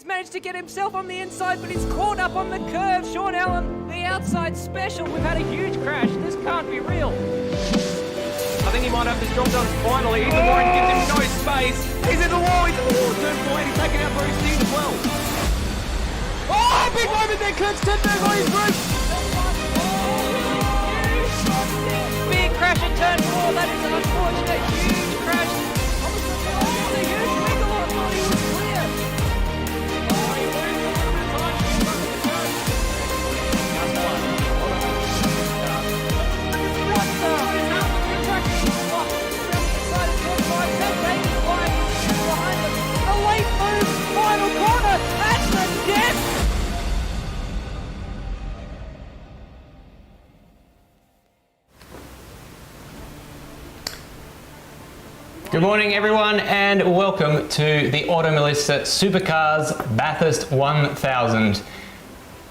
He's managed to get himself on the inside, but he's caught up on the curve. Sean Allen, the outside special. We've had a huge crash. This can't be real. I think he might have this job done finally. The line gives him no space. He's in the wall. He's in the wall. Turn point. He's taken out Bruce Dean as well. Oh, big moment there. Kurt's turned over on his roof. Big crash at turn 4. That is an unfortunate huge crash. Oh, the huge wiggle on while he was clear. Good morning everyone and welcome to the Automobilista Supercars Bathurst 1000.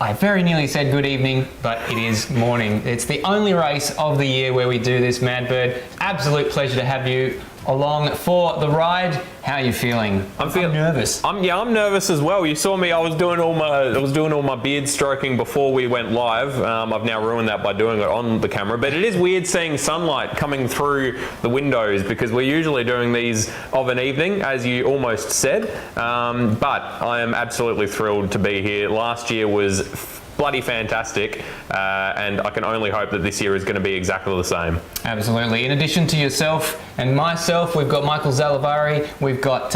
I very nearly said good evening, but it is morning. It's the only race of the year where we do this, Madbird. Absolute pleasure to have you along for the ride. How are you feeling? I'm feeling nervous. I'm nervous as well. You saw me. I was doing all my beard stroking before we went live. I've now ruined that by doing it on the camera. But it is weird seeing sunlight coming through the windows because we're usually doing these of an evening, as you almost said. But I am absolutely thrilled to be here. Last year was bloody fantastic, and I can only hope that this year is going to be exactly the same. Absolutely. In addition to yourself and myself, we've got Michael Zalavari, we've got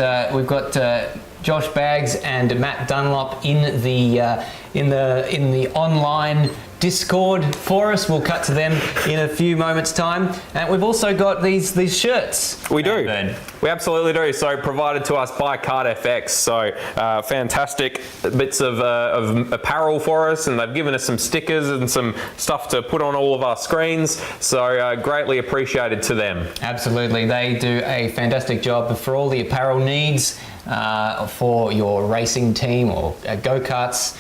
Josh Baggs and Matt Dunlop in the online Discord for us. We'll cut to them in a few moments' time. And we've also got these shirts. We do. We absolutely do. So provided to us by KART FX. So fantastic bits of apparel for us, and they've given us some stickers and some stuff to put on all of our screens. So greatly appreciated to them. Absolutely. They do a fantastic job for all the apparel needs for your racing team or go-karts.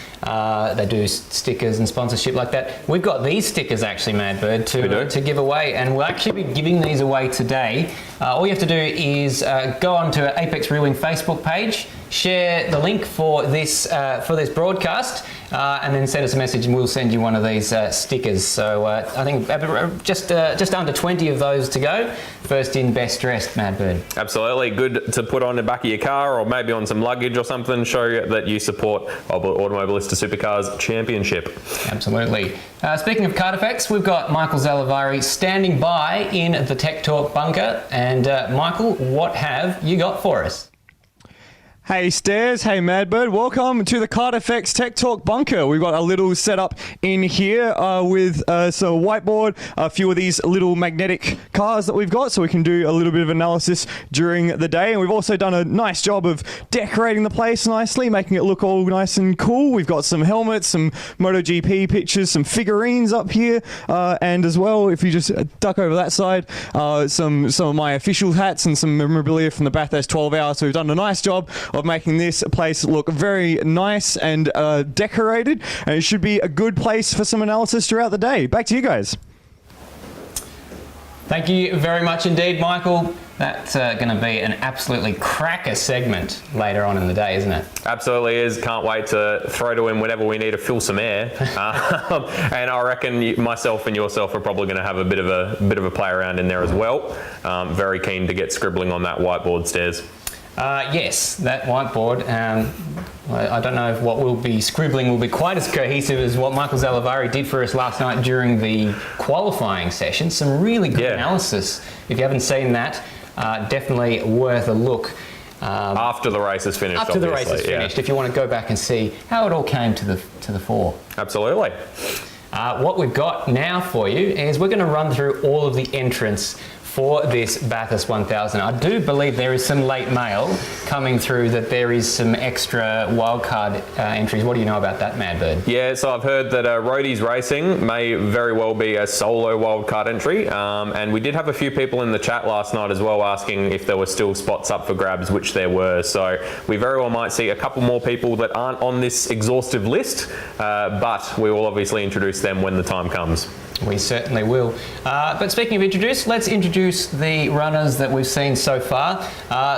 They do stickers and sponsorship like that. We've got these stickers actually, Madbird, to give away, and we'll actually be giving these away today. All you have to do is go onto Apex Reeling Facebook page, share the link for this broadcast, and then send us a message and we'll send you one of these stickers. So I think just under 20 of those to go. First in, best dressed, Madbird. Absolutely. Good to put on the back of your car or maybe on some luggage or something, show that you support Automobilista Supercars Championship. Absolutely. Speaking of KART FX, we've got Michael Zalavari standing by in the Tech Talk bunker. And Michael, what have you got for us? Hey Stairs, hey Madbird, welcome to the KART FX Tech Talk bunker. We've got a little setup in here with some whiteboard, a few of these little magnetic cars that we've got so we can do a little bit of analysis during the day. And we've also done a nice job of decorating the place nicely, making it look all nice and cool. We've got some helmets, some MotoGP pictures, some figurines up here, and as well, if you just duck over that side, some of my official hats and some memorabilia from the Bathurst 12 hours. So we've done a nice job of making this place look very nice and decorated, and it should be a good place for some analysis throughout the day. Back to you guys. Thank you very much indeed, Michael. That's going to be an absolutely cracker segment later on in the day, isn't it? Absolutely is. Can't wait to throw to him whenever we need to fill some air. And I reckon myself and yourself are probably going to have a bit of a play around in there as well. Very keen to get scribbling on that whiteboard, Stairs. Yes, that whiteboard. I don't know if what we'll be scribbling will be quite as cohesive as what Michael Zalavari did for us last night during the qualifying session. Some really good analysis. If you haven't seen that, definitely worth a look. After the race is finished, After the race is finished, if you want to go back and see how it all came to the fore. Absolutely. What we've got now for you is we're going to run through all of the entrants for this Bathurst 1000. I do believe there is some late mail coming through that there is some extra wildcard entries. What do you know about that, Madbird? Yeah, so I've heard that Roadies Racing may very well be a solo wildcard entry, and we did have a few people in the chat last night as well asking if there were still spots up for grabs, which there were. So we very well might see a couple more people that aren't on this exhaustive list, but we will obviously introduce them when the time comes. We certainly will. But speaking of introduce, let's introduce the runners that we've seen so far.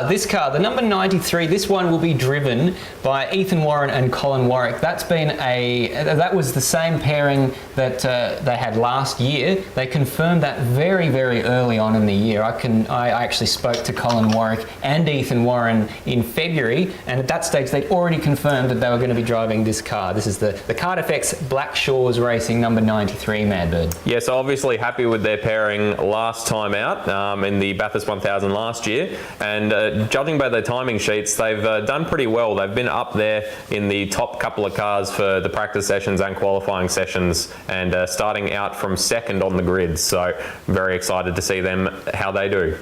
This car, the number 93, this one will be driven by Ethan Warren and Colin Warwick. That was the same pairing that they had last year. They confirmed that very, very early on in the year. I actually spoke to Colin Warwick and Ethan Warren in February, and at that stage they'd already confirmed that they were going to be driving this car. This is the KART FX Black Shores Racing number 93 Madbird. Yeah, so obviously happy with their pairing last time out in the Bathurst 1000 last year, and judging by their timing sheets, they've done pretty well. They've been up there in the top couple of cars for the practice sessions and qualifying sessions, and starting out from second on the grid. So very excited to see them, how they do.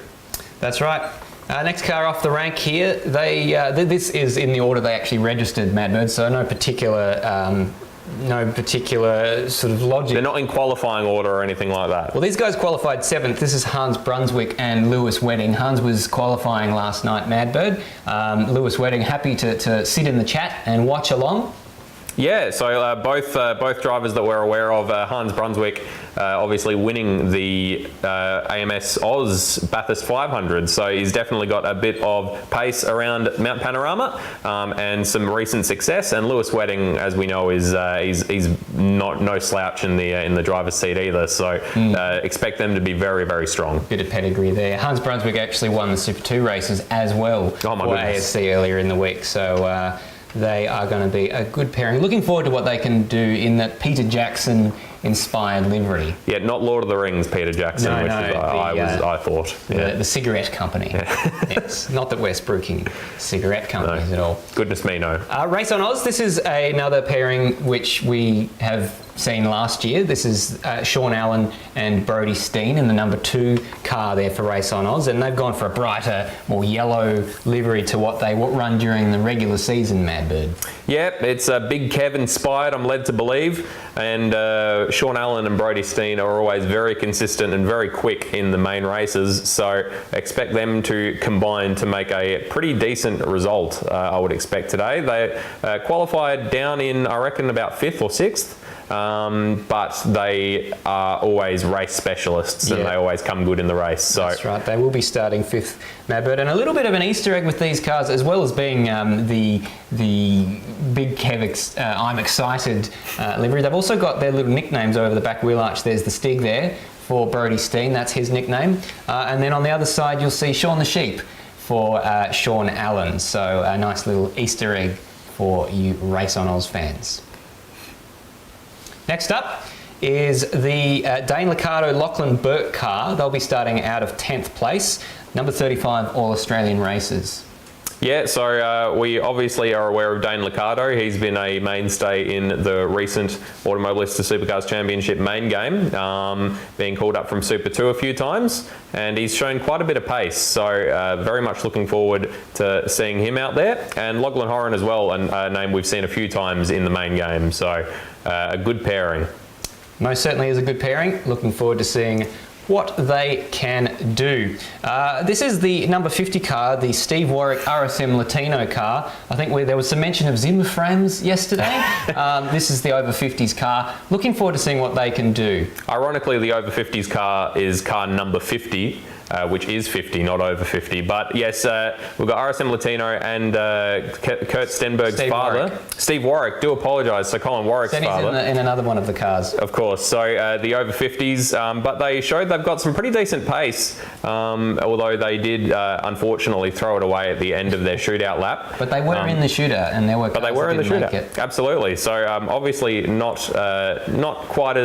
That's right. Next car off the rank here, this is in the order they actually registered, Madbird, so no particular sort of logic. They're not in qualifying order or anything like that. Well, these guys qualified 7th. This is Hans Brunswick and Lewis Wedding. Hans was qualifying last night, Madbird. Lewis Wedding happy to sit in the chat and watch along. Yeah, so both drivers that we're aware of, Hans Brunswick obviously winning the AMS Oz Bathurst 500, so he's definitely got a bit of pace around Mount Panorama and some recent success. And Lewis Wedding, as we know, is he's no slouch in the driver's seat either, so expect them to be very, very strong. Bit of pedigree there. Hans Brunswick actually won the Super 2 races as well for ASC earlier in the week, so they are going to be a good pairing. Looking forward to what they can do in that Peter Jackson inspired livery. Yeah, not Lord of the Rings Peter Jackson, I thought. Yeah. The cigarette company. Yeah. Yes, not that we're spruiking cigarette companies at all. Goodness me, no. Race on Oz, this is another pairing which we have seen last year. This is Sean Allen and Brodie Steen in the number 2 car there for Race on Oz, and they've gone for a brighter, more yellow livery to what they run during the regular season, Madbird. Yep, it's Big Kev inspired, I'm led to believe, and Sean Allen and Brodie Steen are always very consistent and very quick in the main races, so expect them to combine to make a pretty decent result, I would expect today. They qualified down in, I reckon, about 5th or 6th. But they are always race specialists, and they always come good in the race. So that's right. They will be starting 5th, Madbird, and a little bit of an Easter egg with these cars, as well as being the Big Kev I'm Excited livery. They've also got their little nicknames over the back wheel arch. There's the Stig there for Brodie Steen. That's his nickname, and then on the other side you'll see Sean the Sheep for Sean Allen. So a nice little Easter egg for you Race on Oz fans. Next up is the Dane Liccardo Lachlan Burke car. They'll be starting out of 10th place, number 35 All Australian Races. Yeah, so we obviously are aware of Dane Liccardo. He's been a mainstay in the recent Automobilista Supercars Championship main game, being called up from Super 2 a few times, and he's shown quite a bit of pace, so very much looking forward to seeing him out there. And Lachlan Horan as well, a name we've seen a few times in the main game, so a good pairing. Most certainly is a good pairing. Looking forward to seeing what they can do. This is the number 50 car, the Steve Warwick RSM Latino car. I think there was some mention of Zimmer frames yesterday. This is the over 50s car. Looking forward to seeing what they can do. Ironically, the over 50s car is car number 50. Which is 50, not over 50. But yes, we've got RSM Latino and Kurt Stenberg's father. Steve Warwick, do apologise, so Colin Warwick's father. He's in another one of the cars. Of course, so the over 50s, but they showed they've got some pretty decent pace, although they did unfortunately throw it away at the end of their shootout lap. But they were in the shootout, and there were cars that didn't make it. Absolutely, so obviously not quite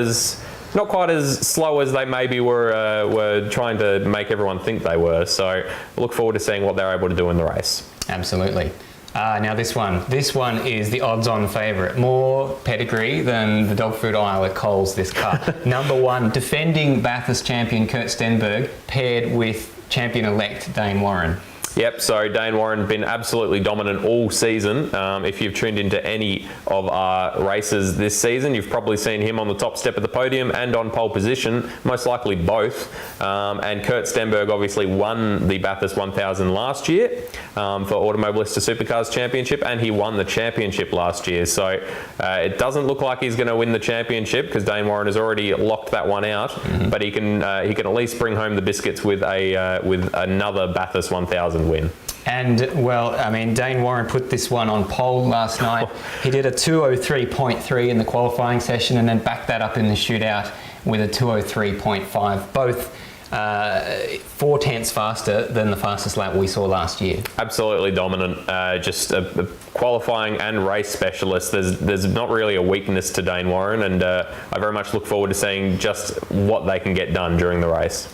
as slow as they maybe were trying to make everyone think they were. So look forward to seeing what they're able to do in the race. Absolutely. Now this one is the odds-on favourite. More pedigree than the dog food aisle at Coles, this car. Number 1, defending Bathurst champion Kurt Stenberg, paired with champion-elect Dane Warren. Yep, so Dane Warren been absolutely dominant all season. If you've tuned into any of our races this season, you've probably seen him on the top step of the podium and on pole position, most likely both. And Kurt Stenberg obviously won the Bathurst 1000 last year for Automobilista Supercars Championship, and he won the championship last year. So it doesn't look like he's going to win the championship because Dane Warren has already locked that one out. But he can at least bring home the biscuits with another Bathurst 1000 win. And, well, I mean, Dane Warren put this one on pole last night. He did a 2:03.3 in the qualifying session and then backed that up in the shootout with a 2:03.5, both 4/10 faster than the fastest lap we saw last year. Absolutely dominant, just a qualifying and race specialist. There's not really a weakness to Dane Warren, and I very much look forward to seeing just what they can get done during the race.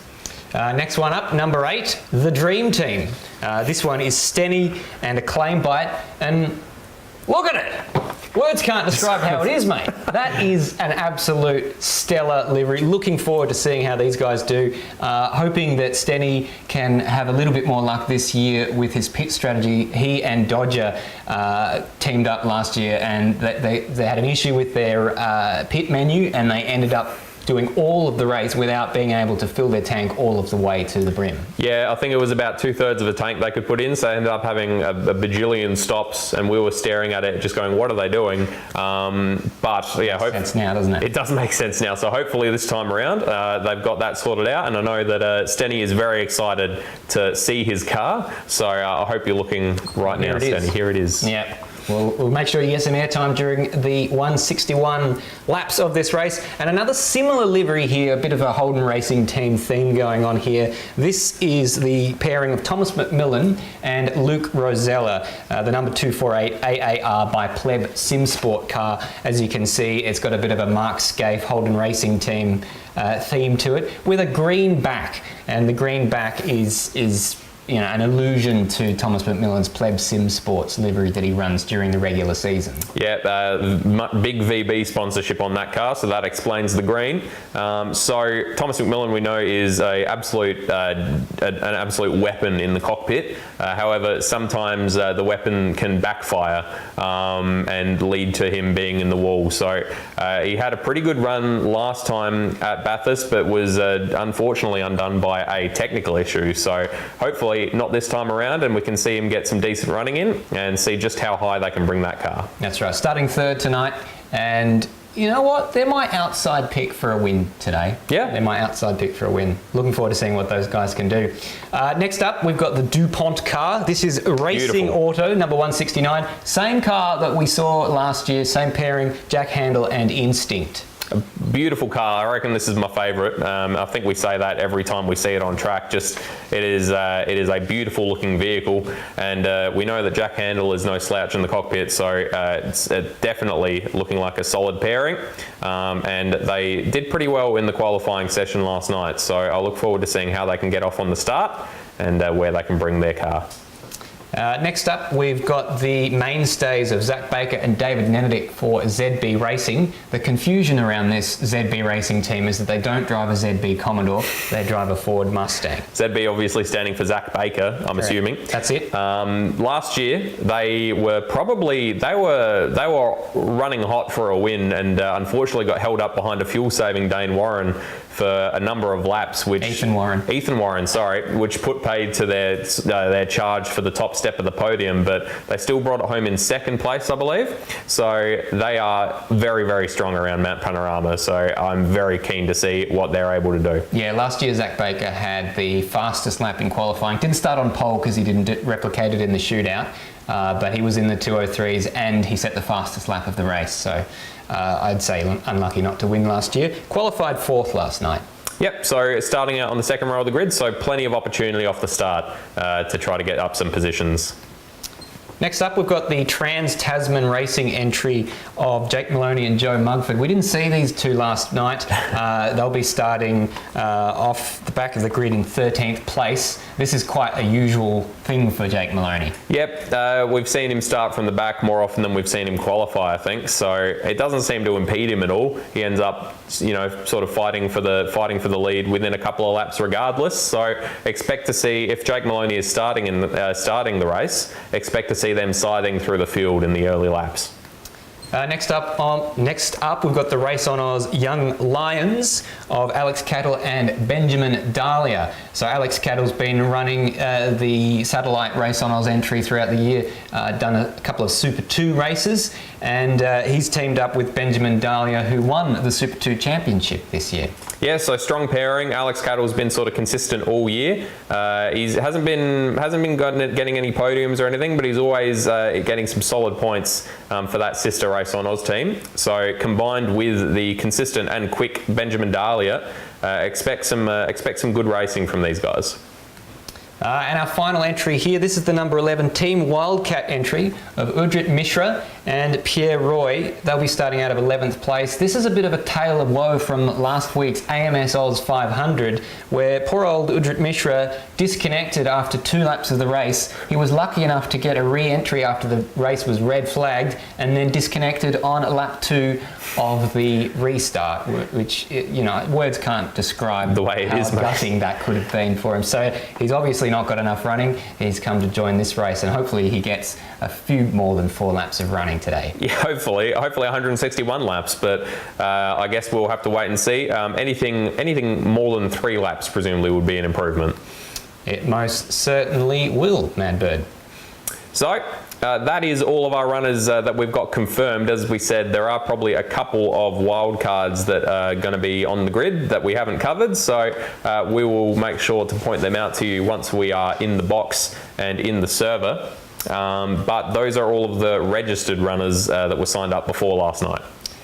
Next one up, number 8, the Dream Team. This one is Stenny and a claim bite, and look at it! Words can't describe how it is, mate. That is an absolute stellar livery. Looking forward to seeing how these guys do. Hoping that Stenny can have a little bit more luck this year with his pit strategy. He and Dodger teamed up last year, and they had an issue with their pit menu, and they ended up doing all of the race without being able to fill their tank all of the way to the brim. Yeah, I think it was about 2/3 of a tank they could put in, so they ended up having a bajillion stops, and we were staring at it just going, what are they doing? But yeah, Makes sense now, doesn't it? It does make sense now, so hopefully this time around they've got that sorted out, and I know that Stenny is very excited to see his car, so I hope you're looking right now, Stenny. Here it is. Yeah. We'll make sure you get some airtime during the 161 laps of this race. And another similar livery here, a bit of a Holden Racing team theme going on here. This is the pairing of Thomas McMillan and Luke Rosella, the number 248 AAR by Pleb Simsport car. As you can see, it's got a bit of a Mark Scaife Holden Racing team theme to it, with a green back. And the green back is an allusion to Thomas McMillan's Pleb Sim Sports livery that he runs during the regular season. Yeah, big VB sponsorship on that car, so that explains the green. So Thomas McMillan, we know, is an absolute weapon in the cockpit. However, sometimes the weapon can backfire and lead to him being in the wall. So he had a pretty good run last time at Bathurst, but was unfortunately undone by a technical issue. So hopefully not this time around, and we can see him get some decent running in and see just how high they can bring that car. That's right, starting third tonight, and you know what? They're my outside pick for a win today. Yeah. They're my outside pick for a win. Looking forward to seeing what those guys can do. Next up, we've got the DuPont car. This is Racing Beautiful. Auto, number 169. Same car that we saw last year, same pairing, Jack Handel and Instinct. A beautiful car. I reckon this is my favourite. I think we say that every time we see it on track. Just it is a beautiful looking vehicle, and we know that Jack Handel is no slouch in the cockpit, so it's definitely looking like a solid pairing. And they did pretty well in the qualifying session last night, so I look forward to seeing how they can get off on the start and where they can bring their car. Next up, we've got the mainstays of Zach Baker and David Nenedick for ZB Racing. The confusion around this ZB Racing team is that they don't drive a ZB Commodore, they drive a Ford Mustang. ZB obviously standing for Zach Baker, I'm assuming. That's it. Last year, they were running hot for a win, and unfortunately got held up behind a fuel-saving Dane Warren for a number of laps, which Ethan Warren, which put paid to their charge for the top step of the podium, but they still brought it home in second place, I believe. So they are very, very strong around Mount Panorama. So I'm very keen to see what they're able to do. Yeah, last year Zach Baker had the fastest lap in qualifying. Didn't start on pole because he didn't replicate it in the shootout, but he was in the 2:03s and he set the fastest lap of the race. So I'd say unlucky not to win last year. Qualified fourth last night. Yep, so starting out on the second row of the grid, so plenty of opportunity off the start to try to get up some positions. Next up, we've got the Trans-Tasman Racing entry of Jake Maloney and Joe Mugford. We didn't see these two last night. They'll be starting off the back of the grid in 13th place. This is quite a usual thing for Jake Maloney. Yep, we've seen him start from the back more often than we've seen him qualify, I think. So it doesn't seem to impede him at all. He ends up, sort of fighting for the lead within a couple of laps regardless. So expect to see, if Jake Maloney is starting the race, expect to see them siding through the field in the early laps. Next up, we've got the Race on Oz Young Lions of Alex Cattle and Benjamin Dahlia. So Alex Cattle's been running the satellite Race on Oz entry throughout the year, done a couple of Super 2 races, and he's teamed up with Benjamin Dahlia, who won the Super 2 championship this year. Yeah, so strong pairing. Alex Cattle's been sort of consistent all year. He hasn't been getting any podiums or anything, but he's always getting some solid points for that sister Race on Oz team. So combined with the consistent and quick Benjamin Dahlia, expect some good racing from these guys. And our final entry here, this is the number 11 Team Wildcat entry of Udrit Mishra and Pierre Roy. They'll be starting out of 11th place. This is a bit of a tale of woe from last week's AMS Oz 500, where poor old Udrit Mishra disconnected after 2 laps of the race. He was lucky enough to get a re-entry after the race was red flagged, and then disconnected on lap 2 of the restart, which, words can't describe the way it is, how gutting that could have been for him. So he's obviously not got enough running. He's come to join this race, and hopefully he gets a few more than 4 laps of running today. Yeah, hopefully 161 laps, but I guess we'll have to wait and see. Anything more than 3 laps presumably would be an improvement. It most certainly will, Madbird. So that is all of our runners that we've got confirmed. As we said, there are probably a couple of wild cards that are going to be on the grid that we haven't covered, so we will make sure to point them out to you once we are in the box and in the server. But those are all of the registered runners that were signed up before last night.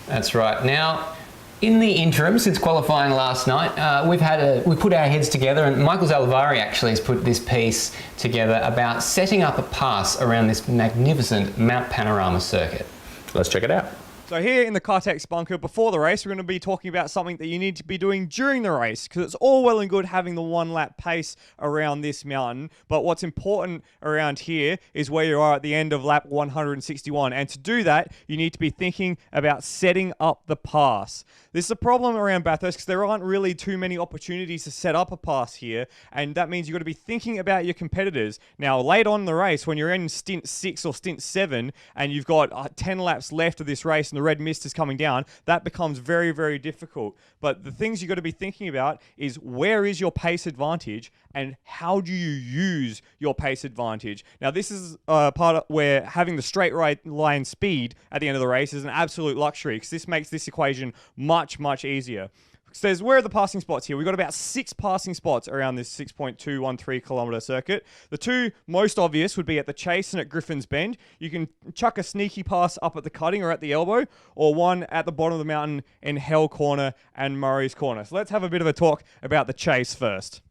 That's right. Now, in the interim, since qualifying last night, we put our heads together, and Michael Zalavari actually has put this piece together about setting up a pass around this magnificent Mount Panorama circuit. Let's check it out. So here in the KART FX bunker before the race, we're going to be talking about something that you need to be doing during the race, because it's all well and good having the 1 lap pace around this mountain, but what's important around here is where you are at the end of lap 161, and to do that, you need to be thinking about setting up the pass. This is a problem around Bathurst because there aren't really too many opportunities to set up a pass here, and that means you've got to be thinking about your competitors. Now, late on in the race, when you're in stint 6 or stint 7, and you've got 10 laps left of this race, and the red mist is coming down, that becomes very, very difficult. But the things you've got to be thinking about is where is your pace advantage and how do you use your pace advantage. Now, this is part of where having the straight line speed at the end of the race is an absolute luxury, because this makes this equation much, much easier. So where are the passing spots here? We've got about 6 passing spots around this 6.213 kilometre circuit. The 2 most obvious would be at the Chase and at Griffin's Bend. You can chuck a sneaky pass up at the cutting or at the elbow, or one at the bottom of the mountain in Hell Corner and Murray's Corner. So let's have a bit of a talk about the Chase first.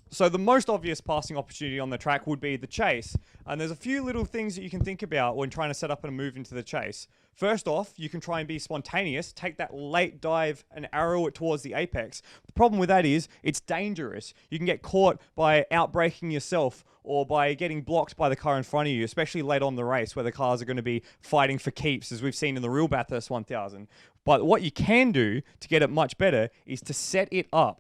So the most obvious passing opportunity on the track would be the Chase. And there's a few little things that you can think about when trying to set up a move into the Chase. First off, you can try and be spontaneous, take that late dive and arrow it towards the apex. The problem with that is it's dangerous. You can get caught by outbraking yourself or by getting blocked by the car in front of you, especially late on the race where the cars are going to be fighting for keeps, as we've seen in the real Bathurst 1000. But what you can do to get it much better is to set it up.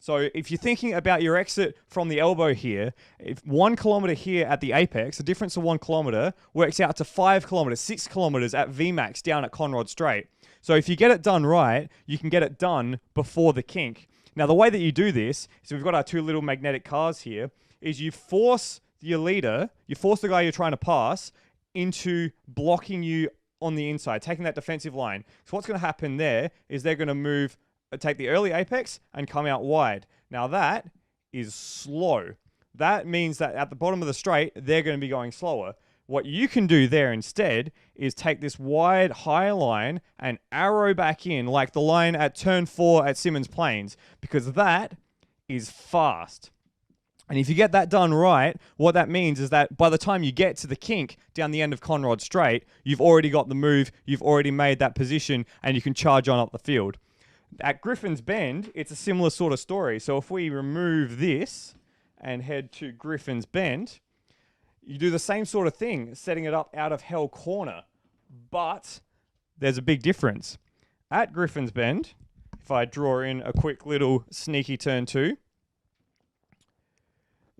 So if you're thinking about your exit from the elbow here, if 1 kilometre here at the apex, the difference of 1 kilometre works out to 5 kilometres, 6 kilometres at VMAX down at Conrod Straight. So if you get it done right, you can get it done before the kink. Now, the way that you do this is we've got our 2 little magnetic cars here, is you force your leader, you force the guy you're trying to pass into blocking you on the inside, taking that defensive line. So what's going to happen there is they're going to take the early apex and come out wide. Now that is slow. That means that at the bottom of the straight, they're going to be going slower. What you can do there instead is take this wide high line and arrow back in like the line at turn 4 at Simmons Plains, because that is fast. And if you get that done right, what that means is that by the time you get to the kink down the end of Conrod Straight, you've already got the move, you've already made that position, and you can charge on up the field. At Griffin's Bend, it's a similar sort of story. So if we remove this and head to Griffin's Bend, you do the same sort of thing, setting it up out of Hell Corner. But there's a big difference. At Griffin's Bend, if I draw in a quick little sneaky turn 2,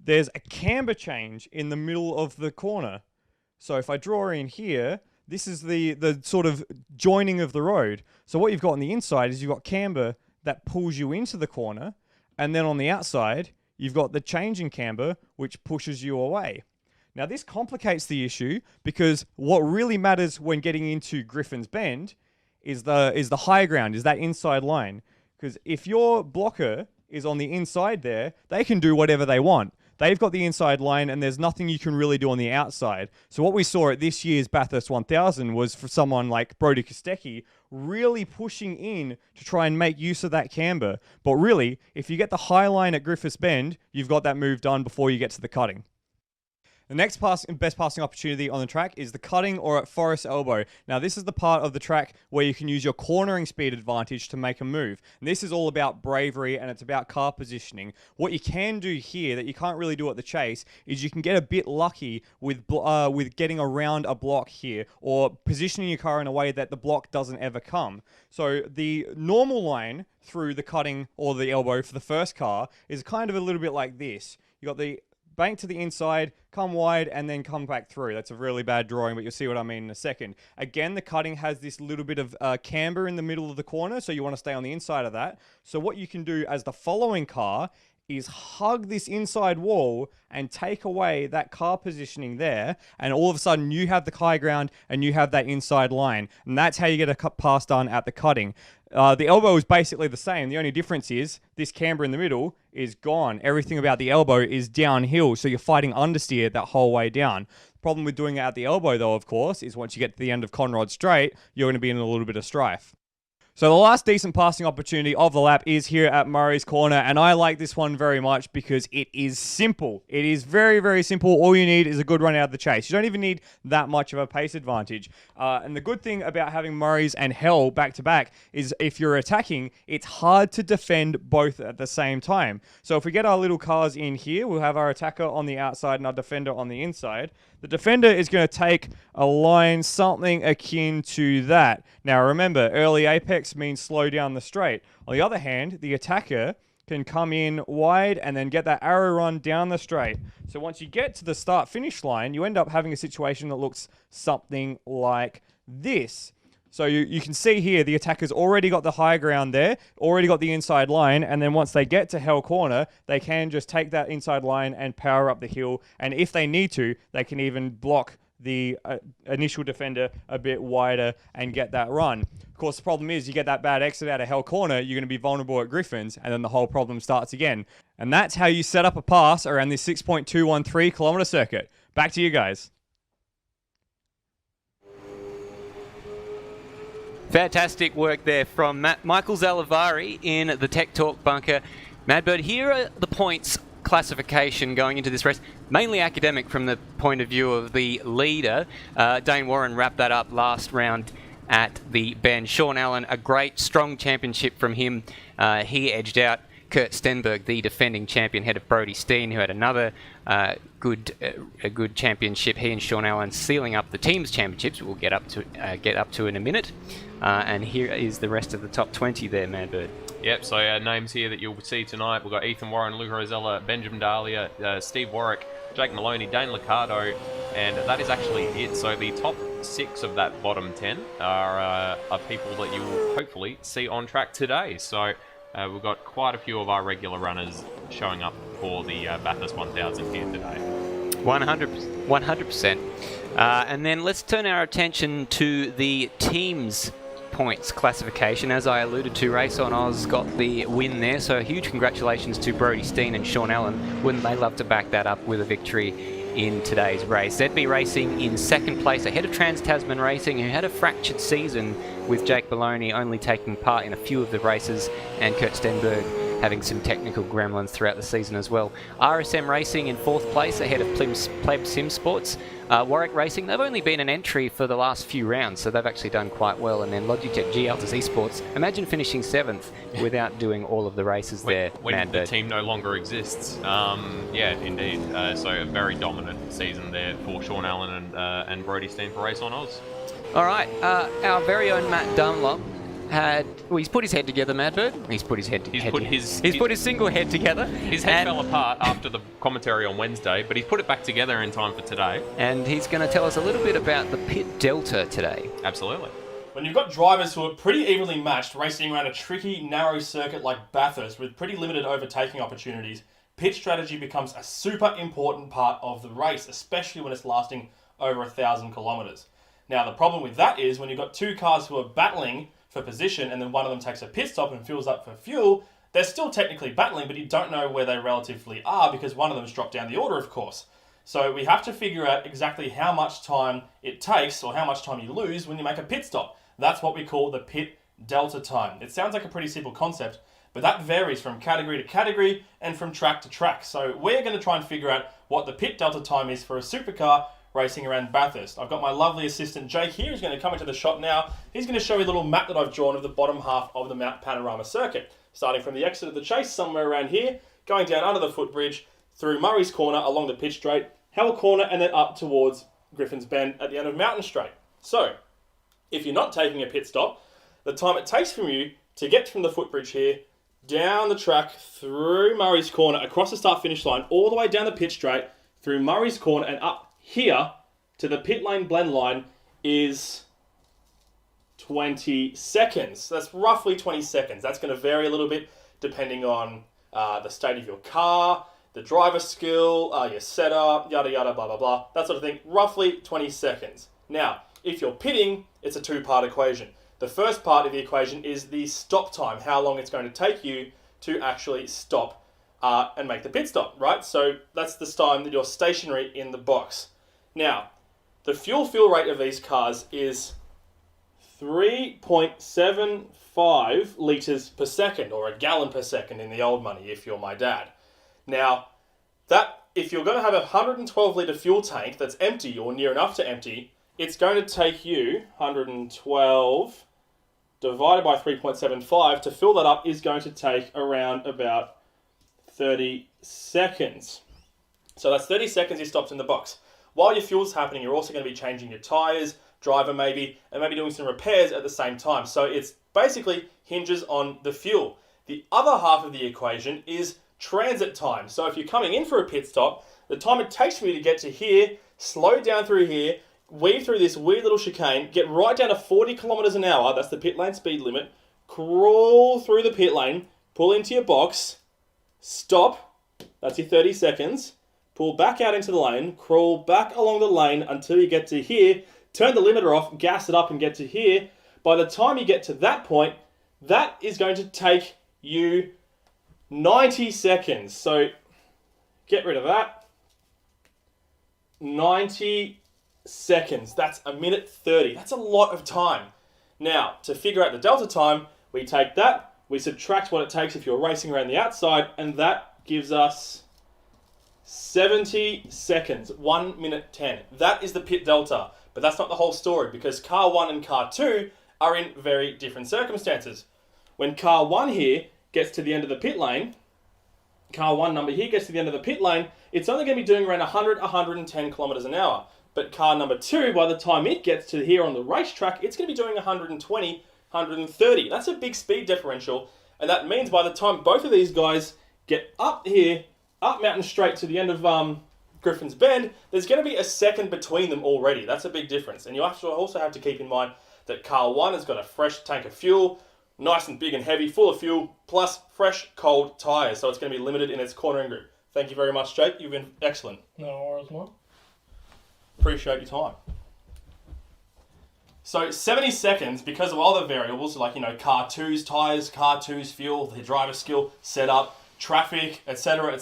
there's a camber change in the middle of the corner. So if I draw in here, this is the sort of joining of the road. So what you've got on the inside is you've got camber that pulls you into the corner, and then on the outside, you've got the change in camber, which pushes you away. Now this complicates the issue because what really matters when getting into Griffin's Bend is the high ground, is that inside line. Because if your blocker is on the inside there, they can do whatever they want. They've got the inside line and there's nothing you can really do on the outside. So what we saw at this year's Bathurst 1000 was for someone like Brody Kostecki really pushing in to try and make use of that camber. But really, if you get the high line at Griffiths Bend, you've got that move done before you get to the cutting. The next best passing opportunity on the track is the cutting or at Forest Elbow. Now this is the part of the track where you can use your cornering speed advantage to make a move. And this is all about bravery and it's about car positioning. What you can do here that you can't really do at the chase is you can get a bit lucky with getting around a block here or positioning your car in a way that the block doesn't ever come. So the normal line through the cutting or the elbow for the first car is kind of a little bit like this. You got the bank to the inside, come wide, and then come back through. That's a really bad drawing, but you'll see what I mean in a second. Again, the cutting has this little bit of camber in the middle of the corner, so you want to stay on the inside of that. So what you can do as the following car is hug this inside wall and take away that car positioning there, and all of a sudden you have the high ground and you have that inside line. And that's how you get a pass done at the cutting. The elbow is basically the same. The only difference is this camber in the middle is gone. Everything about the elbow is downhill, so you're fighting understeer that whole way down. The problem with doing it at the elbow, though, of course, is once you get to the end of Conrod Straight, you're going to be in a little bit of strife. So the last decent passing opportunity of the lap is here at Murray's Corner, and I like this one very much because it is simple. It is very, very simple. All you need is a good run out of the chase. You don't even need that much of a pace advantage. And the good thing about having Murray's and Hell back-to-back is if you're attacking, it's hard to defend both at the same time. So if we get our little cars in here, we'll have our attacker on the outside and our defender on the inside. The defender is going to take a line something akin to that. Now remember, early apex means slow down the straight. On the other hand, the attacker can come in wide and then get that arrow run down the straight. So once you get to the start-finish line, you end up having a situation that looks something like this. So you can see here, the attacker's already got the high ground there, already got the inside line, and then once they get to Hell Corner, they can just take that inside line and power up the hill, and if they need to, they can even block the initial defender a bit wider and get that run. Of course, the problem is you get that bad exit out of Hell Corner, you're going to be vulnerable at Griffin's, and then the whole problem starts again. And that's how you set up a pass around this 6.213 kilometer circuit. Back to you guys. Fantastic work there from Michael Zalavari in the Tech Talk bunker. Madbird, here are the points classification going into this race. Mainly academic from the point of view of the leader. Dane Warren wrapped that up last round at the Bend. Sean Allen, a great, strong championship from him. He edged out Kurt Stenberg, the defending champion, ahead of Brody Steen, who had another good championship. He and Sean Allen sealing up the team's championships. We'll get up to in a minute. And here is the rest of the top 20 there, Madbird. Yep, so names here that you'll see tonight. We've got Ethan Warren, Luca Rosella, Benjamin Dahlia, Steve Warwick, Jake Maloney, Dane Liccardo, and that is actually it. So the top 6 of that bottom 10 are people that you will hopefully see on track today. So we've got quite a few of our regular runners showing up for the Bathurst 1000 here today. 100%. And then let's turn our attention to the team's points classification. As I alluded to, Race on Oz got the win there, so huge congratulations to Brody Steen and Sean Allen. Wouldn't they love to back that up with a victory in today's race? ZB Racing in second place ahead of Trans-Tasman Racing, who had a fractured season with Jake Maloney only taking part in a few of the races, and Kurt Stenberg having some technical gremlins throughout the season as well. RSM Racing in 4th place ahead of Pleb Sim Sports. Warwick Racing, they've only been an entry for the last few rounds, so they've actually done quite well. And then Logitech G Altus Esports, imagine finishing 7th without doing all of the races there. When the team no longer exists. Yeah, indeed. So a very dominant season there for Sean Allen and Brody Steen for Race on Oz. All right, our very own Matt Dunlop he's put his head together, Madbird. He's put his single head together. His head fell apart after the commentary on Wednesday, but he's put it back together in time for today. And he's going to tell us a little bit about the pit delta today. Absolutely. When you've got drivers who are pretty evenly matched, racing around a tricky, narrow circuit like Bathurst with pretty limited overtaking opportunities, pit strategy becomes a super important part of the race, especially when it's lasting over 1,000 kilometres. Now, the problem with that is when you've got two cars who are battling for position and then one of them takes a pit stop and fills up for fuel, they're still technically battling, but you don't know where they relatively are because one of them's dropped down the order, of course. So we have to figure out exactly how much time it takes or how much time you lose when you make a pit stop. That's what we call the pit delta time. It sounds like a pretty simple concept, but that varies from category to category and from track to track. So we're going to try and figure out what the pit delta time is for a supercar racing around Bathurst. I've got my lovely assistant Jake here who's going to come into the shot now. He's going to show you a little map that I've drawn of the bottom half of the Mount Panorama circuit, starting from the exit of the chase somewhere around here, going down under the footbridge, through Murray's Corner along the pitch straight, Hell Corner, and then up towards Griffin's Bend at the end of Mountain Straight. So, if you're not taking a pit stop, the time it takes from you to get from the footbridge here, down the track, through Murray's Corner, across the start-finish line, all the way down the pitch straight, through Murray's Corner and up here to the pit lane blend line is 20 seconds. That's roughly 20 seconds. That's going to vary a little bit depending on the state of your car, the driver skill, your setup, yada yada, blah blah blah, that sort of thing. Roughly 20 seconds. Now, if you're pitting, it's a two-part equation. The first part of the equation is the stop time, how long it's going to take you to actually stop and make the pit stop, right? So that's the time that you're stationary in the box. Now, the fuel rate of these cars is 3.75 litres per second, or a gallon per second in the old money, if you're my dad. Now, that if you're going to have a 112 litre fuel tank that's empty or near enough to empty, it's going to take you 112 divided by 3.75 to fill that up is going to take around about 30 seconds. So that's 30 seconds you stopped in the box. While your fuel's happening, you're also going to be changing your tyres, driver maybe, and maybe doing some repairs at the same time. So it's basically hinges on the fuel. The other half of the equation is transit time. So if you're coming in for a pit stop, the time it takes for you to get to here, slow down through here, weave through this weird little chicane, get right down to 40 kilometers an hour, that's the pit lane speed limit, crawl through the pit lane, pull into your box, stop, that's your 30 seconds, pull back out into the lane, crawl back along the lane until you get to here, turn the limiter off, gas it up and get to here. By the time you get to that point, that is going to take you 90 seconds. So get rid of that. 90 seconds. That's a minute 30. That's a lot of time. Now, to figure out the delta time, we take that, we subtract what it takes if you're racing around the outside, and that gives us 70 seconds, 1 minute 10. That is the pit delta, but that's not the whole story because car 1 and car 2 are in very different circumstances. When car 1 here gets to the end of the pit lane, car 1 number here gets to the end of the pit lane, it's only going to be doing around 100, 110 kilometers an hour. But car number 2, by the time it gets to here on the racetrack, it's going to be doing 120, 130. That's a big speed differential, and that means by the time both of these guys get up here, up Mountain Straight to the end of Griffin's Bend, there's going to be a second between them already. That's a big difference. And you also have to keep in mind that car 1 has got a fresh tank of fuel, nice and big and heavy, full of fuel, plus fresh, cold tyres. So it's going to be limited in its cornering group. Thank you very much, Jake. You've been excellent. No worries, man. Appreciate your time. So 70 seconds, because of all the variables, like, car 2's tyres, car 2's fuel, the driver skill, setup, traffic, etc.,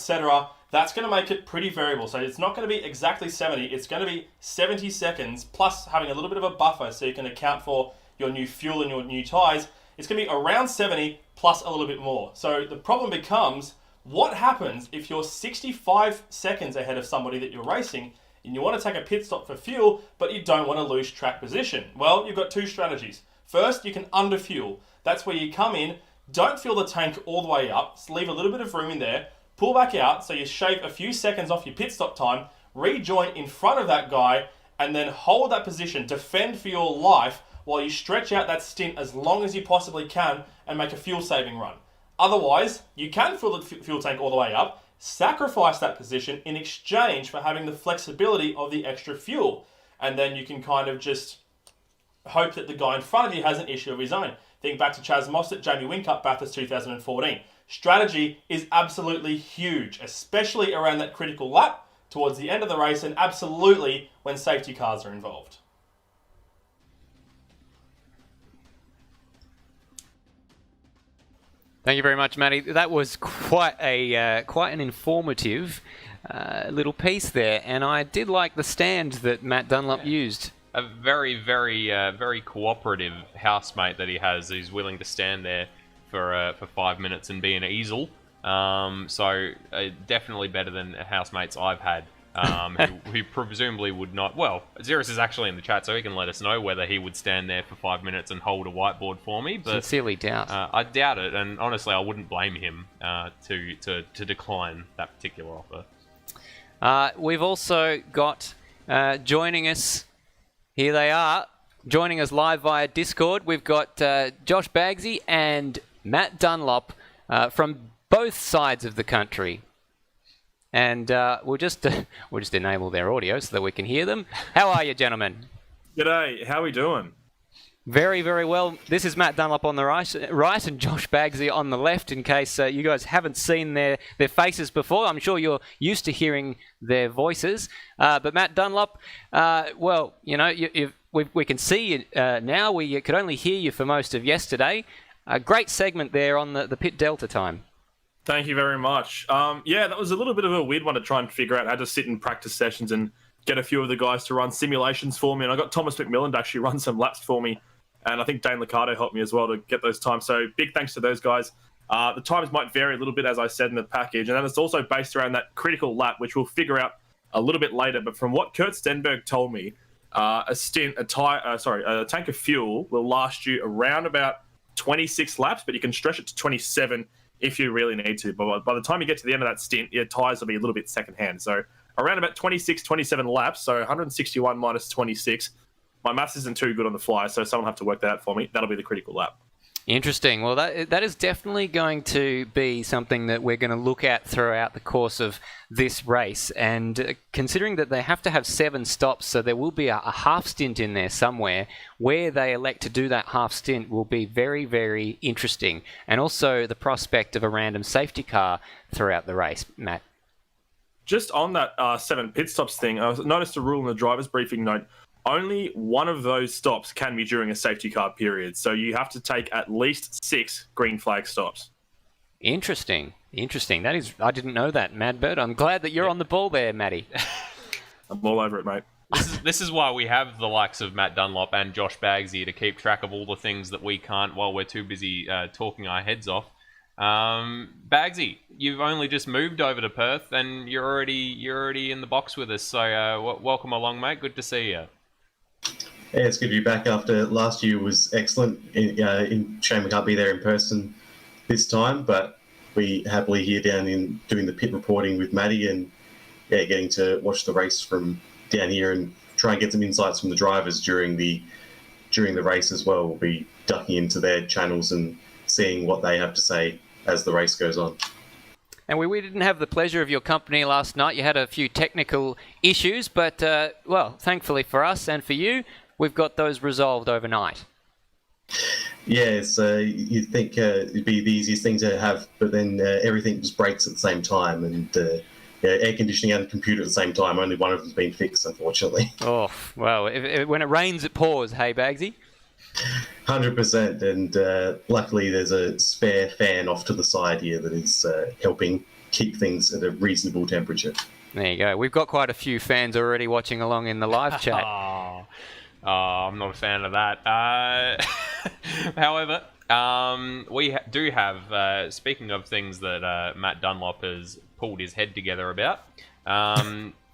that's going to make it pretty variable. So it's not going to be exactly 70, it's going to be 70 seconds plus having a little bit of a buffer so you can account for your new fuel and your new tyres. it's going to be around 70 plus a little bit more. So the problem becomes, what happens if you're 65 seconds ahead of somebody that you're racing and you want to take a pit stop for fuel, but you don't want to lose track position? Well, you've got two strategies. First, you can underfuel. That's where you come in, don't fill the tank all the way up, leave a little bit of room in there, pull back out so you shave a few seconds off your pit stop time, rejoin in front of that guy, and then hold that position, defend for your life while you stretch out that stint as long as you possibly can and make a fuel saving run. Otherwise, you can fill the fuel tank all the way up, sacrifice that position in exchange for having the flexibility of the extra fuel. And then you can kind of just hope that the guy in front of you has an issue of his own. Think back to Chaz Mostert, Jamie Whincup, Bathurst 2014. Strategy is absolutely huge, especially around that critical lap towards the end of the race, and absolutely when safety cars are involved. Thank you very much, Matty. That was quite an informative little piece there, and I did like the stand that Matt Dunlop used. A very, very cooperative housemate that he has. He's willing to stand there for 5 minutes and be an easel. So definitely better than housemates I've had, who presumably would not. Well, Xeris is actually in the chat, so he can let us know whether he would stand there for 5 minutes and hold a whiteboard for me. But sincerely doubt. I doubt it, and honestly, I wouldn't blame him to decline that particular offer. We've also got joining us. Here they are, joining us live via Discord. We've got Josh Baggsy and Matt Dunlop from both sides of the country. And we'll just enable their audio so that we can hear them. How are you, gentlemen? G'day, how are we doing? Very, very well. This is Matt Dunlop on the right and Josh Baggsy on the left, in case you guys haven't seen their faces before. I'm sure you're used to hearing their voices. But Matt Dunlop, well, you know, we can see you now. We could only hear you for most of yesterday. A great segment there on the pit delta time. Thank you very much. Yeah, that was a little bit of a weird one to try and figure out. I had to sit in practice sessions and get a few of the guys to run simulations for me. And I got Thomas McMillan to actually run some laps for me. And I think Dane Liccardo helped me as well to get those times. So big thanks to those guys. The times might vary a little bit, as I said in the package. And then it's also based around that critical lap, which we'll figure out a little bit later. But from what Kurt Stenberg told me, a tank of fuel will last you around about 26 laps, but you can stretch it to 27 if you really need to. But by the time you get to the end of that stint, your tyres will be a little bit secondhand. So around about 26, 27 laps, so 161 minus 26. My maths isn't too good on the fly, so someone will have to work that out for me. That'll be the critical lap. Interesting. Well, that is definitely going to be something that we're going to look at throughout the course of this race. And considering that they have to have 7 stops, so there will be a half stint in there somewhere, where they elect to do that half stint will be very, very interesting. And also the prospect of a random safety car throughout the race, Matt. Just on that 7 pit stops thing, I noticed a rule in the driver's briefing note. Only one of those stops can be during a safety car period. So you have to take at least 6 green flag stops. Interesting. That is, I didn't know that, Madbird. I'm glad that you're on the ball there, Matty. I'm all over it, mate. This is why we have the likes of Matt Dunlop and Josh Baggsy to keep track of all the things that we can't while we're too busy talking our heads off. Baggsy, you've only just moved over to Perth and you're already in the box with us. So welcome along, mate. Good to see you. Yeah, it's good to be back after last year was excellent. Shame we can't be there in person this time, but we happily here down in doing the pit reporting with Matty and getting to watch the race from down here and try and get some insights from the drivers during the race as well. We'll be ducking into their channels and seeing what they have to say as the race goes on. And we didn't have the pleasure of your company last night. You had a few technical issues, but, well, thankfully for us and for you, we've got those resolved overnight. Yeah, so you'd think it'd be the easiest thing to have, but then everything just breaks at the same time. And air conditioning and the computer at the same time, only one of them's been fixed, unfortunately. Oh, well, when it rains, it pours, hey, Baggsy? 100%, and luckily there's a spare fan off to the side here that is helping keep things at a reasonable temperature. There you go. We've got quite a few fans already watching along in the live chat. I'm not a fan of that. However, We do have, speaking of things that Matt Dunlop has pulled his head together about,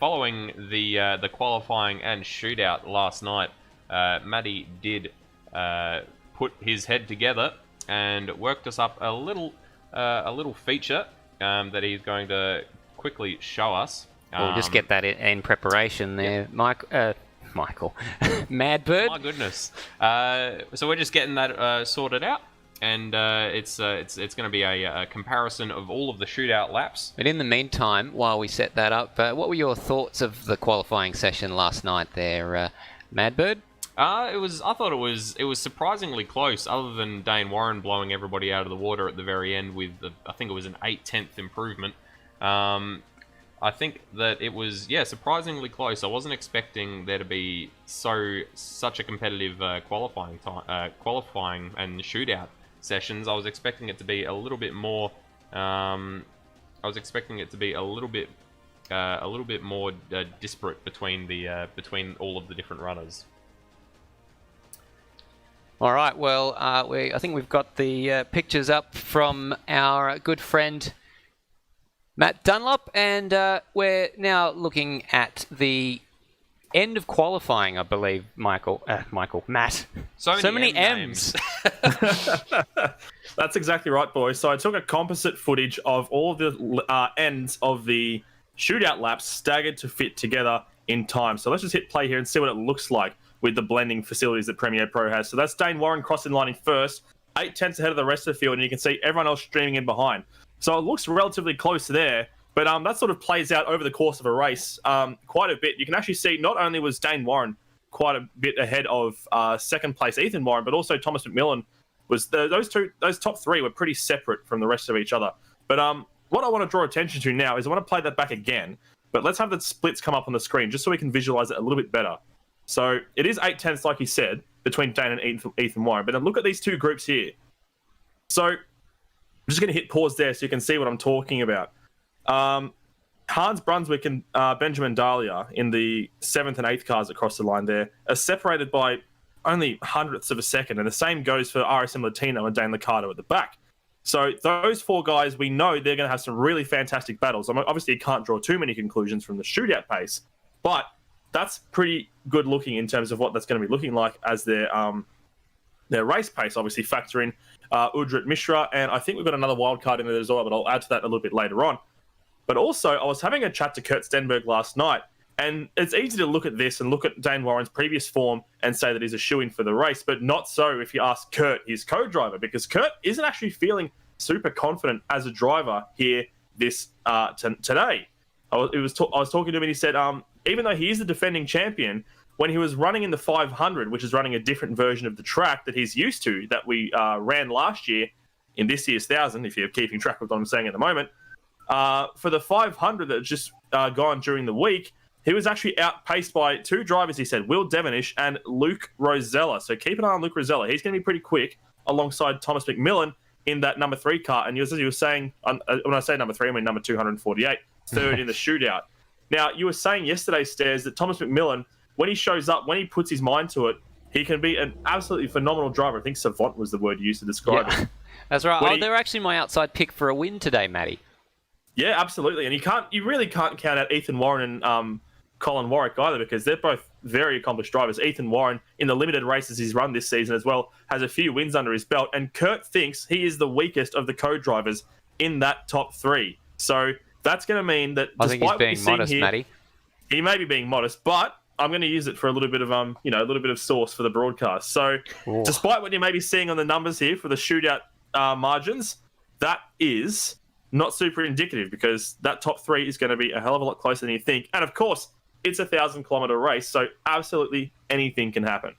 following the qualifying and shootout last night, Matty did put his head together and worked us up a little feature that he's going to quickly show us. We'll just get that in preparation there, Michael. Madbird. My goodness. So we're just getting that sorted out, and it's going to be a comparison of all of the shootout laps. But in the meantime, while we set that up, what were your thoughts of the qualifying session last night there, Madbird? I thought it was surprisingly close, other than Dane Warren blowing everybody out of the water at the very end with I think it was an 8/10 improvement. I think that it was surprisingly close. I wasn't expecting there to be such a competitive qualifying and shootout sessions. I was expecting it to be a little bit more. I was expecting it to be a little bit more disparate between all of the different runners. All right. Well, I think we've got the pictures up from our good friend Matt Dunlop, and we're now looking at the end of qualifying, I believe, Matt. So many M's. That's exactly right, boys. So I took a composite footage of all of the ends of the shootout laps staggered to fit together in time. So let's just hit play here and see what it looks like with the blending facilities that Premiere Pro has. So that's Dane Warren crossing line in first, 8/10 ahead of the rest of the field, and you can see everyone else streaming in behind. So it looks relatively close there, but that sort of plays out over the course of a race quite a bit. You can actually see not only was Dane Warren quite a bit ahead of second place Ethan Warren, but also Thomas McMillan was those top three were pretty separate from the rest of each other. But what I want to draw attention to now is I want to play that back again, but let's have the splits come up on the screen just so we can visualize it a little bit better. So it is 8/10, like he said, between Dane and Ethan Warren. But then look at these two groups here. So I'm just going to hit pause there so you can see what I'm talking about. Hans Brunswick and Benjamin Dahlia in the 7th and 8th cars across the line there are separated by only hundredths of a second, and the same goes for RSM Latino and Dane Liccardo at the back. So those four guys, we know they're going to have some really fantastic battles. Obviously, you can't draw too many conclusions from the shootout pace, but that's pretty good looking in terms of what that's going to be looking like as their race pace. Obviously, factor in Ujrit Mishra, and I think we've got another wild card in there as well, but I'll add to that a little bit later on. But also, I was having a chat to Kurt Stenberg last night, and it's easy to look at this and look at Dane Warren's previous form and say that he's a shoo-in for the race, but not so if you ask Kurt, his co-driver, because Kurt isn't actually feeling super confident as a driver here today. I was talking to him, and he said, even though he is the defending champion, when he was running in the 500, which is running a different version of the track that he's used to, that we ran last year in this year's 1,000, if you're keeping track of what I'm saying at the moment, for the 500 that had just gone during the week, he was actually outpaced by two drivers, he said, Will Devonish and Luke Rosella. So keep an eye on Luke Rosella. He's going to be pretty quick alongside Thomas McMillan in that number 3 car. And as you were saying, when I say number 3, I mean number 248, third in the shootout. Now, you were saying yesterday, Stairs, that Thomas McMillan, when he shows up, when he puts his mind to it, he can be an absolutely phenomenal driver. I think savant was the word used to describe it. That's right. They're actually my outside pick for a win today, Matty. Yeah, absolutely. And you really can't count out Ethan Warren and Colin Warwick either, because they're both very accomplished drivers. Ethan Warren, in the limited races he's run this season as well, has a few wins under his belt, and Kurt thinks he is the weakest of the co-drivers in that top 3. So that's going to mean that I think he's being modest, Matty. He may be being modest, but I'm going to use it for a little bit of sauce for the broadcast. So despite what you may be seeing on the numbers here for the shootout margins, that is not super indicative, because that top 3 is going to be a hell of a lot closer than you think. And of course, it's a 1,000-kilometer race, so absolutely anything can happen.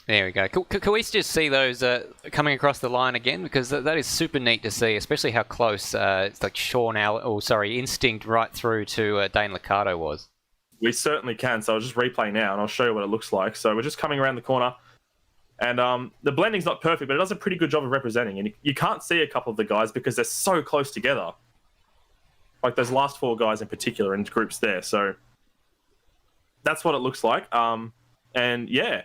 There we go. Can we just see those coming across the line again? Because that is super neat to see, especially how close it's like Instinct right through to Dane Liccardo was. We certainly can. So I'll just replay now, and I'll show you what it looks like. So we're just coming around the corner, and the blending's not perfect, but it does a pretty good job of representing. And you can't see a couple of the guys because they're so close together. Like those last 4 guys in particular in groups there. So that's what it looks like. And yeah,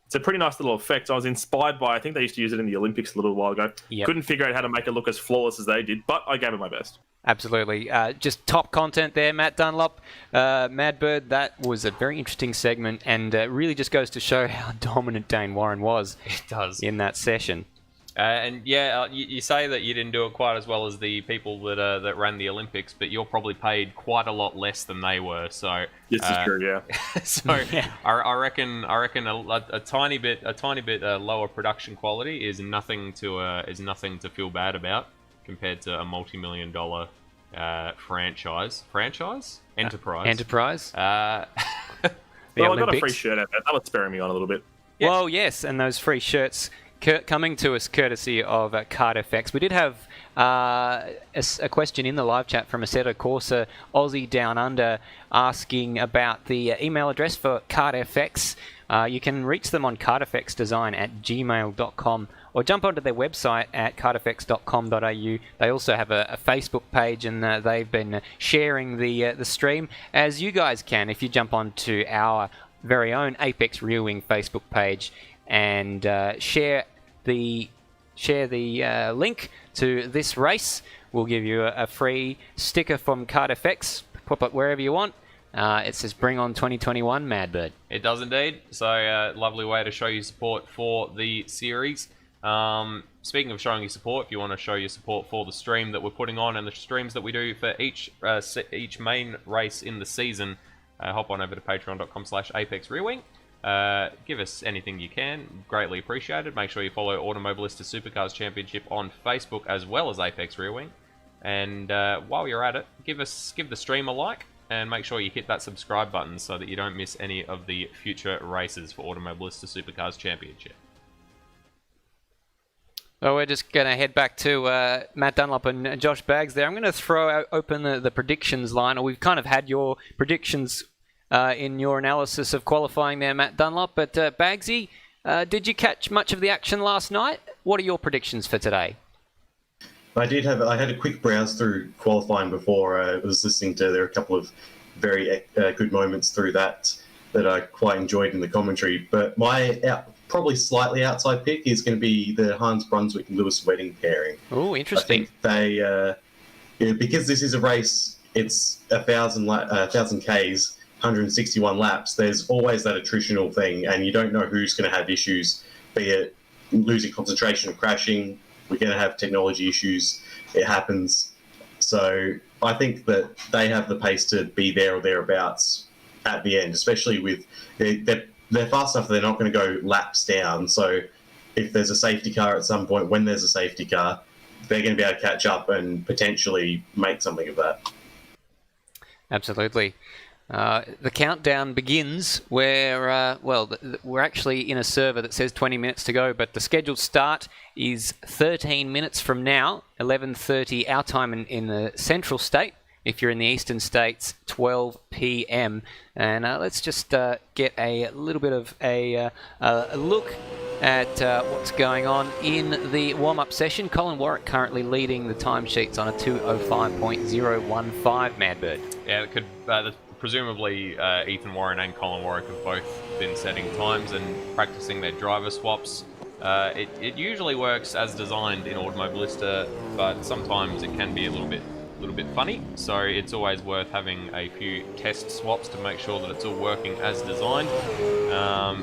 It's a pretty nice little effect. I was inspired by, I think they used to use it in the Olympics a little while ago. Yep. Couldn't figure out how to make it look as flawless as they did, but I gave it my best. Absolutely. Just top content there, Matt Dunlop. Madbird, that was a very interesting segment and really just goes to show how dominant Dane Warren was. It does. In that session. You say that you didn't do it quite as well as the people that ran the Olympics, but you're probably paid quite a lot less than they were. So This is true, yeah. so Yeah. I reckon a tiny bit lower production quality is nothing to feel bad about compared to a multi-million-dollar enterprise. Enterprise. Uh, The Well, I got a Olympics. free shirt out there. That was sparing me on a little bit. Yes. Well, yes, and those free shirts coming to us courtesy of KART FX. We did have a question in the live chat from Assetto Corsa Aussie Down Under asking about the email address for KART FX. You can reach them on kartfxdesign@gmail.com or jump onto their website at kartfx.com.au. They also have a Facebook page, and they've been sharing the stream, as you guys can if you jump onto our very own Apex Rear Wing Facebook page and share the link to this race. We'll give you a free sticker from KART FX. Pop it wherever you want. It says "Bring on 2021, Madbird." It does indeed. So, lovely way to show your support for the series. Speaking of showing your support, if you want to show your support for the stream that we're putting on and the streams that we do for each main race in the season, hop on over to patreon.com/ApexRearWing. Give us anything you can. Greatly appreciated. Make sure you follow Automobilista Supercars Championship on Facebook as well as Apex Rear Wing. And while you're at it, give the stream a like and make sure you hit that subscribe button so that you don't miss any of the future races for Automobilista Supercars Championship. Well, we're just going to head back to Matt Dunlop and Josh Baggs there. I'm going to throw open the predictions line, or we've kind of had your predictions in your analysis of qualifying there, Matt Dunlop. But Baggsy, did you catch much of the action last night? What are your predictions for today? I had a quick browse through qualifying before. I was listening to, there were a couple of very good moments through that I quite enjoyed in the commentary. But my probably slightly outside pick is going to be the Hans Brunswick Lewis Wedding pairing. Oh, interesting. I think they, because this is a race, it's 1,000 Ks, 161 laps. There's always that attritional thing, and you don't know who's going to have issues, be it losing concentration or crashing. We're going to have technology issues. It happens. So I think that they have the pace to be there or thereabouts at the end, especially with they're fast enough that they're not going to go laps down. So if there's a safety car at some point, when there's a safety car, they're going to be able to catch up and potentially make something of that. Absolutely. The countdown begins where, we're actually in a server that says 20 minutes to go, but the scheduled start is 13 minutes from now, 11:30 our time in the central state. If you're in the eastern states, 12 p.m. And let's just get a little bit of a look at what's going on in the warm-up session. Colin Warwick currently leading the timesheets on a 2:05.015, Madbird. Yeah, it could. Presumably, Ethan Warren and Colin Warwick have both been setting times and practicing their driver swaps. It usually works as designed in Automobilista, but sometimes it can be a little bit funny. So it's always worth having a few test swaps to make sure that it's all working as designed.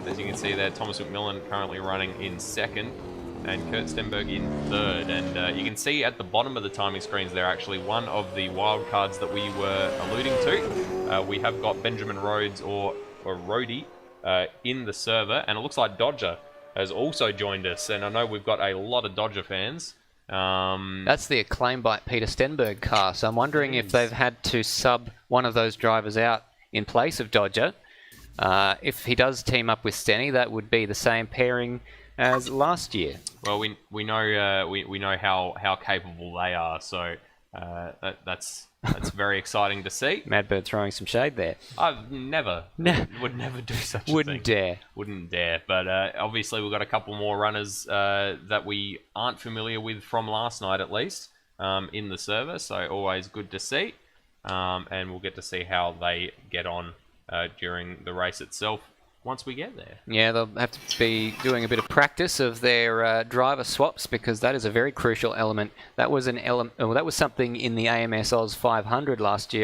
As you can see there, Thomas McMillan currently running in second, and Kurt Stenberg in third. And you can see at the bottom of the timing screens there actually one of the wildcards that we were alluding to. We have got Benjamin Rhodes or Rhodey in the server, and it looks like Dodger has also joined us. And I know we've got a lot of Dodger fans. That's the acclaim by Peter Stenberg car, so I'm wondering if they've had to sub one of those drivers out in place of Dodger. If he does team up with Stenny, that would be the same pairing as last year. Well, we know how capable they are, so that's very exciting to see. Madbird throwing some shade there. I would never do such a thing. Wouldn't dare. But obviously we've got a couple more runners that we aren't familiar with from last night at least in the server, so always good to see. And we'll get to see how they get on during the race itself. once we get there. Yeah, they'll have to be doing a bit of practice of their driver swaps because that is a very crucial element. That was an element. Well, that was something in the AMS Oz 500 last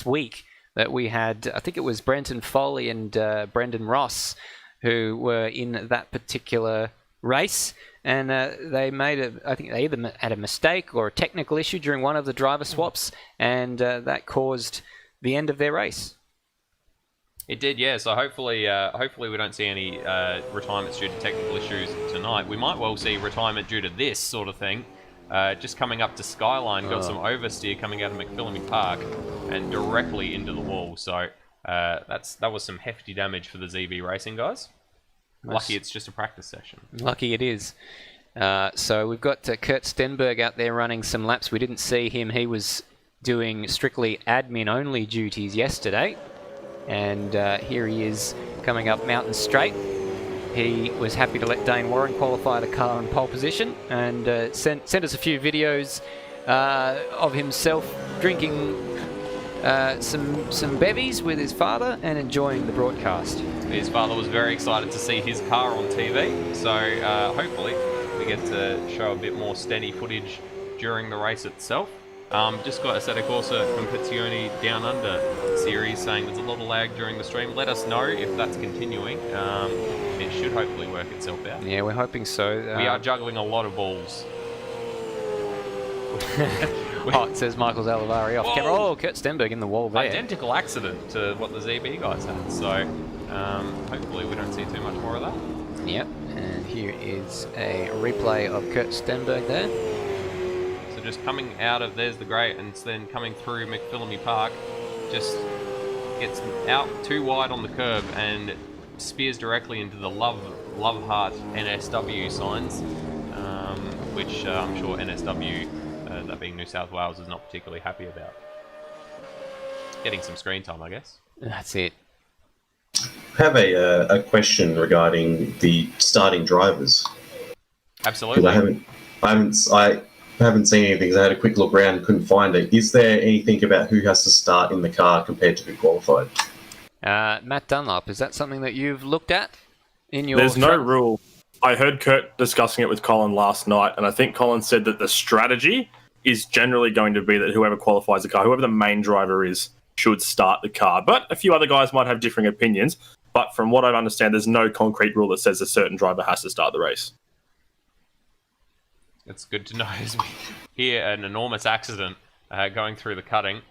week that we had. I think it was Brenton Foley and Brendan Ross who were in that particular race, and they made I think they either had a mistake or a technical issue during one of the driver swaps, and that caused the end of their race. It did, yeah. So hopefully we don't see any retirements due to technical issues tonight. We might well see retirement due to this sort of thing. Just coming up to Skyline, got some oversteer coming out of McPhillamy Park and directly into the wall. So that was some hefty damage for the ZB Racing guys. Lucky it's just a practice session. Lucky it is. So we've got Kurt Stenberg out there running some laps. We didn't see him. He was doing strictly admin-only duties yesterday. And here he is coming up Mountain Straight. He was happy to let Dane Warren qualify the car in pole position and sent us a few videos of himself drinking some bevies with his father and enjoying the broadcast. His father was very excited to see his car on TV, so hopefully we get to show a bit more steady footage during the race itself. Just got a Assetto Corsa Competizione Down Under series saying there's a lot of lag during the stream. Let us know if that's continuing. It should hopefully work itself out. Yeah, we're hoping so. We are juggling a lot of balls. It says Michael Zalavari off camera. Oh, Kurt Stenberg in the wall there. Identical accident to what the ZB guys had, so hopefully we don't see too much more of that. Yep, and here is a replay of Kurt Stenberg there. So just coming out of, there's the grate, and then coming through McPhillamy Park, just gets out too wide on the curb and spears directly into the Love Heart NSW signs, which I'm sure NSW, that being New South Wales, is not particularly happy about. Getting some screen time, I guess. That's it. I have a question regarding the starting drivers. Absolutely. I haven't seen anything. I had a quick look around, couldn't find it. Is there anything about who has to start in the car compared to who qualified? Matt Dunlop, is that something that you've looked at in your? There's no rule. I heard Kurt discussing it with Colin last night, and I think Colin said that the strategy is generally going to be that whoever qualifies the car, whoever the main driver is, should start the car. But a few other guys might have differing opinions. But from what I understand, there's no concrete rule that says a certain driver has to start the race. It's good to know as we hear an enormous accident going through the cutting.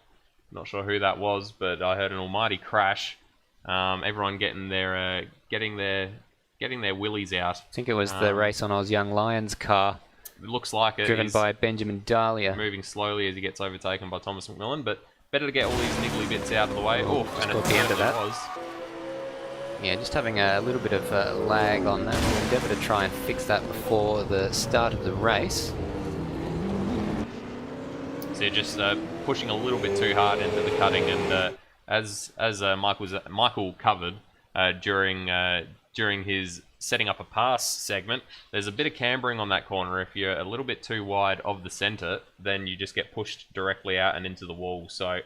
Not sure who that was, but I heard an almighty crash. Everyone getting their willies out. I think it was the Race on Oz Young Lions car. It looks like it. Driven by Benjamin Dahlia. Moving slowly as he gets overtaken by Thomas McMillan, but better to get all these niggly bits out of the way. Oh, and at the end of that. Yeah, just having a little bit of lag on that. We'll endeavour to try and fix that before the start of the race. So you're just pushing a little bit too hard into the cutting, and as Michael covered during his setting up a pass segment, there's a bit of cambering on that corner. If you're a little bit too wide of the centre, then you just get pushed directly out and into the wall. So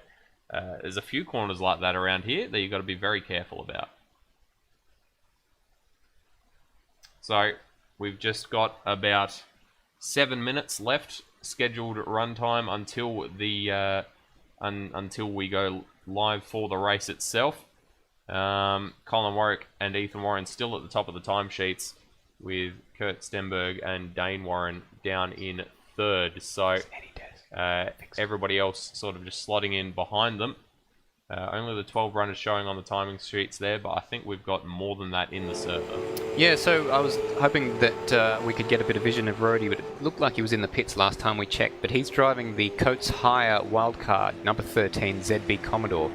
there's a few corners like that around here that you've got to be very careful about. So we've just got about 7 minutes left scheduled runtime until the until we go live for the race itself. Colin Warwick and Ethan Warren still at the top of the timesheets, with Kurt Stenberg and Dane Warren down in third. So everybody else sort of just slotting in behind them. Only the 12 runners showing on the timing sheets there, but I think we've got more than that in the server. Yeah, so I was hoping that we could get a bit of vision of Rody, but it looked like he was in the pits last time we checked. But he's driving the Coates Hire wildcard, number 13 ZB Commodore.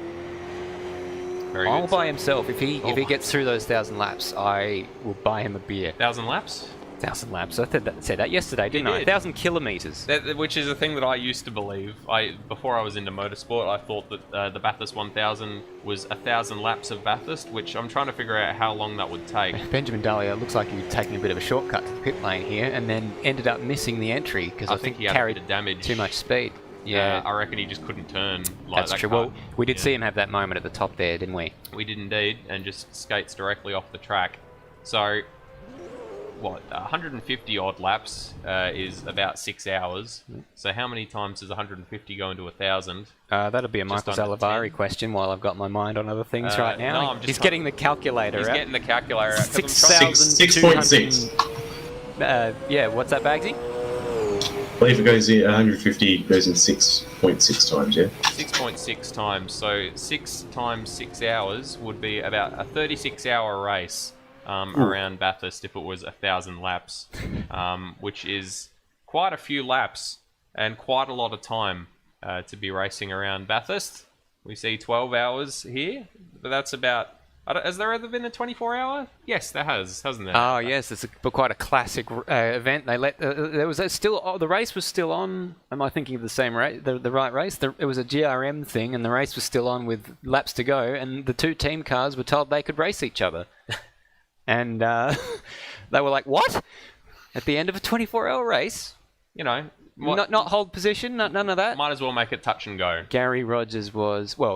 Very all good, by himself. If he gets through those 1,000 laps, I will buy him a beer. 1,000 laps? 1,000 laps. I said that yesterday, didn't I? 1,000 kilometres. Which is a thing that I used to believe. Before I was into motorsport, I thought that the Bathurst 1000 was 1,000 laps of Bathurst, which I'm trying to figure out how long that would take. Benjamin Dahlia looks like he was taking a bit of a shortcut to the pit lane here, and then ended up missing the entry because I think he carried damage. Too much speed. Yeah. I reckon he just couldn't turn. Like That's that true. car. Well, we did see him have that moment at the top there, didn't we? We did indeed, and just skates directly off the track. So, what, 150 odd laps is about 6 hours. So how many times does 150 go into 1,000? That'll be a Michael under Zalavari 10. question while I've got my mind on other things right now. no, I'm just He's trying- getting the calculator He's out. getting the calculator out. 'cause I'm trying- 6.6. Yeah, what's that, Baggsy? I believe it goes in 150 goes in 6.6 times, yeah? 6.6 times. So 6 times 6 hours would be about a 36-hour race around Bathurst if it was 1,000 laps, which is quite a few laps and quite a lot of time to be racing around Bathurst. We see 12 hours here, but that's about... Has there ever been a 24-hour? Yes, there has, hasn't there? Oh yes, it's quite a classic event. They let there was still the race was still on. Am I thinking of the same race? The right race? It was a GRM thing, and the race was still on with laps to go. And the two team cars were told they could race each other, and they were like, "What?" At the end of a 24-hour race, You know, not hold position, none of that. might as well make it touch and go. Gary Rogers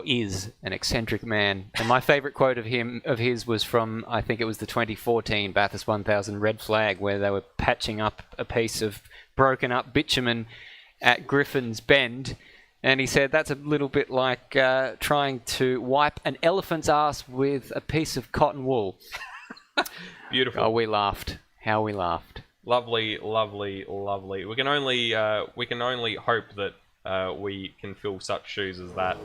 is an eccentric man, and my favourite quote of his was from, I think it was the 2014 Bathurst 1000 red flag, where they were patching up a piece of broken up bitumen at Griffin's Bend, and he said that's a little bit like trying to wipe an elephant's ass with a piece of cotton wool. Beautiful. Oh, we laughed. How we laughed. Lovely, lovely, lovely. We can only hope that we can fill such shoes as that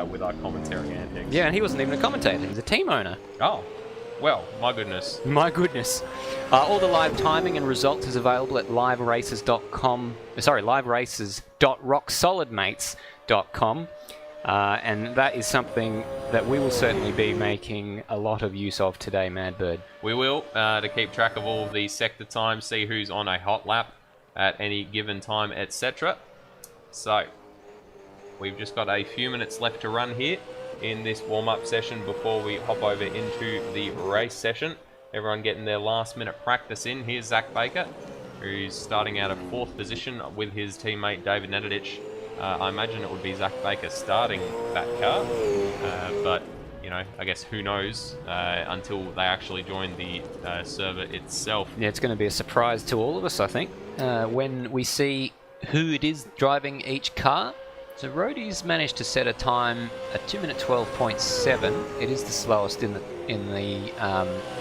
with our commentary antics. Yeah, and he wasn't even a commentator. He was a team owner. Oh, well, my goodness. My goodness. All the live timing and results is available at liveraces.rocksolidmates.com. And that is something that we will certainly be making a lot of use of today, Madbird. We will, to keep track of all of the sector times, see who's on a hot lap at any given time, etc. So, we've just got a few minutes left to run here in this warm-up session before we hop over into the race session. Everyone getting their last-minute practice in. Here's Zach Baker, who's starting out of 4th position with his teammate David Nedidich. I imagine it would be Zach Baker starting that car, but you know, I guess who knows until they actually join the server itself. Yeah, it's going to be a surprise to all of us, I think, when we see who it is driving each car. So Rhodey's managed to set a time at 2 minute 12.7. It is the slowest in the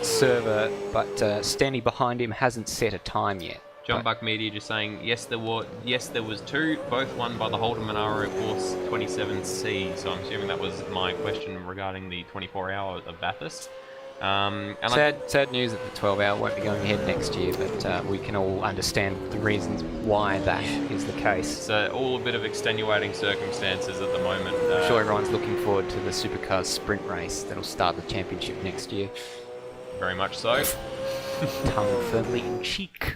server, but Stenny behind him hasn't set a time yet. John Buck Media just saying, yes, there was 2, both won by the Holden Monaro Force 27C. So I'm assuming that was my question regarding the 24-hour of Bathurst. Sad news that the 12-hour won't be going ahead next year, but we can all understand the reasons why that is the case. It's all a bit of extenuating circumstances at the moment. I'm sure everyone's looking forward to the Supercars sprint race that'll start the championship next year. Very much so. Tongue firmly in cheek.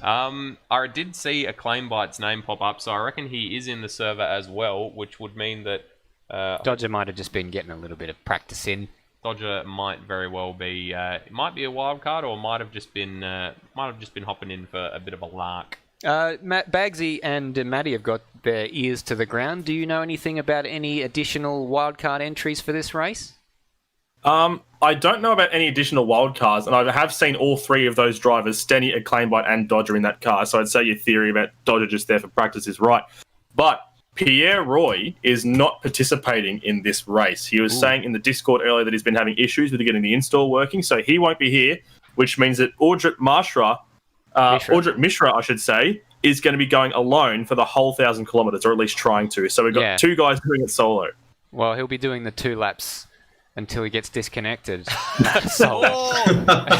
I did see a Claimbite's name pop up, so I reckon he is in the server as well, which would mean that Dodger might have just been getting a little bit of practice in. Dodger might very well be. It might be a wild card, or might have just been hopping in for a bit of a lark. Baggsy and Maddie have got their ears to the ground. Do you know anything about any additional wildcard entries for this race? I don't know about any additional wildcards, and I have seen all 3 of those drivers, Stenny, Acclaimbite, and Dodger, in that car. So I'd say your theory about Dodger just there for practice is right. But Pierre Roy is not participating in this race. He was saying in the Discord earlier that he's been having issues with getting the install working, so he won't be here, which means that Audrey Mishra, I should say, is going to be going alone for the whole 1,000 kilometres, or at least trying to. So we've got 2 guys doing it solo. Well, he'll be doing the 2 laps until he gets disconnected. As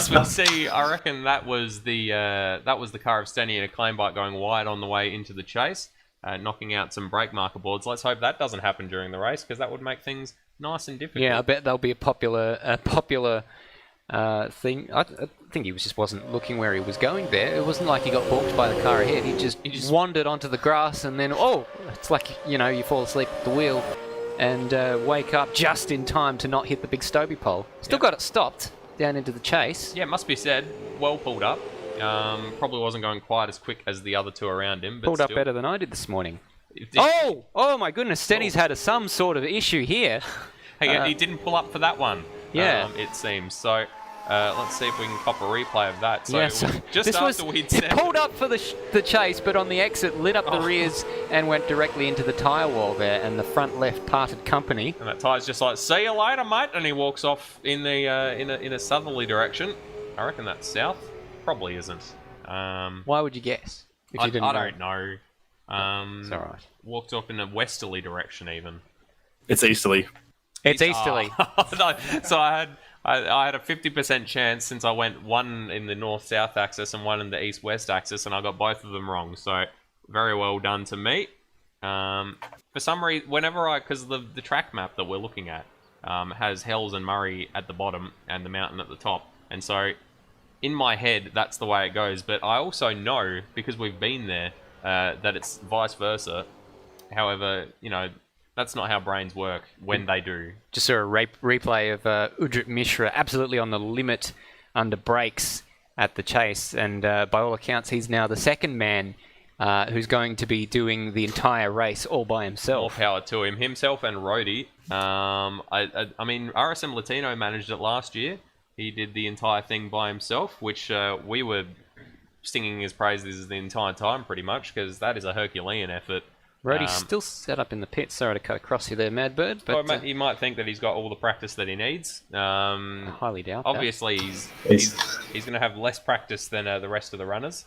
we see, I reckon that was the car of Stenny and Acclaimbite going wide on the way into the chase, knocking out some brake marker boards. Let's hope that doesn't happen during the race, because that would make things nice and difficult. Yeah, I bet there'll be a popular thing. I think he just wasn't looking where he was going there. It wasn't like he got balked by the car ahead. He just wandered onto the grass, and then it's like, you fall asleep at the wheel and wake up just in time to not hit the big Stobie pole. Still got it stopped down into the chase. Yeah, it must be said, well pulled up. Probably wasn't going quite as quick as the other 2 around him. But Pulled still. up better than I did this morning. Oh my goodness, Stenny's had some sort of issue here. Hey, he didn't pull up for that one. Yeah. It seems. So let's see if we can cop a replay of that. So, Yeah, so just this after was, we'd it said... pulled up for the chase, but on the exit lit up the rears and went directly into the tyre wall there, and the front left parted company. And that tyre's just like, see you later, mate. And he walks off in the in a southerly direction. I reckon that's south. Probably isn't. Why would you guess? If you didn't I know? don't know. It's all right. Walked off in a westerly direction even. It's easterly. It's easterly. No, so I had a 50% chance since I went one in the north-south axis and one in the east-west axis, and I got both of them wrong. So very well done to me. For some reason, because the track map that we're looking at has Hells and Murray at the bottom and the mountain at the top, and so in my head that's the way it goes. But I also know, because we've been there, that it's vice versa. However, that's not how brains work when they do. Just saw a replay of Ujrit Mishra absolutely on the limit under brakes at the chase, and by all accounts he's now the second man who's going to be doing the entire race all by himself. More power to him. Himself and Rhodey. I mean, RSM Latino managed it last year. He did the entire thing by himself, which we were singing his praises the entire time pretty much, because that is a Herculean effort. Rhodey's still set up in the pit. Sorry to cut across you there, Madbird. But you might think that he's got all the practice that he needs. I highly doubt obviously, he's going to have less practice than the rest of the runners.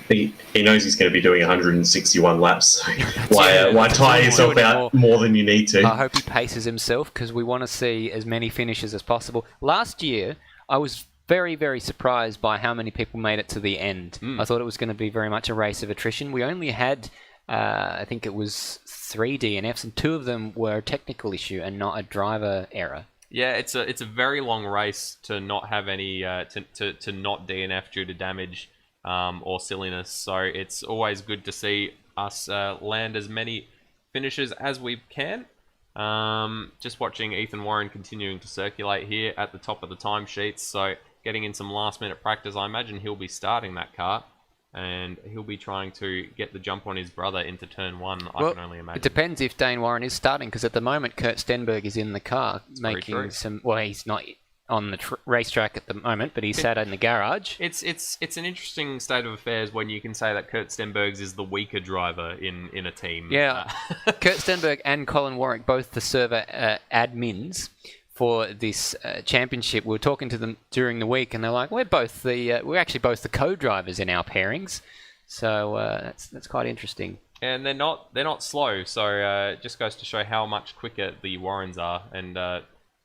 He knows he's going to be doing 161 laps. So why tire yourself out more than you need to? I hope he paces himself, because we want to see as many finishes as possible. Last year, I was very, very surprised by how many people made it to the end. I thought it was going to be very much a race of attrition. We only had... I think it was 3 DNFs, and 2 of them were a technical issue and not a driver error. Yeah, it's a very long race to not have any to not DNF due to damage or silliness. So it's always good to see us land as many finishes as we can. Just watching Ethan Warren continuing to circulate here at the top of the timesheets. So getting in some last minute practice. I imagine he'll be starting that car. And he'll be trying to get the jump on his brother into turn 1, I can only imagine. It depends if Dane Warren is starting, because at the moment Kurt Stenberg is in the car making some... Well, he's not on the racetrack at the moment, but he's sat in the garage. It's an interesting state of affairs when you can say that Kurt Stenberg is the weaker driver in a team. Yeah, Kurt Stenberg and Colin Warwick, both the server admins for this championship. We were talking to them during the week, and they're like, we're actually both the co-drivers in our pairings, so that's quite interesting. And they're not slow, so it just goes to show how much quicker the Warrens are. And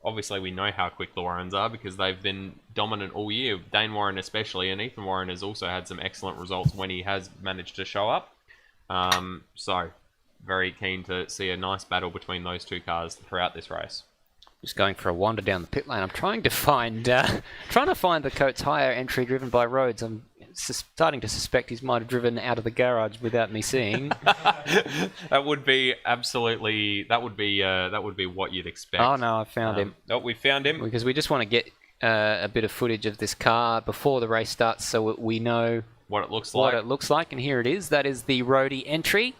obviously we know how quick the Warrens are because they've been dominant all year. Dane Warren especially, and Ethan Warren has also had some excellent results when he has managed to show up. So very keen to see a nice battle between those two cars throughout this race. Just going for a wander down the pit lane. I'm trying to find the Coates Hire entry driven by Rhodes. I'm starting to suspect he's might have driven out of the garage without me seeing. That would be what you'd expect. Oh no, I found him. Oh, we found him because we just want to get a bit of footage of this car before the race starts, so we know what it looks like. And here it is. That is the Rhodey entry.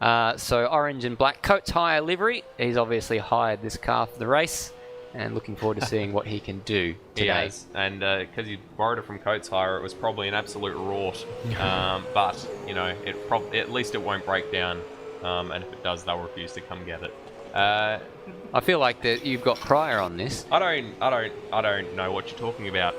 So orange and black Coates Hire livery. He's obviously hired this car for the race, and looking forward to seeing what he can do today. He has, and because he borrowed it from Coates Hire, it was probably an absolute rort. But you know, at least it won't break down. And if it does, they'll refuse to come get it. I feel like that you've got prior on this. I don't know what you're talking about.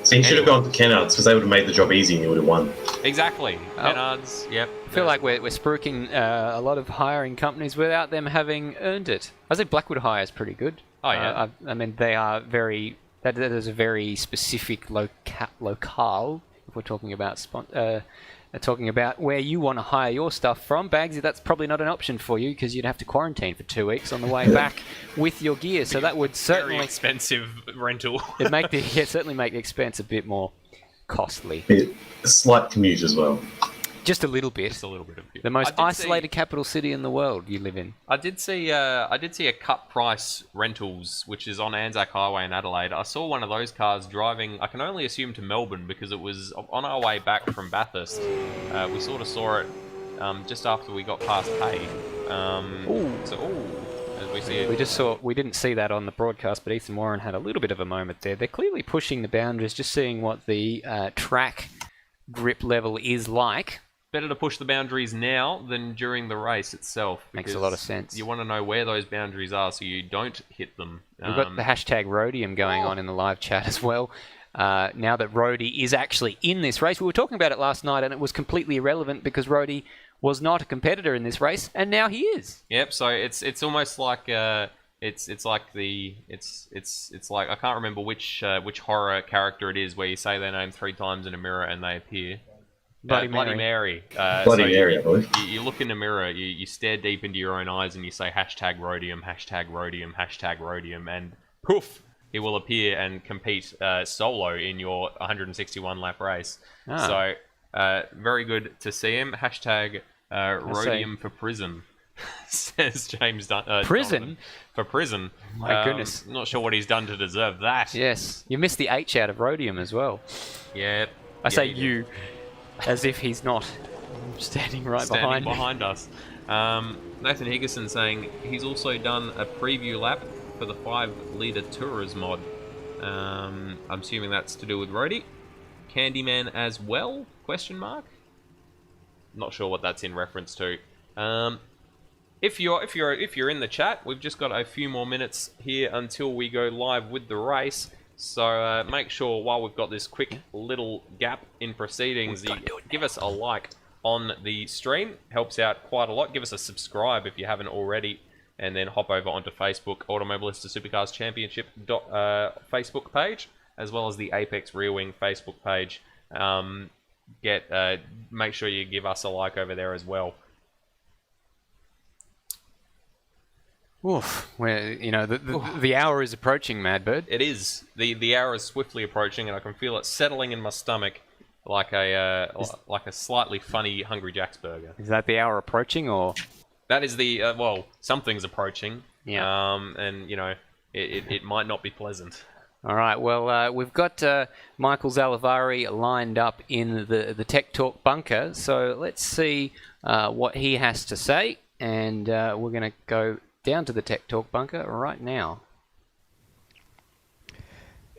So you should have gone to Kennards, because they would have made the job easy and you would have won. Exactly. Kennards, yep. I feel like we're spruiking a lot of hiring companies without them having earned it. I think Blackwood Hire is pretty good. Oh, yeah. I mean, they are very... That is a very specific locale, if we're talking about where you want to hire your stuff from. Baggsy, that's probably not an option for you, because you'd have to quarantine for 2 weeks on the way back with your gear. So that would certainly... Very expensive rental. It'd certainly make the expense a bit more costly. A slight commute as well. Just a little bit. Just a little bit of it. The most isolated capital city in the world you live in. I did see a cut price rentals, which is on Anzac Highway in Adelaide. I saw one of those cars driving, I can only assume to Melbourne, because it was on our way back from Bathurst. We sort of saw it just after we got past Hay. As we see it. We didn't see that on the broadcast, but Ethan Warren had a little bit of a moment there. They're clearly pushing the boundaries, just seeing what the track grip level is like. Better to push the boundaries now than during the race itself. Makes a lot of sense. You want to know where those boundaries are so you don't hit them. We've got the hashtag Rhodium going on in the live chat as well. Now that Rhodey is actually in this race. We were talking about it last night and it was completely irrelevant because Rhodey was not a competitor in this race and now he is. Yep, so it's almost like it's like I can't remember which horror character it is where you say their name 3 times in a mirror and they appear. Bloody Mary. Bloody Mary, I believe. You look in the mirror, you stare deep into your own eyes and you say hashtag Rhodium, hashtag Rhodium, hashtag Rhodium, and poof, he will appear and compete solo in your 161 lap race. So very good to see him. Hashtag Rhodium for prison, says James Prison? Donovan. For prison. My goodness. Not sure what he's done to deserve that. Yes. You missed the H out of Rhodium as well. Yeah. I say you, as if he's not standing behind us. Nathan Higginson saying he's also done a preview lap for the 5-litre Tourers mod. I'm assuming that's to do with Rhodey. Candyman as well? Question mark. Not sure what that's in reference to. If you're in the chat, we've just got a few more minutes here until we go live with the race. So make sure while we've got this quick little gap in proceedings, you give us a like on the stream. Helps out quite a lot. Give us a subscribe if you haven't already. And then hop over onto Facebook, Automobilista Supercars Championship Facebook page, as well as the Apex Rear Wing Facebook page. Make sure you give us a like over there as well. Oof. Where the hour is approaching, Madbird. It is. The hour is swiftly approaching, and I can feel it settling in my stomach like a slightly funny Hungry Jack's burger. Is that the hour approaching, or? That is the something's approaching. Yeah. And it might not be pleasant. All right. Well, we've got Michael Zalavari lined up in the Tech Talk bunker. So let's see what he has to say, and we're going to go down to the Tech Talk bunker right now.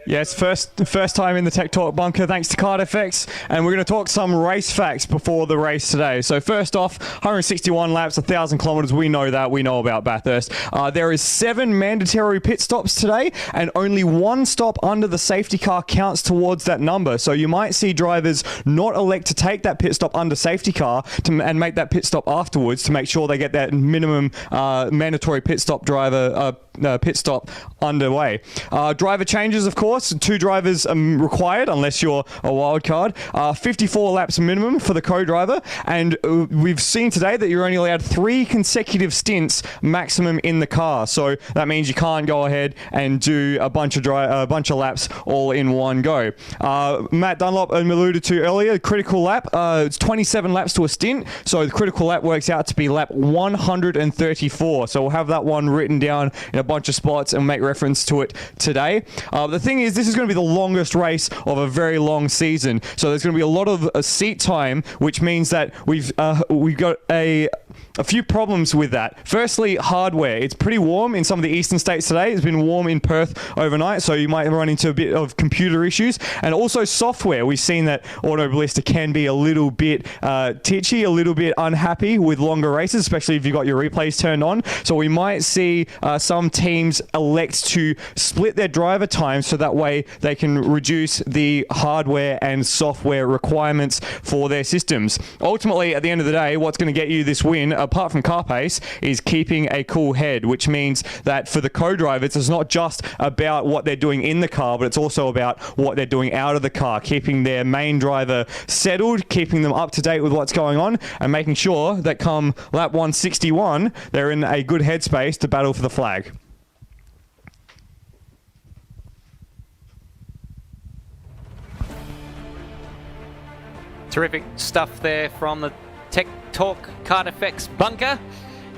Yes, first time in the Tech Talk bunker, thanks to KART FX, and we're going to talk some race facts before the race today. So first off, 161 laps, 1,000 kilometers. We know about Bathurst. There is 7 mandatory pit stops today, and only 1 stop under the safety car counts towards that number. So you might see drivers not elect to take that pit stop under safety car and make that pit stop afterwards to make sure they get that minimum mandatory pit stop pit stop underway. Driver changes, of course. 2 drivers required unless you're a wild card. 54 laps minimum for the co-driver, and we've seen today that you're only allowed 3 consecutive stints maximum in the car. So that means you can't go ahead and do a bunch of laps all in one go. Matt Dunlop alluded to earlier, critical lap. It's 27 laps to a stint, so the critical lap works out to be lap 134. So we'll have that one written down in a bunch of spots and make reference to it today. The thing is, this is going to be the longest race of a very long season, so there's going to be a lot of seat time, which means that we've got a few problems with that. Firstly, hardware. It's pretty warm in some of the eastern states today. It's been warm in Perth overnight, so you might run into a bit of computer issues. And also software. We've seen that Automobilista can be a little bit titchy, a little bit unhappy with longer races, especially if you've got your replays turned on. So we might see some teams elect to split their driver time so that way they can reduce the hardware and software requirements for their systems. Ultimately, at the end of the day, what's going to get you this win, apart from car pace, is keeping a cool head, which means that for the co-drivers, it's not just about what they're doing in the car, but it's also about what they're doing out of the car, keeping their main driver settled, keeping them up to date with what's going on, and making sure that come lap 161, they're in a good headspace to battle for the flag. Terrific stuff there from the Tech Talk KART FX bunker.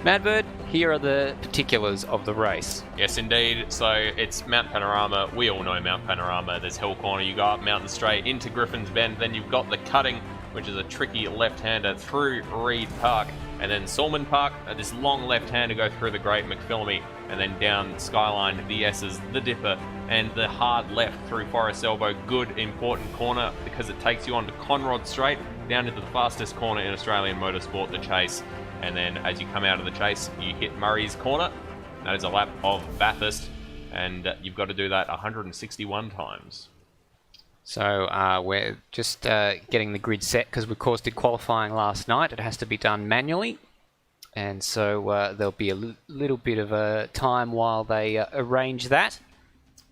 Madbird, here are the particulars of the race. Yes, indeed. So it's Mount Panorama. We all know Mount Panorama. There's Hill Corner. You go up Mountain Straight into Griffin's Bend. Then you've got the cutting which is a tricky left-hander through Reed Park, and then Salmon Park, this long left-hander go through the Great McPhillamy, and then down Skyline, the S's, the Dipper, and the hard left through Forest Elbow. Good, important corner because it takes you onto Conrod Straight, down into the fastest corner in Australian motorsport, the Chase. And then as you come out of the Chase, you hit Murray's Corner. That is a lap of Bathurst, and you've got to do that 161 times. So we're just getting the grid set because we, of course, did qualifying last night. It has to be done manually. And so there'll be a little bit of a time while they arrange that.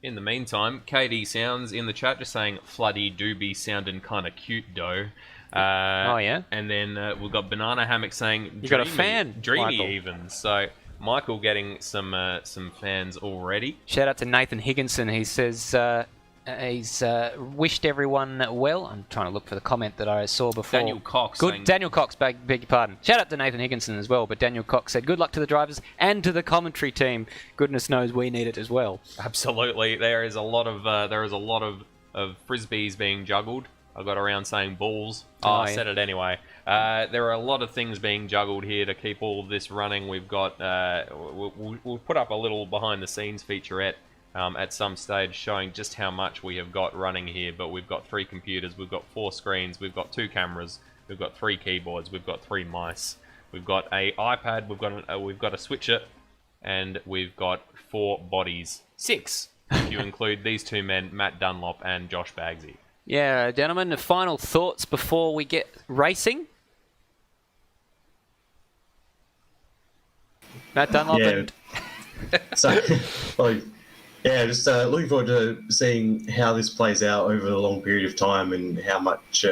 In the meantime, KD Sounds in the chat just saying, Floody do be sounding kind of cute, though. Oh, yeah? And then we've got Banana Hammock saying, You got a fan, dreamy Michael. even. So Michael getting some fans already. Shout out to Nathan Higginson. He says he's wished everyone well. I'm trying to look for the comment that I saw before. Daniel Cox Good. saying, Daniel Cox, beg your pardon. Shout out to Nathan Higginson as well, but Daniel Cox said, good luck to the drivers and to the commentary team. Goodness knows we need it as well. absolutely. There is a lot of frisbees being juggled. I got around saying balls. I yeah. said it anyway. There are a lot of things being juggled here to keep all of this running. We've got we'll put up a little behind the scenes featurette at some stage showing just how much we have got running here. But we've got 3 computers, we've got 4 screens, we've got 2 cameras, we've got 3 keyboards, we've got 3 mice, we've got a iPad, we've got a switcher, and we've got 4 bodies. 6 if you include these 2 men, Matt Dunlop and Josh Baggsy. Yeah, gentlemen, the final thoughts before we get racing? Matt Dunlop Yeah. and... So, just looking forward to seeing how this plays out over a long period of time and how much,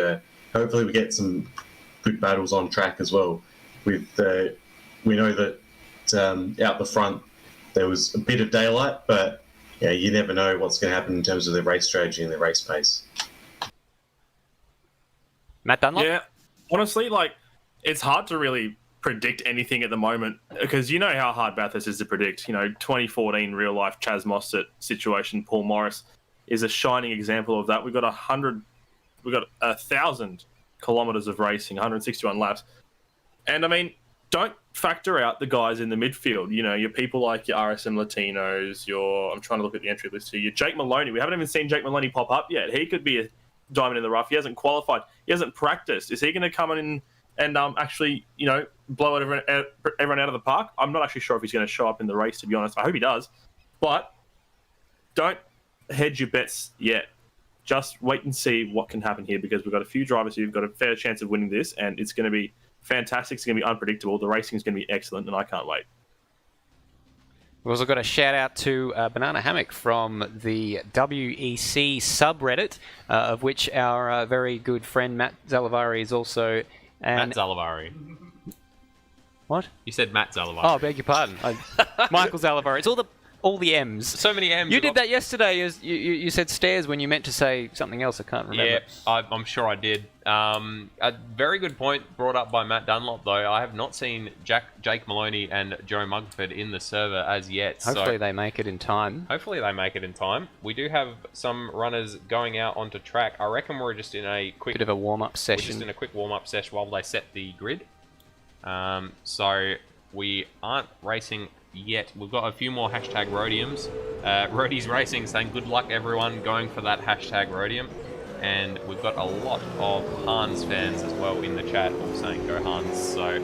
hopefully we get some good battles on track as well. We know that out the front there was a bit of daylight, but you never know what's going to happen in terms of the race strategy and the race pace. Matt Dunlop? Yeah, honestly, it's hard to really predict anything at the moment because you know how hard Bathurst is to predict. 2014 real life Chaz Mostert situation, Paul Morris is a shining example of that. We've got 1,000 kilometres of racing, 161 laps, and I mean, don't factor out the guys in the midfield. Your people like your RSM Latinos. I'm trying to look at the entry list here. Your Jake Maloney. We haven't even seen Jake Maloney pop up yet. He could be a diamond in the rough. He hasn't qualified. He hasn't practiced. Is he going to come in and actually, blow everyone out of the park? I'm not actually sure if he's going to show up in the race, to be honest. I hope he does. But don't hedge your bets yet. Just wait and see what can happen here because we've got a few drivers who've got a fair chance of winning this, and it's going to be fantastic. It's going to be unpredictable. The racing is going to be excellent, and I can't wait. We've also got a shout out to Banana Hammock from the WEC subreddit, of which our very good friend Matt Zalavari is also. Matt Zalavari. What? You said Matt Zalavari. Oh, beg your pardon. Michael Zalavari. It's all the M's. So many M's. You did that yesterday. You said stairs when you meant to say something else. I can't remember. Yeah, I'm sure I did. A very good point brought up by Matt Dunlop, though. I have not seen Jake Maloney and Joe Mugford in the server as yet. Hopefully they make it in time. Hopefully they make it in time. We do have some runners going out onto track. I reckon we're just in a quick Bit of a warm-up session. We're just in a quick warm-up session while they set the grid. So we aren't racing yet. We've got a few more hashtag Rhodiums. Rhodie's Racing saying good luck everyone going for that hashtag Rhodium. And we've got a lot of Hans fans as well in the chat all saying go Hans. So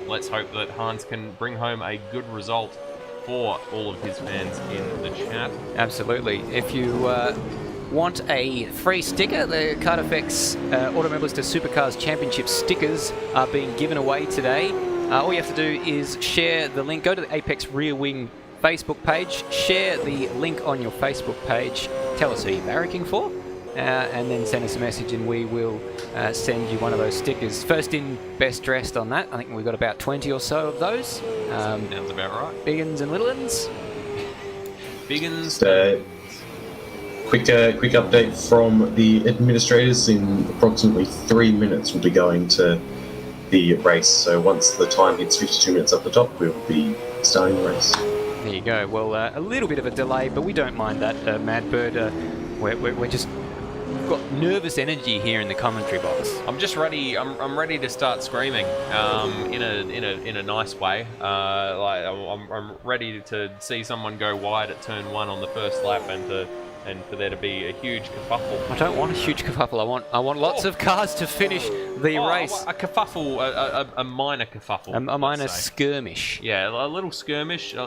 let's hope that Hans can bring home a good result for all of his fans in the chat. Absolutely. If you want a free sticker, the KART FX Automobilista Supercars Championship stickers are being given away today. All you have to do is share the link. Go to the Apex Rear Wing Facebook page, share the link on your Facebook page, tell us who you're barracking for, and then send us a message and we will send you one of those stickers. First in, best dressed on that. I think we've got about 20 or so of those. Sounds about right. Big uns and little uns. Big uns. Quick update from the administrators. In approximately 3 minutes, we'll be going to the race. So once the time hits 52 minutes up the top, we'll be starting the race. There you go. Well, a little bit of a delay, but we don't mind that, Mad Bird. We're just we've got nervous energy here in the commentary box. I'm just ready. I'm ready to start screaming in a nice way. Like I'm ready to see someone go wide at turn 1 on the first lap and for there to be a huge kerfuffle. I don't want a huge kerfuffle. I want lots of cars to finish the race. A kerfuffle, a minor kerfuffle. A minor skirmish. Yeah, a little skirmish, a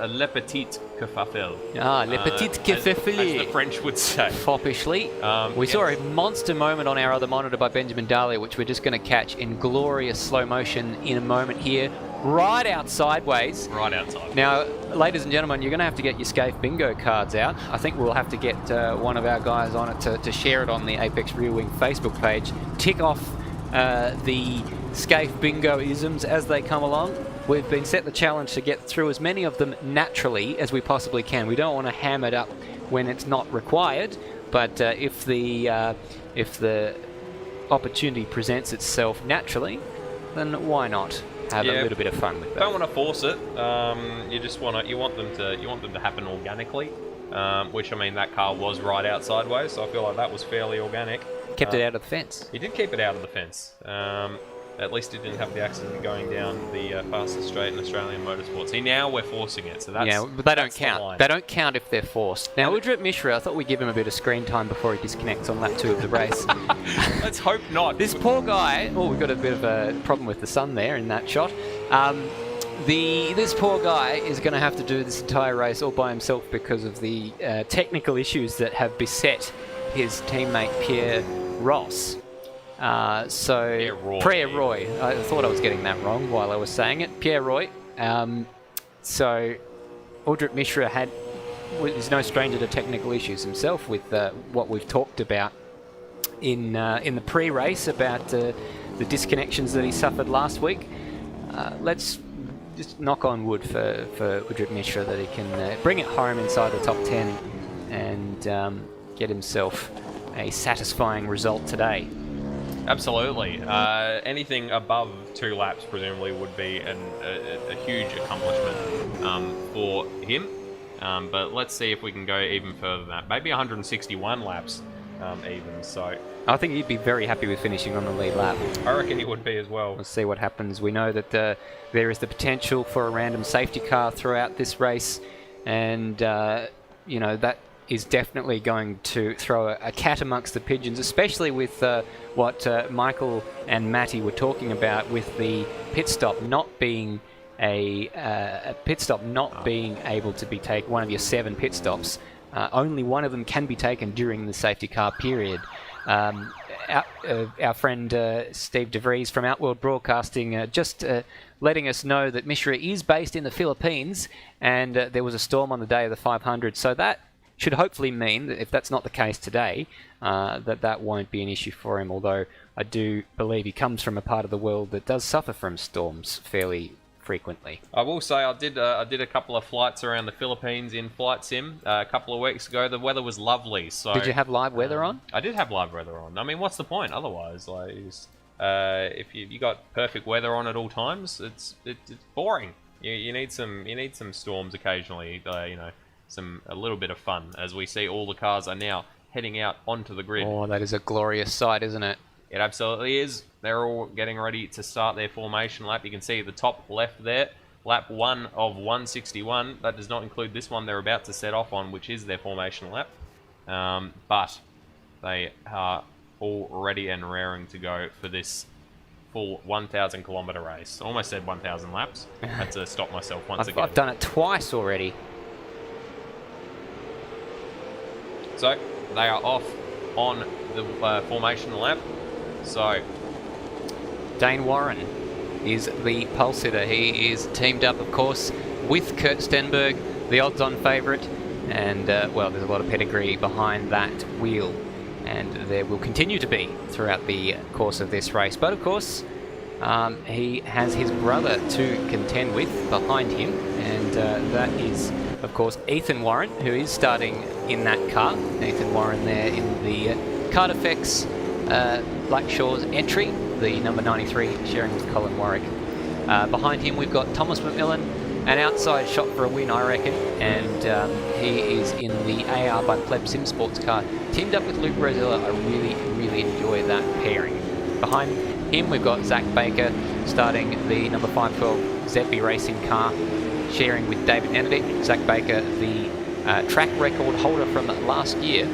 le petit kerfuffle. Ah, le petit kerfuffle. As the French would say. Foppishly. We saw a monster moment on our other monitor by Benjamin Dahlia, which we're just going to catch in glorious slow motion in a moment here. Right out sideways. Right outside. Now, ladies and gentlemen, you're going to have to get your Scaife bingo cards out. I think we'll have to get one of our guys on it to share it on the Apex Rear Wing Facebook page. Tick off the Scaife bingo isms as they come along. We've been set the challenge to get through as many of them naturally as we possibly can. We don't want to ham it up when it's not required, but if the opportunity presents itself naturally, then why not have a little bit of fun with that? Don't want to force it. You want them to happen organically. Which, I mean, that car was right out sideways, so I feel like that was fairly organic. Kept it out of the fence. He did keep it out of the fence. At least he didn't have the accident going down the fastest straight in Australian motorsports. See, now we're forcing it, so that's... Yeah, but they don't count. They don't count if they're forced. Now, Udrit Mishra, I thought we'd give him a bit of screen time before he disconnects on lap 2 of the race. Let's hope not. This poor guy... Oh, we've got a bit of a problem with the sun there in that shot. This poor guy is going to have to do this entire race all by himself because of the technical issues that have beset his teammate Pierre Ross. Pierre Roy. I thought I was getting that wrong while I was saying it. Pierre Roy. So Udrit Mishra is no stranger to technical issues himself with what we've talked about in the pre-race about the disconnections that he suffered last week. Let's just knock on wood for Udrit Mishra that he can bring it home inside the top 10 and get himself a satisfying result today. Absolutely. Anything above 2 laps presumably would be a huge accomplishment for him. But let's see if we can go even further than that. Maybe 161 laps even. So I think he'd be very happy with finishing on the lead lap. I reckon he would be as well. We'll see what happens. We know that there is the potential for a random safety car throughout this race, and that is definitely going to throw a cat amongst the pigeons, especially with what Michael and Matty were talking about with the pit stop not being a pit stop not being able to be taken. One of your 7 pit stops, only one of them can be taken during the safety car period. Our friend Steve DeVries from Outworld Broadcasting just letting us know that Mishra is based in the Philippines, and there was a storm on the day of the 500, so that should hopefully mean that if that's not the case today, that won't be an issue for him, although I do believe he comes from a part of the world that does suffer from storms fairly frequently. I will say I did a couple of flights around the Philippines in Flight Sim a couple of weeks ago. The weather was lovely. So did you have live weather on? I did have live weather on. I mean, what's the point otherwise? Like, if you got perfect weather on at all times, it's boring. You need some storms occasionally. A little bit of fun, as we see all the cars are now heading out onto the grid. Oh, that is a glorious sight, isn't it? It absolutely is. They're all getting ready to start their formation lap. You can see the top left there, lap 1 of 161. That does not include this one they're about to set off on, which is their formation lap. But they are all ready and raring to go for this full 1,000 kilometre race. Almost said 1,000 laps. I had to stop myself once again. I've done it twice already. So they are off on the formation lap. So Dane Warren is the pole sitter. He is teamed up, of course, with Kurt Stenberg, the odds-on favourite, and there's a lot of pedigree behind that wheel, and there will continue to be throughout the course of this race. But of course, he has his brother to contend with behind him, and that is, of course, Ethan Warren, who is starting in that car. Ethan Warren there in the KART FX Black Shores entry, the number 93, sharing with Colin Warwick. Behind him we've got Thomas McMillan an outside shot for a win, I reckon. And he is in the AR by Pleb Sim Sports car. Teamed up with Luke Rosella. I really, really enjoy that pairing. Behind him, we've got Zach Baker starting the number 512 ZB Racing car, sharing with David Enedict. Zach Baker, the track record holder from last year.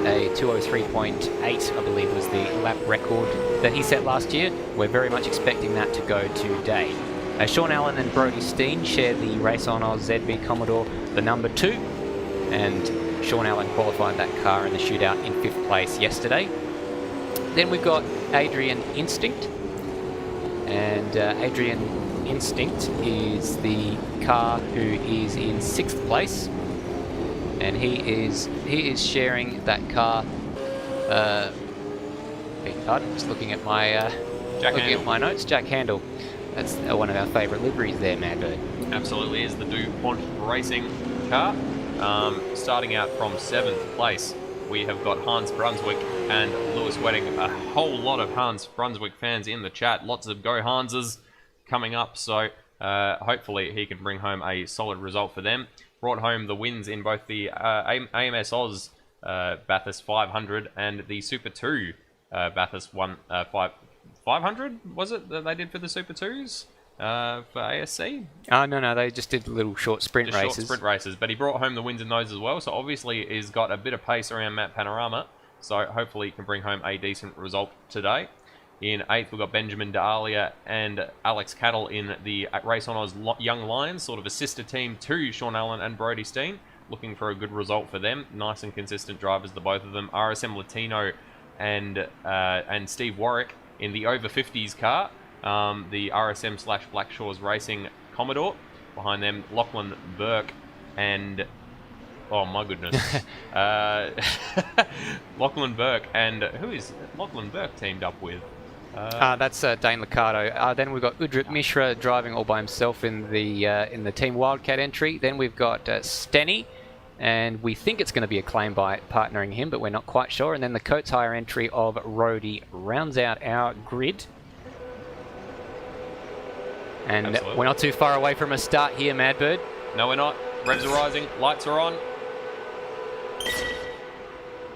A 203.8, I believe, was the lap record that he set last year. We're very much expecting that to go today. Sean Allen and Brody Steen share the Race on Oz ZB Commodore, the number 2, and Sean Allen qualified that car in the shootout in 5th place yesterday. Then we've got Adrian Instinct, and Adrian Instinct is the car who is in 6th place, and he is sharing that car. Beg pardon, just looking at my my notes. Jack Handel. That's one of our favourite liveries there, Mad Bird. Absolutely is the DuPont Racing car. Starting out from 7th place, we have got Hans Brunswick and Lewis Wedding. A whole lot of Hans Brunswick fans in the chat. Lots of Go Hanses coming up, so hopefully he can bring home a solid result for them. Brought home the wins in both the AMS Oz Bathurst 500 and the Super 2 Bathurst 500, was it, that they did for the Super 2s for ASC? No, they just did little short sprint races. Short sprint races, but he brought home the wins in those as well, so obviously he's got a bit of pace around Matt Panorama, so hopefully he can bring home a decent result today. In 8th, we've got Benjamin D'Alia and Alex Cattle in the Race on Oz Young Lions, sort of a sister team to Sean Allen and Brody Steen. Looking for a good result for them. Nice and consistent drivers, the both of them. RSM Latino and Steve Warwick in the over 50s car, the RSM / Blackshaws Racing Commodore. Behind them, Lachlan Burke and... Oh my goodness. Lachlan Burke, and who is Lachlan Burke teamed up with? That's Dane Liccardo. Then we've got Udrit Mishra driving all by himself in the Team Wildcat entry. Then we've got Stenny, and we think it's going to be Acclaim by partnering him, but we're not quite sure. And then the Coates Hire entry of Rhodey rounds out our grid. And Absolutely. We're not too far away from a start here, Madbird. No, we're not. Revs are rising. Lights are on.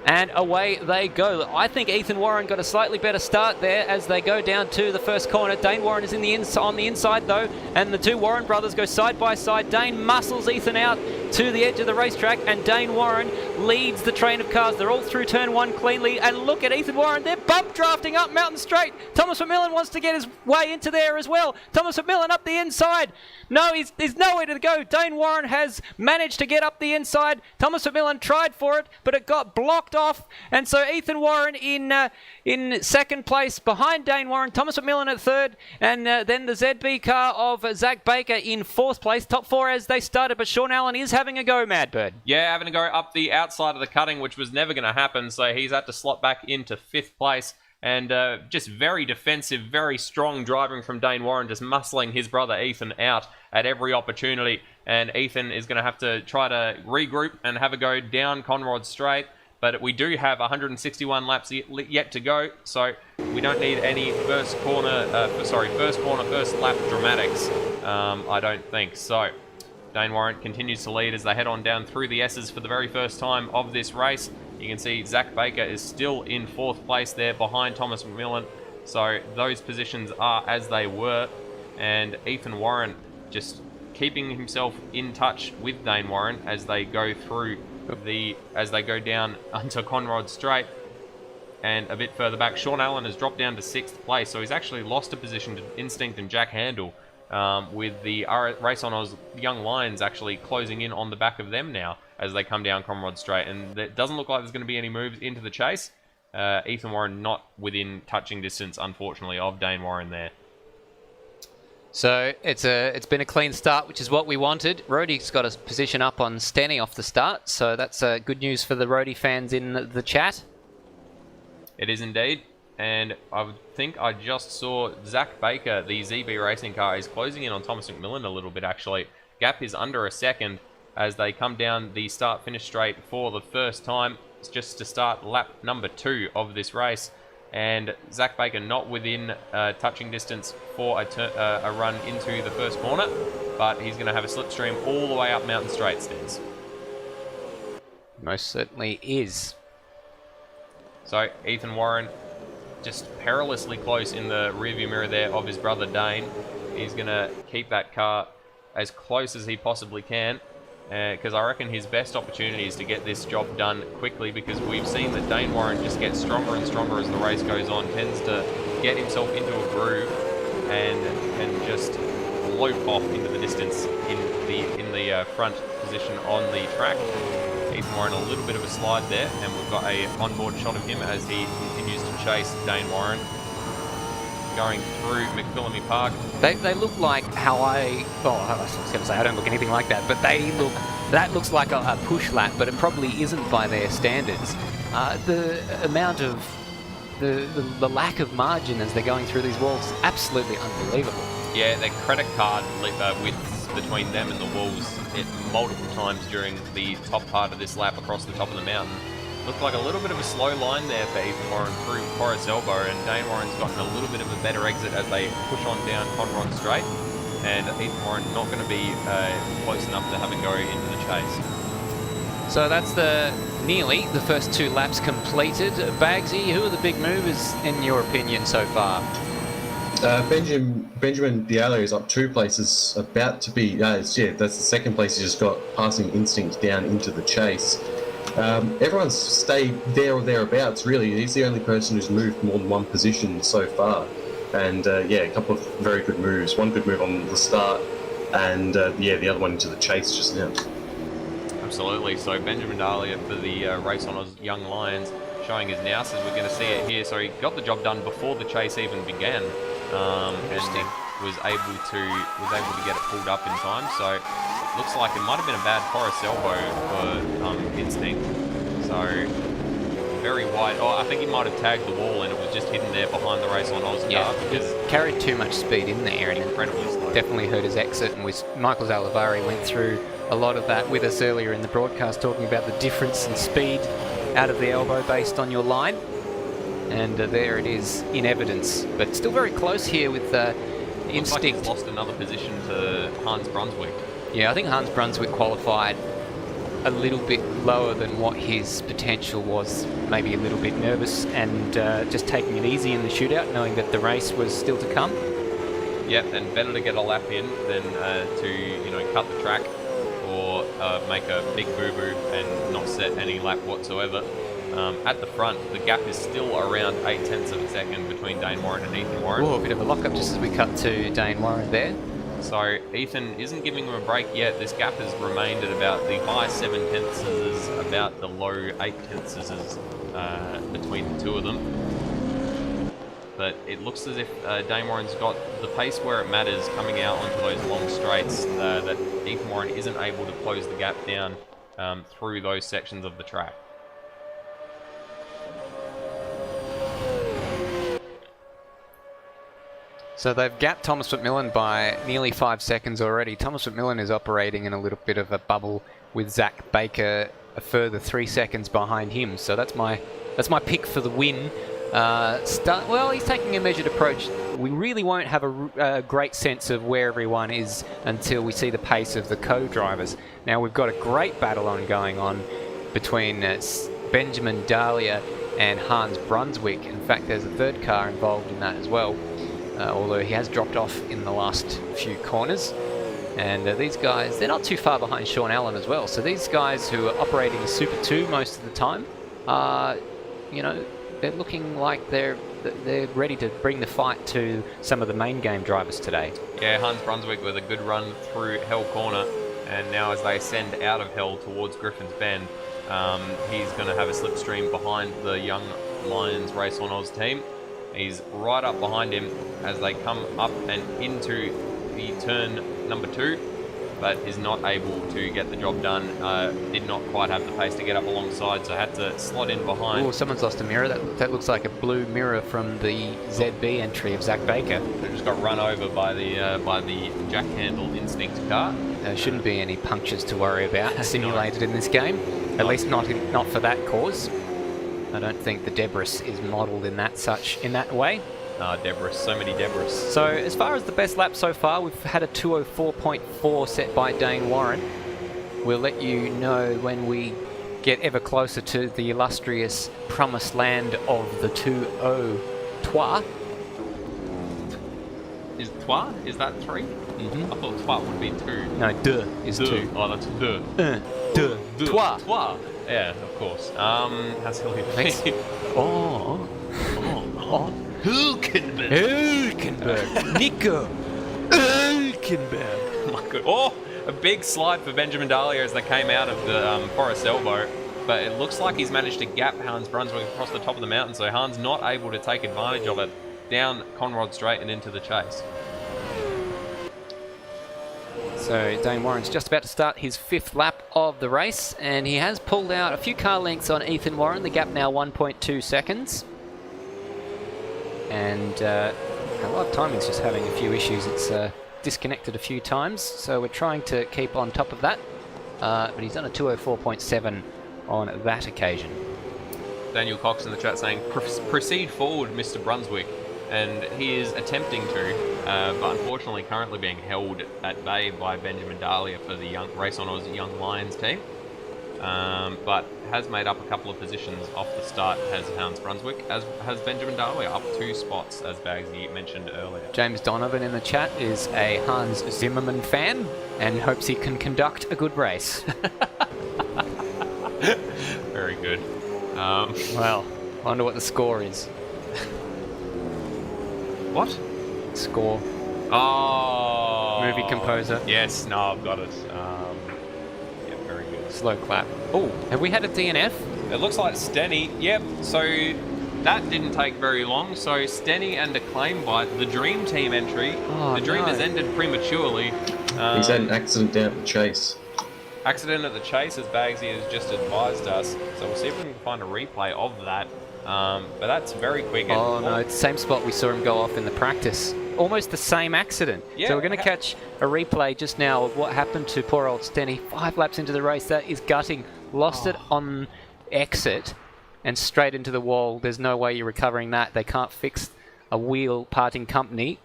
And away they go. I think Ethan Warren got a slightly better start there as they go down to the first corner. Dane Warren is on the inside though, and the two Warren brothers go side by side. Dane muscles Ethan out to the edge of the racetrack, and Dane Warren leads the train of cars. They're all through turn 1 cleanly, and look at Ethan Warren. They're bump drafting up Mountain Straight. Thomas McMillan wants to get his way into there as well. Thomas McMillan up the inside. No, he's nowhere to go. Dane Warren has managed to get up the inside. Thomas McMillan tried for it, but it got blocked off, and so Ethan Warren in second place behind Dane Warren, Thomas McMillan at third, and then the ZB car of Zach Baker in fourth place. Top 4 as they started, but Sean Allen is having a go, Madbird. Yeah, having to go up the outside of the cutting, which was never going to happen, so he's had to slot back into 5th place. And just very defensive, very strong driving from Dane Warren, just muscling his brother Ethan out at every opportunity. And Ethan is going to have to try to regroup and have a go down Conrod Straight. But we do have 161 laps yet to go, so we don't need any first lap dramatics, I don't think. So Dane Warren continues to lead as they head on down through the S's for the very first time of this race. You can see Zach Baker is still in 4th place there behind Thomas McMillan. So those positions are as they were. And Ethan Warren just keeping himself in touch with Dane Warren as they go through as they go down onto Conrod Straight. And a bit further back, Sean Allen has dropped down to 6th place. So he's actually lost a position to Instinct and Jack Handel, with the Race on Oz Young Lions actually closing in on the back of them now as they come down Conrod Straight. And it doesn't look like there's going to be any moves into the chase. Ethan Warren not within touching distance, unfortunately, of Dane Warren there. So it's been a clean start, which is what we wanted. Rhodey's got a position up on Stenny off the start, so that's good news for the Rhodey fans in the chat. It is indeed. And I think I just saw Zach Baker, the ZB Racing car, is closing in on Thomas McMillan a little bit, actually. Gap is under a second as they come down the start-finish straight for the first time. It's just to start lap number 2 of this race. And Zach Baker not within touching distance for a run into the first corner, but he's going to have a slipstream all the way up Mountain Straight stairs. Most certainly is. So Ethan Warren just perilously close in the rearview mirror there of his brother Dane. He's going to keep that car as close as he possibly can, because I reckon his best opportunity is to get this job done quickly, because we've seen that Dane Warren just gets stronger and stronger as the race goes on, tends to get himself into a groove and can just loop off into the distance in the front position on the track. Ethan Warren a little bit of a slide there, and we've got a onboard shot of him as he continues to chase Dane Warren going through McPhillamy Park. They look like how I was going to say I don't look anything like that, but that looks like a push lap, but it probably isn't by their standards. The amount of the lack of margin as they're going through these walls, absolutely unbelievable. Yeah, their credit card widths between them and the walls multiple times during the top part of this lap across the top of the mountain. Looked like a little bit of a slow line there for Ethan Warren through Forest Elbow, and Dane Warren's gotten a little bit of a better exit as they push on down Conron Straight, and Ethan Warren not going to be close enough to have a go into the chase. So that's nearly the first 2 laps completed. Baggsy, who are the big movers in your opinion so far? Benjamin Diallo is up 2 places, about to be, that's the second place. He just got passing instinct down into the chase. Everyone's stayed there or thereabouts, really. He's the only person who's moved more than 1 position so far. And a couple of very good moves. One good move on the start, and the other one into the chase just now. Absolutely. So Benjamin Dahlia for the race on Oz Young Lions showing his nous, as we're going to see it here. So he got the job done before the chase even began, and was able to get it pulled up in time. So looks like it might have been a bad Forest Elbow for Instinct. So very wide. Oh, I think he might have tagged the wall and it was just hidden there behind the race on Oz car, because carried too much speed in there and incredibly slow. Definitely hurt his exit. And Michael Zalavari went through a lot of that with us earlier in the broadcast, talking about the difference in speed out of the elbow based on your line. And there it is in evidence, but still very close here with Instinct. Like he's lost another position to Hans Brunswick. Yeah, I think Hans Brunswick qualified a little bit lower than what his potential was, maybe a little bit nervous and just taking it easy in the shootout, knowing that the race was still to come. Yep, and better to get a lap in than to cut the track or make a big boo-boo and not set any lap whatsoever. At the front, the gap is still around 0.8 of a second between Dane Warren and Ethan Warren. Oh, a bit of a lock-up just as we cut to Dane Warren there. So Ethan isn't giving him a break yet. This gap has remained at about the high 0.7, about the low 0.8 between the two of them. But it looks as if Dane Warren's got the pace where it matters coming out onto those long straights, that Ethan Warren isn't able to close the gap down through those sections of the track. So they've gapped Thomas McMillan by nearly 5 seconds already. Thomas McMillan is operating in a little bit of a bubble with Zach Baker a further 3 seconds behind him. So that's my pick for the win. Well, he's taking a measured approach. We really won't have a great sense of where everyone is until we see the pace of the co-drivers. Now we've got a great battle going on between Benjamin Dahlia and Hans Brunswick. In fact, there's a third car involved in that as well. Although he has dropped off in the last few corners. And these guys, they're not too far behind Sean Allen as well. So these guys who are operating a Super 2 most of the time, they're looking like they're ready to bring the fight to some of the main game drivers today. Yeah, Hans Brunswick with a good run through Hell Corner. And now as they ascend out of Hell towards Griffin's Bend, he's going to have a slipstream behind the Young Lions Race on Oz team. He's right up behind him as they come up and into the turn number 2, but is not able to get the job done. Did not quite have the pace to get up alongside, so had to slot in behind. Oh, someone's lost a mirror. That looks like a blue mirror from the ZB entry of Zach Baker. Who just got run over by the jack-handle Instinct car. There shouldn't be any punctures to worry about simulated in this game, at least not for that cause. I don't think the Debris is modelled in that way. Debris, so many Debris. So as far as the best lap so far, we've had a 2:04.4 set by Dane Warren. We'll let you know when we get ever closer to the illustrious promised land of the 2:03. Is trois? Is that 3? Mm-hmm. I thought trois would be 2. No, deux is 2. Oh, that's deux. Deux. Trois. Trois. Yeah, of course. How silly. Oh. Hulkenberg. Nico. Hulkenberg. Oh my god. Oh, a big slide for Benjamin Dahlia as they came out of the Forest Elbow. But it looks like he's managed to gap Hans Brunswick across the top of the mountain, so Hans not able to take advantage of it down Conrod Straight and into the chase. So Dane Warren's just about to start his 5th lap of the race, and he has pulled out a few car lengths on Ethan Warren. The gap now 1.2 seconds. And our live timing's just having a few issues. It's disconnected a few times, so we're trying to keep on top of that. But he's done a 2:04.7 on that occasion. Daniel Cox in the chat saying, proceed forward, Mr. Brunswick. And he is attempting to, but unfortunately currently being held at bay by Benjamin Dahlia for the Race on Oz Young Lions team. But has made up a couple of positions off the start, has Hans Brunswick, as has Benjamin Dahlia, up 2 spots, as Baggsy mentioned earlier. James Donovan in the chat is a Hans Zimmerman fan and hopes he can conduct a good race. Very good. Well, I wonder what the score is. What? Score. Oh. Movie composer. Yes, no, I've got it. Yeah, very good. Slow clap. Oh, have we had a DNF? It looks like Stenny. Yep, so that didn't take very long. So Stenny and a claim by the Dream Team entry. Oh, the Dream no. has ended prematurely. He's had an accident down at the chase. Accident at the chase, as Baggsy has just advised us. So we'll see if we can find a replay of that. But that's very quick. Oh no, it's the same spot we saw him go off in the practice. Almost the same accident. Yeah, So we're going to catch a replay just now of what happened to poor old Stenny 5 laps into the race. That is gutting. Lost it on exit and straight into the wall. There's no way you're recovering that. They can't fix a wheel parting company.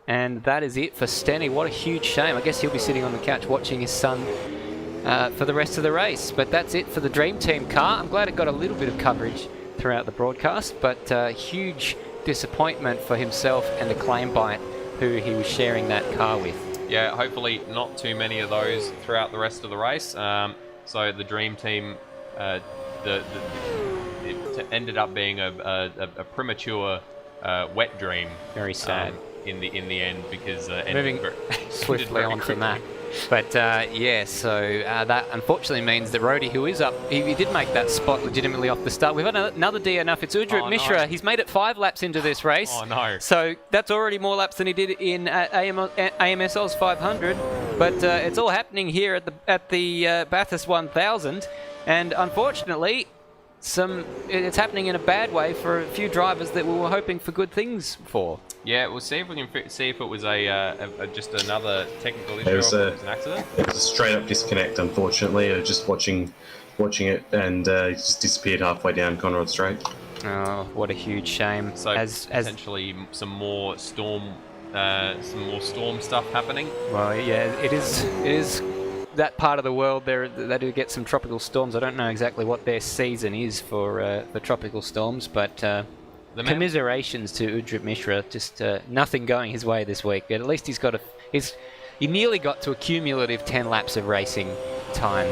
And that is it for Stenny. What a huge shame. I guess he'll be sitting on the couch watching his son for the rest of the race. But that's it for the Dream Team car. I'm glad it got a little bit of coverage throughout the broadcast, but huge disappointment for himself and Acclaim Bite, who he was sharing that car with. Yeah, hopefully not too many of those throughout the rest of the race. So the Dream Team, it ended up being a premature wet dream. Very sad. In the end, because moving swiftly on from that. But yeah, so that unfortunately means that Rhodey, who is up, he did make that spot legitimately off the start. We've had another DNF. It's Ujrit Mishra. No. He's made it 5 laps into this race. Oh no! So that's already more laps than he did in AMS Oz 500. But it's all happening here at the Bathurst 1000, and unfortunately, it's happening in a bad way for a few drivers that we were hoping for good things for. Yeah, we'll see if we can see if it was just another technical issue or It if was it was an accident. It was a straight up disconnect, unfortunately. I was just watching it, and it just disappeared halfway down Conrod Straight. Oh, what a huge shame. So potentially some more storm stuff happening. Well, yeah, it is that part of the world there. They do get some tropical storms. I don't know exactly what their season is for tropical storms, but commiserations to Ujrit Mishra. Just nothing going his way this week. But at least he nearly got to a cumulative 10 laps of racing time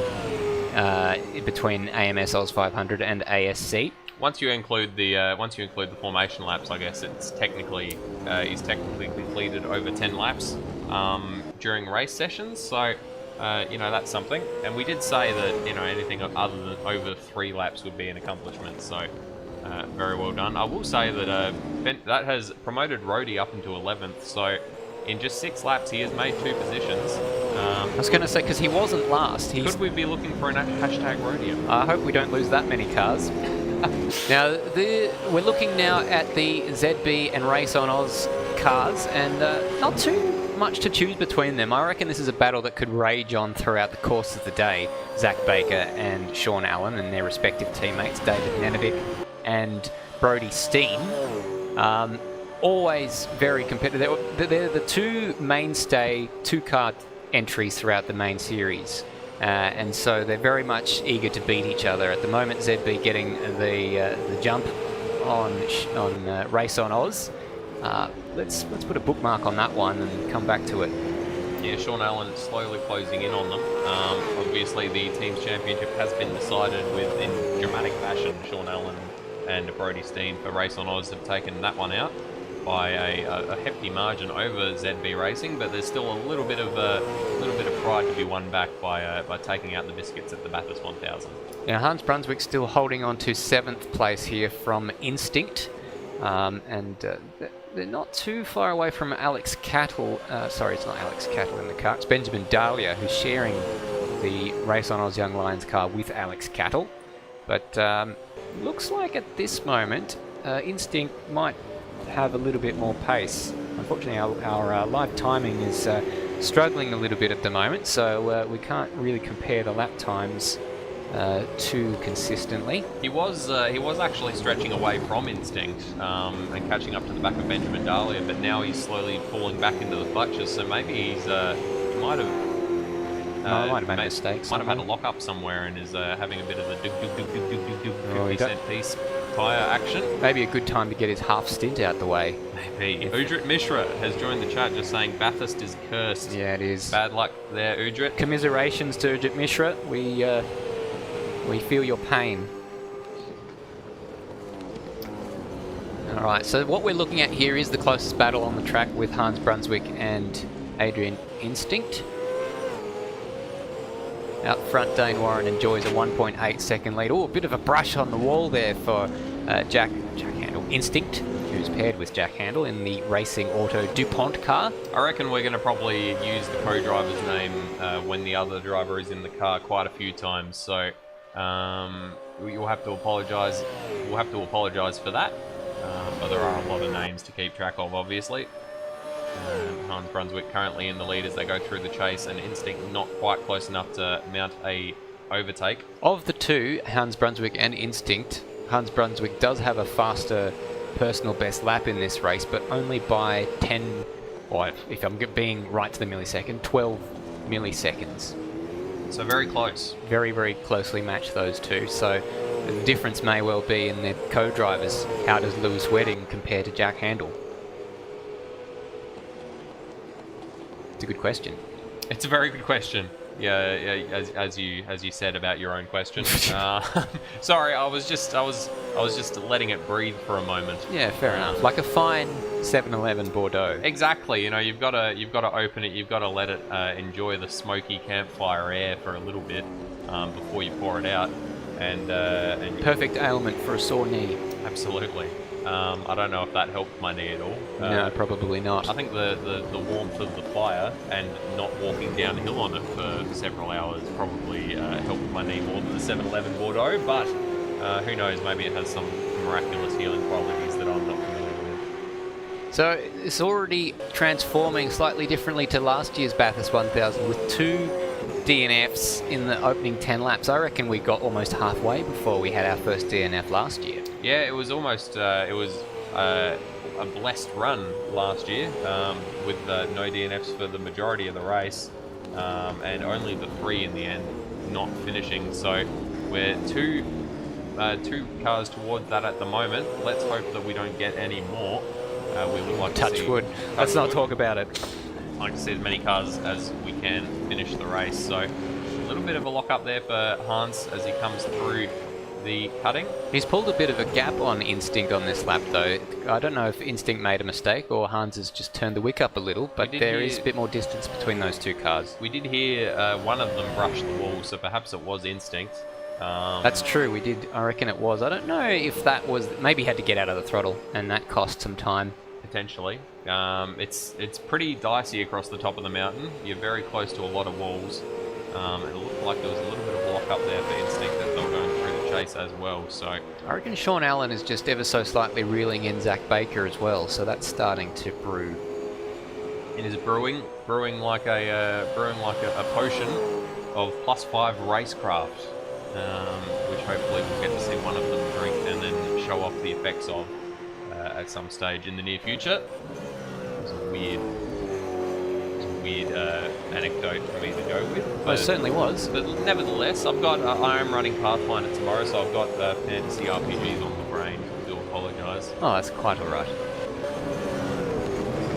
between AMS Oz 500 and ASC. Once you include the formation laps, I guess he's technically completed over 10 laps during race sessions. So that's something. And we did say that anything other than over 3 laps would be an accomplishment. So very well done. I will say that that has promoted Rhodey up into 11th. So in just 6 laps, he has made 2 positions. I was going to say, because he wasn't last. Could we be looking for an hashtag Rhodium? I hope we don't lose that many cars. Now, we're looking now at the ZB and Race on Oz cars, and not too much to choose between them. I reckon this is a battle that could rage on throughout the course of the day. Zach Baker and Sean Allen and their respective teammates, David Nenovic and Brody Steen. Always very competitive. They're the two mainstay two-car entries throughout the main series. And so they're very much eager to beat each other. At the moment, ZB getting the jump on Race on Oz. Let's put a bookmark on that one and come back to it. Yeah, Sean Allen slowly closing in on them. Obviously, the team's championship has been decided in dramatic fashion. Sean Allen and Brody Steen for Race on Oz have taken that one out by a hefty margin over ZB Racing, but there's still a little bit of pride to be won back by taking out the biscuits at the Bathurst 1000. Now Hans Brunswick still holding on to 7th place here from Instinct, and they're not too far away from Alex Cattle. Sorry, it's not Alex Cattle in the car. It's Benjamin Dahlia who's sharing the Race on Oz Young Lions car with Alex Cattle. But looks like at this moment, Instinct might have a little bit more pace. Unfortunately, our live timing is struggling a little bit at the moment, so we can't really compare the lap times too consistently. He was actually stretching away from Instinct and catching up to the back of Benjamin Dahlia, but now he's slowly falling back into the clutches. So maybe he might have made a mistake. Might have had a lock up somewhere and is having a bit of a 50-cent piece tyre action. Maybe a good time to get his half stint out the way. Maybe. Ujrit Mishra has joined the chat just saying Bathurst is cursed. Yeah, it is. Bad luck there, Ujrit. Commiserations to Ujrit Mishra. We feel your pain. Alright, so what we're looking at here is the closest battle on the track with Hans Brunswick and Adrian Instinct. Out front, Dane Warren enjoys a 1.8 second lead. Oh, a bit of a brush on the wall there for Jack Handel Instinct, who's paired with Jack Handel in the Racing Auto DuPont car. I reckon we're going to probably use the co-driver's name when the other driver is in the car quite a few times. So you'll have to apologise. We'll have to apologise for that. But there are a lot of names to keep track of, obviously. Hans Brunswick currently in the lead as they go through the chase, and Instinct not quite close enough to mount a overtake. Of the two, Hans Brunswick and Instinct, Hans Brunswick does have a faster personal best lap in this race, but only by 10, or if I'm being right to the millisecond, 12 milliseconds. So very close. Very, very closely matched, those two. So the difference may well be in their co-drivers. How does Lewis Wedding compare to Jack Handel? It's a good question. It's a very good question. Yeah, as you said about your own question. Sorry, I was just letting it breathe for a moment. Yeah, fair enough. Like a fine 7-Eleven Bordeaux. Exactly. You know, you've got to open it. You've got to let it enjoy the smoky campfire air for a little bit before you pour it out. And perfect ailment for a sore knee. Absolutely. I don't know if that helped my knee at all. No, probably not. I think the warmth of the fire and not walking downhill on it for several hours probably helped my knee more than the 7-Eleven Bordeaux, but who knows, maybe it has some miraculous healing qualities that I'm not familiar with. So it's already transforming slightly differently to last year's Bathurst 1000 with 2 DNFs in the opening 10 laps. I reckon we got almost halfway before we had our first DNF last year. Yeah, it was almost a blessed run last year with no DNFs for the majority of the race and only the 3 in the end not finishing. So we're two cars towards that at the moment. Let's hope that we don't get any more. We would like touch to see, wood. Let's not talk about it. Like to see as many cars as we can finish the race. So a little bit of a lock up there for Hans as he comes through the cutting. He's pulled a bit of a gap on Instinct on this lap though. I don't know if Instinct made a mistake or Hans has just turned the wick up a little, but there is a bit more distance between those two cars. We did hear one of them brush the wall, so perhaps it was Instinct. That's true, we did. I reckon it was. I don't know if that was... Maybe he had to get out of the throttle and that cost some time. Potentially. It's pretty dicey across the top of the mountain. You're very close to a lot of walls. It looked like there was a little bit of a lock up there for Instinct as they were going through the chase as well. So I reckon Sean Allen is just ever so slightly reeling in Zach Baker as well. So that's starting to brew. It is brewing like a potion of +5 racecraft. which hopefully we'll get to see one of them drink and then show off the effects of at some stage in the near future. It's a weird anecdote for me to go with. Well, it certainly was. But nevertheless, I am running Pathfinder tomorrow, so I've got fantasy RPGs on the brain. I do apologise. Oh, that's quite alright.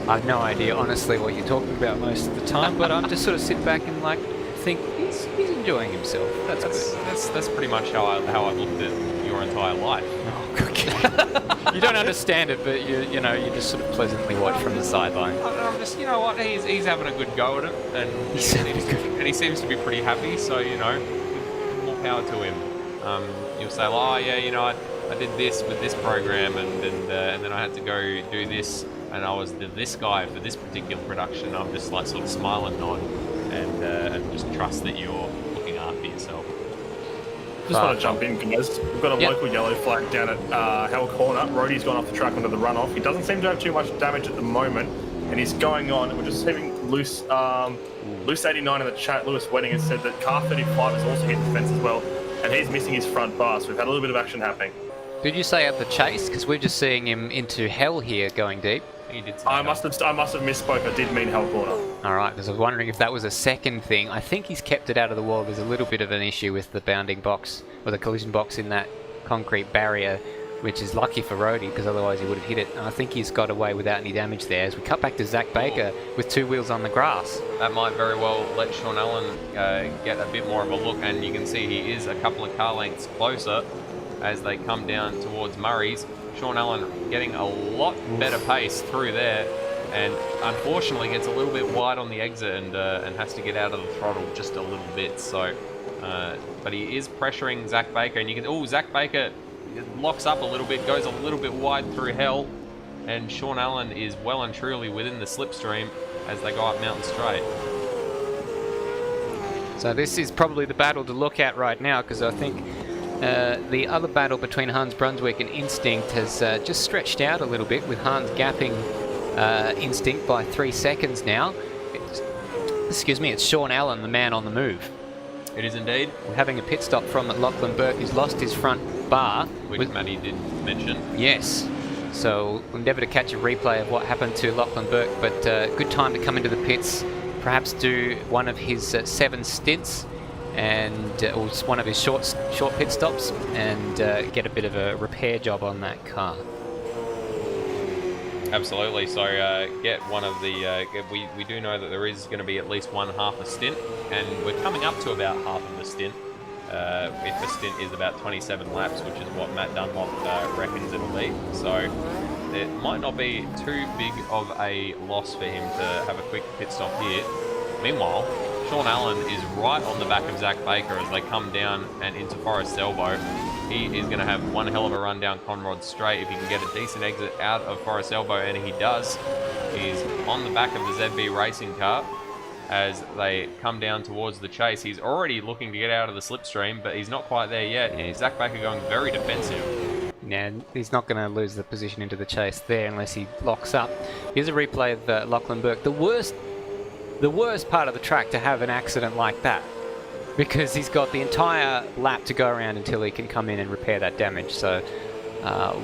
I've no idea, honestly, what you're talking about most of the time, but I'm just sort of sit back and like think he's enjoying himself. That's good. That's pretty much how I've looked at your entire life. Oh, okay. You don't understand it, but you just sort of pleasantly watch from the sideline. I'm just, you know what, he's having a good go at it, and he seems to be pretty happy. So more power to him. You'll say, oh yeah, I did this with this program, and then I had to go do this, and I was this guy for this particular production. I'm just like sort of smile and nod, and just trust that you're looking after yourself. Just want to jump in, guys. We've got a local yellow flag down at Hell Corner. Roadie's gone off the track onto the runoff. He doesn't seem to have too much damage at the moment, and he's going on. We're just having loose 89 in the chat. Lewis Wedding has said that KART 35 has also hit the fence as well, and he's missing his front bar. So we've had a little bit of action happening. Did you say at the chase? Because we're just seeing him into hell here, going deep. He did say I must have misspoke. I did mean Hell Corner. All right, because I was wondering if that was a second thing. I think he's kept it out of the wall. There's a little bit of an issue with the bounding box, or the collision box in that concrete barrier, which is lucky for Rhodey, because otherwise he would have hit it. And I think he's got away without any damage there. As we cut back to Zach Baker with two wheels on the grass. That might very well let Sean Allen get a bit more of a look, and you can see he is a couple of car lengths closer as they come down towards Murray's. Sean Allen getting a lot better pace through there, and unfortunately gets a little bit wide on the exit and has to get out of the throttle just a little bit. So, but he is pressuring Zach Baker, and you can Zach Baker locks up a little bit, goes a little bit wide through hell, and Sean Allen is well and truly within the slipstream as they go up Mountain Straight. So this is probably the battle to look at right now, because I think the other battle between Hans Brunswick and Instinct has just stretched out a little bit, with Hans gapping Instinct by 3 seconds now. It's Sean Allen, the man on the move. It is indeed. We're having a pit stop from Lachlan Burke, who's lost his front bar. Which Matty did mention. Yes. So we'll endeavour to catch a replay of what happened to Lachlan Burke, but good time to come into the pits, perhaps do one of his 7 stints, and or one of his short pit stops, and get a bit of a repair job on that car. Absolutely. So get one of the. We do know that there is going to be at least one half a stint, and we're coming up to about half of the stint. If the stint is about 27 laps, which is what Matt Dunlop reckons it'll be. So it might not be too big of a loss for him to have a quick pit stop here. Meanwhile, Sean Allen is right on the back of Zach Baker as they come down and into Forest Elbow. He is going to have one hell of a run down Conrod Straight if he can get a decent exit out of Forest Elbow, and he does. He's on the back of the ZB racing car as they come down towards the chase. He's already looking to get out of the slipstream, but he's not quite there yet. Yeah, Zach Baker going very defensive. Now, he's not going to lose the position into the chase there unless he locks up. Here's a replay of Lachlan Burke. The worst part of the track to have an accident like that, because he's got the entire lap to go around until he can come in and repair that damage. So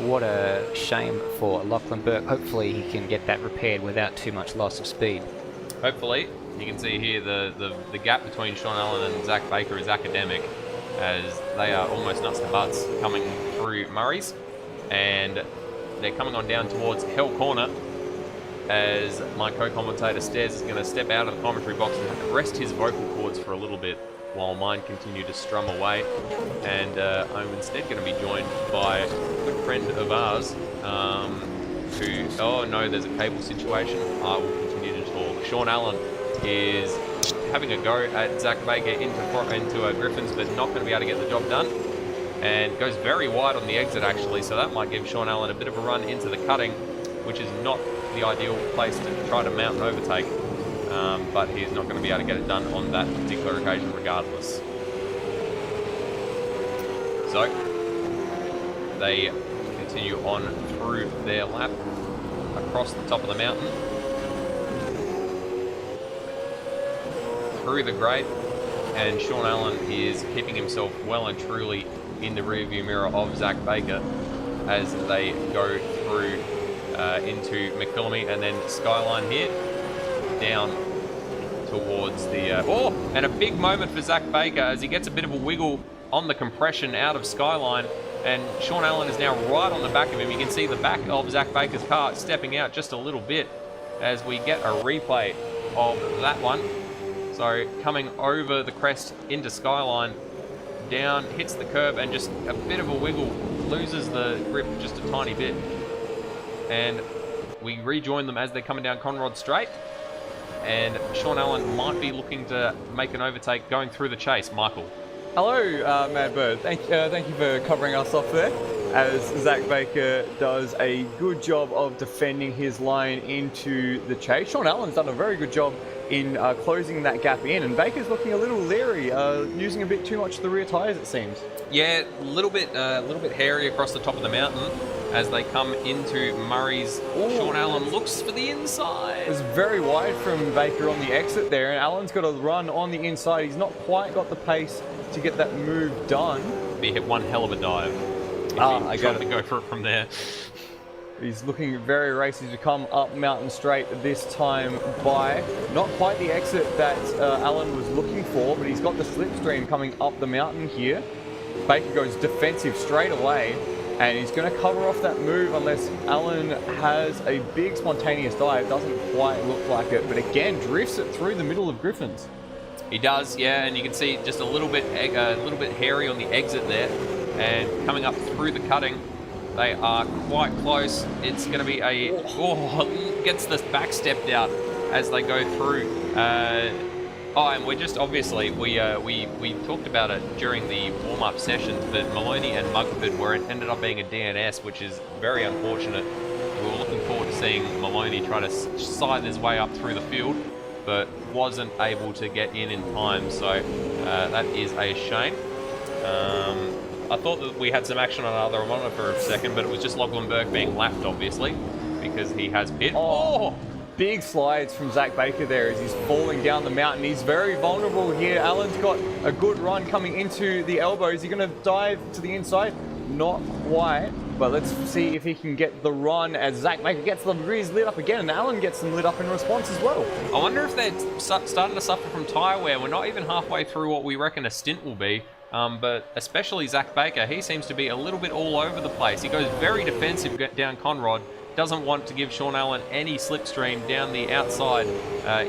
what a shame for Lachlan Burke. Hopefully he can get that repaired without too much loss of speed. Hopefully. You can see here the gap between Sean Allen and Zach Baker is academic, as they are almost nuts to butts coming through Murray's, and they're coming on down towards Hell Corner as my co-commentator Stairs is going to step out of the commentary box and rest his vocal cords for a little bit while mine continue to strum away, and I'm instead going to be joined by a good friend of ours who, oh no, there's a cable situation. I will continue to talk. Sean Allen is having a go at Zach Baker into Griffins, but not going to be able to get the job done, and goes very wide on the exit actually, so that might give Sean Allen a bit of a run into the cutting, which is not the ideal place to try to mount an overtake, but he's not going to be able to get it done on that particular occasion regardless. So they continue on through their lap across the top of the mountain, through the grade, and Sean Allen is keeping himself well and truly in the rearview mirror of Zach Baker as they go through into McPhillamy and then Skyline here, down towards the... and a big moment for Zach Baker as he gets a bit of a wiggle on the compression out of Skyline, and Sean Allen is now right on the back of him. You can see the back of Zach Baker's car stepping out just a little bit as we get a replay of that one. So coming over the crest into Skyline, down, hits the curb, and just a bit of a wiggle, loses the grip just a tiny bit. And we rejoin them as they're coming down Conrod Straight. And Sean Allen might be looking to make an overtake going through the chase. Michael. Hello, Mad Bird. Thank you for covering us off there, as Zach Baker does a good job of defending his line into the chase. Sean Allen's done a very good job in closing that gap in, and Baker's looking a little leery, using a bit too much of the rear tyres, it seems. Yeah, a little bit hairy across the top of the mountain as they come into Murray's. Sean Allen looks for the inside. It was very wide from Baker on the exit there, and Allen's got to run on the inside. He's not quite got the pace to get that move done. He hit one hell of a dive. I got to go for it from there. He's looking very racy to come up Mountain Straight this time by not quite the exit that Allen was looking for, but he's got the slipstream coming up the mountain here. Baker goes defensive straight away, and he's going to cover off that move unless Allen has a big spontaneous dive. Doesn't quite look like it, but again drifts it through the middle of Griffin's. He does, yeah, and you can see just a little bit hairy on the exit there, and coming up through the cutting, they are quite close. It's going to be gets this back stepped out as they go through. And we're just obviously we talked about it during the warm-up sessions, but Maloney and Mugford ended up being a DNS, which is very unfortunate. We were looking forward to seeing Maloney try to scythe his way up through the field, but wasn't able to get in time, so that is a shame. I thought that we had some action on another monitor for a second, but it was just Lachlan Burke being lapped, obviously, because he has pit. Big slides from Zach Baker there as he's falling down the mountain. He's very vulnerable here. Allen's got a good run coming into the elbow. Is he going to dive to the inside? Not quite. But let's see if he can get the run as Zach Baker gets the rears lit up again, and Allen gets them lit up in response as well. I wonder if they're starting to suffer from tyre wear. We're not even halfway through what we reckon a stint will be, but especially Zach Baker, he seems to be a little bit all over the place. He goes very defensive down Conrod, doesn't want to give Sean Allen any slipstream down the outside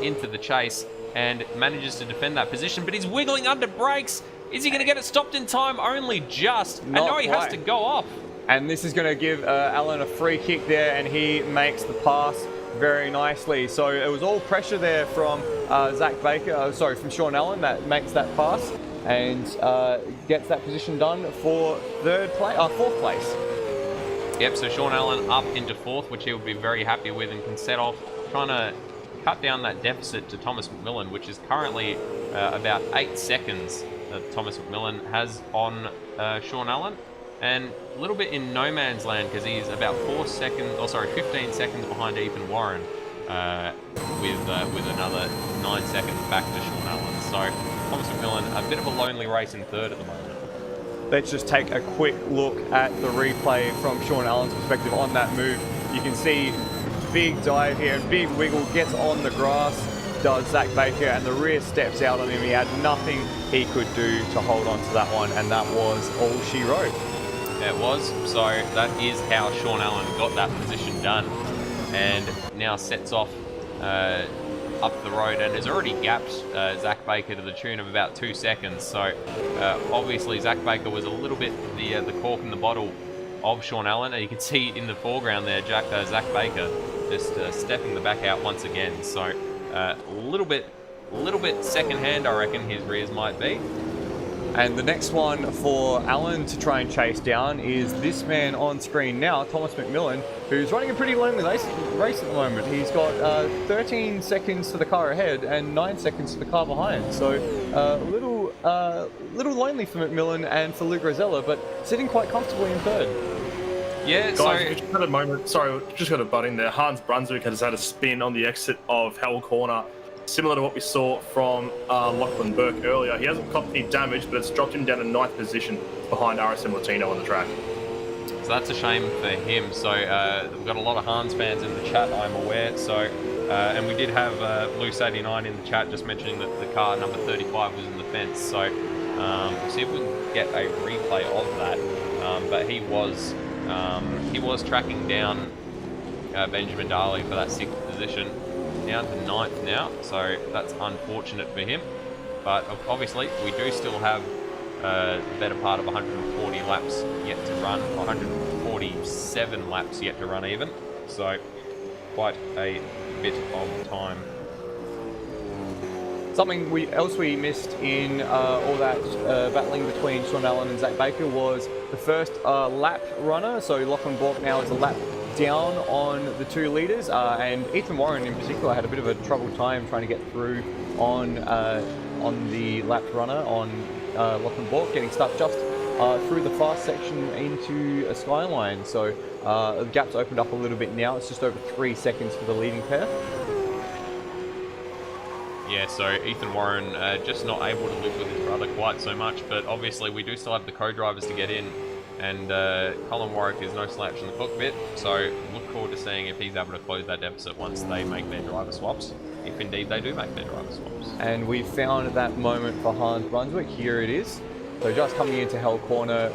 into the chase, and manages to defend that position, but he's wiggling under brakes. Is he going to get it stopped in time? Only just. And now he has to go off. And this is going to give Allen a free kick there, and he makes the pass very nicely. So it was all pressure there from from Sean Allen that makes that pass and gets that position done for fourth place. Yep, so Sean Allen up into fourth, which he'll be very happy with, and can set off trying to cut down that deficit to Thomas McMillan, which is currently about 8 seconds that Thomas McMillan has on Sean Allen. And a little bit in no man's land because he's about 15 seconds behind Ethan Warren with another 9 seconds back to Sean Allen. So Thomas McMillan, a bit of a lonely race in third at the moment. Let's just take a quick look at the replay from Sean Allen's perspective on that move. You can see big dive here, big wiggle, gets on the grass, does Zach Baker, and the rear steps out on him. He had nothing he could do to hold on to that one, and that was all she wrote. It was, so that is how Sean Allen got that position done, and now sets off up the road and has already gapped Zach Baker to the tune of about 2 seconds. So obviously Zach Baker was a little bit the cork in the bottle of Sean Allen, and you can see in the foreground there Zach Baker just stepping the back out once again. So a little bit second hand, I reckon his rears might be. And the next one for Allen to try and chase down is this man on screen now, Thomas McMillan, who's running a pretty lonely race at the moment. He's got 13 seconds to the car ahead and 9 seconds to the car behind. So a little lonely for McMillan and for Luke Rosella, but sitting quite comfortably in third. Yeah, guys, just had a moment. Sorry, just got a butt in there. Hans Brunswick has had a spin on the exit of Hell Corner. similar to what we saw from Lachlan Burke earlier. He hasn't copped any damage, but it's dropped him down to 9th position behind RSM Latino on the track. So that's a shame for him. So we've got a lot of Hans fans in the chat, I'm aware. So and we did have Loose89 in the chat just mentioning that the car number 35 was in the fence. So we'll see if we can get a replay of that. But he was tracking down Benjamin Daly for that 6th position, down to 9th now. So that's unfortunate for him. But obviously we do still have the better part of 140 laps yet to run, 147 laps yet to run even. So quite a bit of time. Something else we missed in all that battling between Sean Allen and Zach Baker was the first lap runner. So Lachlan Bork now is a lap down on the 2 leaders, and Ethan Warren in particular had a bit of a troubled time trying to get through on the lap runner on Lachlan Bork, getting stuck just through the fast section into a skyline. So the gap's opened up a little bit now. It's just over 3 seconds for the leading pair. Yeah, so Ethan Warren just not able to live with his brother quite so much, but obviously we do still have the co-drivers to get in, and Colin Warwick is no slouch in the cockpit, so look forward to seeing if he's able to close that deficit once they make their driver swaps, if indeed they do make their driver swaps. And we found that moment for Hans Brunswick. Here it is. So just coming into Hell Corner,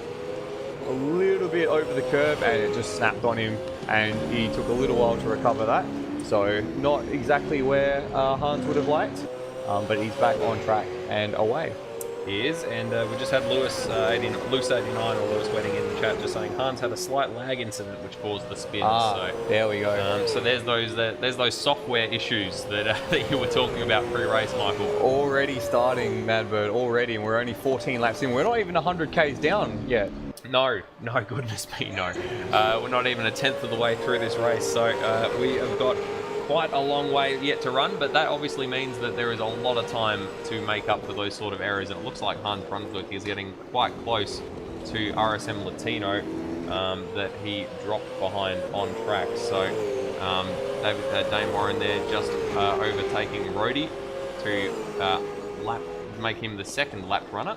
a little bit over the curb, and it just snapped on him, and he took a little while to recover that. So not exactly where Hans would have liked, but he's back on track and away. He is, and we just had Loose89 or Lewis Wedding in the chat just saying Hans had a slight lag incident which caused the spin. So there we go. So there's those software issues that that you were talking about pre-race, Michael. Already starting, Madbird, already, and we're only 14 laps in. We're not even 100 Ks down yet. No, goodness me, no. We're not even a tenth of the way through this race, so we have got quite a long way yet to run, but that obviously means that there is a lot of time to make up for those sort of errors, and it looks like Hans Brunswick is getting quite close to RSM Latino that he dropped behind on track. So Dane Warren there just overtaking Rhodey to make him the 2nd lap runner.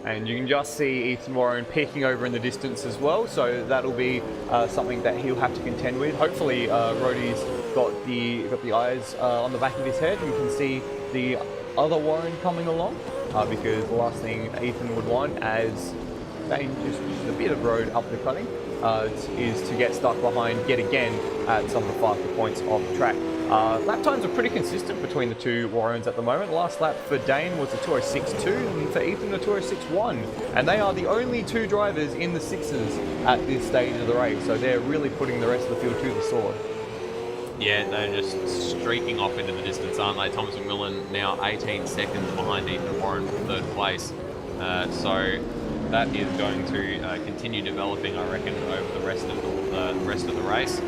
And you can just see Ethan Warren peeking over in the distance as well, so that'll be something that he'll have to contend with. Hopefully Rhodey's got the eyes on the back of his head and can see the other Warren coming along, because the last thing Ethan would want, as just a bit of road up the cutting, is to get stuck behind yet again at some of the faster points of the track. Lap times are pretty consistent between the 2 Warrens at the moment. Last lap for Dane was a 2:06.2 and for Ethan a 2:06.1, and they are the only 2 drivers in the 6s at this stage of the race, so they're really putting the rest of the field to the sword. Yeah, they're just streaking off into the distance, aren't they? Thomas McMillan now 18 seconds behind Ethan Warren for 3rd place. So that is going to continue developing, I reckon, over the rest of the race.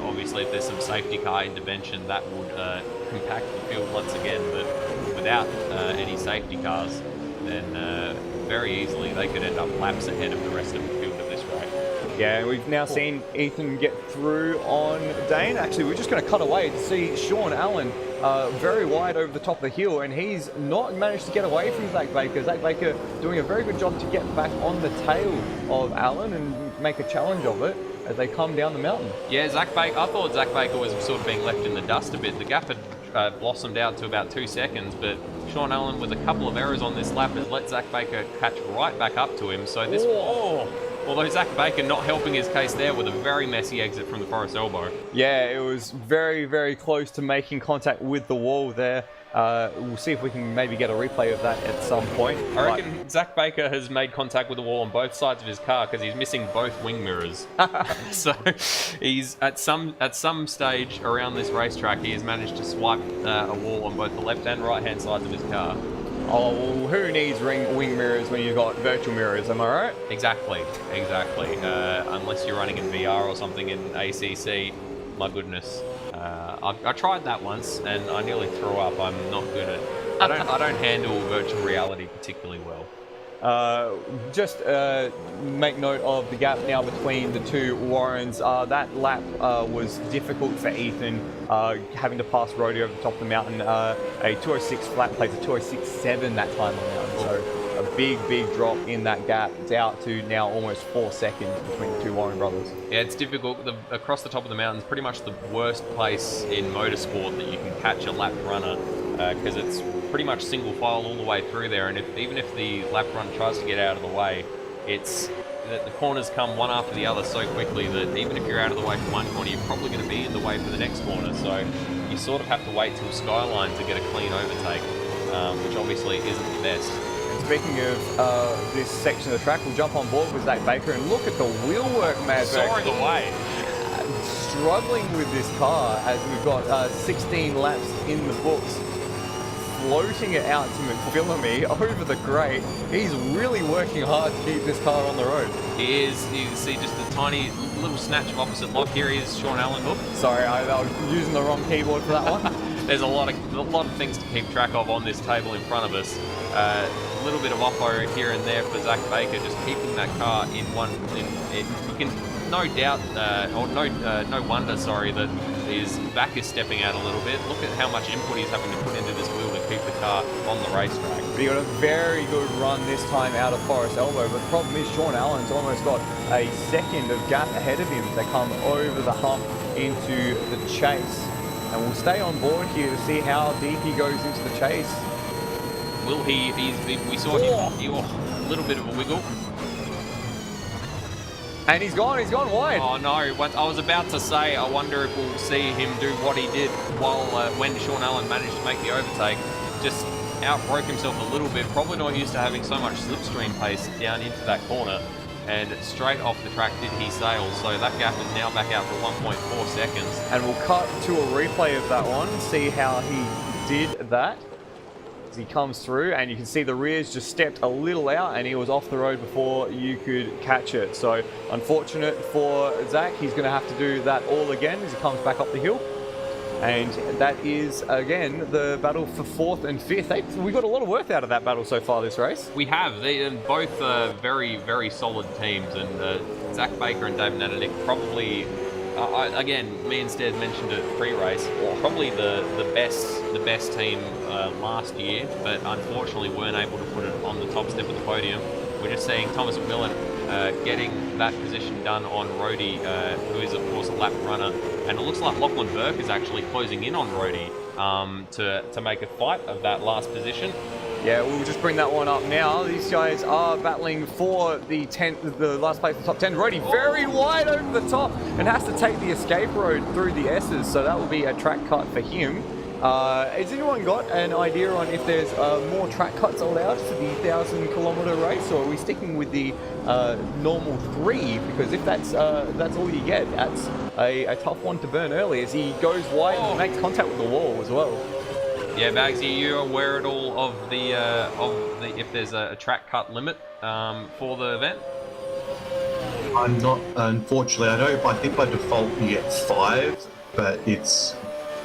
Obviously, if there's some safety car intervention, that would compact the field once again. But without any safety cars, then very easily they could end up laps ahead of the rest of the field at this rate. Yeah, we've now seen Ethan get through on Dane. Actually, we're just going to cut away to see Sean Allen very wide over the top of the hill, and he's not managed to get away from Zach Baker. Zach Baker doing a very good job to get back on the tail of Allen and make a challenge of it as they come down the mountain. Yeah, I thought Zach Baker was sort of being left in the dust a bit. The gap had blossomed out to about 2 seconds, but Sean Allen, with a couple of errors on this lap, has let Zach Baker catch right back up to him. So this, although Zach Baker not helping his case there with a very messy exit from the Forest Elbow. Yeah, it was very, very close to making contact with the wall there. We'll see if we can maybe get a replay of that at some point. I reckon Zach Baker has made contact with the wall on both sides of his car because he's missing both wing mirrors. So he's at some stage around this racetrack, he has managed to swipe a wall on both the left and right hand sides of his car. Oh, well, who needs wing mirrors when you've got virtual mirrors, am I right? Exactly. Unless you're running in VR or something in ACC, my goodness. I tried that once and I nearly threw up. I'm not good at. I don't handle virtual reality particularly well. Just make note of the gap now between the two Warrens. That lap was difficult for Ethan, having to pass Rhodey over the top of the mountain. A 206 flat plays a 206.7 that time on the mountain. So a big drop in that gap. It's out to now almost 4 seconds between the two Warren brothers. Yeah, it's difficult. Across the top of the mountain is pretty much the worst place in motorsport that you can catch a lap runner, because it's pretty much single file all the way through there, and even if the lap run tries to get out of the way, it's the corners come one after the other so quickly that even if you're out of the way for one corner, you're probably going to be in the way for the next corner. So you sort of have to wait till Skyline to get a clean overtake, which obviously isn't the best. Speaking of this section of the track, we'll jump on board with Zach Baker and look at the wheel work, Mad Soaring away. Struggling with this car as we've got 16 laps in the books. Floating it out to McPhillamy over the grate. He's really working hard to keep this car on the road. He is. You can see just a tiny little snatch of opposite lock. Here he is, Sean Allen. Oops. Sorry, I was using the wrong keyboard for that one. There's a lot of things to keep track of on this table in front of us. A little bit of oppo here and there for Zach Baker, just keeping that car in one. You can no doubt, or no wonder, sorry, that his back is stepping out a little bit. Look at how much input he's having to put into this wheel to keep the car on the racetrack. But he got a very good run this time out of Forest Elbow, but the problem is Sean Allen's almost got a second of gap ahead of him. They come over the hump into the chase. And we'll stay on board here to see how deep he goes into the chase. Will he? We saw him. A little bit of a wiggle. And he's gone wide. Oh no, I was about to say, I wonder if we'll see him do what he did when Sean Allen managed to make the overtake. Just out-broke himself a little bit, probably not used to having so much slipstream pace down into that corner. And straight off the track did he sail, so that gap is now back out to 1.4 seconds. And we'll cut to a replay of that one, see how he did that. As he comes through, and you can see the rears just stepped a little out, and he was off the road before you could catch it. So unfortunate for Zach, he's going to have to do that all again as he comes back up the hill. And that is, again, the battle for 4th and 5th. We got a lot of work out of that battle so far this race. We have. They're both very, very solid teams. And Zach Baker and David Nadanik probably, again, me and Stead mentioned it pre-race, probably the best team last year, but unfortunately weren't able to put it on the top step of the podium. We're just seeing Thomas McMillan getting that position done on Rhodey, who is of course a lap runner, and it looks like Lachlan Burke is actually closing in on Rhodey to make a fight of that last position. Yeah, we'll just bring that one up now. These guys are battling for the last place in the top 10. Rhodey very wide over the top and has to take the escape road through the S's, so that will be a track cut for him. Has anyone got an idea on if there's more track cuts allowed for the 1,000-kilometre race, or are we sticking with the normal 3? Because if that's all you get, that's a tough one to burn early as he goes wide and makes contact with the wall as well. Yeah, Baggsy, you're aware at all of the if there's a track cut limit for the event? I'm not, unfortunately. I think by default you get 5, but it's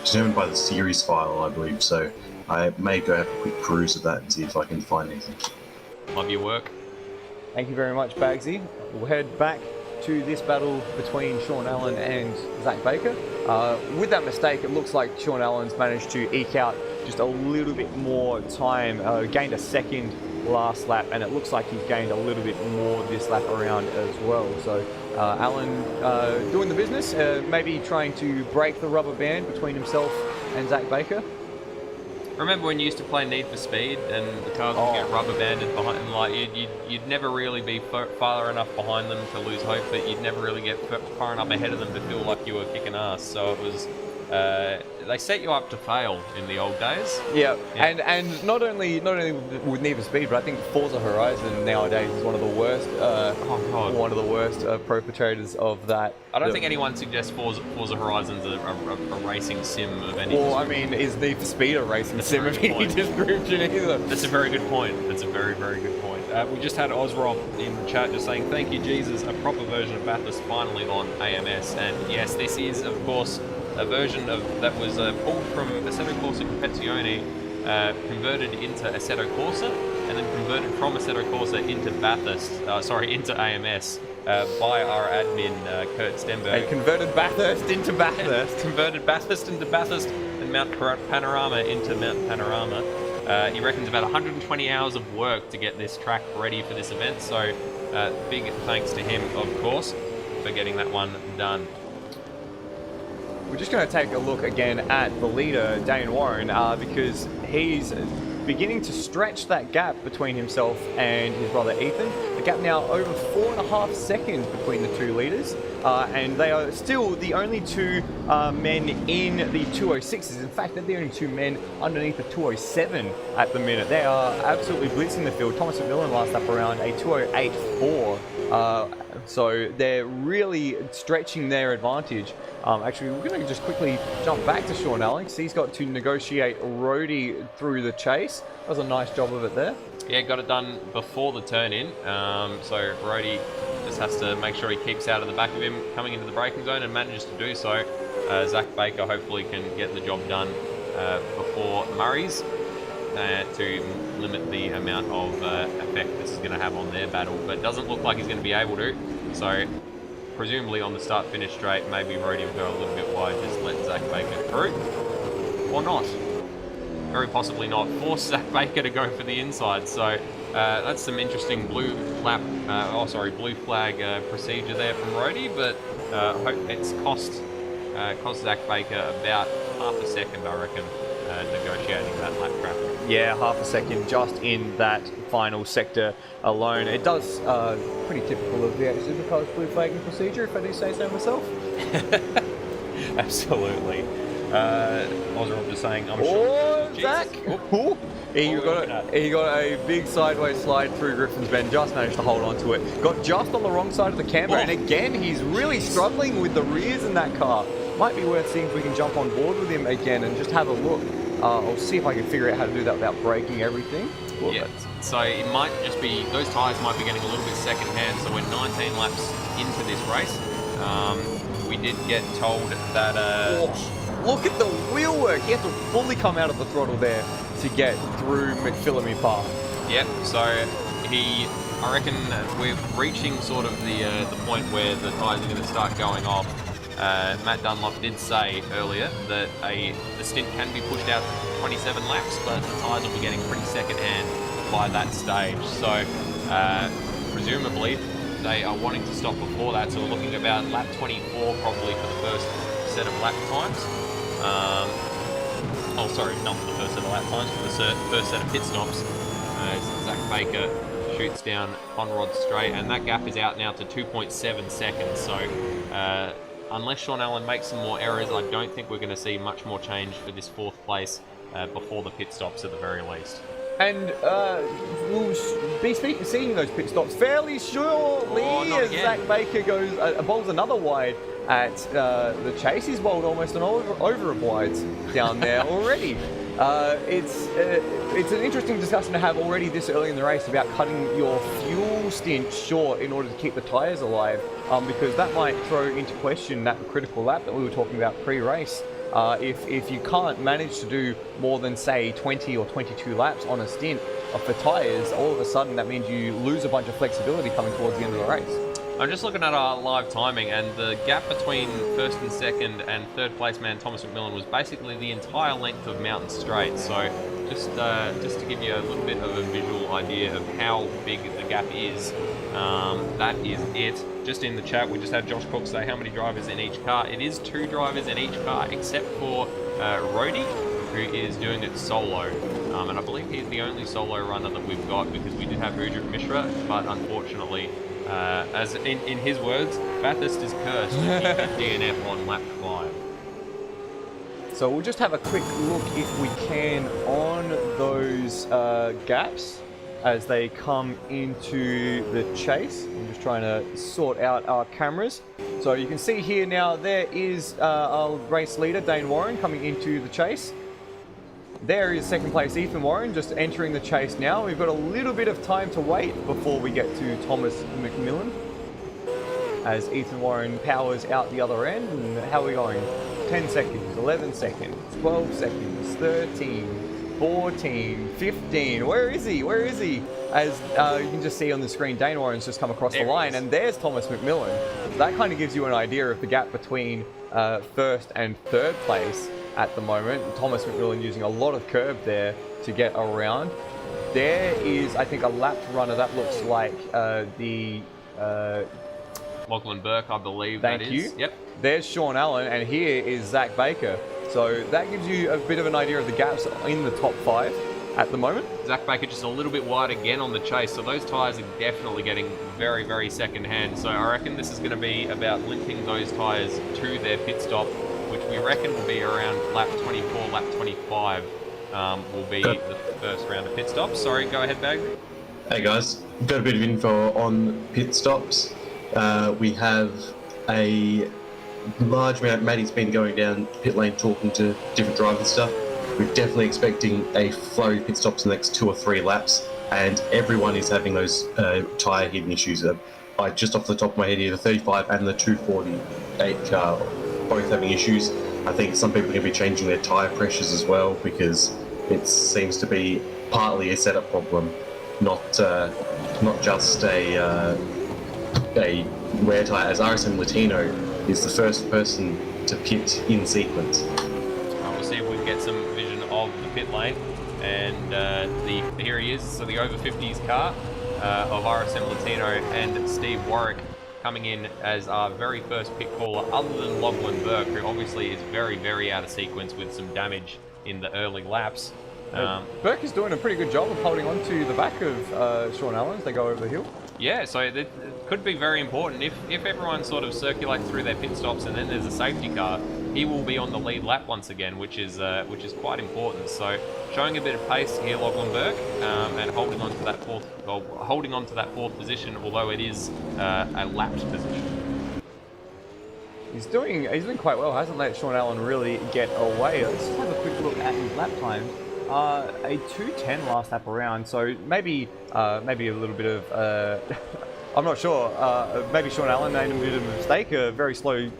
determined by the series file, I believe. So I may go have a quick cruise of that and see if I can find anything. Love your work. Thank you very much, Baggsy. We'll head back to this battle between Sean Allen and Zach Baker. With that mistake, it looks like Sean Allen's managed to eke out just a little bit more time, gained a second last lap, and it looks like he's gained a little bit more this lap around as well. So Allen doing the business, maybe trying to break the rubber band between himself and Zach Baker. Remember when you used to play Need for Speed and the cars would get rubber banded behind them? Like you'd never really be far enough behind them to lose hope, but you'd never really get far enough ahead of them to feel like you were kicking ass. So it was they set you up to fail in the old days. Yeah. And not only with Need for Speed, but I think Forza Horizon nowadays is one of the worst. One of the worst perpetrators of that. I don't think anyone suggests Forza Horizon's a racing sim of any. Well, I mean, is Need for Speed a racing sim of any description either? That's a very good point. That's a very, very good point. We just had Ozrob in the chat just saying, "Thank you, Jesus, a proper version of Bathurst finally on AMS." And yes, this is of course a version of that was pulled from Assetto Corsa Competizione, converted into Assetto Corsa, and then converted from Assetto Corsa into Bathurst, into AMS by our admin, Kurt Stenberg. They converted Bathurst into Bathurst. Converted Bathurst into Bathurst and Mount Panorama into Mount Panorama. He reckons about 120 hours of work to get this track ready for this event, so big thanks to him, of course, for getting that one done. We're just going to take a look again at the leader, Dane Warren, because he's beginning to stretch that gap between himself and his brother Ethan. The gap now over 4.5 seconds between the two leaders, and they are still the only two men in the 206s. In fact, they're the only two men underneath the 207 at the minute. They are absolutely blitzing the field. Thomas McMillan last up around a 208.4. So they're really stretching their advantage. Actually, we're going to just quickly jump back to Sean Alex. He's got to negotiate Rhodey through the chase. That was a nice job of it there. Yeah, got it done before the turn-in. So Rhodey just has to make sure he keeps out of the back of him coming into the braking zone and manages to do so. Zach Baker hopefully can get the job done before Murray's to limit the amount of effect this is going to have on their battle. But it doesn't look like he's going to be able to. So presumably on the start-finish straight, maybe Rhodey will go a little bit wide, just let Zach Baker through. Or not. Very possibly not. Force Zach Baker to go for the inside. So that's some interesting blue flag procedure there from Rhodey, but it's cost Zach Baker about half a second, I reckon, negotiating that lap traffic. Yeah, half a second just in that final sector alone. It does pretty typical of the Supercars blue flagging procedure, if I do say so myself. Absolutely. Oswald just saying, I'm sure. Zach! Oh, he got a big sideways slide through Griffin's Bend, just managed to hold on to it. Got just on the wrong side of the camber, and again, he's really struggling with the rears in that car. Might be worth seeing if we can jump on board with him again and just have a look. I'll see if I can figure out how to do that without breaking everything. Yeah, so it might just be, those tyres might be getting a little bit second-hand, so we're 19 laps into this race. We did get told that... look at the wheel work! He had to fully come out of the throttle there to get through McPhillamy Park. Yep, so I reckon we're reaching sort of the point where the tyres are going to start going off. Matt Dunlop did say earlier that the stint can be pushed out to 27 laps, but the tyres will be getting pretty second-hand by that stage. So presumably they are wanting to stop before that, so we're looking about lap 24 probably for the first set of lap times. Not for the first set of lap times, for the first set of pit stops. Zach Baker shoots down Conrod straight, and that gap is out now to 2.7 seconds. So unless Sean Allen makes some more errors, I don't think we're going to see much more change for this fourth place before the pit stops at the very least. And we'll be seeing those pit stops fairly shortly as Zach Baker bowls another wide at the chase. He's bowled almost an over of wides down there already. It's an interesting discussion to have already this early in the race about cutting your fuel stint short in order to keep the tyres alive, because that might throw into question that critical lap that we were talking about pre-race. If you can't manage to do more than, say, 20 or 22 laps on a stint for tyres, all of a sudden that means you lose a bunch of flexibility coming towards the end of the race. I'm just looking at our live timing, and the gap between first and second and third place man Thomas McMillan was basically the entire length of Mountain Straight. So just to give you a little bit of a visual idea of how big the gap is, that is it. Just in the chat, we just had Josh Cook say how many drivers in each car. It is 2 drivers in each car, except for Rhodey, who is doing it solo. And I believe he's the only solo runner that we've got, because we did have Ujit Mishra, but unfortunately, as in his words, Bathurst is cursed to keep a DNF on lap 5. So we'll just have a quick look, if we can, on those gaps as they come into the chase. I'm just trying to sort out our cameras. So you can see here now, there is our race leader, Dane Warren, coming into the chase. There is second place Ethan Warren, just entering the chase now. We've got a little bit of time to wait before we get to Thomas McMillan, as Ethan Warren powers out the other end. And how are we going? 10 seconds, 11 seconds, 12 seconds, 13, 14, 15. Where is he? Where is he? As you can just see on the screen, Dane Warren's just come across the line, and there's Thomas McMillan. That kind of gives you an idea of the gap between first and third place at the moment. Thomas McMillan using a lot of curb there to get around. There is, I think, a lapped runner. That looks like Lachlan Burke, I believe Thank that is. you. Yep. There's Sean Allen, and here is Zach Baker. So that gives you a bit of an idea of the gaps in the top 5 at the moment. Zach Baker just a little bit wide again on the chase, so those tyres are definitely getting very, very second hand. So I reckon this is going to be about limping those tyres to their pit stop, which we reckon will be around lap 24, lap 25 will be the first round of pit stops. Sorry, go ahead, Bag. Hey guys, got a bit of info on pit stops. We have a large amount. Matty's been going down pit lane talking to different drivers and stuff. We're definitely expecting a flurry of pit stops in the next 2 or 3 laps, and everyone is having those tyre hidden issues. Just off the top of my head here, the 35 and the 248 car both having issues. I think some people are going to be changing their tyre pressures as well, because it seems to be partly a setup problem, not just a wear tyre, as RSM Latino is the first person to pit in sequence. We'll see if we can get some vision of the pit lane, and here he is. So the over 50s car of RSM Latino and Steve Warwick coming in as our very first pit caller, other than Lachlan Burke, who obviously is very, very out of sequence with some damage in the early laps. Burke is doing a pretty good job of holding on to the back of Sean Allen as they go over the hill. Yeah, so it could be very important. If everyone sort of circulates through their pit stops and then there's a safety car, he will be on the lead lap once again, which is quite important. So showing a bit of pace here, Lachlan Burke, and holding on to that fourth position, although it is a lapped position. He's doing quite well. Hasn't let Sean Allen really get away. Let's just have a quick look at his lap time. A 2:10 last lap around, so maybe a little bit of I'm not sure. Maybe Sean Allen made a bit of a mistake. A very slow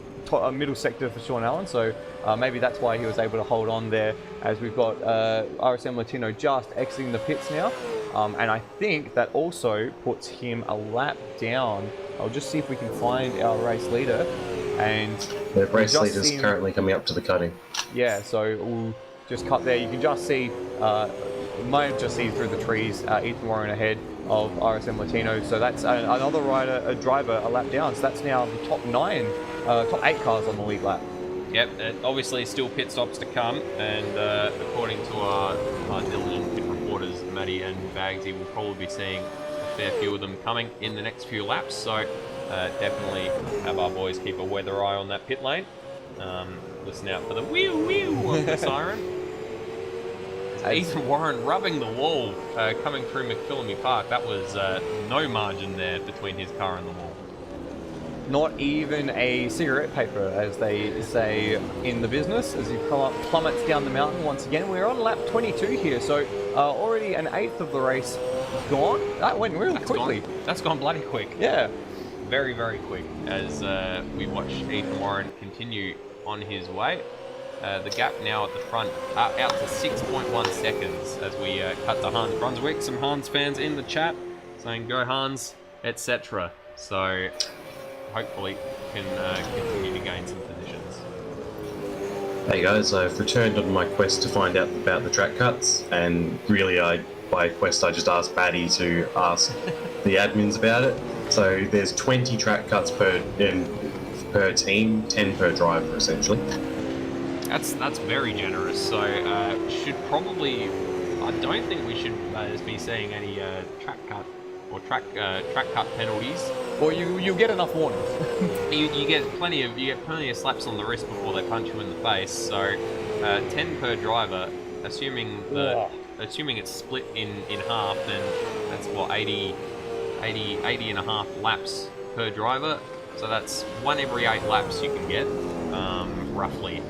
middle sector for Sean Allen, so maybe that's why he was able to hold on there. As we've got RSM Latino just exiting the pits now, and I think that also puts him a lap down. I'll just see if we can find our race leader. And the race leader's currently coming up to the cutting. Yeah, so we'll just cut there. You can just see, might just see through the trees, Ethan Warren ahead of RSM Latino. So that's another rider, a driver, a lap down. So that's now the top 8 cars on the lead lap. Yep, obviously still pit stops to come, and according to our diligent pit reporters, Matty and Baggsy, we'll probably be seeing a fair few of them coming in the next few laps. So definitely have our boys keep a weather eye on that pit lane. Listen out for the whew of the siren. Ethan Warren rubbing the wall coming through McPhillamy Park. That was no margin there between his car and the wall. Not even a cigarette paper, as they say in the business, as he plummets down the mountain once again. We're on lap 22 here, so already an eighth of the race gone. That went really quickly. That's gone bloody quick. Yeah. Very, very quick as we watch Ethan Warren continue on his way. The gap now at the front out to 6.1 seconds as we cut to Hans Brunswick. Some Hans fans in the chat saying go Hans, etc. So hopefully can continue to gain some positions. Hey guys, I've returned on my quest to find out about the track cuts, and really by quest I just asked Batty to ask the admins about it. So there's 20 track cuts per team, 10 per driver essentially. That's very generous. So should probably, I don't think we should be seeing any track cut or track cut penalties. Well, you get enough warnings. you get plenty of slaps on the wrist before they punch you in the face. So 10 per driver, assuming it's split in half, then that's what 80 and a half laps per driver. So that's 1 every 8 laps you can get, roughly,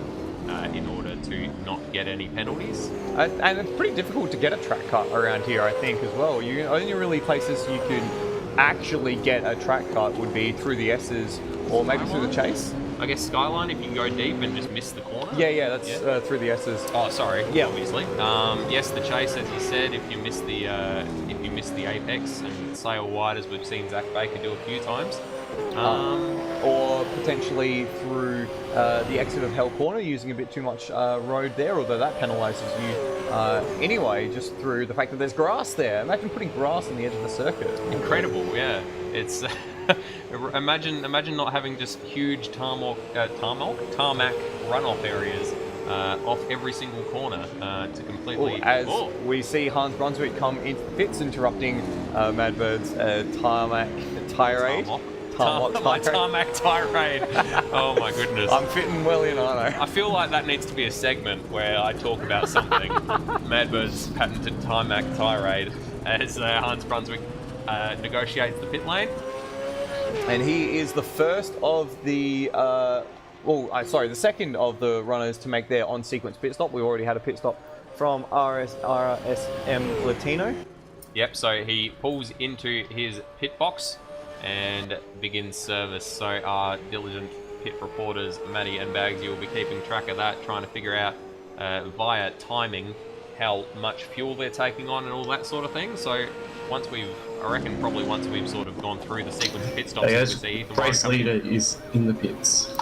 in order to not get any penalties. And it's pretty difficult to get a track cut around here, I think, as well. You only really places you could actually get a track cut would be through the S's or maybe through the chase. I guess Skyline if you can go deep and just miss the corner. Yeah, that's through the S's. Oh, sorry. Yeah. Obviously. Yes, the chase, as you said, if you miss the apex and sail wide, as we've seen Zach Baker do a few times. Or potentially through the exit of Hell Corner, using a bit too much road there, although that penalises you anyway, just through the fact that there's grass there. Imagine putting grass on the edge of the circuit. Incredible, yeah. It's imagine not having just huge tarmac runoff areas off every single corner to completely. As we see Hans Brunswick come into the pits, interrupting Madbird's tarmac tirade. My tarmac tirade. Oh my goodness. I'm fitting well in, aren't I? I feel like that needs to be a segment where I talk about something. Madbird's patented tarmac tirade as Hans Brunswick negotiates the pit lane. And he is the first of the, the second of the runners to make their on-sequence pit stop. We already had a pit stop from RSM Latino. Yep, so he pulls into his pit box and begins service. So our diligent pit reporters, Matty and Baggs, you'll be keeping track of that, trying to figure out via timing how much fuel they're taking on and all that sort of thing. So once we've sort of gone through the sequence of pit stops, we see Ethan race leader is in the pits.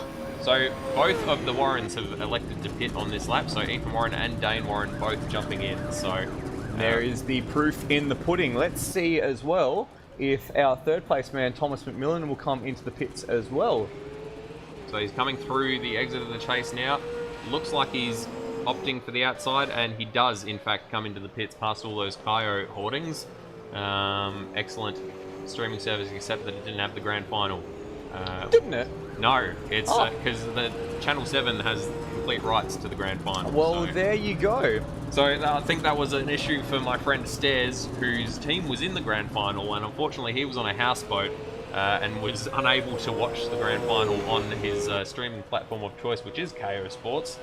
So both of the Warrens have elected to pit on this lap, so Ethan Warren and Dane Warren both jumping in. So there is the proof in the pudding. Let's see as well if our third place man, Thomas McMillan, will come into the pits as well. So he's coming through the exit of the chase now. Looks like he's opting for the outside, and he does in fact come into the pits past all those Kaio hoardings. Excellent streaming service, except that it didn't have the grand final. Didn't it? No, it's because the Channel 7 has complete rights to the grand final. Well, so. There you go. So I think that was an issue for my friend Stairs, whose team was in the grand final, and unfortunately he was on a houseboat and was unable to watch the grand final on his streaming platform of choice, which is KO Sports.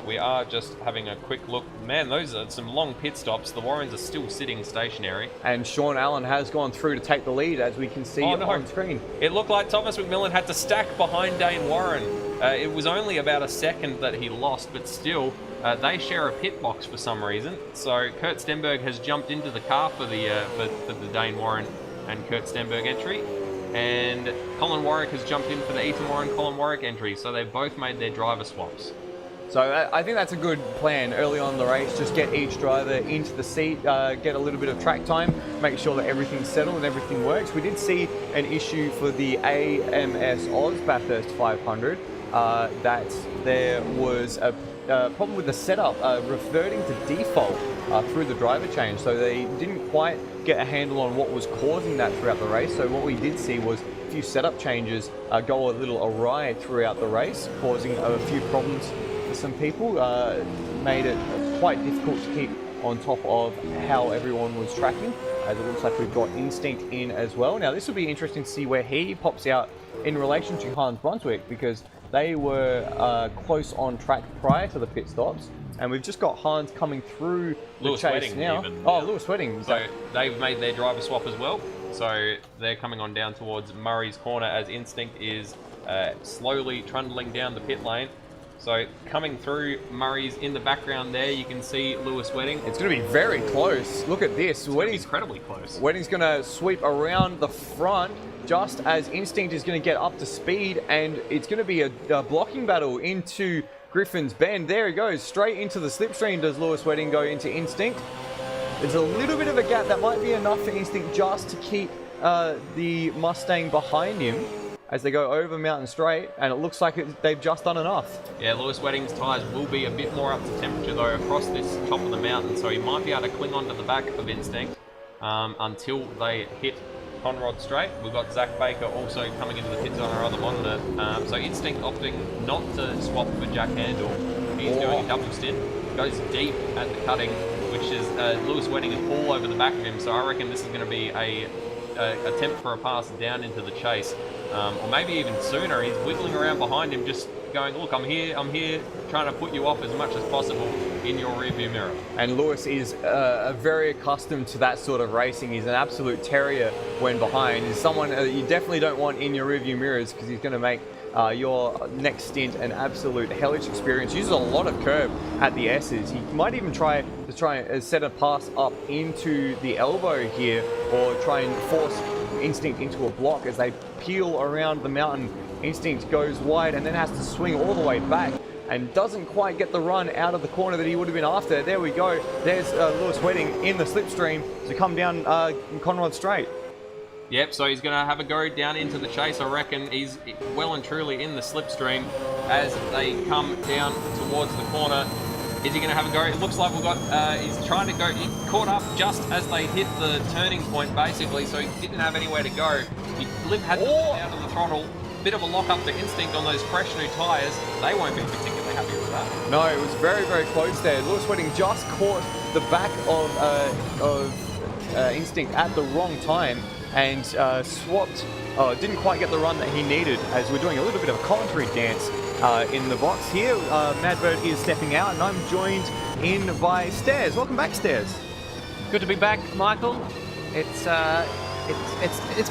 We are just having a quick look. Man, those are some long pit stops. The Warrens are still sitting stationary. And Sean Allen has gone through to take the lead, as we can see on screen. It looked like Thomas McMillan had to stack behind Dane Warren. It was only about a second that he lost, but still, they share a pit box for some reason. So Kurt Stenberg has jumped into the car for the Dane Warren and Kurt Stenberg entry. And Colin Warwick has jumped in for the Ethan Warren Colin Warwick entry. So they've both made their driver swaps. So I think that's a good plan early on in the race. Just get each driver into the seat, get a little bit of track time, make sure that everything's settled and everything works. We did see an issue for the AMS Oz Bathurst 500 that there was a problem with the setup reverting to default through the driver change. So they didn't quite get a handle on what was causing that throughout the race. So what we did see was a few setup changes go a little awry throughout the race, causing a few problems for some people, made it quite difficult to keep on top of how everyone was tracking, as it looks like we've got Instinct in as well. Now this will be interesting to see where he pops out in relation to Hans Brunswick, because they were close on track prior to the pit stops, and we've just got Hans coming through the chase now. Lewis Wedding. So they've made their driver swap as well. So they're coming on down towards Murray's corner as Instinct is slowly trundling down the pit lane. So coming through, Murray's in the background there. You can see Lewis Wedding. It's going to be very close. Look at this. Wedding's incredibly close. Wedding's going to sweep around the front just as Instinct is going to get up to speed, and it's going to be a blocking battle into Griffin's Bend. There he goes, straight into the slipstream. Does Lewis Wedding go into Instinct? There's a little bit of a gap. That might be enough for Instinct just to keep the Mustang behind him as they go over Mountain Straight, and it looks like they've just done enough. Yeah, Lewis Wedding's tyres will be a bit more up to temperature though across this top of the mountain, so he might be able to cling onto the back of Instinct until they hit Conrod Straight. We've got Zach Baker also coming into the pits on our other monitor. So Instinct opting not to swap for Jack Handel. He's doing a double stint, goes deep at the cutting, which is Lewis Wedding is all over the back of him, so I reckon this is going to be a attempt for a pass down into the chase. Or maybe even sooner. He's wiggling around behind him, just going, look, I'm here, trying to put you off as much as possible in your rearview mirror. And Lewis is very accustomed to that sort of racing. He's an absolute terrier when behind. He's someone you definitely don't want in your rearview mirrors, because he's going to make your next stint an absolute hellish experience. Uses a lot of curb at the S's. He might even try and set a pass up into the elbow here, or try and force Instinct into a block as they peel around the mountain. Instinct goes wide and then has to swing all the way back, and doesn't quite get the run out of the corner that he would have been after. There we go. There's Lewis Wedding in the slipstream to come down Conrod Straight. Yep, so he's going to have a go down into the chase. I reckon he's well and truly in the slipstream as they come down towards the corner. Is he going to have a go? It looks like he's trying to go. He caught up just as they hit the turning point, basically, so he didn't have anywhere to go. He had to lift out of the throttle. Bit of a lock up to Instinct on those fresh new tyres. They won't be particularly happy with that. No, it was very, very close there. Lewis Wedding just caught the back of Instinct at the wrong time and swapped. Didn't quite get the run that he needed, as we're doing a little bit of a commentary dance in the box here. Madbird is stepping out, and I'm joined in by Stairs. Welcome back, Stairs. Good to be back, Michael. It's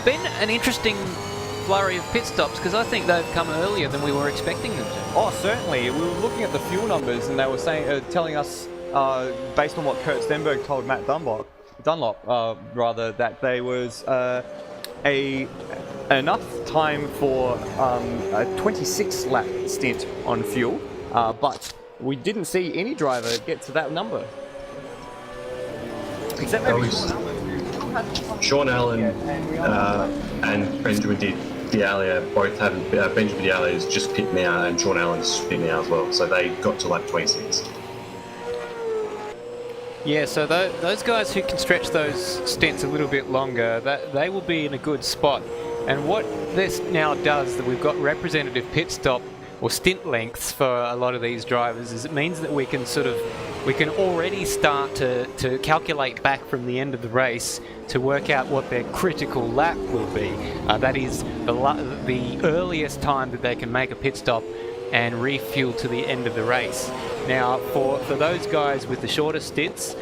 been an interesting flurry of pit stops, because I think they've come earlier than we were expecting them to. Oh, certainly. We were looking at the fuel numbers, and they were telling us, based on what Kurt Stenberg told Matt Dunlop, that there was enough time for a 26-lap stint on fuel, but we didn't see any driver get to that number. Except maybe Sean Allen and Benjamin D'Alia both haven't. Benjamin D'Alia is just pit now, and Sean Allen's pit now as well. So they got to lap 26. Yeah, so those guys who can stretch those stints a little bit longer, they will be in a good spot. And what this now does, that we've got representative pit stop or stint lengths for a lot of these drivers, is it means that we can already start to calculate back from the end of the race to work out what their critical lap will be. That is the earliest time that they can make a pit stop and refuel to the end of the race. Now, for those guys with the shorter stints,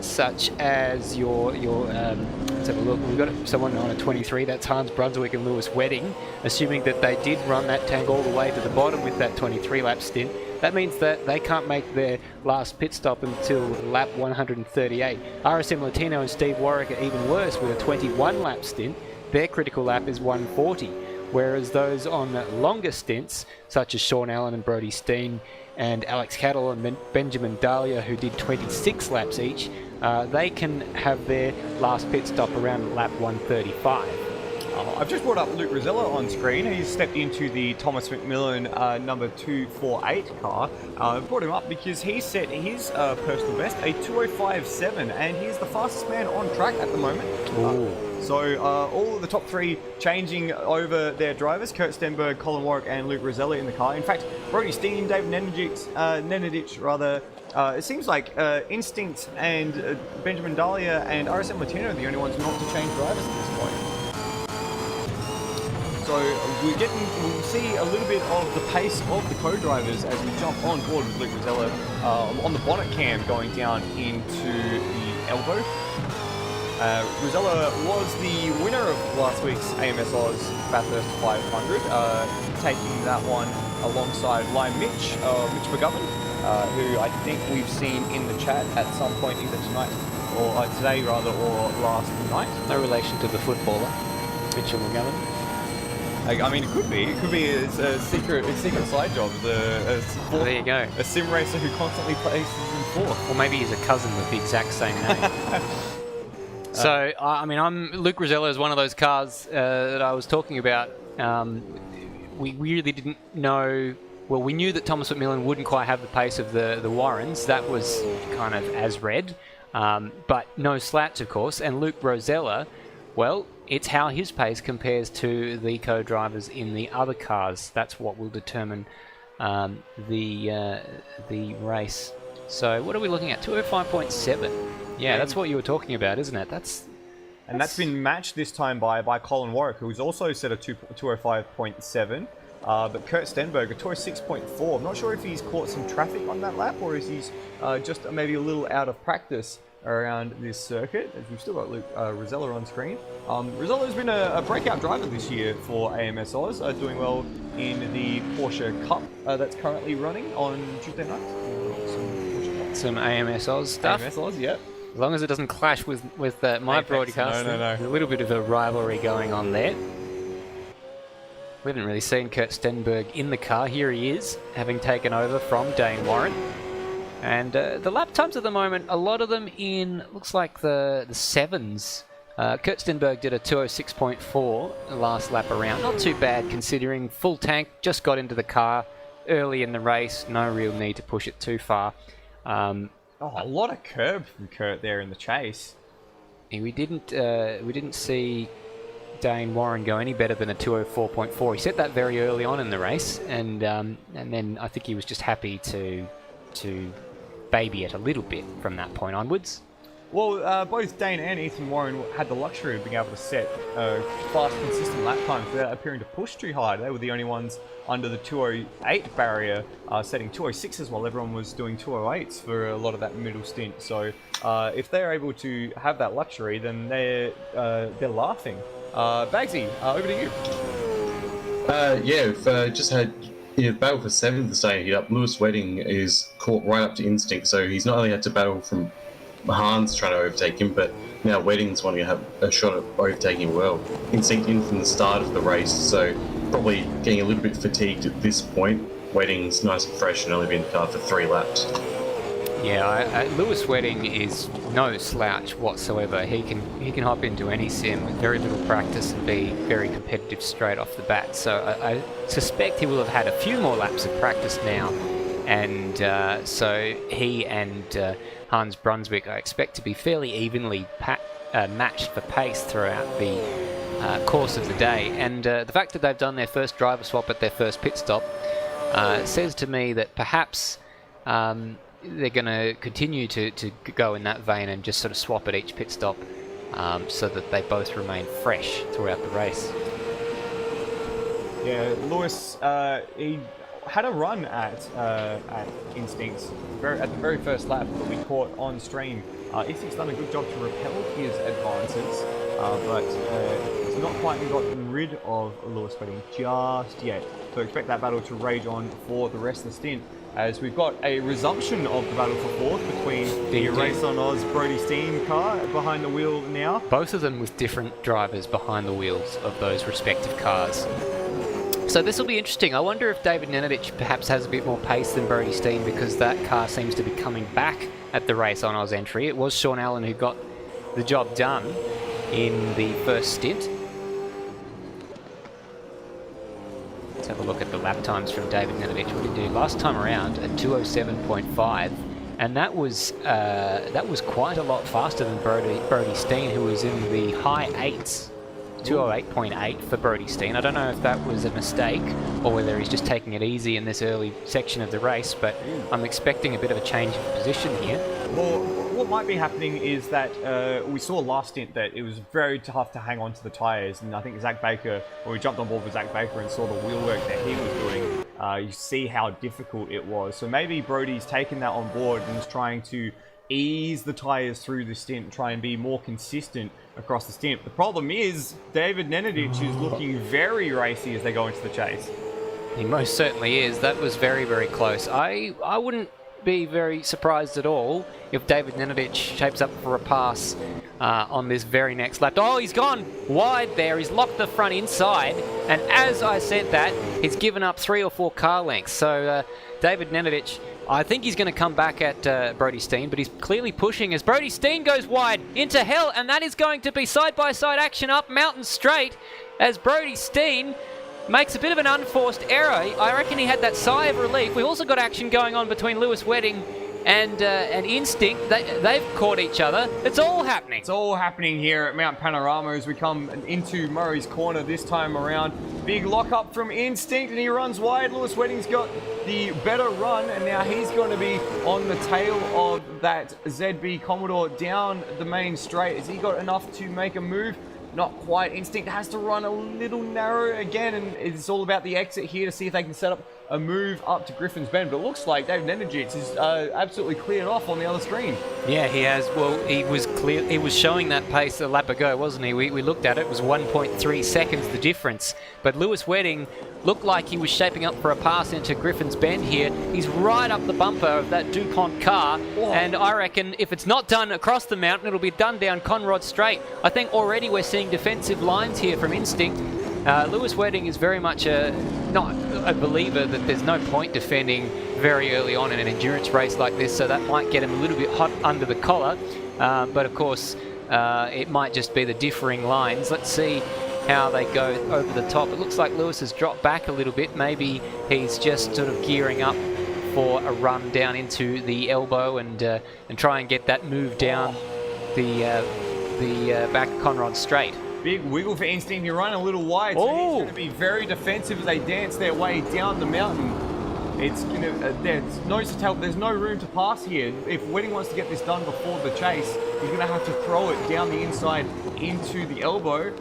such as let's have a look. We've got someone on a 23. That's Hans Brunswick and Lewis Wedding. Assuming that they did run that tank all the way to the bottom with that 23-lap stint, that means that they can't make their last pit stop until lap 138. RSM Latino and Steve Warwick are even worse with a 21-lap stint. Their critical lap is 140. Whereas those on longer stints, such as Sean Allen and Brody Steen and Alex Cattle and Benjamin Dahlia, who did 26 laps each, they can have their last pit stop around lap 135. I've just brought up Luke Rosella on screen. He's stepped into the Thomas McMillan number 248 car. Brought him up because he set his personal best, a 2:05.7, and he's the fastest man on track at the moment. So all of the top three changing over their drivers: Kurt Stenberg, Colin Warwick, and Luke Rosella in the car. In fact, Brody Steen, David Nenadic, it seems like Instinct and Benjamin Dahlia and RSM Latino are the only ones not to change drivers at this point. So we'll see a little bit of the pace of the co-drivers as we jump on board with Luke Rosella on the bonnet cam going down into the elbow. Rosella was the winner of last week's AMS Oz Bathurst 500, taking that one alongside Lime Mitch McGovern, who I think we've seen in the chat at some point either tonight, or today rather, or last night. No relation to the footballer, Mitchell McGovern. I mean, it could be. It could be a secret side job. There you go. A sim racer who constantly places in fourth. Or maybe he's a cousin with the exact same name. So, I mean, Luke Rosella is one of those cars that I was talking about. We really didn't know. Well, we knew that Thomas McMillan wouldn't quite have the pace of the Warrens. That was kind of as read. But no slats, of course. And Luke Rosella, well, it's how his pace compares to the co-drivers in the other cars. That's what will determine the race. So what are we looking at? 2:05.7. Yeah, that's what you were talking about, isn't it? That's been matched this time by Colin Warwick, who's also set a 2:05.7. But Kurt Stenberg, a 2:06.4. I'm not sure if he's caught some traffic on that lap, or is he's just maybe a little out of practice around this circuit, as we've still got Luke Rosella on screen. Rosella's been a breakout driver this year for AMS Oz, doing well in the Porsche Cup that's currently running on Tuesday night. Some AMS Oz stuff. AMS Oz, yeah. As long as it doesn't clash with my Apex, broadcast. no. There's a little bit of a rivalry going on there. We haven't really seen Kurt Stenberg in the car. Here he is, having taken over from Dane Warren. And the lap times at the moment, a lot of them in, looks like the sevens. Kurt Stenberg did a 206.4 last lap around. Not too bad considering full tank, just got into the car early in the race. No real need to push it too far. A lot of curb from Kurt there in the chase. We didn't see Dane Warren go any better than a 204.4. He set that very early on in the race, and then I think he was just happy to baby it a little bit from that point onwards. Well, both Dane and Ethan Warren had the luxury of being able to set fast, consistent lap times without appearing to push too hard. They were the only ones under the 208 barrier, setting 206s while everyone was doing 208s for a lot of that middle stint. So if they're able to have that luxury, then they're laughing. Baggsy, over to you. We've just had battle for 7th this day heat up. Lewis Wedding is caught right up to Instinct, so he's not only had to battle from Hans trying to overtake him, but now Wedding's wanting to have a shot at overtaking him well. Instinct in from the start of the race, so probably getting a little bit fatigued at this point. Wedding's nice and fresh and only been in the car for 3 laps. Yeah, Lewis Wedding is no slouch whatsoever. He can hop into any sim with very little practice and be very competitive straight off the bat. So I suspect he will have had a few more laps of practice now, and so he and Hans Brunswick I expect to be fairly evenly matched for pace throughout the course of the day. And the fact that they've done their first driver swap at their first pit stop says to me that perhaps they're going to continue to go in that vein and just sort of swap at each pit stop so that they both remain fresh throughout the race. Yeah, Lewis, he had a run at Instincts at the very first lap that we caught on stream. Instinct's done a good job to repel his advances, but he's not quite gotten rid of Lewis Wedding just yet. So expect that battle to rage on for the rest of the stint, as we've got a resumption of the battle for 4th between the Race on Oz Brody Steen car behind the wheel now. Both of them with different drivers behind the wheels of those respective cars. So this will be interesting. I wonder if David Nenadic perhaps has a bit more pace than Brody Steen, because that car seems to be coming back at the Race on Oz entry. It was Sean Allen who got the job done in the first stint. Let's have a look at the lap times from David Nenadic. What did he do last time around at 207.5, and that was quite a lot faster than Brody Steen, who was in the high 8s. 208.8 for Brody Steen. I don't know if that was a mistake or whether he's just taking it easy in this early section of the race, but I'm expecting a bit of a change of position here. Well, what might be happening is that we saw last stint that it was very tough to hang on to the tyres, and I think Zach Baker, when we jumped on board with Zach Baker and saw the wheel work that he was doing, you see how difficult it was. So maybe Brody's taken that on board and is trying to ease the tyres through the stint and try and be more consistent across the stint. The problem is David Nenadic is looking very racy as they go into the chase. He most certainly is. That was very, very close. I wouldn't be very surprised at all if David Nenadic shapes up for a pass on this very next lap. Oh, he's gone wide there. He's locked the front inside, and as I said that, he's given up 3 or 4 car lengths. So David Nenadic, I think he's going to come back at Brody Steen, but he's clearly pushing as Brody Steen goes wide into hell, and that is going to be side-by-side action up Mountain Straight as Brody Steen makes a bit of an unforced error. I reckon he had that sigh of relief. We've also got action going on between Lewis Wedding and Instinct. They've caught each other. It's all happening. It's all happening here at Mount Panorama as we come into Murray's Corner this time around. Big lock-up from Instinct, and he runs wide. Lewis Wedding's got the better run, and now he's going to be on the tail of that ZB Commodore down the main straight. Has he got enough to make a move? Not quite. Instinct has to run a little narrow again, and it's all about the exit here to see if they can set up a move up to Griffin's Bend, but it looks like David Nenadic is absolutely cleared off on the other screen. Yeah, he has. Well, he was clear. He was showing that pace a lap ago, wasn't he? We looked at it. It was 1.3 seconds the difference. But Lewis Wedding looked like he was shaping up for a pass into Griffin's Bend here. He's right up the bumper of that DuPont car. Whoa. And I reckon if it's not done across the mountain, it'll be done down Conrod Straight. I think already we're seeing defensive lines here from Instinct. Lewis Wedding is very much not a believer that there's no point defending very early on in an endurance race like this, so that might get him a little bit hot under the collar. But of course, it might just be the differing lines. Let's see how they go over the top. It looks like Lewis has dropped back a little bit. Maybe he's just sort of gearing up for a run down into the elbow and try and get that move down the back Conrod Straight. Big wiggle for Instinct. You're running a little wide, so he's going to be very defensive as they dance their way down the mountain. It's going to, there's nose to tail. There's no room to pass here. If Wedding wants to get this done before the chase, he's going to have to throw it down the inside into the elbow.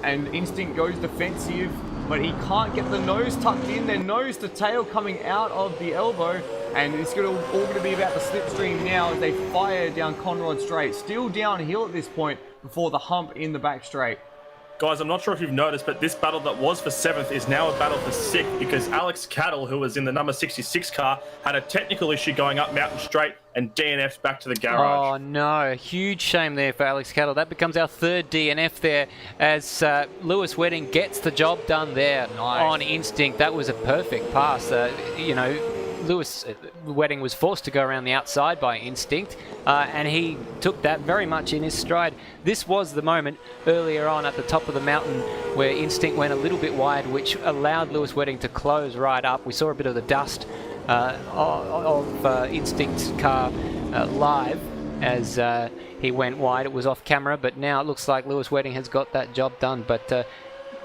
And Instinct goes defensive, but he can't get the nose tucked in. Their nose to tail coming out of the elbow. And it's all going to be about the slipstream now as they fire down Conrod Straight. Still downhill at this point before the hump in the back straight. Guys, I'm not sure if you've noticed, but this battle that was for 7th is now a battle for 6th because Alex Cattle, who was in the number 66 car, had a technical issue going up Mountain Straight and DNF'd back to the garage. Oh no, huge shame there for Alex Cattle. That becomes our 3rd DNF there as Lewis Wedding gets the job done there on Instinct. That was a perfect pass. You know, Lewis Wedding was forced to go around the outside by Instinct, and he took that very much in his stride. This was the moment earlier on at the top of the mountain where Instinct went a little bit wide, which allowed Lewis Wedding to close right up. We saw a bit of the dust of Instinct's car live as he went wide. It was off camera, but now it looks like Lewis Wedding has got that job done. But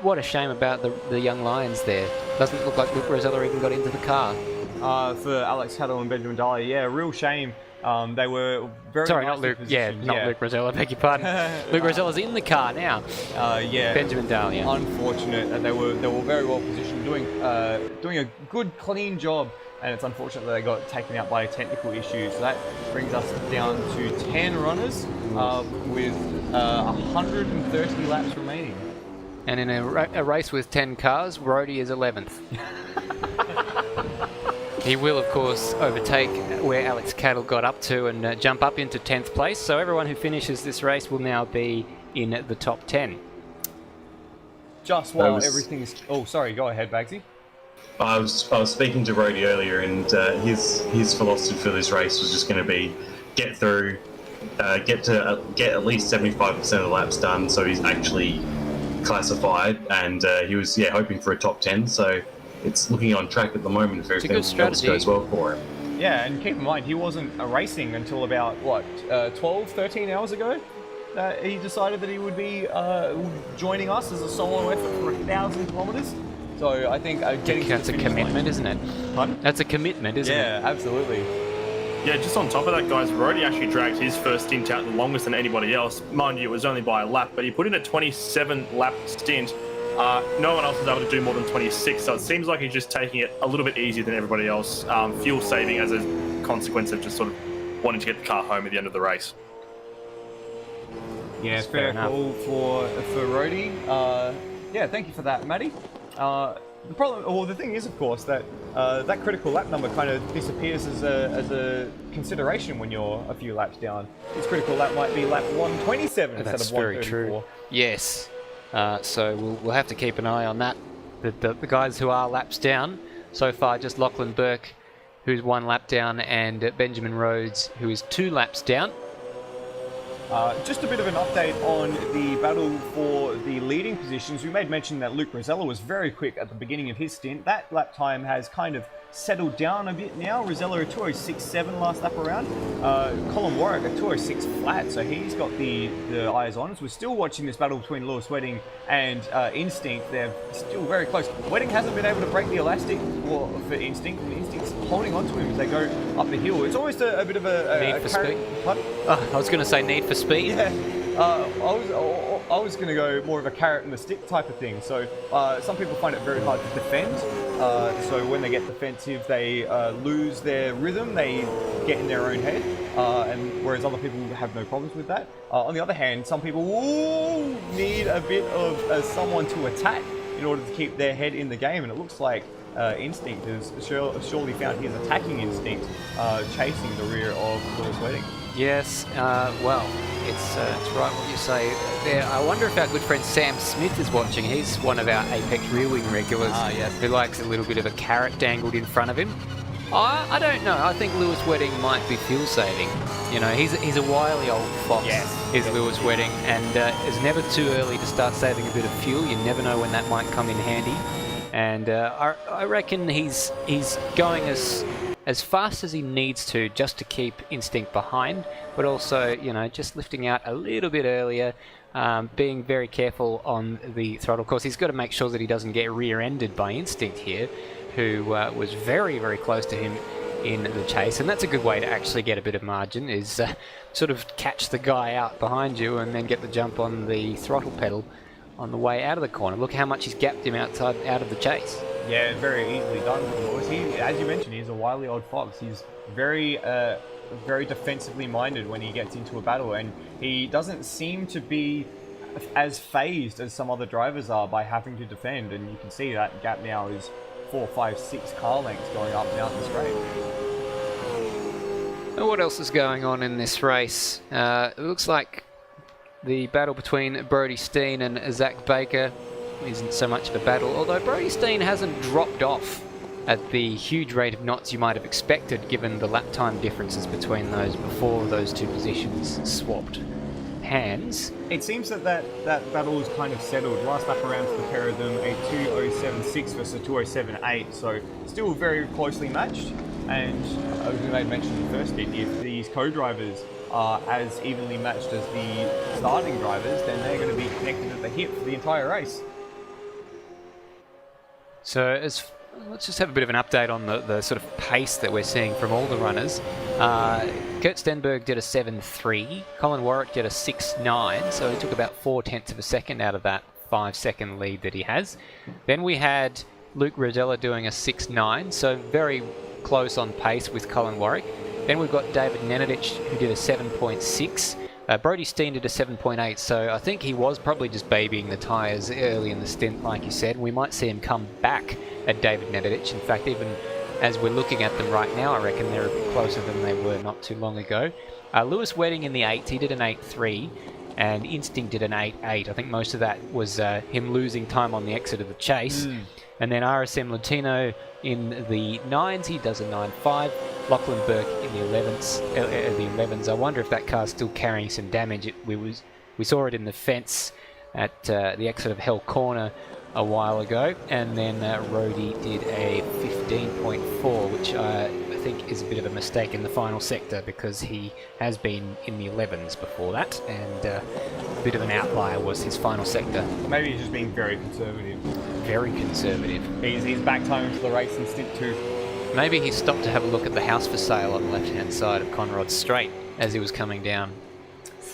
what a shame about the young lions there. Doesn't look like Luke Rosella even got into the car. For Alex Cattle and Benjamin Dahlia, yeah, real shame. They were very sorry, not Luke. Yeah, not Luke Rosella. Beg your pardon. Luke Rosella's in the car now. Yeah, Benjamin Dahlia. Unfortunate. They were very well positioned, doing a good, clean job, and it's unfortunate that they got taken out by a technical issue. So that brings us down to 10 runners with 130 laps remaining. And in a race with 10 cars, Rhodey is 11th. He will, of course, overtake where Alex Cattle got up to and jump up into 10th place. So everyone who finishes this race will now be in the top 10. Just while everything's... Oh, sorry. Go ahead, Baggsy. I was speaking to Rhodey earlier, and his philosophy for this race was just going to be get through, get at least 75% of the laps done, so he's actually classified, and he was hoping for a top 10. So it's looking on track at the moment if everything else goes well for him. Yeah, and keep in mind, he wasn't racing until about, 12, 13 hours ago? He decided that he would be joining us as a solo effort for 1,000 kilometres. So I think getting that's a commitment, isn't it? Pardon? That's a commitment, isn't it? Yeah, absolutely. Yeah, just on top of that, guys, Rhodey actually dragged his first stint out the longest than anybody else. Mind you, it was only by a lap, but he put in a 27-lap stint. No one else was able to do more than 26, so it seems like he's just taking it a little bit easier than everybody else. Fuel saving as a consequence of just sort of wanting to get the car home at the end of the race. Yeah, fair call for Rhodey. Yeah, thank you for that, Matty. The thing is, of course, that that critical lap number kind of disappears as a consideration when you're a few laps down. This critical lap might be lap 127 instead of 134. That's very true. Yes. So we'll have to keep an eye on that. The guys who are laps down so far, just Lachlan Burke, who's 1 lap down, and Benjamin Rhodes, who is 2 laps down. Just a bit of an update on the battle for the leading positions. We made mention that Luke Rosella was very quick at the beginning of his stint. That lap time has kind of settled down a bit now. Rosella a 2:06.7 last lap around. Colin Warwick a 2:06 flat, so he's got the eyes on us. We're still watching this battle between Lewis Wedding and Instinct. They're still very close. Wedding hasn't been able to break the elastic for Instinct, and Instinct's holding on to him as they go up the hill. It's almost a bit of a need for speed. Pardon? I was going to say need for speed. Yeah, I was going to go more of a carrot and the stick type of thing. So some people find it very hard to defend. So when they get defensive, they lose their rhythm. They get in their own head. And whereas other people have no problems with that. On the other hand, some people need a bit of someone to attack in order to keep their head in the game. And it looks like Instinct has surely found his attacking instinct, chasing the rear of Lewis Wedding. Yes, well, it's right what you say there. I wonder if our good friend Sam Smith is watching. He's one of our Apex rear wing regulars who likes a little bit of a carrot dangled in front of him. I don't know. I think Lewis Wedding might be fuel saving. You know, he's a wily old fox. Is Lewis Wedding, and it's never too early to start saving a bit of fuel. You never know when that might come in handy. And I reckon he's going as fast as he needs to just to keep Instinct behind, but also, you know, just lifting out a little bit earlier, being very careful on the throttle. Of course, he's got to make sure that he doesn't get rear-ended by Instinct here, who was very, very close to him in the chase. And that's a good way to actually get a bit of margin, is sort of catch the guy out behind you and then get the jump on the throttle pedal on the way out of the corner. Look how much he's gapped him out of the chase. Yeah, very easily done for Lewis. He, as you mentioned, he's a wily old fox. He's very defensively minded when he gets into a battle, and he doesn't seem to be as phased as some other drivers are by having to defend. And you can see that gap now is 4, 5, 6 car lengths going up mountain straight. And what else is going on in this race? It looks like the battle between Brody Steen and Zach Baker isn't so much of a battle, although Brody Steen hasn't dropped off at the huge rate of knots you might have expected given the lap time differences between those before those two positions swapped hands. It seems that battle is kind of settled. Last lap around for the pair of them, a 2:07.6 versus a 2:07.8, so still very closely matched. And as we made mention in the first bit, if these co-drivers are as evenly matched as the starting drivers, then they're going to be connected at the hip for the entire race. So let's just have a bit of an update on the sort of pace that we're seeing from all the runners. Kurt Stenberg did a 7.3, Colin Warwick did a 6.9, so he took about 0.4 of a second out of that 5-second lead that he has. Then we had Luke Rosella doing a 6.9, so very close on pace with Colin Warwick. Then we've got David Nenadic, who did a 7.6. Brody Steen did a 7.8, so I think he was probably just babying the tyres early in the stint, like you said. We might see him come back at David Nenadic. In fact, even as we're looking at them right now, I reckon they're a bit closer than they were not too long ago. Lewis Wedding in the 8th, he did an 8.3, and Instinct did an 8.8. I think most of that was him losing time on the exit of the chase. And then RSM Latino in the 9s, he does a 9.5. Lachlan Burke in the 11s. I wonder if that car's still carrying some damage. We saw it in the fence at the exit of Hell Corner a while ago. And then Rody did a 15.4, which I think is a bit of a mistake in the final sector because he has been in the 11s before that. And a bit of an outlier was his final sector. Maybe he's just being very conservative. Very conservative. He's back time into the race in stint 2. Maybe he stopped to have a look at the house for sale on the left-hand side of Conrod Straight as he was coming down.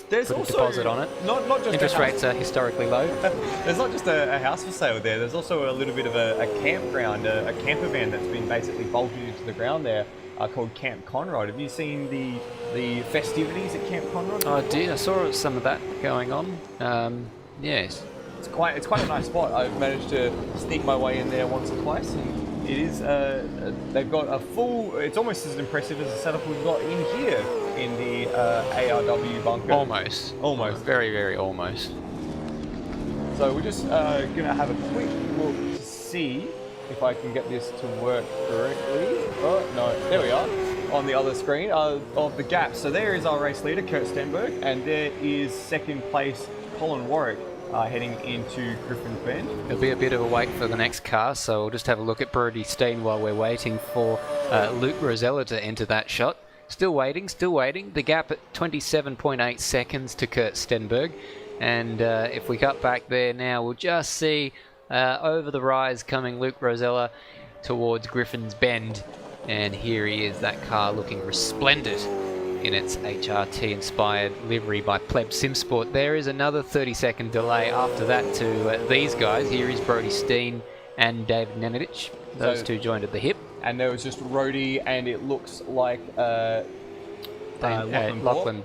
There's Put also a deposit on it. Not just interest rates are historically low. There's not just a house for sale there. There's also a little bit of a campground, a camper van that's been basically bolted into the ground there, called Camp Conrod. Have you seen the festivities at Camp Conrod? I did. I saw some of that going on. Yes. It's quite a nice spot. I've managed to sneak my way in there once or twice, and it is. They've got a full. It's almost as impressive as the setup we've got in here in the ARW bunker. Almost. Very, very almost. So we're just gonna have a quick look to see if I can get this to work correctly. Oh no, there we are. On the other screen of the gap. So there is our race leader, Kurt Stenberg, and there is second place Colin Warwick. Heading into Griffin's Bend. It'll be a bit of a wait for the next car, so we'll just have a look at Brody Steen while we're waiting for Luke Rosella to enter that shot. Still waiting. The gap at 27.8 seconds to Kurt Stenberg. And if we cut back there now, we'll just see over the rise coming Luke Rosella towards Griffin's Bend. And here he is, that car looking resplendent in its HRT-inspired livery by Pleb Simsport. There is another 30-second delay after that to these guys. Here is Brody Steen and David Nenadic. Those two joined at the hip. And there was just Rody, and it looks like Lachlan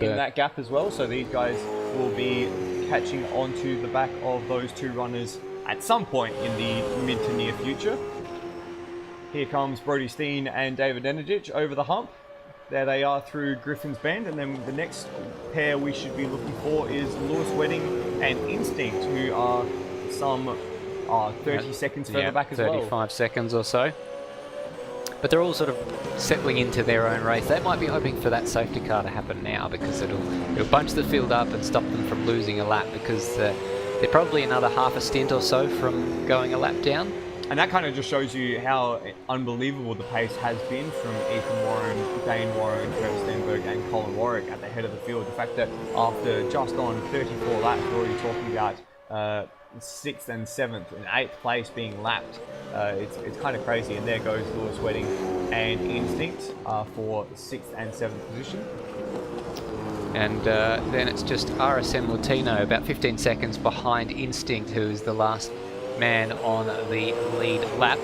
in that gap as well. So these guys will be catching onto the back of those two runners at some point in the mid to near future. Here comes Brody Steen and David Nenadic over the hump. There they are through Griffin's Bend, and then the next pair we should be looking for is Lewis Wedding and Instinct, who are some 30 seconds further back as 35 seconds or so. But they're all sort of settling into their own race. They might be hoping for that safety car to happen now, because it'll bunch the field up and stop them from losing a lap, because they're probably another half a stint or so from going a lap down. And that kind of just shows you how unbelievable the pace has been from Ethan Warren, Dane Warren, Kurt Stenberg and Colin Warwick at the head of the field. The fact that after just on 34 laps, we're already talking about 6th and 7th and 8th place being lapped. It's kind of crazy. And there goes Lewis Wedding and Instinct for 6th and 7th position. And then it's just RSM Latino about 15 seconds behind Instinct, who is the last man on the lead lap.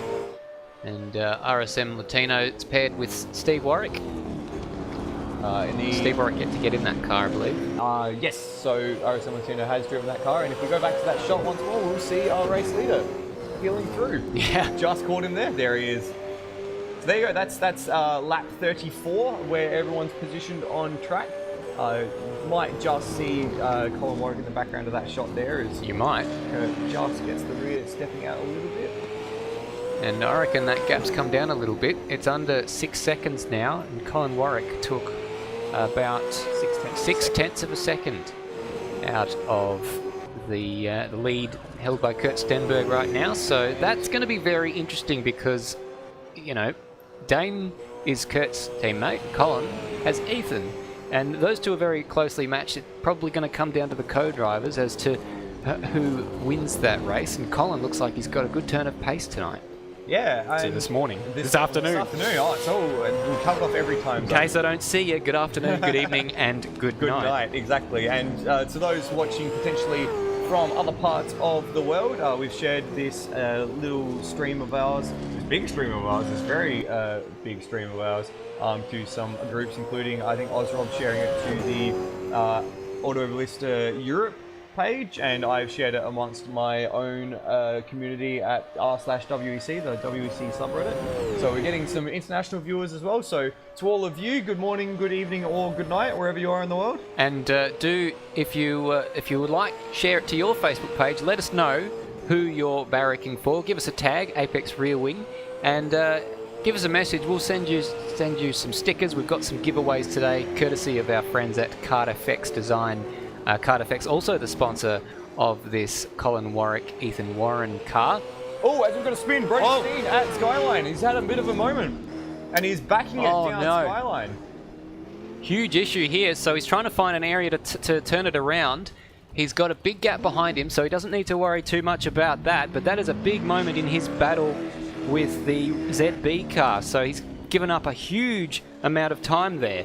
And RSM Latino, it's paired with Steve Warwick. Steve Warwick yet to get in that car, I believe. Yes, so RSM Latino has driven that car, and if we go back to that shot once more, we'll see our race leader peeling through. Yeah. Just caught him there. There he is. So there you go. That's lap 34, where everyone's positioned on track. Might just see Colin Warwick in the background of that shot there. As you might. Kurt just gets the rear, stepping out a little bit. And I reckon that gap's come down a little bit. It's under 6 seconds now, and Colin Warwick took about 6/10 of a second out of the lead held by Kurt Stenberg right now. So that's going to be very interesting, because, you know, Dane is Kurt's teammate, Colin has Ethan. And those two are very closely matched. It's probably going to come down to the co-drivers as to who wins that race. And Colin looks like he's got a good turn of pace tonight. Yeah. So this morning. This afternoon. This afternoon. Oh, it's all, we'll cut it off every time. In case I don't see you, good afternoon, good evening, and good night. Good night, exactly. And to those watching potentially from other parts of the world, we've shared this little stream of ours, this big stream of ours, this very big stream of ours, to some groups, including, I think, Ozrob sharing it to the Automobilista Europe page, and I've shared it amongst my own community at r/WEC, the WEC subreddit. So we're getting some international viewers as well. So to all of you, good morning, good evening, or good night, wherever you are in the world. And do, if you would like, share it to your Facebook page. Let us know who you're barracking for. Give us a tag, Apex Rear Wing, and give us a message. We'll send you some stickers. We've got some giveaways today, courtesy of our friends at KART FX Design. KART FX, also the sponsor of this Colin Warwick, Ethan Warren car. Oh, as we've got a spin, Brody Steen at Skyline. He's had a bit of a moment, and he's backing it down Skyline. Huge issue here. So he's trying to find an area to turn it around. He's got a big gap behind him, so he doesn't need to worry too much about that. But that is a big moment in his battle with the ZB car. So he's given up a huge amount of time there.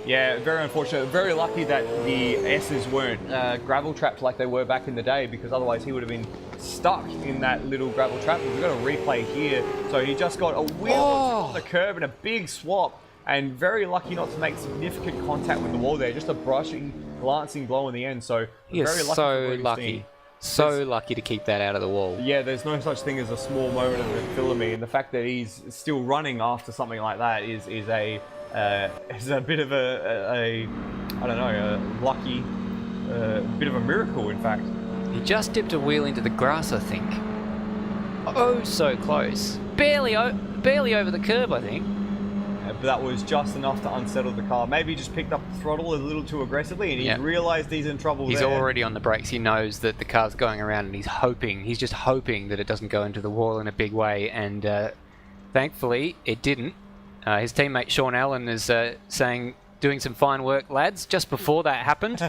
Yeah, very unfortunate. Very lucky that the S's weren't gravel trapped like they were back in the day, because otherwise he would have been stuck in that little gravel trap. We've got a replay here. So he just got a wheel on the curb and a big swap, and very lucky not to make significant contact with the wall there. Just a brushing, glancing blow in the end. So he is very lucky. So lucky. So lucky to keep that out of the wall. Yeah, there's no such thing as a small moment of infamy, and the fact that he's still running after something like that is a bit of a I don't know, a lucky, bit of a miracle, in fact. He just dipped a wheel into the grass, I think. Oh, so close. Barely over the curb, I think. But that was just enough to unsettle the car. Maybe he just picked up the throttle a little too aggressively, and he's realised he's in trouble. He's already on the brakes. He knows that the car's going around, and he's just hoping that it doesn't go into the wall in a big way, and thankfully it didn't. His teammate Sean Allen is doing some fine work, lads, just before that happened.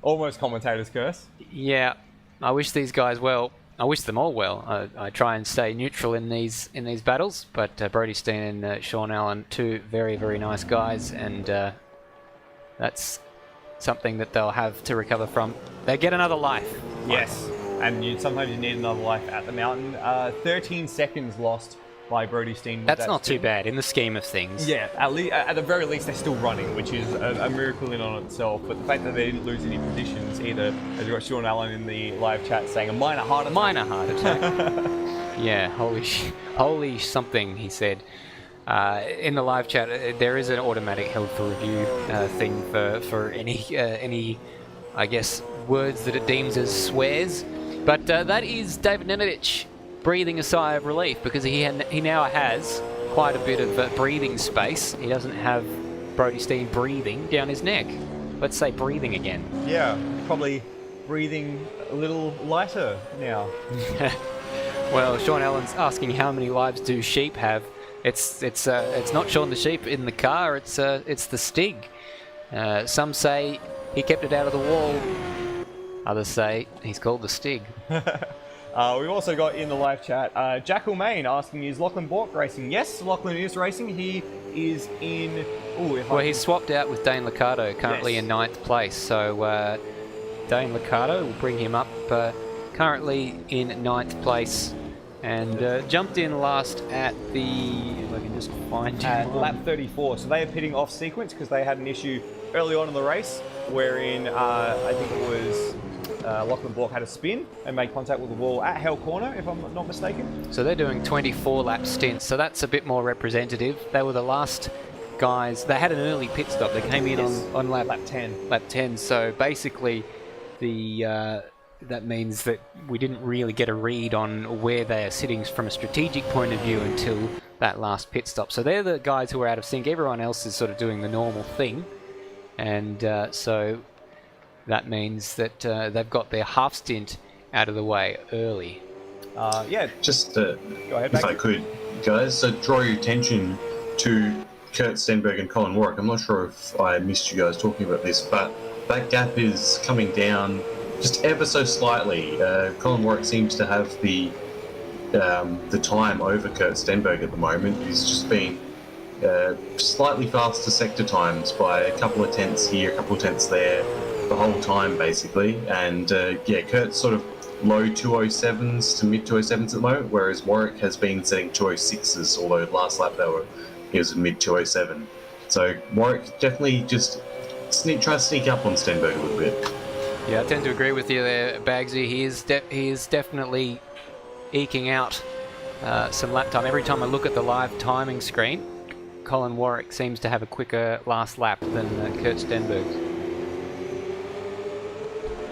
Almost commentator's curse. Yeah, I wish these guys well. I wish them all well. I try and stay neutral in these battles, but Brody Steen and Sean Allen, two very, very nice guys, and that's something that they'll have to recover from. They get another life. Yes, and sometimes you need another life at the mountain. 13 seconds lost by Brody Steen. That's not too bad in the scheme of things. Yeah, at the very least they're still running, which is a miracle in on itself. But the fact that they didn't lose any positions either, as you got Sean Allen in the live chat saying a minor heart attack. Minor heart attack. Yeah, holy something, he said. In the live chat, there is an automatic health review thing for any, I guess, words that it deems as swears. But that is David Nenadic breathing a sigh of relief, because he now has quite a bit of breathing space. He doesn't have Brody Steen breathing down his neck. Let's say breathing again. Yeah, probably breathing a little lighter now. Well, Sean Allen's asking how many lives do sheep have. It's not Sean the sheep in the car. It's the Stig. Some say he kept it out of the wall. Others say he's called the Stig. We've also got in the live chat Jackal Main asking, is Lachlan Bork racing? Yes, Lachlan is racing. He is in... He's swapped out with Dane Liccardo, currently in 9th place. So Dane Liccardo will bring him up, currently in 9th place. And jumped in last at the... If I can just find lap 34. So they are pitting off sequence because they had an issue early on in the race wherein I think it was... Lachlan Bork had a spin and made contact with the wall at Hell Corner, if I'm not mistaken. So they're doing 24 lap stints, so that's a bit more representative. They were the last guys. They had an early pit stop. They came in on lap 10. Lap 10. So basically, that means that we didn't really get a read on where they are sitting from a strategic point of view until that last pit stop. So they're the guys who are out of sync. Everyone else is sort of doing the normal thing, and so that means that they've got their half stint out of the way early. Just go ahead, if I could, guys, so draw your attention to Kurt Stenberg and Colin Warwick. I'm not sure if I missed you guys talking about this, but that gap is coming down just ever so slightly. Colin Warwick seems to have the time over Kurt Stenberg at the moment. He's just been slightly faster sector times by a couple of tenths here, a couple of tenths there, the whole time basically. And Kurt's sort of low 207s to mid 207s at the moment, whereas Warwick has been setting 206s, although last lap he was at mid 207. So Warwick definitely just try to sneak up on Stenberg a little bit. Yeah, I tend to agree with you there, Baggsy. He is definitely eking out some lap time. Every time I look at the live timing screen, Colin Warwick seems to have a quicker last lap than Kurt Stenberg.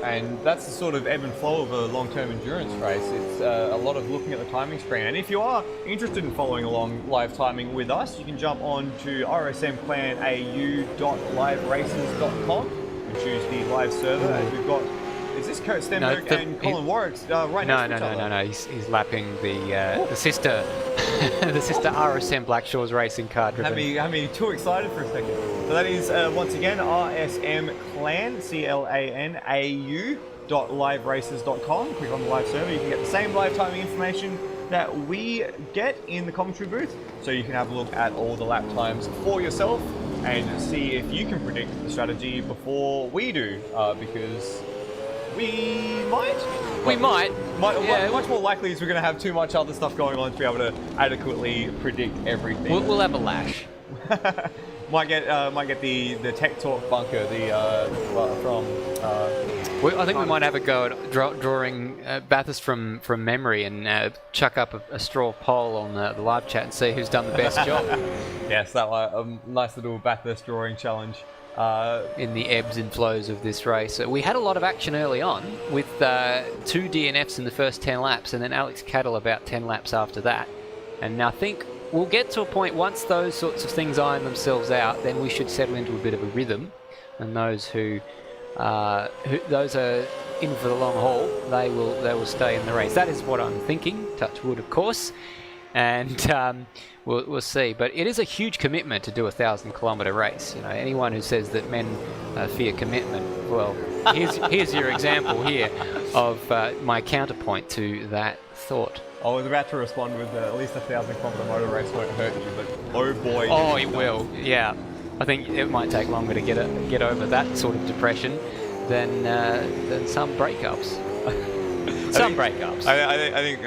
And that's the sort of ebb and flow of a long-term endurance race. It's a lot of looking at the timing screen. And if you are interested in following along live timing with us, you can jump on to rsmplanau.liveraces.com and choose the live server. And we've got... Is this Kurt Stenberg and Colin Warwick right next to each other? No. He's lapping the sister the sister RSM Blackshaws racing car. Had me too excited for a second. So that is once again RSM Clan CLANAU.liveraces.com. Click on the live server. You can get the same live timing information that we get in the commentary booth, so you can have a look at all the lap times for yourself and see if you can predict the strategy before we do, because we might. Much more likely is we're going to have too much other stuff going on to be able to adequately predict everything. We'll have a lash. might get the Tech Talk bunker from. I think we might have a go at drawing Bathurst from memory and chuck up a straw poll on the live chat and see who's done the best job. Yes, that a nice little Bathurst drawing challenge. In the ebbs and flows of this race. We had a lot of action early on with 2 DNFs in the first 10 laps and then Alex Cattle about 10 laps after that. And I think we'll get to a point once those sorts of things iron themselves out, then we should settle into a bit of a rhythm. And those who those are in for the long haul, they will stay in the race. That is what I'm thinking. Touch wood, of course. And we'll see. But it is a huge commitment to do a 1,000-kilometre race. You know, anyone who says that men fear commitment, well, here's your example here. of my counterpoint to that thought. I was about to respond with at least 1,000-kilometre motor race won't hurt you, but oh boy. Oh, it will. Yeah, I think it might take longer to get over that sort of depression than some breakups. Some breakups. I think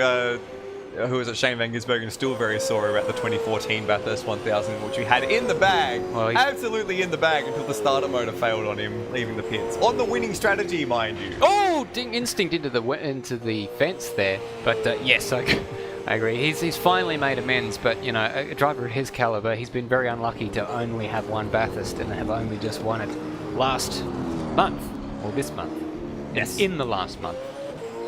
who was it? Shane Van Gisbergen is still very sore about the 2014 Bathurst 1000, which we had in the bag, absolutely in the bag, until the starter motor failed on him, leaving the pits on the winning strategy, mind you. Oh, instinct into the fence there. But yes, I agree. He's finally made amends. But you know, a driver of his caliber, he's been very unlucky to only have one Bathurst and have only just won it last month or this month. Yes, in the last month.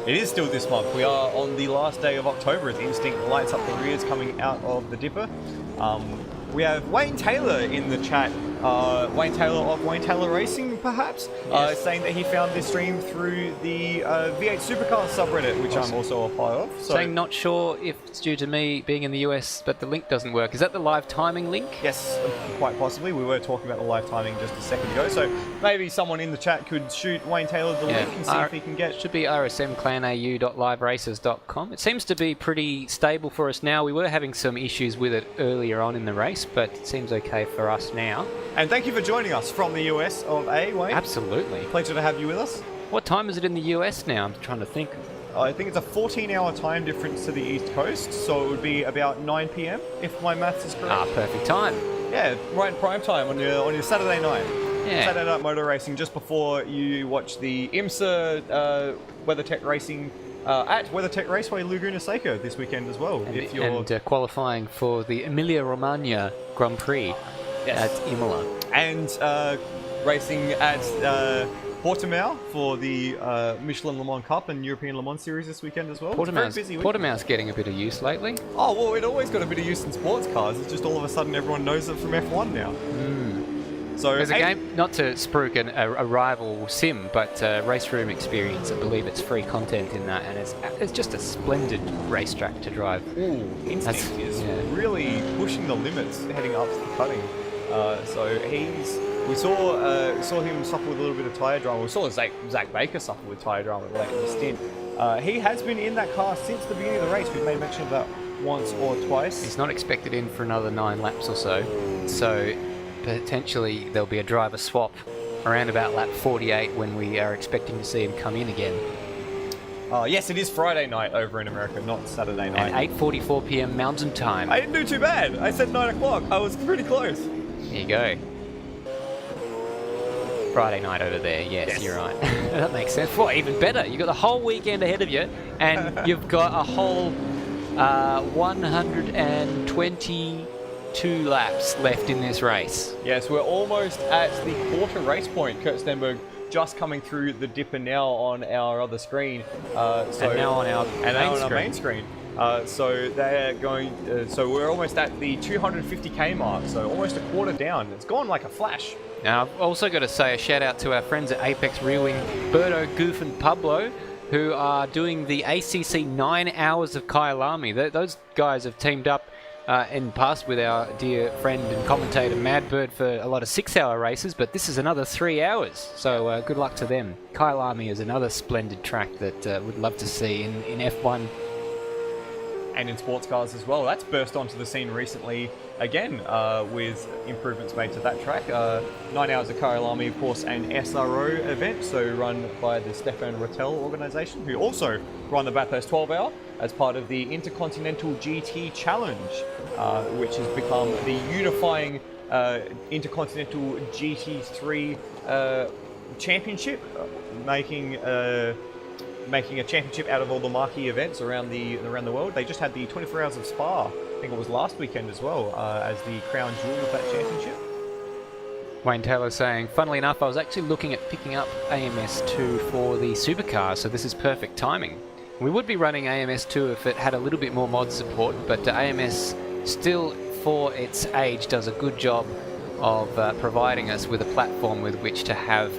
It is still this month. We are on the last day of October as Instinct lights up the rears coming out of the dipper. We have Wayne Taylor in the chat. Wayne Taylor of Wayne Taylor Racing, perhaps, saying that he found this stream through the V8 Supercars subreddit, which I'm also a part of. So saying not sure if it's due to me being in the US, but the link doesn't work. Is that the live timing link? Yes, quite possibly. We were talking about the live timing just a second ago, so maybe someone in the chat could shoot Wayne Taylor the link and see if he can get... Should be rsmclanau.liveracers.com. It seems to be pretty stable for us now. We were having some issues with it earlier on in the race, but it seems okay for us now. And thank you for joining us from the US of A, Wayne. Absolutely. Pleasure to have you with us. What time is it in the US now? I'm trying to think. I think it's a 14-hour time difference to the East Coast, so it would be about 9 p.m. if my maths is correct. Ah, perfect time. Yeah, right in prime time on your Saturday night. Yeah. Saturday night motor racing, just before you watch the IMSA WeatherTech Racing at WeatherTech Raceway Laguna Seca this weekend as well. And qualifying for the Emilia-Romagna Grand Prix at Imola. And racing at Portimao for the Michelin Le Mans Cup and European Le Mans Series this weekend as well. Portimao's getting a bit of use lately. Oh, well, it always got a bit of use in sports cars. It's just all of a sudden everyone knows it from F1 now. So there's a game, not to spruik a rival sim, but Race Room Experience. I believe it's free content in that, and it's just a splendid racetrack to drive. Ooh, Instinct is really pushing the limits heading up to the cutting. So we saw him suffer with a little bit of tyre drama. We saw Zach Baker suffer with tyre drama late in the stint. He has been in that car since the beginning of the race. We've made mention of that once or twice. He's not expected in for another 9 laps or so. So potentially there'll be a driver swap around about lap 48 when we are expecting to see him come in again. Yes, it is Friday night over in America, not Saturday night. At 8:44 p.m. Mountain Time. I didn't do too bad. I said 9 o'clock. I was pretty close. There you go. Friday night over there, yes. You're right. That makes sense. Well, even better. You've got the whole weekend ahead of you, and you've got a whole 122 laps left in this race. Yes, we're almost at the quarter race point. Kurt Stenberg just coming through the dipper now on our other screen. And now on our main screen. So they're going. So we're almost at the 250k mark. So almost a quarter down. It's gone like a flash. Now I've also got to say a shout out to our friends at Apex Rear Wing, Berto, Goof, and Pablo, who are doing the ACC 9 hours of Kyalami. Those guys have teamed up in the past with our dear friend and commentator Madbird for a lot of 6-hour races, but this is another 3 hours. So good luck to them. Kyalami is another splendid track that would love to see in F1. And in sports cars as well. That's burst onto the scene recently again with improvements made to that track. 9 hours of Kyalami, of course, an SRO event, so run by the Stefan Rattel organisation, who also run the Bathurst 12-hour as part of the Intercontinental GT Challenge, which has become the unifying Intercontinental GT3 championship, making a championship out of all the marquee events around the world. They just had the 24 Hours of Spa, I think it was last weekend as well, as the crown jewel of that championship. Wayne Taylor saying, funnily enough, I was actually looking at picking up AMS2 for the supercar, so this is perfect timing. We would be running AMS2 if it had a little bit more mod support, but AMS still, for its age, does a good job of providing us with a platform with which to have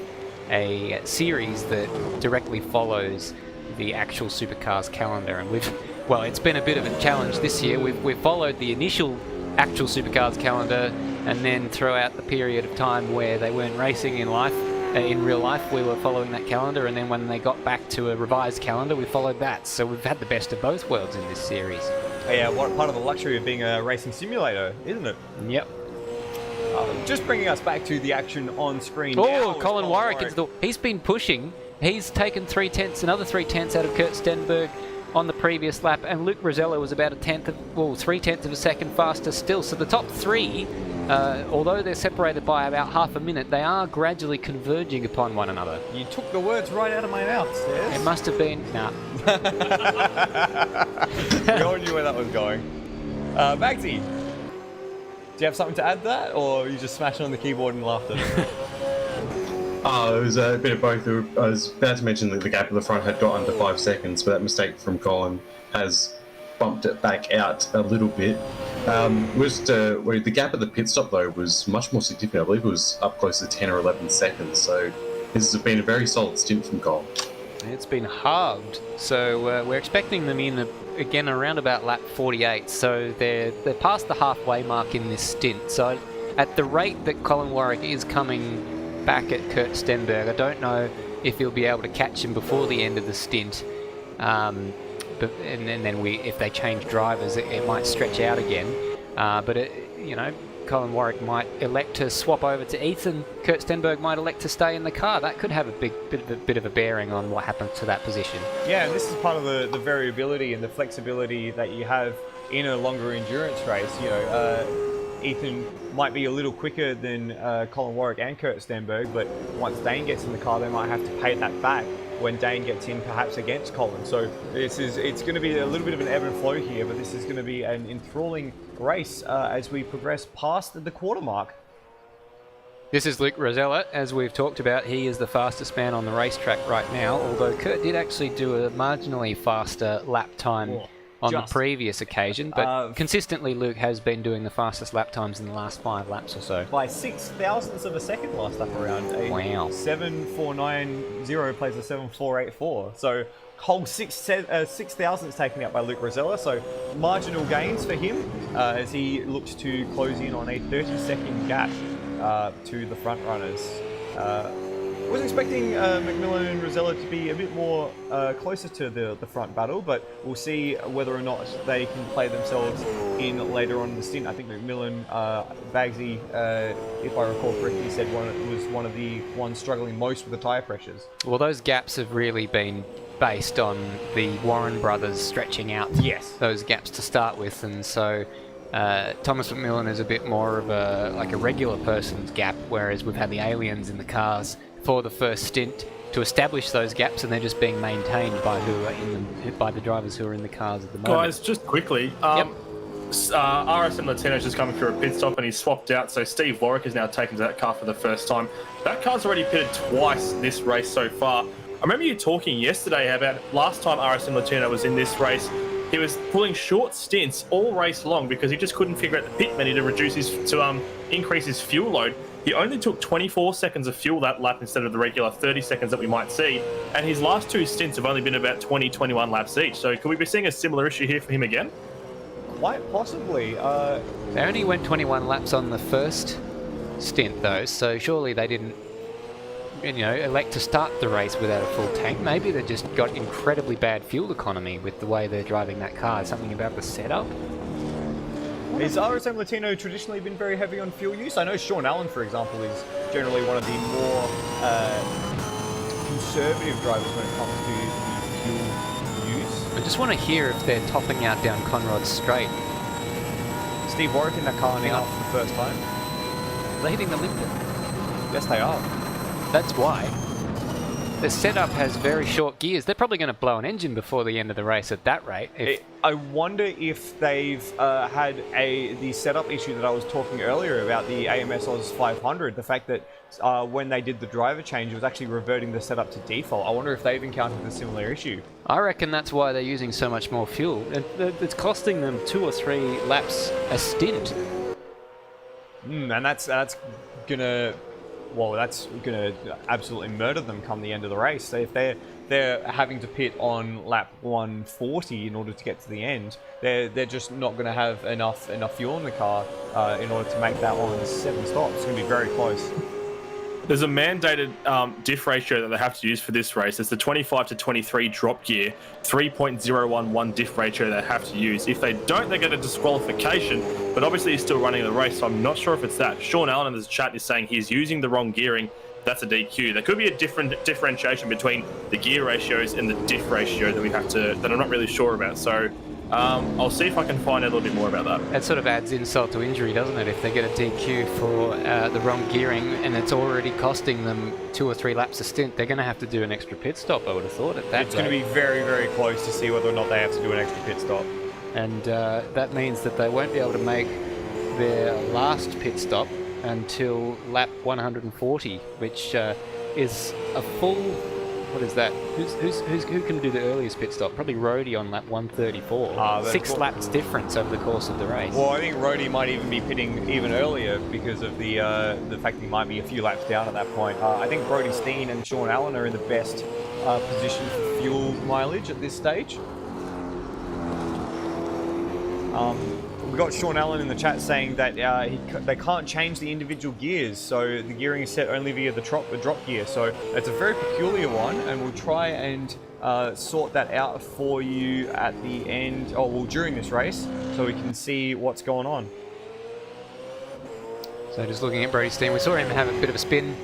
a series that directly follows the actual supercars calendar. And it's been a bit of a challenge this year. We've followed the initial actual supercars calendar, and then throughout the period of time where they weren't racing in life, in real life, we were following that calendar, and then when they got back to a revised calendar, we followed that. So we've had the best of both worlds in this series. Yeah, what part of the luxury of being a racing simulator, isn't it? Yep. Just bringing us back to the action on screen. Oh, now, Colin Warwick he's been pushing. He's taken another 3/10 out of Kurt Stenberg on the previous lap, and Luke Rosella was about 3/10 of a second faster still. So the top three, although they're separated by about half a minute, they are gradually converging upon one another. You took the words right out of my mouth, Stairs. It must have been... Nah. We all knew where that was going. Baggsy, do you have something to add to that, or are you just smashing on the keyboard and laughter? Oh, it was a bit of both. I was about to mention that the gap at the front had got under 5 seconds, but that mistake from Colin has bumped it back out a little bit. Where the gap at the pit stop, though, was much more significant. I believe it was up close to 10 or 11 seconds. So this has been a very solid stint from Colin. It's been halved, so we're expecting them in again around about lap 48. So they're past the halfway mark in this stint. So at the rate that Colin Warwick is coming back at Kurt Stenberg, I don't know if he'll be able to catch him before the end of the stint. If they change drivers, it might stretch out again. Colin Warwick might elect to swap over to Ethan. Kurt Stenberg might elect to stay in the car. That could have a bit of a bearing on what happens to that position. Yeah, and this is part of the variability and the flexibility that you have in a longer endurance race. Ethan might be a little quicker than Colin Warwick and Kurt Stenberg, but once Dane gets in the car, they might have to pay that back when Dane gets in, perhaps against Colin. So it's going to be a little bit of an ebb and flow here, but this is going to be an enthralling race as we progress past the quarter mark. This is Luke Rosella, as we've talked about. He is the fastest man on the racetrack right now, although Kurt did actually do a marginally faster lap time on the previous occasion, but consistently Luke has been doing the fastest lap times in the last 5 laps or so. By 6,000ths of a second last lap around. Wow. 7,490 plays a 7,484. So whole 6,000ths taken out by Luke Rosella. So marginal gains for him as he looks to close in on a 30-second gap to the front runners. I was expecting McMillan and Rosella to be a bit more closer to the front battle, but we'll see whether or not they can play themselves in later on in the stint. I think McMillan, Baggsy, if I recall correctly, said was one of the ones struggling most with the tyre pressures. Well, those gaps have really been based on the Warren brothers stretching out those gaps to start with, and so Thomas McMillan is a bit more of a regular person's gap, whereas we've had the aliens in the cars for the first stint to establish those gaps, and they're just being maintained by by the drivers who are in the cars at the moment. Guys, just quickly, RSM Latino's just coming through a pit stop and he's swapped out, so Steve Warwick is now taken to that car for the first time. That car's already pitted twice this race so far. I remember you talking yesterday about last time RSM Latino was in this race, he was pulling short stints all race long because he just couldn't figure out the pit menu to increase his fuel load. He only took 24 seconds of fuel that lap instead of the regular 30 seconds that we might see. And his last 2 stints have only been about 20, 21 laps each. So could we be seeing a similar issue here for him again? Quite possibly. They only went 21 laps on the first stint, though, so surely they didn't elect to start the race without a full tank. Maybe they just got incredibly bad fuel economy with the way they're driving that car. Something about the setup? Has RSM Latino traditionally been very heavy on fuel use? I know Sean Allen, for example, is generally one of the more conservative drivers when it comes to fuel use. I just want to hear if they're topping out down Conrod Straight. Steve Warwick in that car now for the first time. They're hitting the limit. Yes, they are. That's why. The setup has very short gears. They're probably going to blow an engine before the end of the race at that rate. I wonder if they've had the setup issue that I was talking earlier about the AMS Oz 500, the fact that when they did the driver change, it was actually reverting the setup to default. I wonder if they've encountered a similar issue. I reckon that's why they're using so much more fuel. It's costing them 2 or 3 laps a stint. And that's gonna absolutely murder them come the end of the race. So if they're having to pit on lap 140 in order to get to the end, they're just not going to have enough fuel in the car in order to make that on 7 stops. It's going to be very close. There's a mandated diff ratio that they have to use for this race. It's the 25 to 23 drop gear, 3.011 diff ratio they have to use. If they don't, they get a disqualification, but obviously he's still running the race, so I'm not sure if it's that. Sean Allen in the chat is saying he's using the wrong gearing. That's a DQ. There could be a different differentiation between the gear ratios and the diff ratio that I'm not really sure about. So I'll see if I can find out a little bit more about that. That sort of adds insult to injury, doesn't it? If they get a DQ for the wrong gearing and it's already costing them 2 or 3 laps a stint, they're going to have to do an extra pit stop, I would have thought, at that It's going to be very, very close to see whether or not they have to do an extra pit stop. And that means that they won't be able to make their last pit stop until lap 140, which is a full... What is that? Who can do the earliest pit stop? Probably Rhodey on lap 134. 6 laps difference over the course of the race. Well, I think Rhodey might even be pitting even earlier because of the fact he might be a few laps down at that point. I think Brodie Steen and Sean Allen are in the best position for fuel mileage at this stage. We got Sean Allen in the chat saying that they can't change the individual gears, so the gearing is set only via the drop gear. So it's a very peculiar one, and we'll try and sort that out for you at the end, during this race, so we can see what's going on. So just looking at Brodie Steen, we saw him have a bit of a spin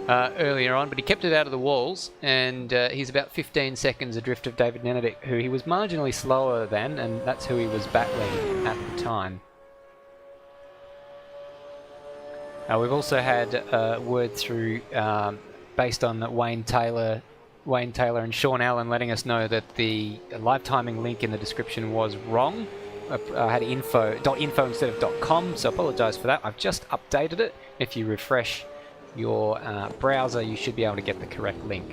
earlier on, but he kept it out of the walls, and he's about 15 seconds adrift of David Nenadic, who he was marginally slower than, and that's who he was battling at the time. We've also had word through, based on Wayne Taylor and Sean Allen letting us know that the live timing link in the description was wrong. I had .info instead of .com, so I apologise for that. I've just updated it. If you refresh your browser, you should be able to get the correct link.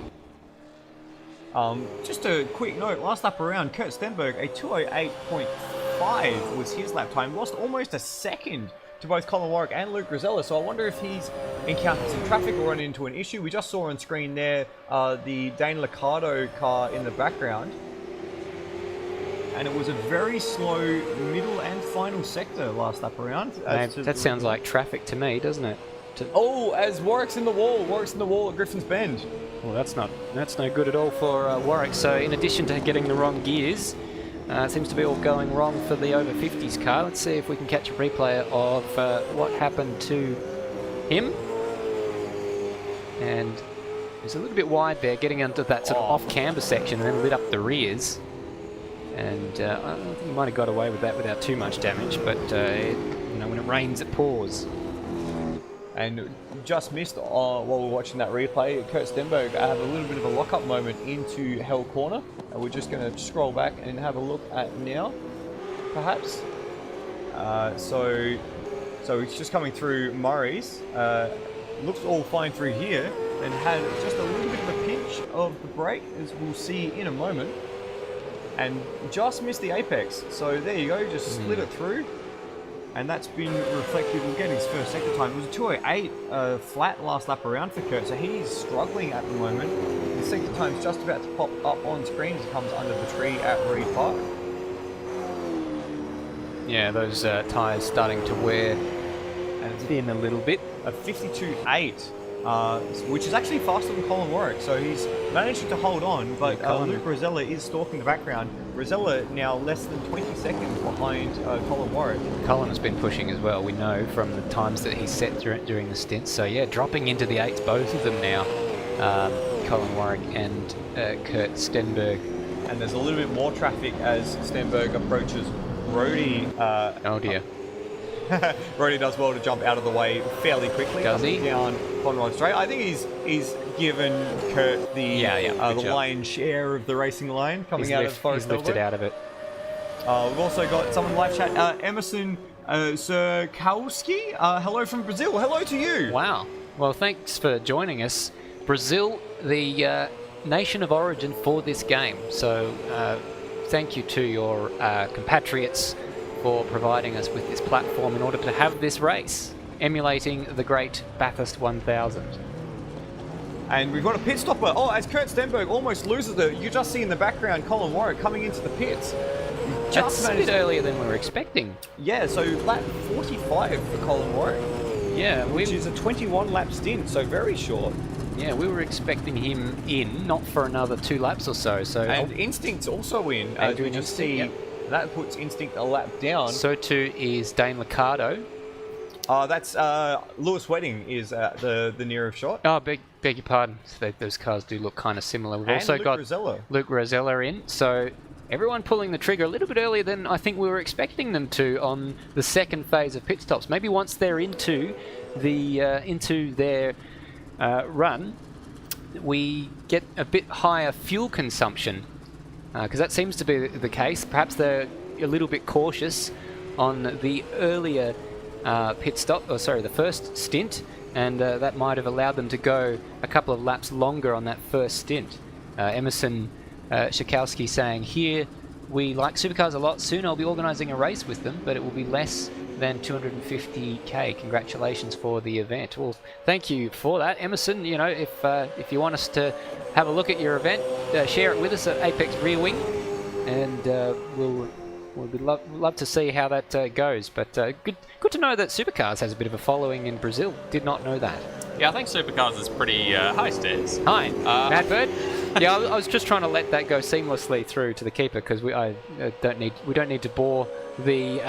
Just a quick note, last lap around, Kurt Stenberg, a 2:08.5 was his lap time, lost almost a second to both Colin Warwick and Luke Rosella, so I wonder if he's encountered some traffic or run into an issue. We just saw on screen there the Dane Liccardo car in the background, and it was a very slow middle and final sector last lap around. That sounds like traffic to me, doesn't it? As Warwick's in the wall at Griffin's Bend. Well, that's no good at all for Warwick. So in addition to getting the wrong gears, it seems to be all going wrong for the over 50s car. Let's see if we can catch a replay of what happened to him. And he's a little bit wide there, getting into that sort of off-camber section and then lit up the rears. And I think he might have got away with that without too much damage, but when it rains, it pours. And just missed while we're watching that replay, Kurt Stenberg had a little bit of a lock-up moment into Hell Corner. And we're just going to scroll back and have a look at now, perhaps. So it's just coming through Murray's. Looks all fine through here, and had just a little bit of a pinch of the brake, as we'll see in a moment. And just missed the apex. So there you go, just slid it through. And that's been reflected. We'll get his first sector time. It was a 2:08 flat last lap around for Kurt, so he's struggling at the moment. The sector time's just about to pop up on screen as he comes under the tree at Reed Park. Yeah, those tyres starting to wear and it's thin a little bit. A 52.8, which is actually faster than Colin Warwick, so he's managed to hold on, but Luke Rosella is stalking the background. Rosella now less than 20 seconds behind Colin Warwick. Colin has been pushing as well, we know, from the times that he set during the stint. So yeah, dropping into the 8s, both of them now, Colin Warwick and Kurt Stenberg. And there's a little bit more traffic as Stenberg approaches Rhodey. Oh dear. Rhodey does well to jump out of the way fairly quickly. Does he? Down Conrod Straight. I think he's given Kurt the lion's share of the racing line coming out of Forest He's lifted out of it. We've also got someone live chat, Emerson Sirkowski. Hello from Brazil. Hello to you. Wow. Well, thanks for joining us. Brazil, the nation of origin for this game. So thank you to your compatriots for providing us with this platform in order to have this race, emulating the great Bathurst 1000. And we've got a pit stopper. As Kurt Stenberg almost loses it, you just see in the background Colin Warwick coming into the pits. That's a bit earlier than we were expecting. Yeah, so lap 45 for Colin Warwick. Yeah, which is a 21 lap stint, so very short. Yeah, we were expecting him in, not for another 2 laps or so. So And Instinct's also in, as we Adrian just Instinct, see. yep. That puts Instinct a lap down. So too is Dane Liccardo. That's Lewis Wedding is the nearest shot. Oh, beg your pardon. So those cars do look kind of similar. We've And also Luke got Rosella. Luke Rosella in. So everyone pulling the trigger a little bit earlier than I think we were expecting them to on the second phase of pit stops. Maybe once they're into their run, we get a bit higher fuel consumption because that seems to be the case. Perhaps they're a little bit cautious on the earlier pit stop, or sorry, the first stint, and that might have allowed them to go a couple of laps longer on that first stint. Emerson Shakowski saying, here we like supercars a lot. Soon I'll be organising a race with them, but it will be less than 250k. Congratulations for the event. Well, thank you for that, Emerson. You know, if you want us to have a look at your event, share it with us at Apex Rear Wing, and we'd love to see how that goes. But good to know that Supercars has a bit of a following in Brazil. Did not know that. Yeah, I think Supercars is pretty high stairs. Hi, Madbird. Yeah, I was just trying to let that go seamlessly through to the keeper because we don't need to bore the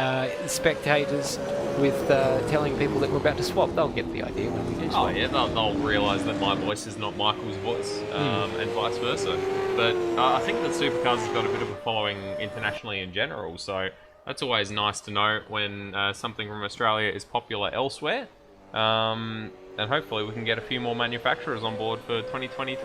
spectators with telling people that we're about to swap. They'll get the idea when we do swap. Oh yeah, they'll realise that my voice is not Michael's voice, and vice versa. But I think that Supercars has got a bit of a following internationally in general, so that's always nice to know when something from Australia is popular elsewhere. And hopefully we can get a few more manufacturers on board for 2020.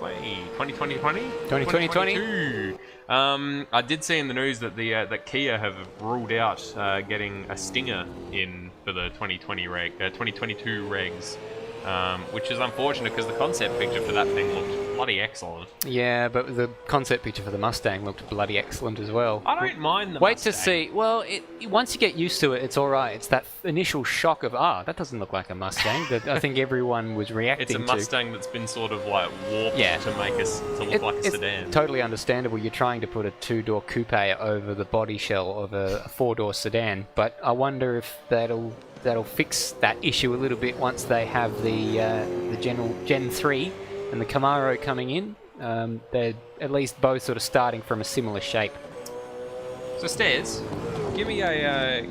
I did see in the news that that Kia have ruled out getting a Stinger in for the 2022 regs, which is unfortunate because the concept picture for that thing looked bloody excellent. Yeah, but the concept picture for the Mustang looked bloody excellent as well. I don't mind the Wait Mustang. to see. Well, once you get used to it, it's all right. It's that initial shock of, that doesn't look like a Mustang that I think everyone was reacting to. It's a Mustang that's been sort of like warped to make us to look like a sedan. It's totally understandable. You're trying to put a 2-door coupe over the body shell of a 4-door sedan, but I wonder if that'll fix that issue a little bit once they have the Gen 3 and the Camaro coming in. They're at least both sort of starting from a similar shape. So Stairs, give me a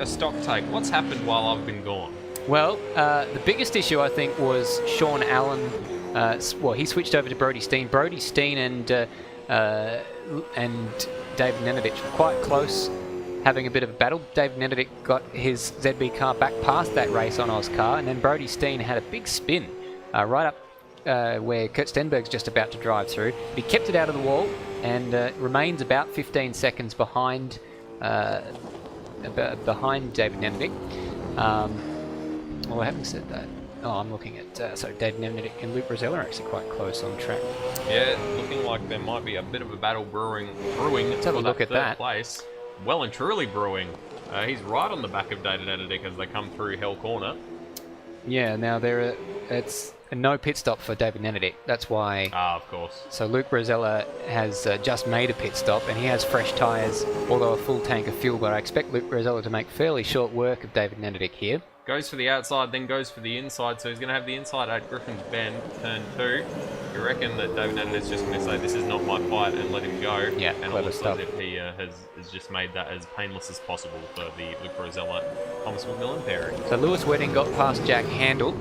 stock take. What's happened while I've been gone? Well, the biggest issue I think was Sean Allen. He switched over to Brody Steen. Brody Steen and David Nenadic were quite close, having a bit of a battle. David Nenadic got his ZB car back past that race on Oscar, and then Brody Steen had a big spin right up where Kurt Stenberg's just about to drive through. But he kept it out of the wall and remains about 15 seconds behind David Nenadic. Well, having said that, I'm looking at David Nenadic and Luke Rosella are actually quite close on track. Yeah, looking like there might be a bit of a battle brewing. Let's have a look at that. Place. Well and truly brewing. He's right on the back of David Nenadic as they come through Hell Corner. Yeah, now it's a no pit stop for David Nenadic. That's why. Of course. So Luke Rosella has just made a pit stop, and he has fresh tyres, although a full tank of fuel. But I expect Luke Rosella to make fairly short work of David Nenadic here. Goes for the outside, then goes for the inside, so he's going to have the inside at Griffin's Bend, turn 2. You reckon that David Nenadic's just going to say, this is not my fight, and let him go? Yeah, and clever almost stuff. as if he has just made that as painless as possible for the Luke Rosella Thomas McMillan pairing. So Lewis Wedding got past Jack Handel.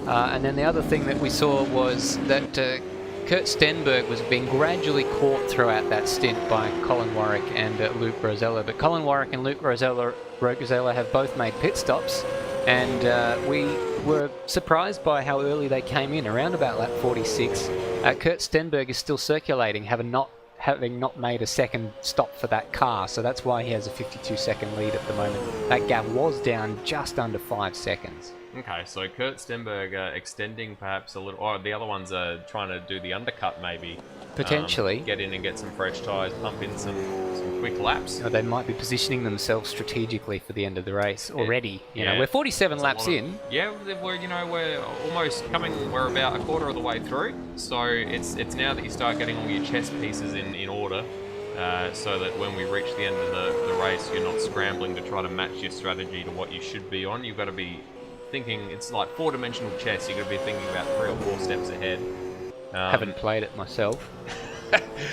And then the other thing that we saw was that Kurt Stenberg was being gradually caught throughout that stint by Colin Warwick and Luke Rosella. But Colin Warwick and Luke Rosella have both made pit stops. And we were surprised by how early they came in, around about lap 46. Kurt Stenberg is still circulating, having not made a second stop for that car, so that's why he has a 52-second lead at the moment. That gap was down just under 5 seconds. Okay, so Kurt Stenberg extending perhaps a little, or the other ones are trying to do the undercut maybe. Potentially. Get in and get some fresh tyres, pump in some quick laps. They might be positioning themselves strategically for the end of the race already. You know, we're 47 laps in. Yeah, we're almost coming, we're about a quarter of the way through. So it's now that you start getting all your chess pieces in order. so that when we reach the end of the race, you're not scrambling to try to match your strategy to what you should be on. You've got to be thinking, it's like four-dimensional chess. You've got to be thinking about 3 or 4 steps ahead. Haven't played it myself.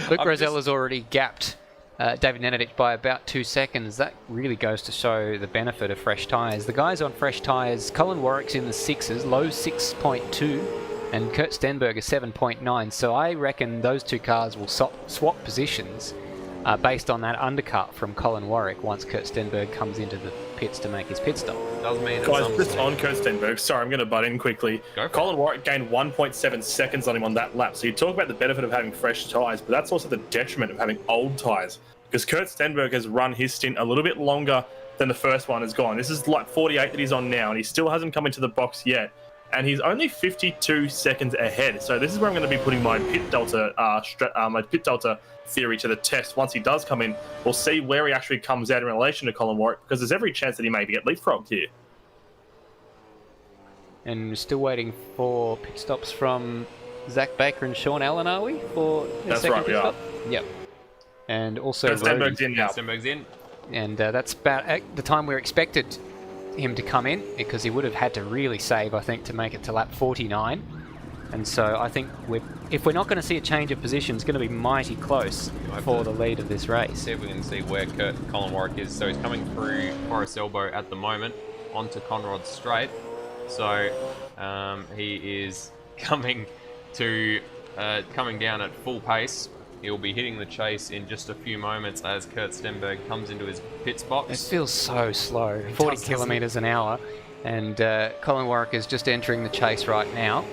Luke Rosella's already gapped David Nenadic by about 2 seconds. That really goes to show the benefit of fresh tyres. The guys on fresh tyres, Colin Warwick's in the 6s, low 6.2, and Kurt Stenberg is 7.9. So I reckon those two cars will swap positions based on that undercut from Colin Warwick once Kurt Stenberg comes into the pits to make his pit stop. Does mean Guys, just on Kurt Stenberg, sorry, I'm going to butt in quickly. Colin Warwick gained 1.7 seconds on him on that lap. So you talk about the benefit of having fresh tyres, but that's also the detriment of having old tyres. Because Kurt Stenberg has run his stint a little bit longer than the first one has gone. This is like 48 that he's on now, and he still hasn't come into the box yet. And he's only 52 seconds ahead. So this is where I'm going to be putting my pit delta theory to the test. Once he does come in, we'll see where he actually comes out in relation to Colin Warwick, because there's every chance that he may get leapfrogged here. And we're still waiting for pit stops from Zach Baker and Sean Allen, are we? For the That's second right, pit we stop? Yep. And also Stenberg's in now. Stenberg's in. And that's about at the time we're expected him to come in, because he would have had to really save, I think, to make it to lap 49. And so I think if we're not going to see a change of position, it's going to be mighty close for the lead of this race. See if we can see where Colin Warwick is. So he's coming through Forest Elbow at the moment onto Conrod Straight. So he is coming down at full pace. He'll be hitting the chase in just a few moments as Kurt Stenberg comes into his pits box. It feels so slow, 40 kilometres an hour. And Colin Warwick is just entering the chase right now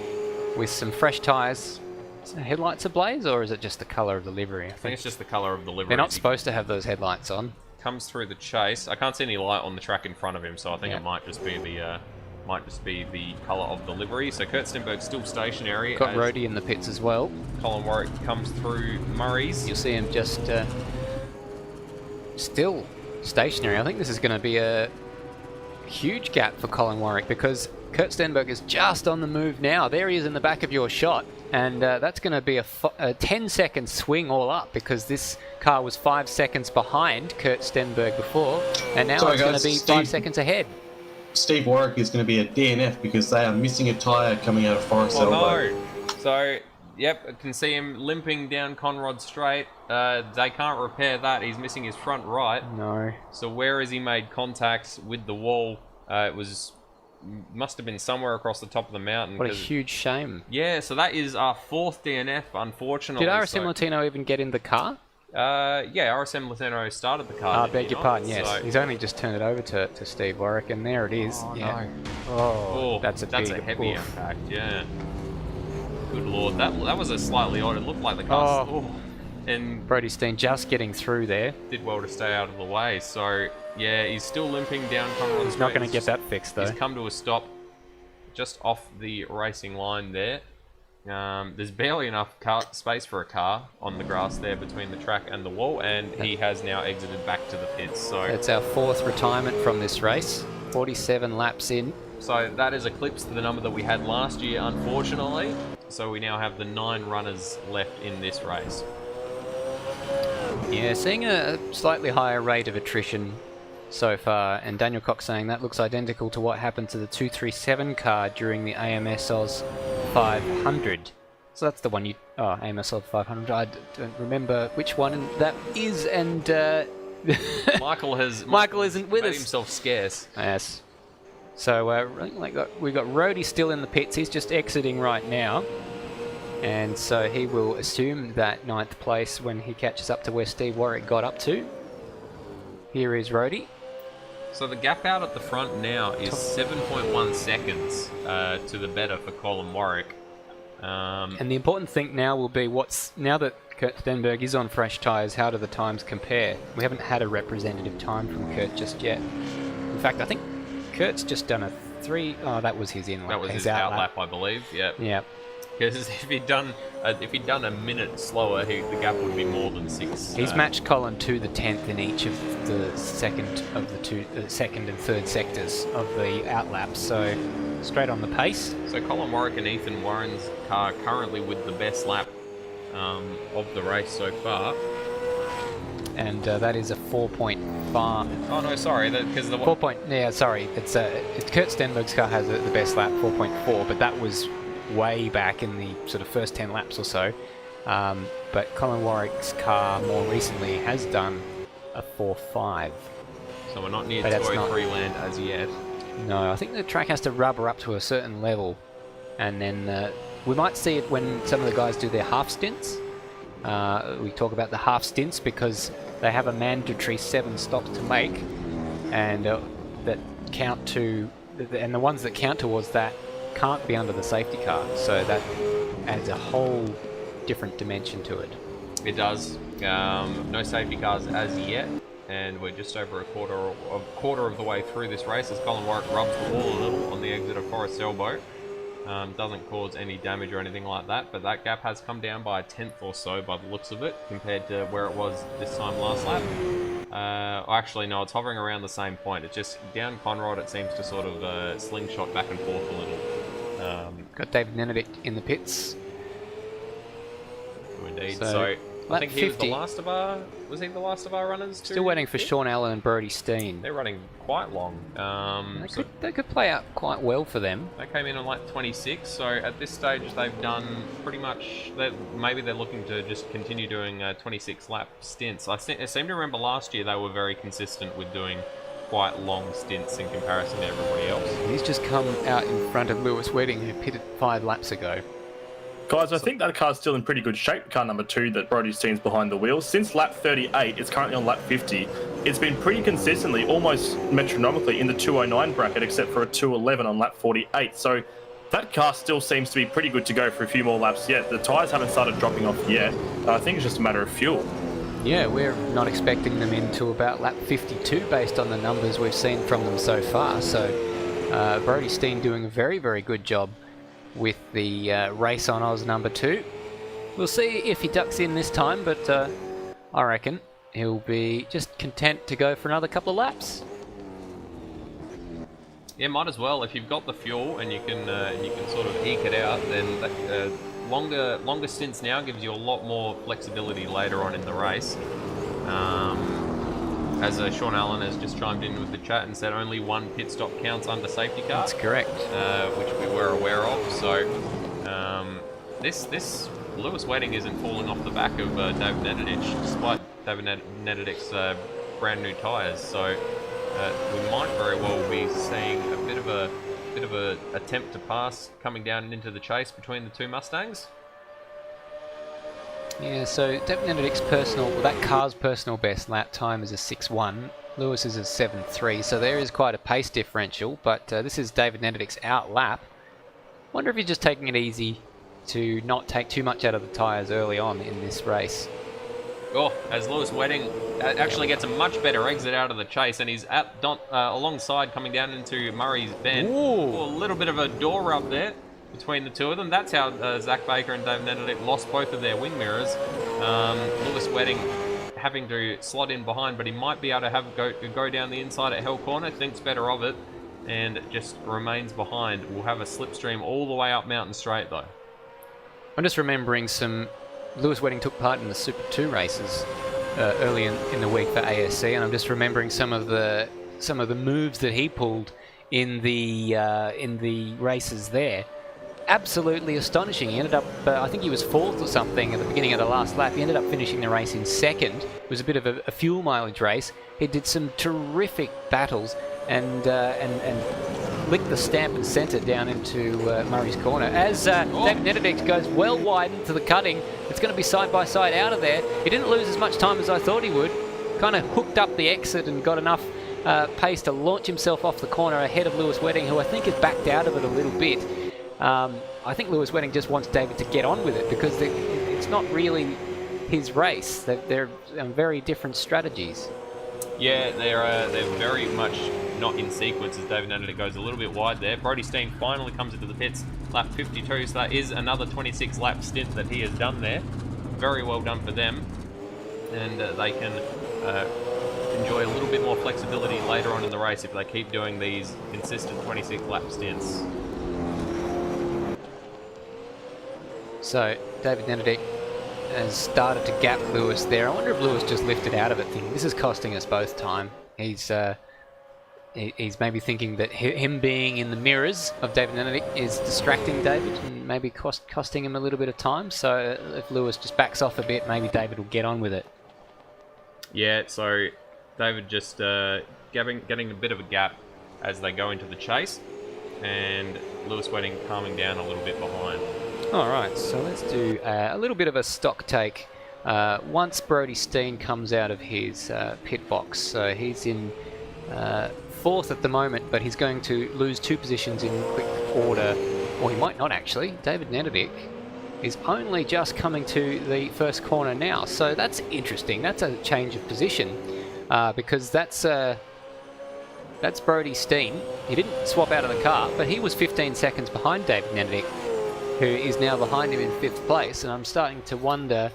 with some fresh tyres. Is the headlights ablaze, or is it just the colour of the livery? I think it's just the colour of the livery. They're not supposed to have those headlights on. Comes through the chase. I can't see any light on the track in front of him, so I think it might just be the colour of the livery. So Kurt Stenberg's still stationary. Got Rhodey in the pits as well. Colin Warwick comes through Murray's. You'll see him just still stationary. I think this is going to be a huge gap for Colin Warwick, because Kurt Stenberg is just on the move now. There he is in the back of your shot. And that's going to be a 10-second swing all up, because this car was 5 seconds behind Kurt Stenberg before, and now it's going to be 5 seconds ahead. Steve Warwick is going to be a DNF because they are missing a tyre coming out of Forest Elbow. No. So, yep, I can see him limping down Conrod Straight. They can't repair that. He's missing his front right. No. So where has he made contact with the wall? Must have been somewhere across the top of the mountain. What a huge shame. Yeah, so that is our 4th DNF, unfortunately. Did RSM Latino even get in the car? Yeah, RSM Latino started the car. I beg your pardon, yes. So... He's only just turned it over to Steve Warwick, and there it is. Oh, yeah. no. Oh, that's a heavy impact, yeah. Good lord, that was a slightly odd. It looked like the car... And Brody Steen just getting through there. Did well to stay out of the way, so... Yeah, he's still limping down Conrod Straight. He's not going to get that fixed, though. He's come to a stop just off the racing line there. There's barely enough space for a car on the grass there between the track and the wall, and he has now exited back to the pits. So it's our 4th retirement from this race, 47 laps in. So that has eclipsed the number that we had last year, unfortunately. So we now have the 9 runners left in this race. Yeah, seeing a slightly higher rate of attrition so far, and Daniel Cox saying that looks identical to what happened to the 237 car during the AMS Oz 500. So that's the one AMS Oz 500. I don't remember which one that is, and Michael isn't with us. Made himself scarce. Yes. So we've got Rhodey still in the pits. He's just exiting right now. And so he will assume that 9th place when he catches up to where Steve Warwick got up to. Here is Rhodey. So the gap out at the front now is 7.1 seconds to the better for Colin Warwick. And the important thing now will be now that Kurt Stenberg is on fresh tyres, how do the times compare? We haven't had a representative time from Kurt just yet. In fact, I think Kurt's just done a 3... Oh, that was his in-lap. That was his out lap, I believe. Yep. Yep. Because if he'd done a minute slower, the gap would be more than 6. He's matched Colin to the 10th in each of the second and third sectors of the outlaps. So straight on the pace. So Colin Warwick and Ethan Warren's car currently with the best lap of the race so far. and that is a 4.5. Oh no, sorry, because the 4 point. Yeah, sorry. It's Kurt Stenberg's car has the best lap, 4.4, but that was way back in the sort of first 10 laps or so. But Colin Warwick's car more recently has done a 4.5. So we're not near But that's 203 land as yet. No, I think the track has to rubber up to a certain level, and then we might see it when some of the guys do their half stints. We talk about the half stints because they have a mandatory 7 stops to make, and that count to, and the ones that count towards that can't be under the safety car. So that adds a whole different dimension to it. It does. No safety cars as yet, and we're just over a quarter of the way through this race as Colin Warwick rubs the wall a little on the exit of Forest Elbow. Doesn't cause any damage or anything like that, but that gap has come down by a tenth or so by the looks of it compared to where it was this time last lap. Actually, no, it's hovering around the same point. It's just down Conrod, it seems to sort of slingshot back and forth a little. Got David Nenadic in the pits. Indeed. So, So I lap think he was 50. the last of our. Was he the last of our runners? Still waiting for Sean Allen and Brody Steen. They're running quite long. They could play out quite well for them. They came in on lap 26, so at this stage they've done pretty much. Maybe they're looking to just continue doing 26 lap stints. I seem to remember last year they were very consistent with doing quite long stints in comparison to everybody else. He's just come out in front of Lewis Wedding, who pitted 5 laps ago. Guys, I think that car's still in pretty good shape, car number 2 that Brody Steen's behind the wheel. Since lap 38, it's currently on lap 50. It's been pretty consistently, almost metronomically, in the 209 bracket, except for a 211 on lap 48. So that car still seems to be pretty good to go for a few more laps yet. The tyres haven't started dropping off yet. I think it's just a matter of fuel. Yeah, we're not expecting them into about lap 52 based on the numbers we've seen from them so far. So Brody Steen doing a very, very good job with the race on Oz number 2. We'll see if he ducks in this time, but I reckon he'll be just content to go for another couple of laps. Yeah, might as well. If you've got the fuel and you can sort of eke it out, then longer stints now gives you a lot more flexibility later on in the race. As Sean Allen has just chimed in with the chat and said only 1 pit stop counts under safety car. That's correct. Which we were aware of. So this Lewis Wedding isn't falling off the back of David Nenadic, despite David Nenadic's brand new tyres. So we might very well be seeing a bit of a attempt to pass coming down into the chase between the 2 Mustangs. Yeah, so David Nenadic's that car's personal best lap time is a 6.1. Lewis is a 7.3, so there is quite a pace differential, but this is David Nenadic's out lap. Wonder if he's just taking it easy to not take too much out of the tyres early on in this race. Oh, as Lewis Wedding actually gets a much better exit out of the chase, and he's alongside coming down into Murray's Bend. Ooh. A little bit of a door rub there between the two of them. That's how Zach Baker and David Nenadic lost both of their wing mirrors. Lewis Wedding having to slot in behind, but he might be able to go down the inside at Hell Corner, thinks better of it, and just remains behind. We'll have a slipstream all the way up Mountain Straight though. I'm just remembering Lewis Wedding took part in the Super 2 races early in the week for ASC, and I'm just remembering some of the moves that he pulled in the races there. Absolutely astonishing. He ended up, I think he was 4th or something at the beginning of the last lap. He ended up finishing the race in 2nd. It was a bit of a fuel mileage race. He did some terrific battles and licked the stamp and sent it down into Murray's Corner. As David Nenadic goes well wide into the cutting, it's going to be side by side out of there. He didn't lose as much time as I thought he would. Kind of hooked up the exit and got enough pace to launch himself off the corner ahead of Lewis Wedding, who I think has backed out of it a little bit. I think Lewis Wedding just wants David to get on with it because it's not really his race. They're very different strategies. Yeah, they're very much not in sequence as David Nenadic goes a little bit wide there. Brody Steen finally comes into the pits, lap 52, so that is another 26 lap stint that he has done there. Very well done for them, and they can enjoy a little bit more flexibility later on in the race if they keep doing these consistent 26 lap stints. So David Nenadic has started to gap Lewis there. I wonder if Lewis just lifted out of it thinking, this is costing us both time. He's maybe thinking that him being in the mirrors of David Nenadic is distracting David and maybe costing him a little bit of time. So if Lewis just backs off a bit, maybe David will get on with it. Yeah, so David just getting a bit of a gap as they go into the chase, and Lewis Wedding calming down a little bit behind. All right, so let's do a little bit of a stock take. Once Brody Steen comes out of his pit box, so he's in 4th at the moment, but he's going to lose 2 positions in quick order, or he might not actually. David Nenadic is only just coming to the first corner now, so that's interesting. That's a change of position because that's Brody Steen. He didn't swap out of the car, but he was 15 seconds behind David Nenadic, who is now behind him in 5th place, and I'm starting to wonder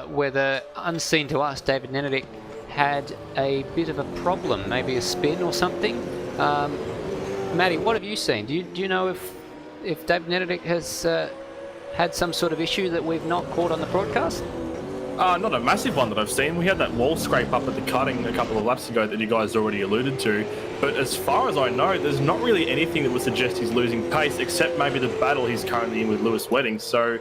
whether, unseen to us, David Nenadic had a bit of a problem, maybe a spin or something. Matty, what have you seen? Do you know if David Nenadic has had some sort of issue that we've not caught on the broadcast? Not a massive one that I've seen. We had that wall scrape up at the cutting a couple of laps ago that you guys already alluded to. But as far as I know, there's not really anything that would suggest he's losing pace, except maybe the battle he's currently in with Lewis Wedding. So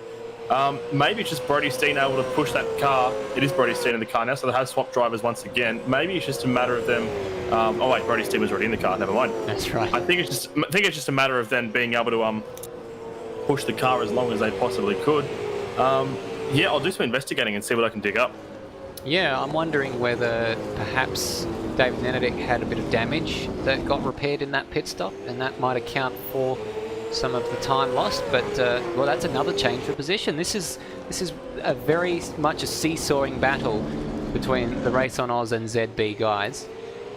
maybe it's just Brody Steen able to push that car. It is Brody Steen in the car now, so they have swapped drivers once again. Maybe it's just a matter of them. Oh wait, Brody Steen was already in the car. Never mind. That's right. I think it's just a matter of them being able to push the car as long as they possibly could. Yeah, I'll do some investigating and see what I can dig up. Yeah, I'm wondering whether perhaps David Nenadic had a bit of damage that got repaired in that pit stop, and that might account for some of the time lost. But well, that's another change for position. This is a very much a seesawing battle between the Race on Oz and ZB guys,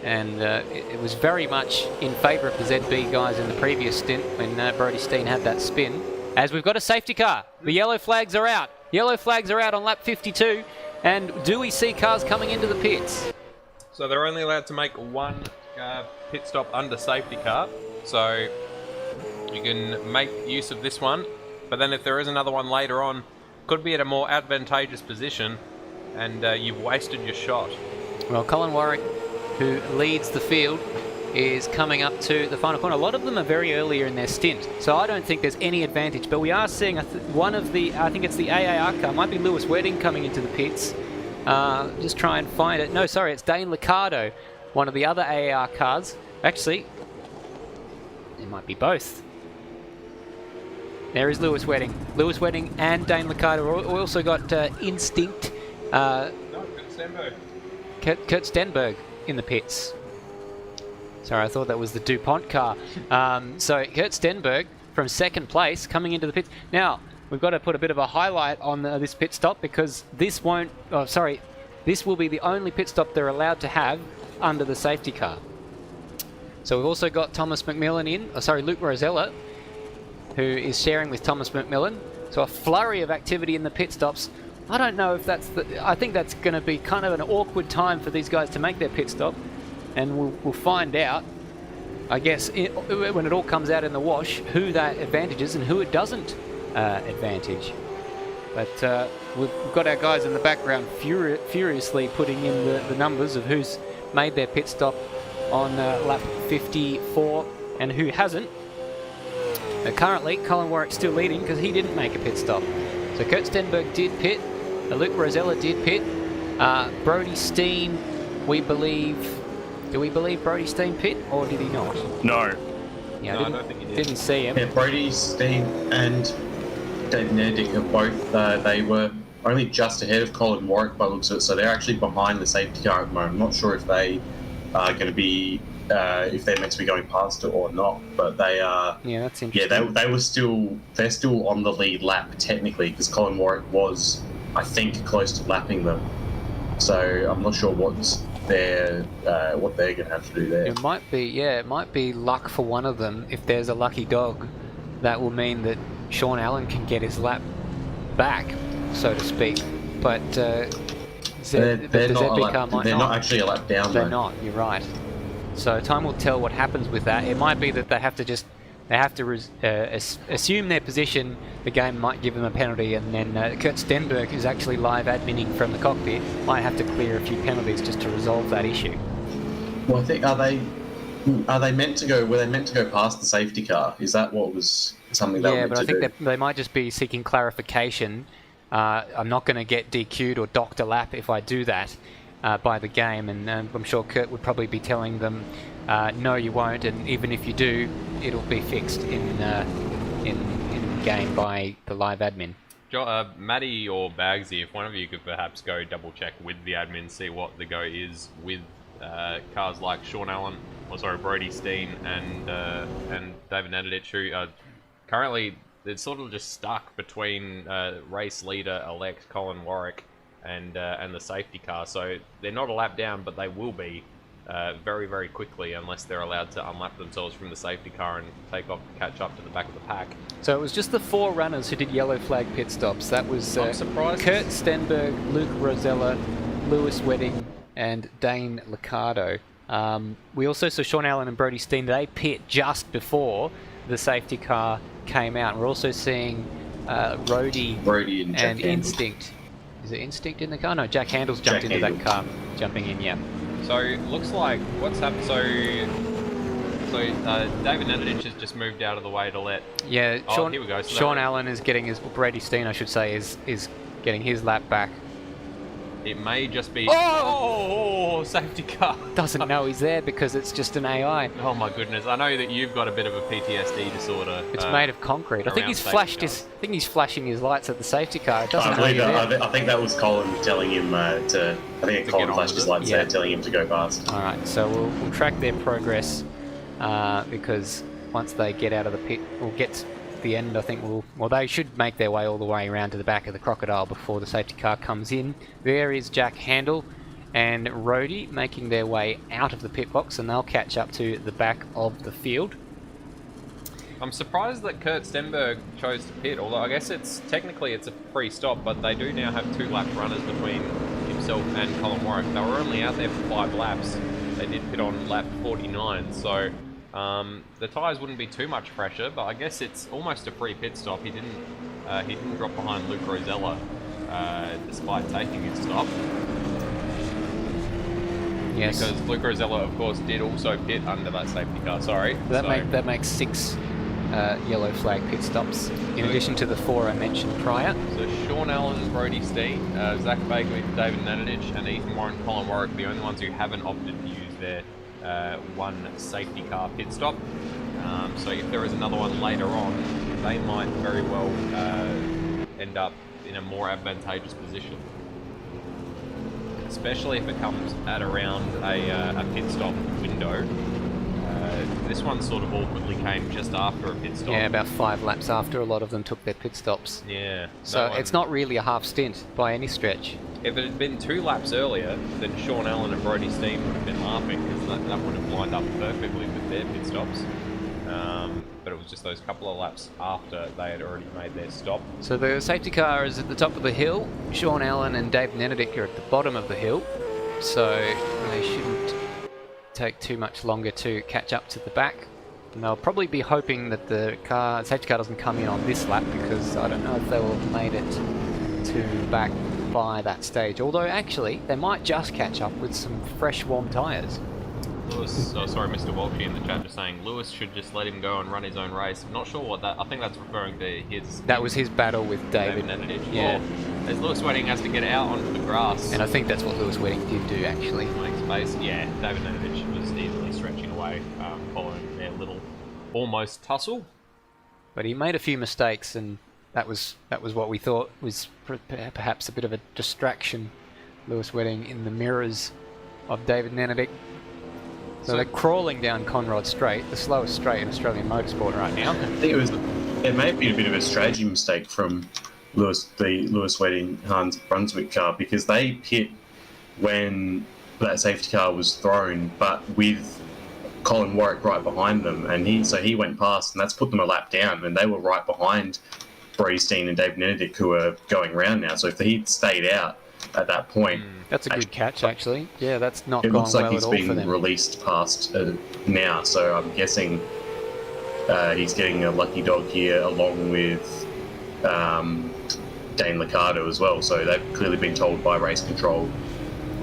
and it was very much in favour of the ZB guys in the previous stint when Brody Steen had that spin. As we've got a safety car, the yellow flags are out. Yellow flags are out on lap 52, and do we see cars coming into the pits? So they're only allowed to make one pit stop under safety car, so you can make use of this one, but then if there is another one later on, could be at a more advantageous position, and you've wasted your shot. Well, Colin Warwick, who leads the field, is coming up to the final corner. A lot of them are very earlier in their stint, so I don't think there's any advantage. But we are seeing one of the, I think it's the AAR car, might be Lewis Wedding coming into the pits. Just try and find it. No, sorry, it's Dane Liccardo, one of the other AAR cars. Actually, it might be both. There is Lewis Wedding. Lewis Wedding and Dane Liccardo. We also got Instinct. No, Kurt Stenberg. Kurt Stenberg in the pits. Sorry, I thought that was the DuPont car. So Kurt Stenberg from 2nd place coming into the pits. Now, we've got to put a bit of a highlight on this pit stop because this won't... Oh, sorry. This will be the only pit stop they're allowed to have under the safety car. So we've also got Thomas McMillan in. Oh, sorry, Luke Rosella, who is sharing with Thomas McMillan. So a flurry of activity in the pit stops. I don't know if that's the... I think that's going to be kind of an awkward time for these guys to make their pit stop. And we'll find out, I guess, when it all comes out in the wash, who that advantages and who it doesn't advantage. But we've got our guys in the background furiously putting in the numbers of who's made their pit stop on lap 54 and who hasn't. Currently, Colin Warwick's still leading because he didn't make a pit stop. So Kurt Stenberg did pit, Luke Rosella did pit, Brody Steen, we believe... Do we believe Brody Steen pit, or did he not? No. Yeah, No, I don't think he did. Didn't see him. Yeah, Brody Steen and David Nenadic are both, they were only just ahead of Colin Warwick by the looks of it, so they're actually behind the safety car at the moment. I'm not sure if they are going to be, if they're meant to be going past it or not, but they are... Yeah, that's interesting. Yeah, they're still on the lead lap, technically, because Colin Warwick was, I think, close to lapping them. So I'm not sure what they're going to have to do there. It might be luck for one of them. If there's a lucky dog, that will mean that Sean Allen can get his lap back, so to speak. But they're not actually a lap down. They're not. You're right. So time will tell what happens with that. It might be that they have to just they have to assume their position. The game might give them a penalty, and then Kurt Stenberg, who's actually live adminning from the cockpit, might have to clear a few penalties just to resolve that issue. Well, I think were they meant to go past the safety car? Is that what was something they were Yeah, meant but I to think do? they might just be seeking clarification. I'm not going to get DQ'd or docked a lap if I do that by the game, and I'm sure Kurt would probably be telling them, no, you won't, and even if you do, it'll be fixed in game by the live admin. Matty or Baggsy, if one of you could perhaps go double check with the admin, see what the go is with cars like Sean Allen, Brody Steen and David Nedidich, who currently they're sort of just stuck between race leader-elect Colin Warwick and the safety car. So they're not a lap down, but they will be very, very quickly unless they're allowed to unlap themselves from the safety car and take off to catch up to the back of the pack. So it was just the 4 runners who did yellow flag pit stops. That was I'm surprised. Kurt Stenberg, Luke Rosella, Lewis Wedding, and Dane Liccardo. We also saw Sean Allen and Brody Steen. They pit just before the safety car came out. We're also seeing Brody and Jack Handel. Instinct. Is it Instinct in the car? No, Jack Handel's jumped into that car. Jumping in, yeah. So looks like what's happened. So David Nedidich has just moved out of the way to let. Yeah, Oh, here we go. So Sean Allen is getting his Brady Steen, I should say, is getting his lap back. It may just be. Oh! Safety car. Doesn't know he's there because it's just an AI. Oh my goodness! I know that you've got a bit of a PTSD disorder. It's made of concrete. I think he's around flashed safety his. I think he's flashing his lights at the safety car. It doesn't I know believe you're that. there. I think that was Colin telling him to. I think Colin on flashed with his it. lights Yeah. there, telling him to go past. All right, so we'll track their progress because once they get out of the pit, we'll get to the end. I think they should make their way all the way around to the back of the Crocodile before the safety car comes in. There is Jack Handel and Rhodey making their way out of the pit box, and they'll catch up to the back of the field. I'm surprised that Kurt Stenberg chose to pit, although I guess technically it's a free stop, but they do now have 2 lap runners between himself and Colin Warwick. They were only out there for 5 laps. They did pit on lap 49, so the tyres wouldn't be too much pressure, but I guess it's almost a free pit stop. He didn't drop behind Luke Rosella despite taking his stop. Yes. Because Luke Rosella, of course, did also pit under that safety car. Sorry. That makes 6 yellow flag pit stops, in addition to the 4 I mentioned prior. So Sean Allen and Brody Steen, Zach Bagley, David Nedidich, and Ethan Warren, Colin Warwick, the only ones who haven't opted to use their 1 safety car pit stop. So if there is another one later on, they might very well end up in a more advantageous position. Especially if it comes at around a pit stop window. This one sort of awkwardly came just after a pit stop. Yeah, about 5 laps after a lot of them took their pit stops. Yeah. So it's not really a half stint by any stretch. If it had been 2 laps earlier, then Sean Allen and Brody Steen would have been laughing because that would have lined up perfectly with their pit stops. But it was just those couple of laps after they had already made their stop. So the safety car is at the top of the hill. Sean Allen and Dave Nedidich are at the bottom of the hill. So they shouldn't take too much longer to catch up to the back. And they'll probably be hoping that the safety car doesn't come in on this lap, because I don't know if they will have made it to the back by that stage. Although actually, they might just catch up with some fresh warm tyres. Lewis, sorry, Mr. Walshy in the chat just saying Lewis should just let him go and run his own race. I'm not sure what that. I think that's referring to his. That was his battle with David. Nedidich. Yeah. Well, as Lewis Wedding has to get out onto the grass. And I think that's what Lewis Wedding did do, actually. Make space. Yeah, David Nedidich was easily stretching away, following their little almost tussle. But he made a few mistakes, and that was what we thought was perhaps a bit of a distraction. Lewis Wedding in the mirrors of David Nedidich. So they're crawling down Conrod Straight, the slowest straight in Australian motorsport right now. I think it may have been a bit of a strategy mistake from Lewis Wedding Hans Brunswick car, because they pit when that safety car was thrown, but with Colin Warwick right behind them, and he went past, and that's put them a lap down, and they were right behind Brody Steen and Dave Nedidich, who are going round now. So if he'd stayed out at that point, That's a good catch, actually. Yeah, that's not it gone looks like well he's at all for been them. released past now. So I'm guessing he's getting a lucky dog here along with Dane Liccardo as well. So they've clearly been told by race control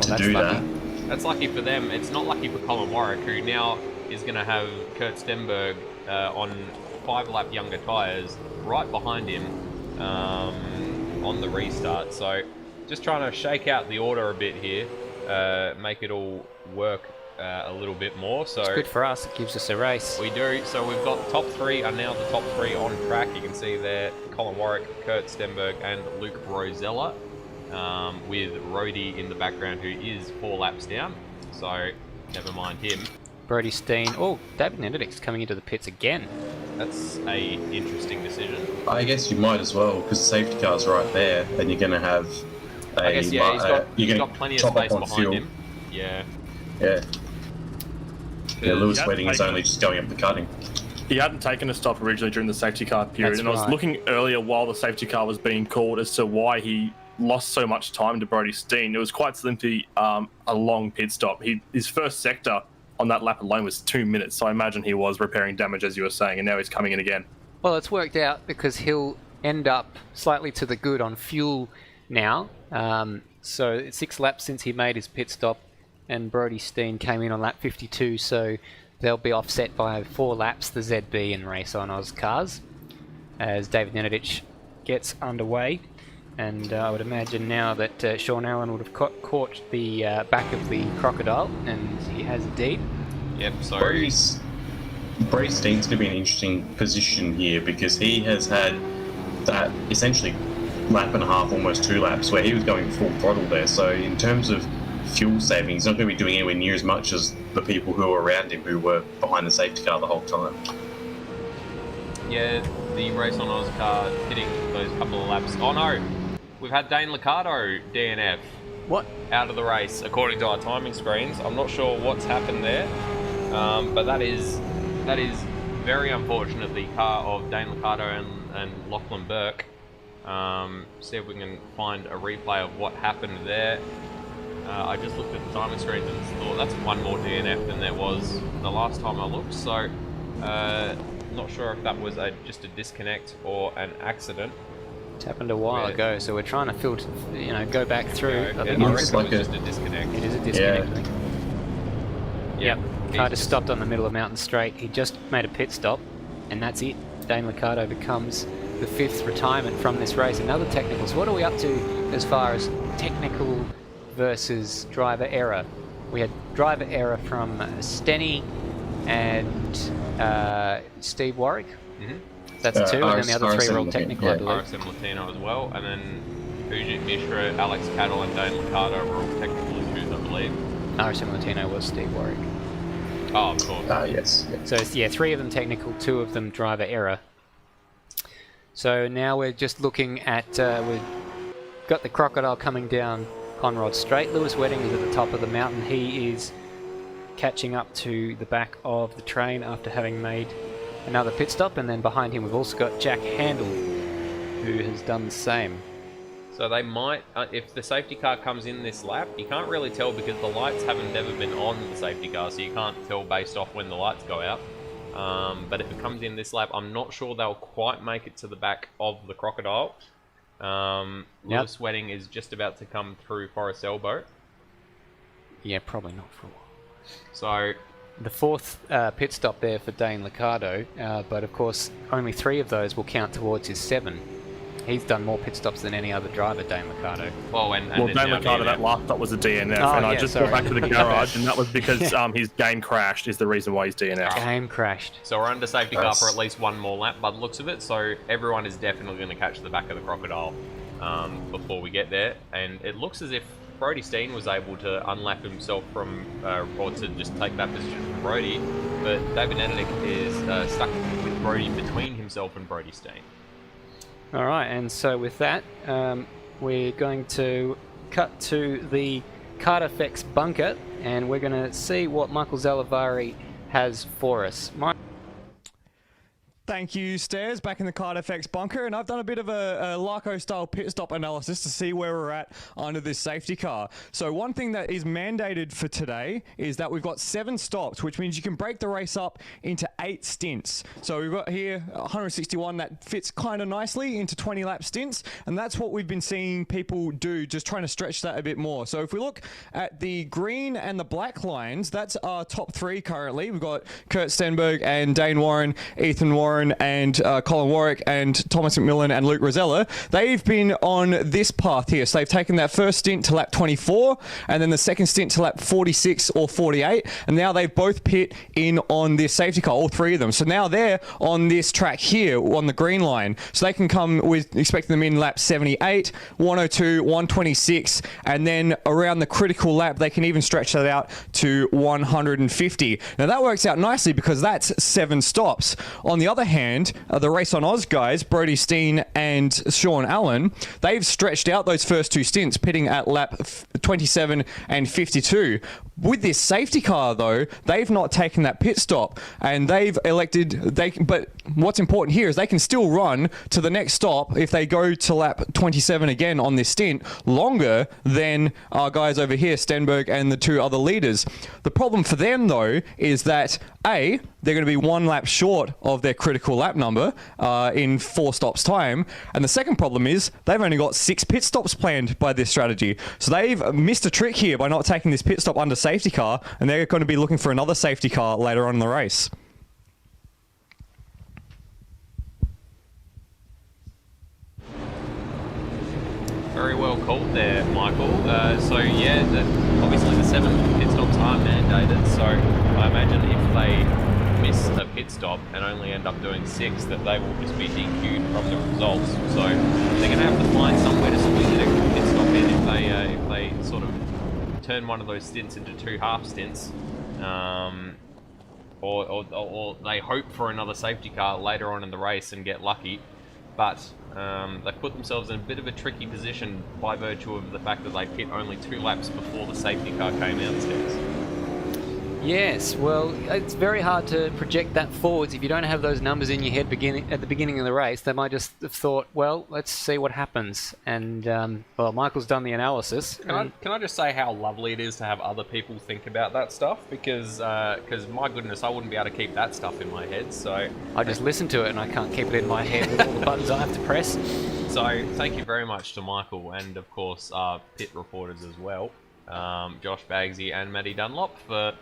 to do that. That's lucky for them. It's not lucky for Colin Warwick, who now is going to have Kurt Stenberg on 5-lap younger tyres right behind him on the restart. So just trying to shake out the order a bit here, make it all work a little bit more. So It's good for us. It gives us a race. we do. So we've got the top 3 are now the top 3 on track. You can see there Colin Warwick, Kurt Stenberg and Luke Rosella, with Rhodey in the background, who is 4 laps down. So never mind him. Brody Steen. Oh, David Nenadic's coming into the pits again. That's a interesting decision. I guess you might as well, because the safety car's right there, and you're going to have I guess, yeah, he's got plenty of space behind him. Yeah. Yeah. Yeah, Lewis Yeah, Wedding is only just going up the cutting. He hadn't taken a stop originally during the safety car period, That's and I was right. looking earlier while the safety car was being called as to why he lost so much time to Brody Steen. It was quite simply a long pit stop. His first sector on that lap alone was 2 minutes, so I imagine he was repairing damage, as you were saying, and now he's coming in again. Well, it's worked out because he'll end up slightly to the good on fuel now. So it's 6 laps since he made his pit stop, and Brody Steen came in on lap 52, so they'll be offset by 4 laps, the ZB and Race on Oz cars, as David Nenadic gets underway. And I would imagine now that Sean Allen would have caught the back of the Crocodile, and he has indeed. Yep, so Brody Steen's going to be an interesting position here, because he has had that essentially lap and a half, almost 2 laps, where he was going full throttle there. So in terms of fuel saving, he's not going to be doing anywhere near as much as the people who were around him, who were behind the safety car the whole time. yeah, the Race on Oz car hitting those couple of laps. Oh no, we've had Dane Liccardo DNF. What? Out of the race, according to our timing screens. I'm not sure what's happened there, but that is very unfortunate. The car of Dane Liccardo and Lachlan Burke. See if we can find a replay of what happened there. I just looked at the timing screens and thought that's one more DNF than there was the last time I looked. So, not sure if that was just a disconnect or an accident. It happened a while ago, so we're trying to filter, go back through. I I think reckon looks it was like just a disconnect. it is a disconnect. Yeah. I think. Yep. Car just stopped on the middle of Mountain Straight. He just made a pit stop, and that's it. Dane Liccardo becomes the 5th retirement from this race. Another technicals. What are we up to as far as technical versus driver error? We had driver error from Stenny and Steve Warwick. Mm-hmm. That's 2, and then the other 3 were all RSM, technical, yeah. I believe. RSM Latino as well, and then Pujit Mishra, Alex Cattle, and Dane Liccardo were all technical issues, I believe. RSM Latino was Steve Warwick. Oh, of course. Yes. So it's, 3 of them technical, 2 of them driver error. So now we're just looking at, we've got the Crocodile coming down Conrod Straight. Lewis Wedding is at the top of the mountain. He is catching up to the back of the train after having made another pit stop, and then behind him we've also got Jack Handel, who has done the same. So they might, if the safety car comes in this lap, you can't really tell because the lights haven't never been on the safety car, so you can't tell based off when the lights go out. But if it comes in this lap, I'm not sure they'll quite make it to the back of the Crocodile. Lewis Wedding is just about to come through Forest Elbow. Yeah, probably not for a while. So The 4th pit stop there for Dane Liccardo, but of course only 3 of those will count towards his 7. He's done more pit stops than any other driver, Dane Liccardo. well, and Well, then Dane now Liccardo, DNF. that last stop was a DNF, Oh, and I yeah, just sorry. got back to the garage, and that was because his game crashed is the reason why he's DNF. Game crashed. So we're under safety car That's- for at least one more lap by the looks of it. So everyone is definitely going to catch the back of the Crocodile before we get there. And it looks as if Brody Steen was able to unlap himself from, or to just take that position from Brody. But David Nenadic is stuck with Brody between himself and Brody Steen. All right, and so with that, we're going to cut to the KART FX bunker, and we're going to see what Michael Zalavari has for us. Thank you, Stairs, back in the KART FX bunker, and I've done a bit of a Larko-style pit stop analysis to see where we're at under this safety car. So one thing that is mandated for today is that we've got 7 stops, which means you can break the race up into 8 stints. So we've got here 161 that fits kind of nicely into 20-lap stints, and that's what we've been seeing people do, just trying to stretch that a bit more. So if we look at the green and the black lines, that's our top 3 currently. We've got Kurt Stenberg and Dane Warren, Ethan Warren, and Colin Warwick and Thomas McMillan and Luke Rosella. They've been on this path here. So they've taken that first stint to lap 24 and then the second stint to lap 46 or 48, and now they've both pit in on this safety car, all 3 of them. So now they're on this track here on the green line. So they can come with, expecting them in lap 78, 102, 126, and then around the critical lap they can even stretch that out to 150. Now that works out nicely because that's 7 stops. On the other hand, the Race on Oz guys, Brody Steen and Sean Allen, they've stretched out those first 2 stints, pitting at lap 27 and 52. With this safety car, though, they've not taken that pit stop, and they've elected. But what's important here is they can still run to the next stop if they go to lap 27 again on this stint, longer than our guys over here, Stenberg and the 2 other leaders. The problem for them, though, is that A, they're going to be 1 lap short of their critical lap number in 4 stops time, and the second problem is they've only got 6 pit stops planned by this strategy. So they've missed a trick here by not taking this pit stop under safety car, and they're going to be looking for another safety car later on in the race. Very well called there, Michael. So yeah, obviously the 7 pit stops are mandated, so I imagine if they miss a pit stop and only end up doing 6, that they will just be DQ'd from the results. So they're going to have to find somewhere to squeeze an extra pit stop in if they sort of turn one of those stints into 2 half stints, or they hope for another safety car later on in the race and get lucky. But they've put themselves in a bit of a tricky position by virtue of the fact that they pit only 2 laps before the safety car came outstairs. Yes, well, it's very hard to project that forwards if you don't have those numbers in your head at the beginning of the race. They might just have thought, well, let's see what happens. And, well, Michael's done the analysis. Can I just say how lovely it is to have other people think about that stuff? Because my goodness, I wouldn't be able to keep that stuff in my head. So I just listen to it and I can't keep it in my head with all the buttons I have to press. So thank you very much to Michael and, of course, our pit reporters as well, Josh Baggsy and Matty Dunlop, for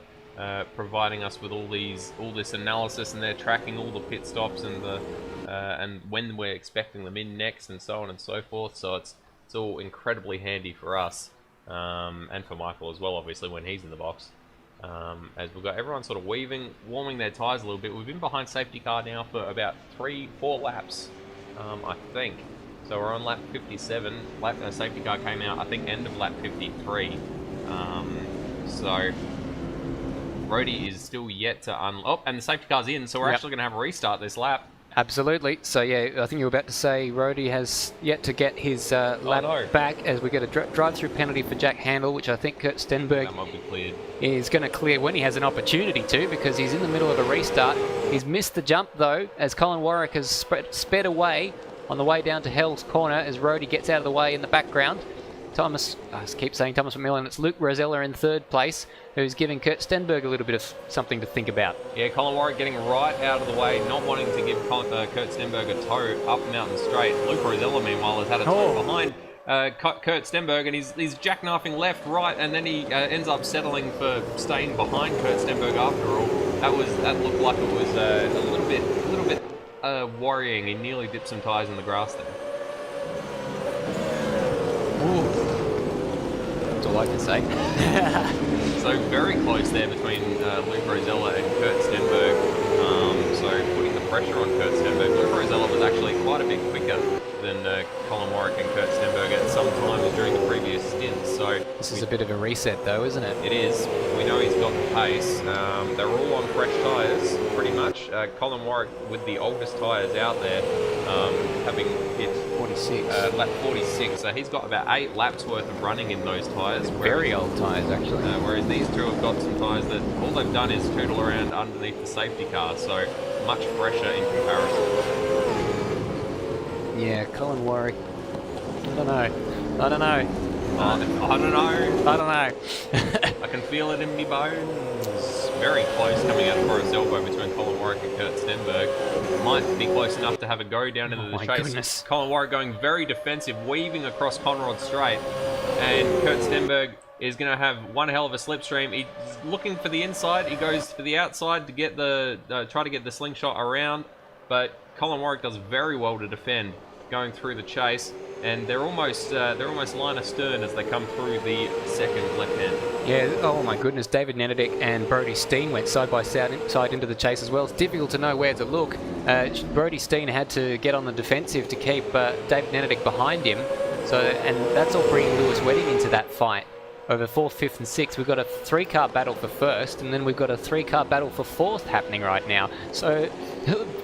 providing us with all this analysis, and they're tracking all the pit stops and when we're expecting them in next and so on and so forth. So it's all incredibly handy for us and for Michael as well, obviously, when he's in the box. As we've got everyone sort of warming their tyres a little bit. We've been behind safety car now for about 3-4 laps, I think. So we're on lap 57. Safety car came out, I think, end of lap 53. So Rody is still yet to unlock, and the safety car's in, so we're actually going to have a restart this lap. Absolutely. So yeah, I think you were about to say Rody has yet to get his lap back, as we get a drive-through penalty for Jack Handel, which I think Kurt Stenberg is going to clear when he has an opportunity to, because he's in the middle of a restart. He's missed the jump though, as Colin Warwick has sped away on the way down to Hell's Corner as Rody gets out of the way in the background. I keep saying Thomas McMillan, it's Luke Rosella in 3rd place, who's giving Kurt Stenberg a little bit of something to think about. Yeah, Colin Warwick getting right out of the way, not wanting to give Kurt Stenberg a tow up Mountain Straight. Luke Rosella, meanwhile, has had a tow behind Kurt Stenberg, and he's jackknifing left, right, and then he ends up settling for staying behind Kurt Stenberg after all. That looked like it was a little bit worrying. He nearly dipped some tyres in the grass there. Ooh. That's all I can say. So very close there between Luke Rosella and Kurt Stenberg. So putting the pressure on Kurt Stenberg. Luke Rosella was actually quite a bit quicker than Colin Warwick and Kurt Stenberg at some time during the previous stint. So this is a bit of a reset though, isn't it? It is. we know he's got the pace. They're all on fresh tyres, pretty much. Colin Warwick with the oldest tyres out there, having hit 46. lap 46, so he's got about 8 laps worth of running in those tyres. Very old tyres, actually. Whereas these two have got some tyres that all they've done is tootle around underneath the safety car, so much fresher in comparison. Yeah, Colin Warwick. I don't know. I don't know. I can feel it in me bones. Very close coming out of Forest Elbow between Colin Warwick and Kurt Stenberg. Might be close enough to have a go down into the chase. Goodness. Colin Warwick going very defensive, weaving across Conrod Straight. And Kurt Stenberg is going to have one hell of a slipstream. He's looking for the inside. He goes for the outside to get the try to get the slingshot around. But Colin Warwick does very well to defend, going through the chase. And they're almost line astern as they come through the second left hand. Yeah, oh my goodness, David Nenedick and Brody Steen went side by side into the chase as well. It's difficult to know where to look. Brody Steen had to get on the defensive to keep David Nenedick behind him. And that's all bringing Lewis Wedding into that fight. Over 4th, 5th and 6th, we've got a 3-car battle for 1st, and then we've got a 3-car battle for 4th happening right now. So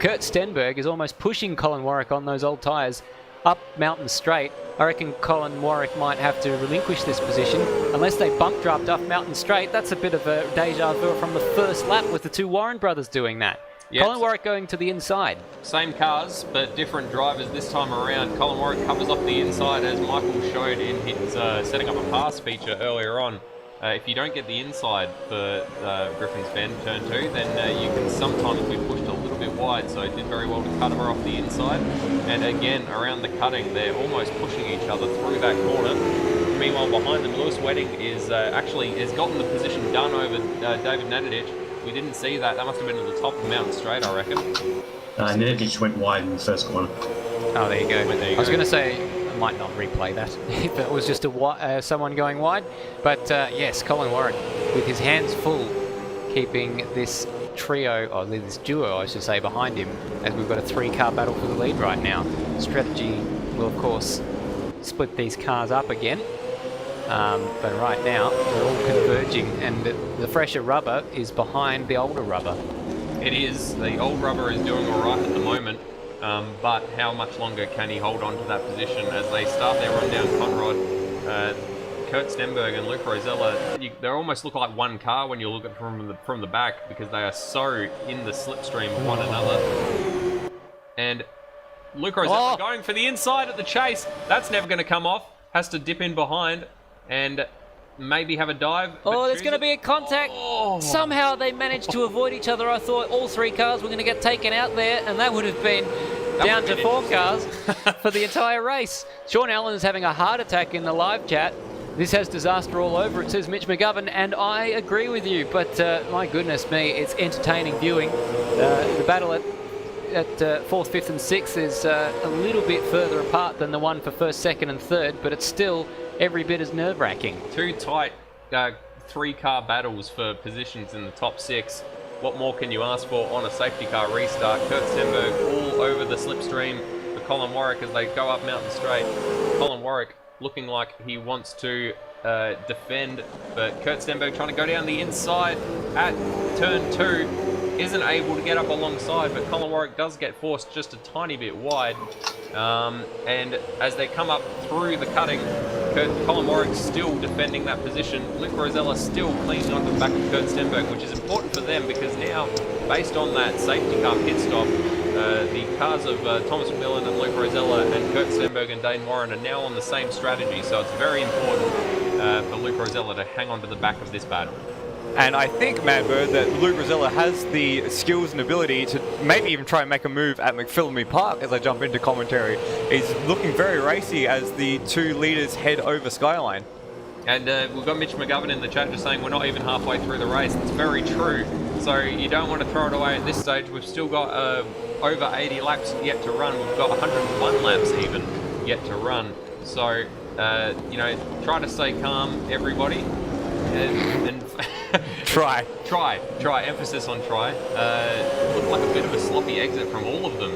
Kurt Stenberg is almost pushing Colin Warwick on those old tyres up Mountain Straight. I reckon Colin Warwick might have to relinquish this position unless they bump dropped up Mountain Straight. That's a bit of a deja vu from the first lap with the two Warren brothers doing that. Yep. Colin Warwick going to the inside. Same cars, but different drivers this time around. Colin Warwick covers off the inside as Michael showed in his setting up a pass feature earlier on. If you don't get the inside for Griffin's Bend turn 2, then you can sometimes be pushed a little bit wide, so it did very well to cut her off the inside. And again, around the cutting, they're almost pushing each other through that corner. Meanwhile, behind them, Lewis Wedding is actually has gotten the position done over David Nenedic. We didn't see that. That must have been at the top of Mountain Straight, I reckon. Nenedic went wide in the first corner. Oh, there you go. I was going to say, I might not replay that if it was just someone going wide. But yes, Colin Warwick with his hands full, keeping this trio, or this duo, I should say, behind him, as we've got a 3-car battle for the lead right now. Strategy will, of course, split these cars up again. But right now, they're all converging, and the fresher rubber is behind the older rubber. It is. The old rubber is doing all right at the moment. But how much longer can he hold on to that position as they start their run down Conrod? Kurt Stenberg and Luke Rosella, they almost look like one car when you look at it from the back, because they are so in the slipstream of one another. And Luke Rosella going for the inside at the chase. That's never going to come off. Has to dip in behind and maybe have a dive. Oh, there's going to be a contact. Somehow they managed to avoid each other. I thought all 3 cars were going to get taken out there, and that would have been down to 4 cars for the entire race. Sean Allen is having a heart attack in the live chat. This has disaster all over it, says Mitch McGovern, and I agree with you, but my goodness me, it's entertaining viewing. The battle at 4th, 5th and 6th is a little bit further apart than the one for 1st, 2nd and 3rd, but it's still every bit as nerve-wracking. 2 tight 3-car battles for positions in the top 6. What more can you ask for on a safety car restart? Kurt Stenberg all over the slipstream for Colin Warwick as they go up Mountain Straight. Colin Warwick looking like he wants to defend, but Kurt Stenberg trying to go down the inside at turn 2. Isn't able to get up alongside, but Colin Warwick does get forced just a tiny bit wide. And as they come up through the cutting, Colin Warwick still defending that position. Luke Rosella still cleaning on the back of Kurt Stenberg, which is important for them because now, based on that safety car pit stop, the cars of Thomas McMillan and Luke Rosella and Kurt Stenberg and Dane Warren are now on the same strategy, so it's very important for Luke Rosella to hang on to the back of this battle. And I think, Madbird, that Luke Rosella has the skills and ability to maybe even try and make a move at McPhillamy Park as I jump into commentary. He's looking very racy as the 2 leaders head over Skyline. And we've got Mitch McGovern in the chat just saying we're not even halfway through the race. It's very true. So you don't want to throw it away at this stage. We've still got over 80 laps yet to run. We've got 101 laps even yet to run. So, try to stay calm, everybody. And Try. Emphasis on try. Looked like a bit of a sloppy exit from all of them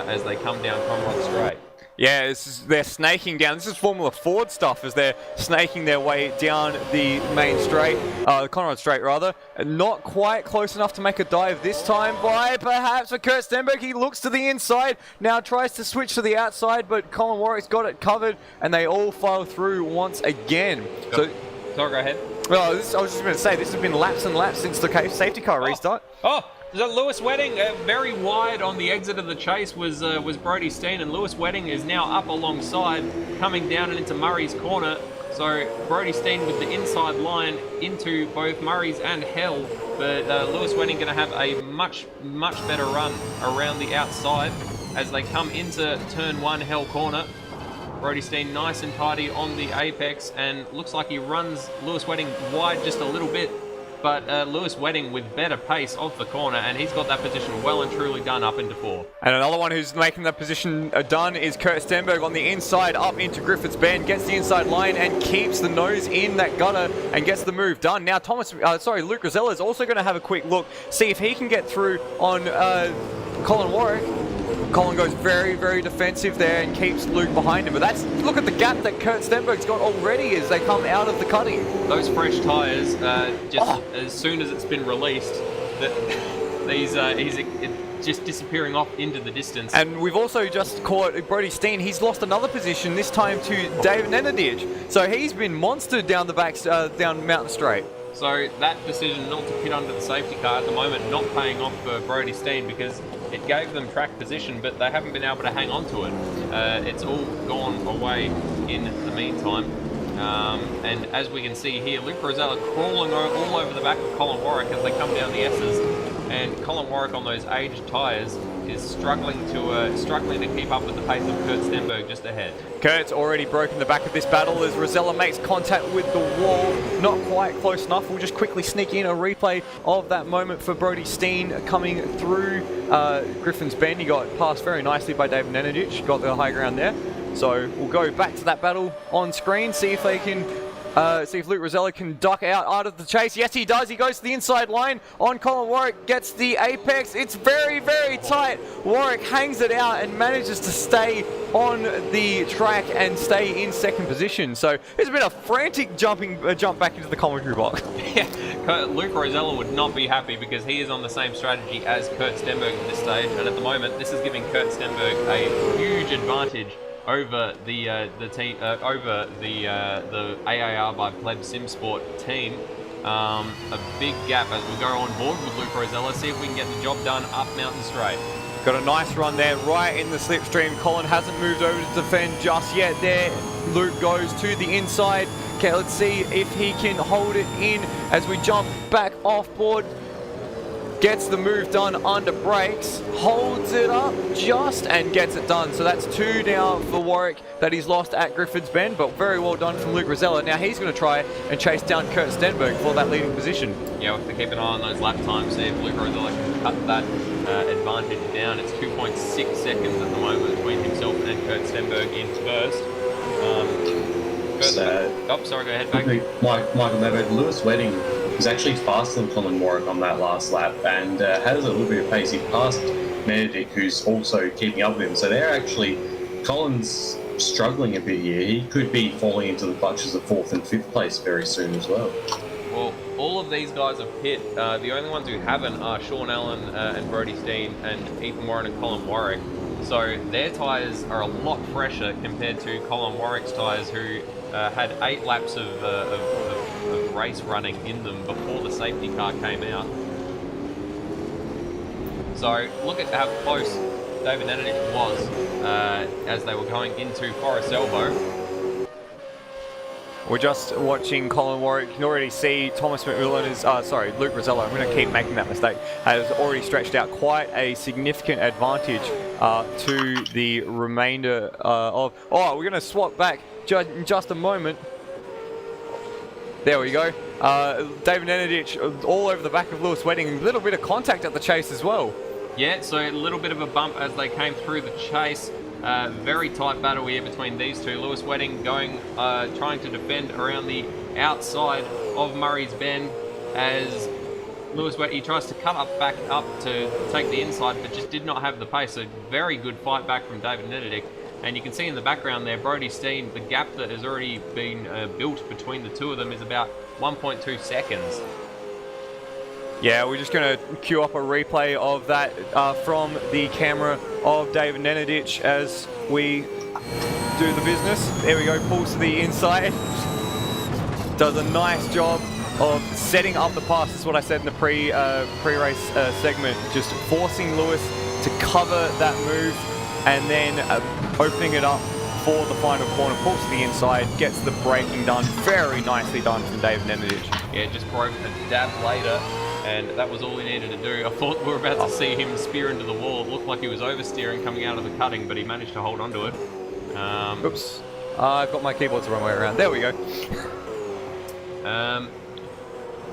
as they come down Conrod Straight. Yeah, they're snaking down. This is Formula Ford stuff as they're snaking their way down the main straight, Conrad Straight rather. Not quite close enough to make a dive this time by perhaps for Kurt Stenberg. He looks to the inside, now tries to switch to the outside, but Colin Warwick's got it covered and they all file through once again. So, sorry, go ahead. Well, I was just going to say, this has been laps and laps since the safety car restart. Lewis Wedding very wide on the exit of the chase was Brody Steen, and Lewis Wedding is now up alongside, coming down and into Murray's corner. So Brody Steen with the inside line into both Murray's and Hell, but Lewis Wedding going to have a much better run around the outside as they come into turn 1 Hell corner. Brody Steen nice and tidy on the apex, and looks like he runs Lewis Wedding wide just a little bit. But Lewis Wedding with better pace off the corner, and he's got that position well and truly done up into 4. And another one who's making that position done is Kurt Stenberg on the inside, up into Griffiths Bend, gets the inside line and keeps the nose in that gutter and gets the move done. Now Luke Rosella is also going to have a quick look, see if he can get through on Colin Warwick. Colin goes very, very defensive there and keeps Luke behind him. But look at the gap that Kurt Stenberg's got already as they come out of the cutting. Those fresh tyres, as soon as it's been released, he's just disappearing off into the distance. And we've also just caught Brody Steen. He's lost another position, this time to David Nenadich. So he's been monstered down the back, down Mountain Straight. So that decision not to pit under the safety car at the moment not paying off for Brody Steen, because it gave them track position, but they haven't been able to hang on to it. It's all gone away in the meantime. And as we can see here, Luke Rosella crawling all over the back of Colin Warwick as they come down the S's. And Colin Warwick on those aged tyres is struggling to keep up with the pace of Kurt Stenberg just ahead. Kurt's already broken the back of this battle as Rosella makes contact with the wall. Not quite close enough. We'll just quickly sneak in a replay of that moment for Brody Steen coming through Griffin's Bend. He got passed very nicely by David Nenadic. Got the high ground there. So we'll go back to that battle on screen, see if they can see if Luke Rosella can duck out of the chase. Yes, he does. He goes to the inside line on Colin Warwick, gets the apex. It's very, very tight. Warwick hangs it out and manages to stay on the track and stay in second position. So it's been a frantic jump back into the commentary box. Yeah, Luke Rosella would not be happy because he is on the same strategy as Kurt Stenberg at this stage, and at the moment this is giving Kurt Stenberg a huge advantage over the AAR by Pleb Simsport team. A big gap as we go on board with Luke Rosella, see if we can get the job done up Mountain Straight. Got a nice run there right in the slipstream. Colin hasn't moved over to defend just yet there. Luke goes to the inside. Okay, let's see if he can hold it in as we jump back off board. Gets the move done under brakes, holds it up just and gets it done. So that's 2 now for Warwick that he's lost at Griffin's Bend, but very well done from Luke Rosella. Now he's going to try and chase down Kurt Stenberg for that leading position. Yeah, we'll have to keep an eye on those lap times, see if Luke Rosella can cut that advantage down. It's 2.6 seconds at the moment between himself and Kurt Stenberg in first. Sorry, go ahead, Baggs. Michael Medved, Lewis Wedding was actually faster than Colin Warwick on that last lap and has a little bit of pace. He passed Benedict, who's also keeping up with him. So they're actually, Colin's struggling a bit here. He could be falling into the clutches of 4th and 5th place very soon as well. Well, all of these guys have pit. The only ones who haven't are Sean Allen and Brody Steen and Ethan Warren and Colin Warwick. So their tyres are a lot fresher compared to Colin Warwick's tyres, who had 8 laps of race running in them before the safety car came out. So look at how close David Nenadich was as they were going into Forest Elbow. We're just watching Colin Warwick. You can already see Thomas McMillan is, Luke Rosella, I'm going to keep making that mistake, has already stretched out quite a significant advantage to the remainder of... Oh, we're going to swap back in just a moment. There we go. David Nenadich all over the back of Lewis Wedding. A little bit of contact at the chase as well. Yeah, so a little bit of a bump as they came through the chase. Very tight battle here between these two. Lewis Wedding trying to defend around the outside of Murray's Bend as Lewis Wedding, he tries to cut back up to take the inside, but just did not have the pace. So very good fight back from David Nenadich. And you can see in the background there, Brody Steen, the gap that has already been built between the two of them is about 1.2 seconds. Yeah, we're just going to queue up a replay of that from the camera of David Nenadic as we do the business. There we go, pulls to the inside. Does a nice job of setting up the pass. That's what I said in the pre-race segment. Just forcing Lewis to cover that move and then opening it up for the final corner. Pulls to the inside, gets the braking done. Very nicely done from David Nenadic. Yeah, just broke a dab later. And that was all he needed to do. I thought we were about to see him spear into the wall. It looked like he was oversteering coming out of the cutting, but he managed to hold onto it. Oops. I've got my keyboards the wrong way around. There we go.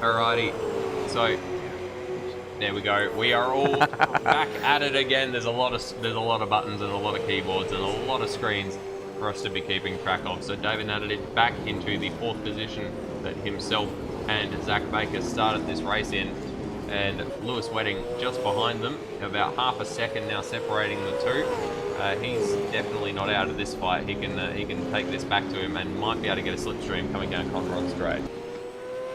Alrighty. So there we go. We are all back at it again. There's a lot of buttons and a lot of keyboards and a lot of screens for us to be keeping track of. So David Nenadic back into the 4th position that himself and Zach Baker started this race in, and Lewis Wedding just behind them, about half a second now separating the two. He's definitely not out of this fight. He can take this back to him and might be able to get a slipstream coming down Conrod Straight.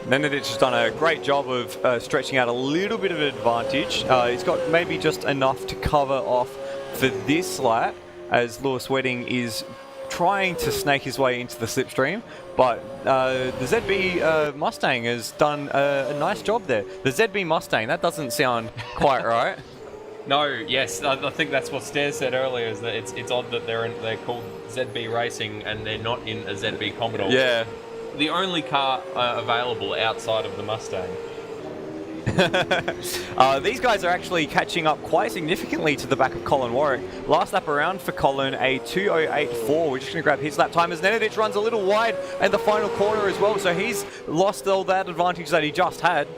Nenadic has done a great job of stretching out a little bit of an advantage. He's got maybe just enough to cover off for this lap as Lewis Wedding is trying to snake his way into the slipstream, but the ZB Mustang has done a nice job there. The ZB Mustang, that doesn't sound quite right. No, yes, I think that's what Stairs said earlier, is that it's odd that they're called ZB Racing and they're not in a ZB Commodore. Yeah. The only car available outside of the Mustang. These guys are actually catching up quite significantly to the back of Colin Warwick. Last lap around for Colin, a 2:08.4. We're just going to grab his lap time as Nenadic runs a little wide in the final corner as well, so he's lost all that advantage that he just had.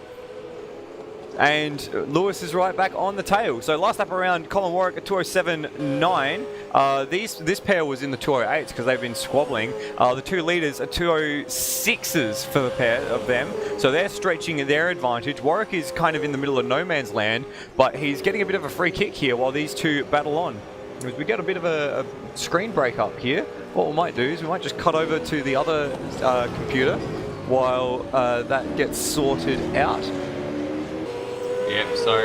And Lewis is right back on the tail. So last lap around, Colin Warwick at 2:07.9. This pair was in the 2:08s because they've been squabbling. The 2 leaders are 2:06s for the pair of them. So they're stretching their advantage. Warwick is kind of in the middle of no man's land, but he's getting a bit of a free kick here while these two battle on. As we get a bit of a screen break up here, what we might do is we might just cut over to the other computer while that gets sorted out. Yep, so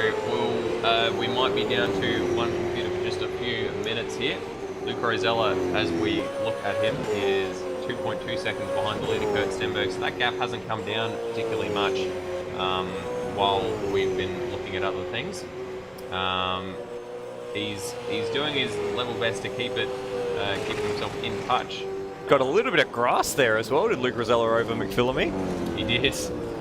we might be down to one computer for just a few minutes here. Luke Rosella, as we look at him, is 2.2 seconds behind the leader, Kurt Stenberg. So that gap hasn't come down particularly much while we've been looking at other things. He's doing his level best to keep himself in touch. Got a little bit of grass there as well, did Luke Rosella over McPhillamy? He did.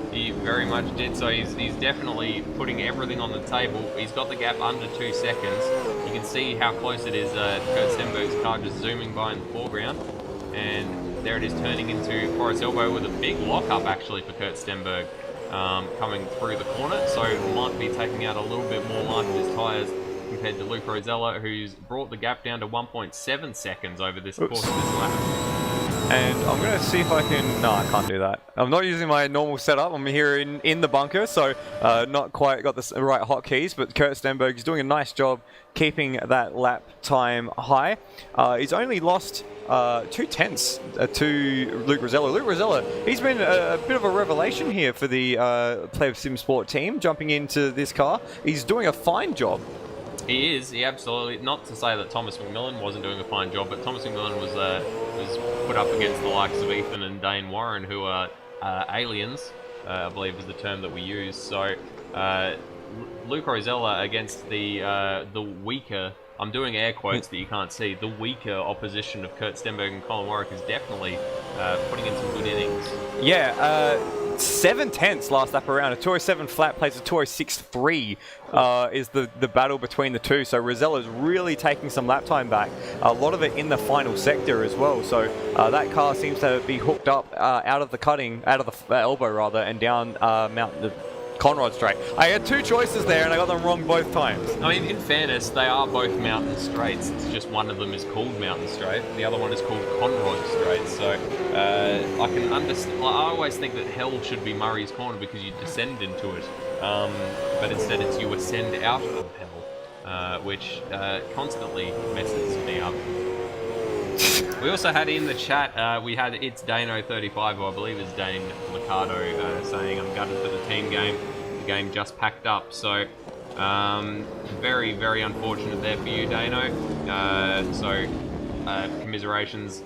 He very much did. So he's definitely putting everything on the table. He's got the gap under 2 seconds. You can see how close it is. Kurt Stenberg's car just zooming by in the foreground. And there it is turning into Forest Elbow with a big lock-up actually for Kurt Stenberg coming through the corner. So might be taking out a little bit more life of his tyres compared to Luke Rosella, who's brought the gap down to 1.7 seconds over this course of this lap. And I'm going to see if I can... No, I can't do that. I'm not using my normal setup. I'm here in the bunker, so not quite got the right hotkeys, but Kurt Stenberg is doing a nice job keeping that lap time high. He's only lost 2/10 to Luke Rosella. Luke Rosella, he's been a bit of a revelation here for the Pleb Sim Sport team, jumping into this car. He's doing a fine job. He is. He absolutely. Not to say that Thomas McMillan wasn't doing a fine job, but Thomas McMillan was put up against the likes of Ethan and Dane Warren, who are aliens, I believe is the term that we use. So Luke Rosella against the weaker. I'm doing air quotes that you can't see. The weaker opposition of Kurt Stenberg and Colin Warwick is definitely putting in some good innings. Yeah, 7/10 last lap around. A 2:07 flat plays a 2:06.3 is the battle between the two. So Rosella's really taking some lap time back. A lot of it in the final sector as well. So that car seems to be hooked up out of the cutting, out of the elbow rather, and down Mountain Conrod Straight. I had two choices there and I got them wrong both times. I mean, in fairness, they are both mountain straights. It's just one of them is called Mountain Straight, the other one is called Conrod Straight. So I can understand. I always think that hell should be Murray's Corner because you descend into it, but instead it's you ascend out of hell, which constantly messes me up. We also had in the chat, we had It's Dano35, who I believe is Dane Liccardo, saying, I'm gutted for the team game. The game just packed up. So, very, very unfortunate there for you, Dano. Commiserations,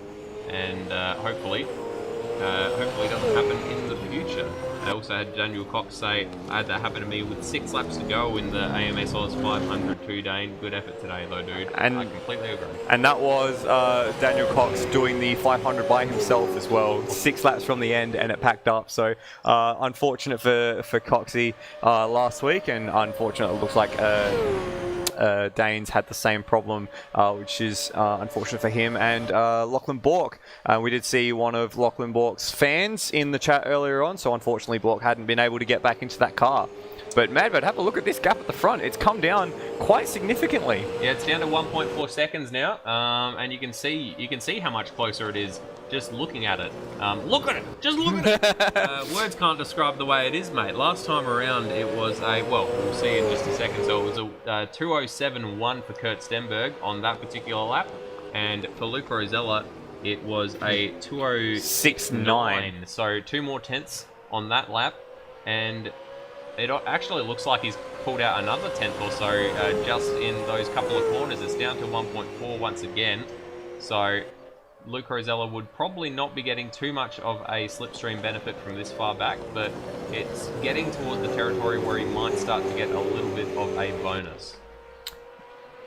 and hopefully it doesn't happen in the future. I also had Daniel Cox say, I had that happen to me with 6 laps to go in the AMS Oz 500 too, Dane. Good effort today, though, dude. And I completely agree. And that was Daniel Cox doing the 500 by himself as well. 6 laps from the end, and it packed up. So unfortunate for Coxie last week, and unfortunate it looks like Dane's had the same problem, which is unfortunate for him and Lachlan Bork. We did see one of Lachlan Bork's fans in the chat earlier on, so unfortunately Bork hadn't been able to get back into that car. But Madbird, have a look at this gap at the front. It's come down quite significantly. Yeah, it's down to 1.4 seconds now, and you can see how much closer it is just looking at it. Look at it! Just look at it! Words can't describe the way it is, mate. Last time around, it was well, we'll see in just a second. So it was a 2:07.1 for Kurt Stenberg on that particular lap, and for Luke Rosella, it was a 2:06.9. So 2 more tenths on that lap, and it actually looks like he's pulled out another tenth or so just in those couple of corners. It's down to 1.4 once again. So Luke Rosella would probably not be getting too much of a slipstream benefit from this far back, but it's getting towards the territory where he might start to get a little bit of a bonus.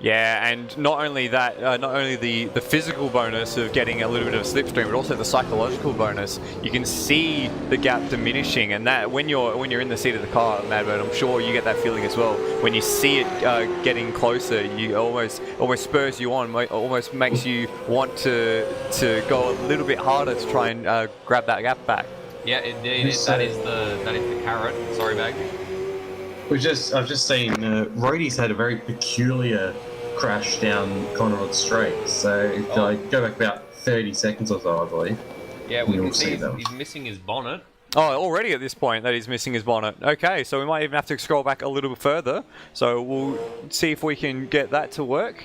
Yeah, and not only that, not only the physical bonus of getting a little bit of a slipstream, but also the psychological bonus. You can see the gap diminishing, and that when you're in the seat of the car, Madbird, I'm sure you get that feeling as well. When you see it getting closer, you almost spurs you on, almost makes you want to go a little bit harder to try and grab that gap back. Yeah, indeed, that is the carrot. Sorry, Bag. I've just seen Roadie's had a very peculiar crash down Conrod Straight. So if I go back about 30 seconds or so, I believe. Yeah, we can see he's missing his bonnet. Oh, already at this point that he's missing his bonnet. Okay, so we might even have to scroll back a little bit further. So we'll see if we can get that to work.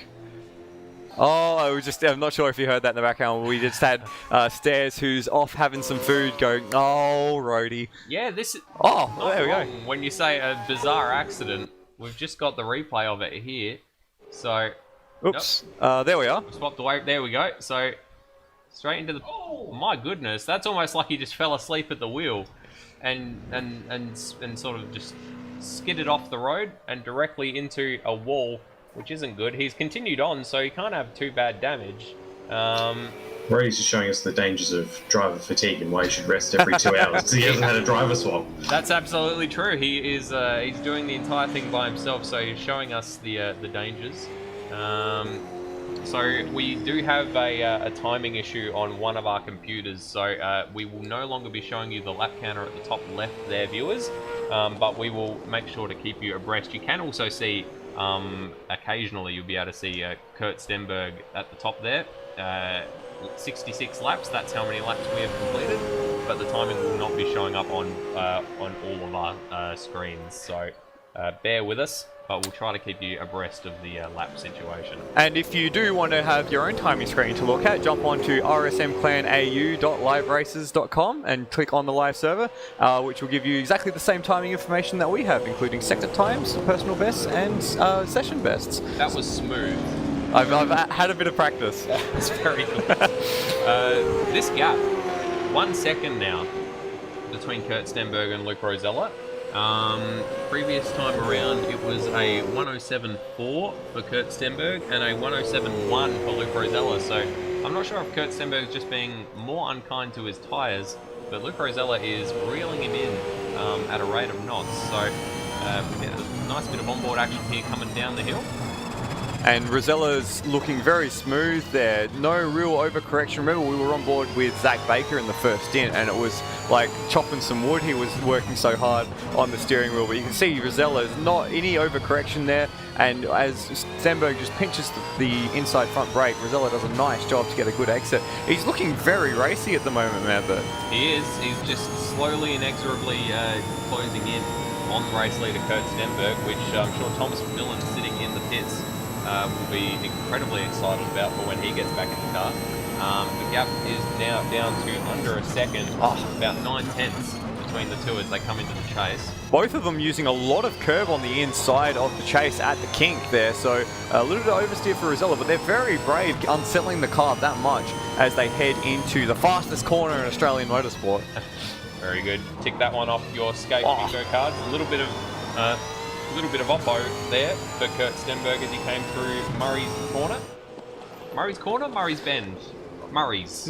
Oh, I'm not sure if you heard that in the background. We just had Stairs, who's off having some food, going, oh, roadie. Yeah, this is... Oh, there we go. When you say a bizarre accident, we've just got the replay of it here. So... Oops. There we are. Swapped away. There we go. So, straight into the... Oh, my goodness. That's almost like he just fell asleep at the wheel and sort of just skidded off the road and directly into a wall, which isn't good. He's continued on, so he can't have too bad damage. Roadie's just showing us the dangers of driver fatigue and why he should rest every 2 hours because he hasn't had a driver swap. That's absolutely true. He is he's doing the entire thing by himself, so he's showing us the dangers. So we do have a timing issue on one of our computers, so we will no longer be showing you the lap counter at the top left there, viewers, but we will make sure to keep you abreast. You can also see occasionally you'll be able to see Kurt Stenberg at the top there. 66 laps, that's how many laps we have completed, but the timing will not be showing up on all of our screens, so bear with us, but we'll try to keep you abreast of the lap situation. And if you do want to have your own timing screen to look at, jump onto rsmclanau.liveraces.com and click on the live server, which will give you exactly the same timing information that we have, including sector times, personal bests, and session bests. That was smooth. I've had a bit of practice. That's very good. This gap, 1 second now, between Kurt Stenberg and Luke Rosella. Previous time around, it was a 1:07.4 for Kurt Stenberg and a 1:07.1 for Luke Rosella. So I'm not sure if Kurt Stenberg's just being more unkind to his tyres, but Luke Rosella is reeling him in at a rate of knots. So a nice bit of onboard action here coming down the hill. And Rosella's looking very smooth there. No real overcorrection. Remember, we were on board with Zach Baker in the first stint, and it was like chopping some wood. He was working so hard on the steering wheel. But you can see Rosella's not any overcorrection there. And as Stenberg just pinches the inside front brake, Rosella does a nice job to get a good exit. He's looking very racy at the moment, Madbird. He is. He's just slowly, inexorably closing in on the race leader Kurt Stenberg, which I'm sure Thomas McMillan sitting in the pits will be incredibly excited about for when he gets back in the car. The gap is now down to under a second, about 9/10 between the two as they come into the chase. Both of them using a lot of curb on the inside of the chase at the kink there, so a little bit of oversteer for Rosella, but they're very brave, unsettling the car that much as they head into the fastest corner in Australian motorsport. Very good. Tick that one off your skate bingo cards. A little bit of oppo there for Kurt Stenberg as he came through Murray's corner. Murray's corner, Murray's bend. Murray's.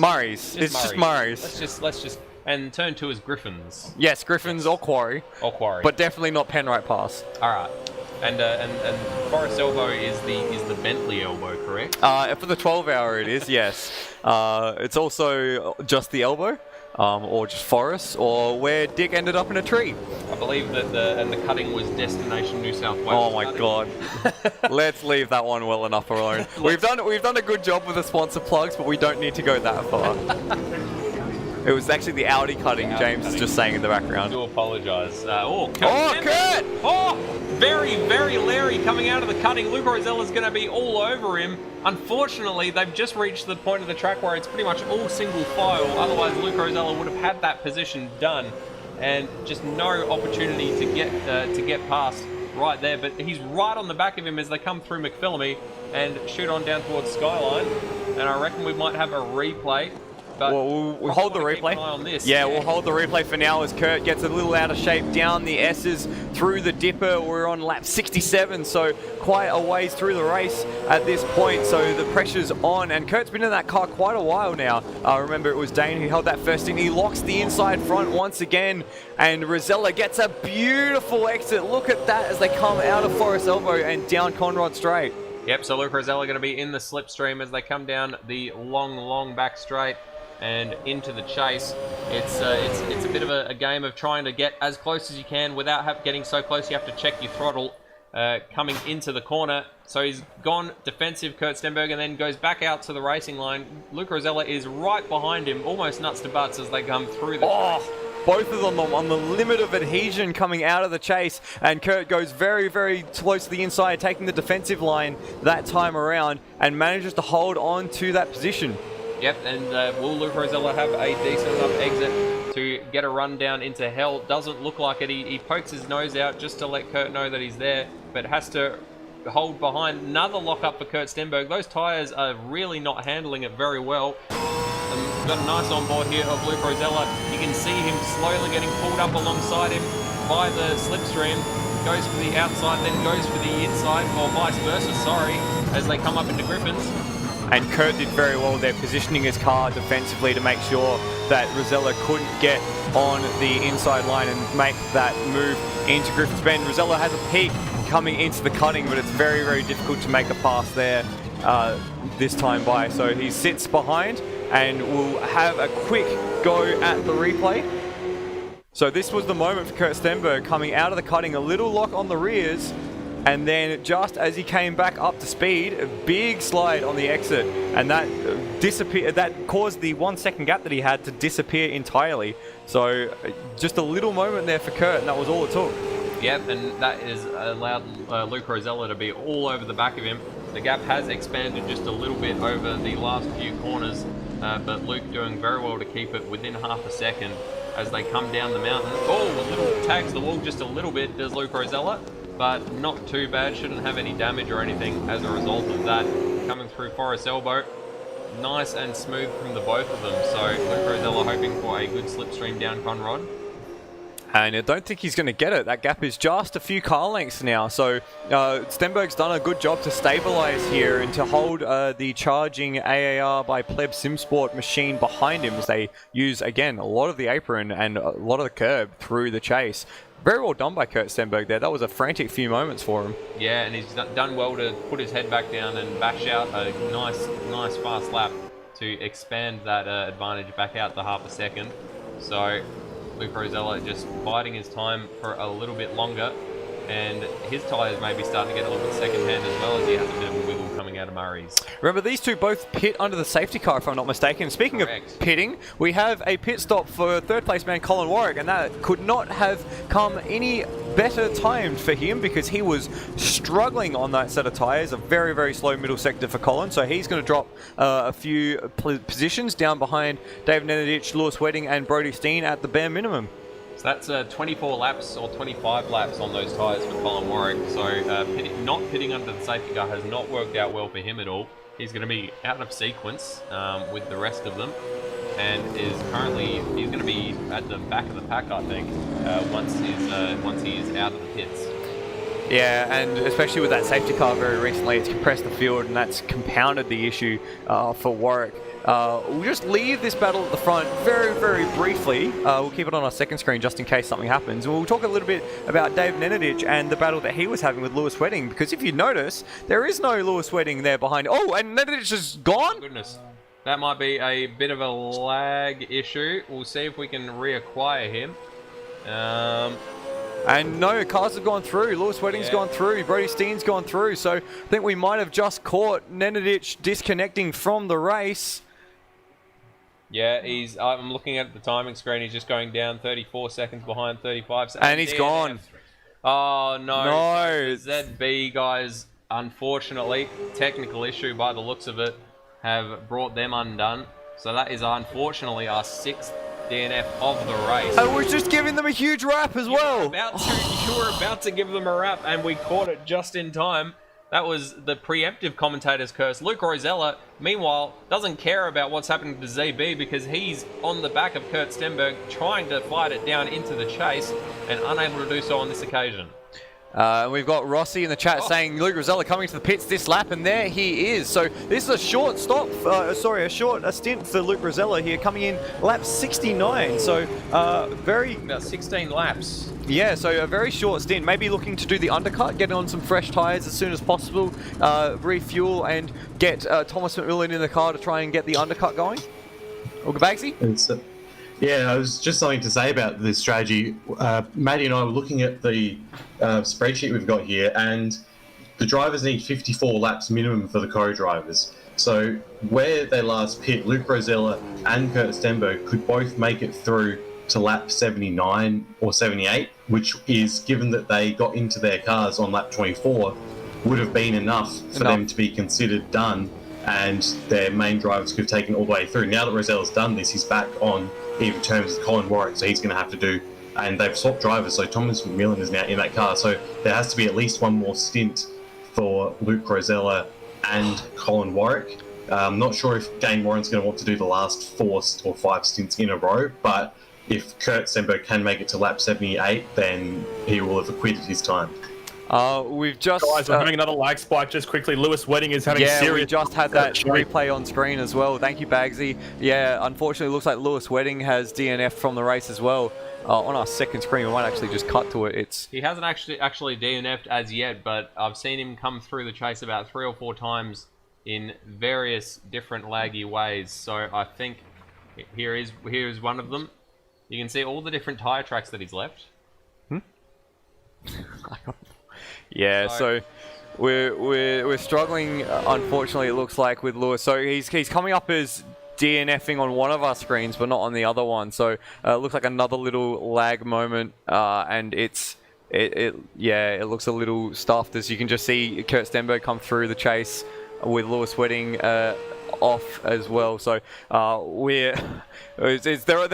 It's just Murray's. Let's just. And turn 2 is Griffins. Yes, Griffins or Quarry. Or Quarry. But definitely not Penrite Pass. All right. And Forest Elbow is the Bentley elbow, correct? For the 12-hour it is, yes. It's also just the elbow, or just Forest, or where Dick ended up in a tree. I believe that the cutting was Destination New South Wales. Oh my God. Let's leave that one well enough alone. We've done a good job with the sponsor plugs, but we don't need to go that far. It was actually the Audi cutting, James is just saying in the background. I do apologise. Kurt! Oh, very, very Larry coming out of the cutting. Luke Rosella's going to be all over him. Unfortunately, they've just reached the point of the track where it's pretty much all single file. Otherwise, Luke Rosella would have had that position done, and just no opportunity to get past right there. But he's right on the back of him as they come through McPhillamy and shoot on down towards Skyline. And I reckon we might have a replay. Well, we'll hold the replay. Yeah, we'll hold the replay for now as Kurt gets a little out of shape down the S's through the Dipper. We're on lap 67, so quite a ways through the race at this point. So the pressure's on, and Kurt's been in that car quite a while now. Remember, it was Dane who held that first in. He locks the inside front once again, and Rosella gets a beautiful exit. Look at that as they come out of Forest Elbow and down Conrod Straight. Yep, so Luke Rosella going to be in the slipstream as they come down the long back straight and into the chase. It's a bit of a game of trying to get as close as you can without getting so close you have to check your throttle coming into the corner. So he's gone defensive, Kurt Stenberg, and then goes back out to the racing line. Luke Rosella is right behind him, almost nuts to butts as they come through the chase. Both of them on the limit of adhesion coming out of the chase, and Kurt goes very, very close to the inside, taking the defensive line that time around, and manages to hold on to that position. Yep, and will Luke Rosella have a decent enough exit to get a run down into hell? Doesn't look like it. He pokes his nose out just to let Kurt know that he's there, but has to hold behind. Another lock up for Kurt Stenberg. Those tyres are really not handling it very well. Got a nice onboard here of Luke Rosella. You can see him slowly getting pulled up alongside him by the slipstream. Goes for the outside, then goes for the inside, or vice versa, sorry, as they come up into Griffins. And Kurt did very well there, positioning his car defensively to make sure that Rosella couldn't get on the inside line and make that move into Griffins Bend. Rosella has a peak coming into the cutting, but it's very, very difficult to make a pass there this time by. So he sits behind, and we'll have a quick go at the replay. So this was the moment for Kurt Stenberg coming out of the cutting, a little lock on the rears, and then just as he came back up to speed, a big slide on the exit, and that that caused the 1 second gap that he had to disappear entirely. So just a little moment there for Kurt, and that was all it took. Yep, and that has allowed Luke Rosella to be all over the back of him. The gap has expanded just a little bit over the last few corners, but Luke doing very well to keep it within half a second as they come down the mountain. Oh, a little tags the wall just a little bit, does Luke Rosella, but not too bad. Shouldn't have any damage or anything as a result of that. Coming through Forest Elbow, nice and smooth from the both of them. So Luke Rosella hoping for a good slipstream down Conrod. And I don't think he's going to get it. That gap is just a few car lengths now. So Stenberg's done a good job to stabilize here and to hold the charging AAR by Pleb Simsport machine behind him as they use, again, a lot of the apron and a lot of the curb through the chase. Very well done by Kurt Stenberg there. That was a frantic few moments for him. Yeah, and he's done well to put his head back down and bash out a nice fast lap to expand that advantage back out to half a second. So Luke Rosella just biding his time for a little bit longer and his tyres may be starting to get a little bit second-hand as well, as he has a bit of a wiggle coming out of Murray's. Remember, these two both pit under the safety car, if I'm not mistaken. Speaking Correct. of pitting, we have a pit stop for third place man Colin Warwick, and that could not have come any better timed for him because he was struggling on that set of tyres. A very, very slow middle sector for Colin, so he's going to drop a few positions down behind Dave Nenadich, Lewis Wedding, and Brody Steen at the bare minimum. So that's 24 laps or 25 laps on those tyres for Colin Warwick. So not pitting under the safety car has not worked out well for him at all. He's going to be out of sequence with the rest of them, and he's going to be at the back of the pack, I think, once he is out of the pits. Yeah, and especially with that safety car very recently, it's compressed the field, and that's compounded the issue for Warwick. We'll just leave this battle at the front very, very briefly. We'll keep it on our second screen just in case something happens. We'll talk a little bit about Dave Nenadich and the battle that he was having with Lewis Wedding, because if you notice, there is no Lewis Wedding there behind. Oh, and Nenadich is gone? Oh, goodness. That might be a bit of a lag issue. We'll see if we can reacquire him. And no, cars have gone through. Lewis Wedding's gone through. Brody Steen's gone through. So I think we might have just caught Nenadich disconnecting from the race. Yeah, I'm looking at the timing screen. He's just going down 34 seconds behind 35 seconds. And he's gone. Oh, no. No. The ZB guys, unfortunately, technical issue by the looks of it, have brought them undone. So that is unfortunately our 6th DNF of the race. And we're just giving them a huge wrap as well. You were about to give them a wrap, and we caught it just in time. That was the preemptive commentator's curse. Luke Rosella, meanwhile, doesn't care about what's happening to ZB because he's on the back of Kurt Stenberg trying to fight it down into the chase and unable to do so on this occasion. We've got Rossi in the chat saying Luke Rosella coming to the pits this lap, and there he is. So this is a short stop, a short stint for Luke Rosella here, coming in lap 69. So about 16 laps. Yeah, so a very short stint. Maybe looking to do the undercut, get on some fresh tyres as soon as possible, refuel, and get Thomas McMillan in the car to try and get the undercut going. Or Baggsy? Yeah, was just something to say about this strategy. Maddie and I were looking at the spreadsheet we've got here, and the drivers need 54 laps minimum for the co-drivers. So where they last pit, Luke Rosella and Kurt Stenberg could both make it through to lap 79 or 78, which is, given that they got into their cars on lap 24, would have been enough for them to be considered done, and their main drivers could have taken it all the way through. Now that Rosella's done this, he's back on even terms with Colin Warwick, so he's going to have to do, and they've swapped drivers, so Thomas McMillan is now in that car, so there has to be at least one more stint for Luke Rosella and Colin Warwick. I'm not sure if Dane Warren's going to want to do the last 4 or 5 stints in a row, but if Kurt Stenberg can make it to lap 78, then he will have acquitted his time. We've just... Guys, we're having another lag spike just quickly. Lewis Wedding is having serious... Yeah, we just had that replay on screen as well. Thank you, Baggsy. Yeah, unfortunately, it looks like Lewis Wedding has DNF from the race as well. On our second screen, we might actually just cut to it. He hasn't actually DNF'd as yet, but I've seen him come through the chase about 3 or 4 times in various different laggy ways. So I think here is one of them. You can see all the different tyre tracks that he's left. Yeah, so we're struggling, unfortunately, it looks like, with Lewis. So he's coming up as DNFing on one of our screens, but not on the other one. So it looks like another little lag moment, and it looks a little stuffed, as you can just see Kurt Stenberg come through the chase with Lewis Wedding off as well. So they're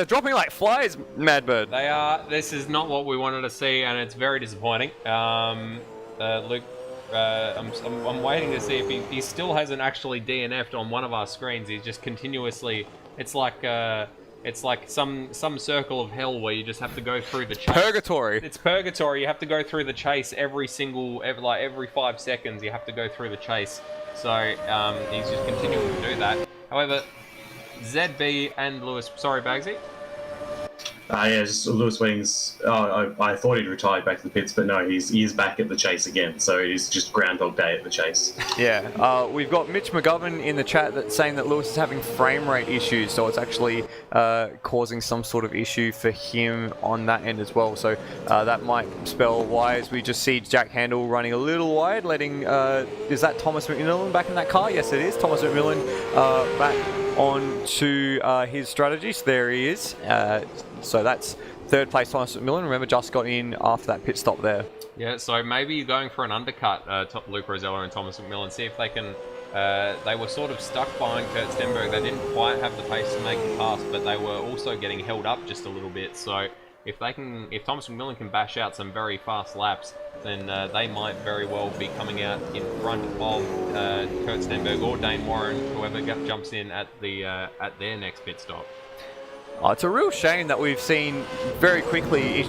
dropping like flies, Madbird. They are. This is not what we wanted to see, and it's very disappointing. Luke, I'm waiting to see if he still hasn't actually DNF'd on one of our screens. He's just continuously. It's like some circle of hell where you just have to go through the chase. Purgatory. It's purgatory. You have to go through the chase every 5 seconds. You have to go through the chase. So he's just continuing to do that. However, ZB and Lewis. Sorry, Baggsy. Yeah, just Lewis Wedding's. I thought he'd retired back to the pits, but no, he is back at the chase again. So it is just Groundhog Day at the chase. Yeah, we've got Mitch McGovern in the chat that's saying that Lewis is having frame rate issues, so it's actually causing some sort of issue for him on that end as well. So that might spell why, as we just see Jack Handel running a little wide, letting is that Thomas McMillan back in that car? Yes, it is Thomas McMillan back on to his strategy. So there he is. So that's third place Thomas McMillan. Remember, just got in after that pit stop there. Yeah, so maybe going for an undercut, Luke Rosella and Thomas McMillan, see if they can. They were sort of stuck behind Kurt Stenberg. They didn't quite have the pace to make the pass, but they were also getting held up just a little bit. So if Thomas McMillan can bash out some very fast laps, then they might very well be coming out in front of Kurt Stenberg or Dane Warren, whoever jumps in at their next pit stop. It's a real shame that we've seen very quickly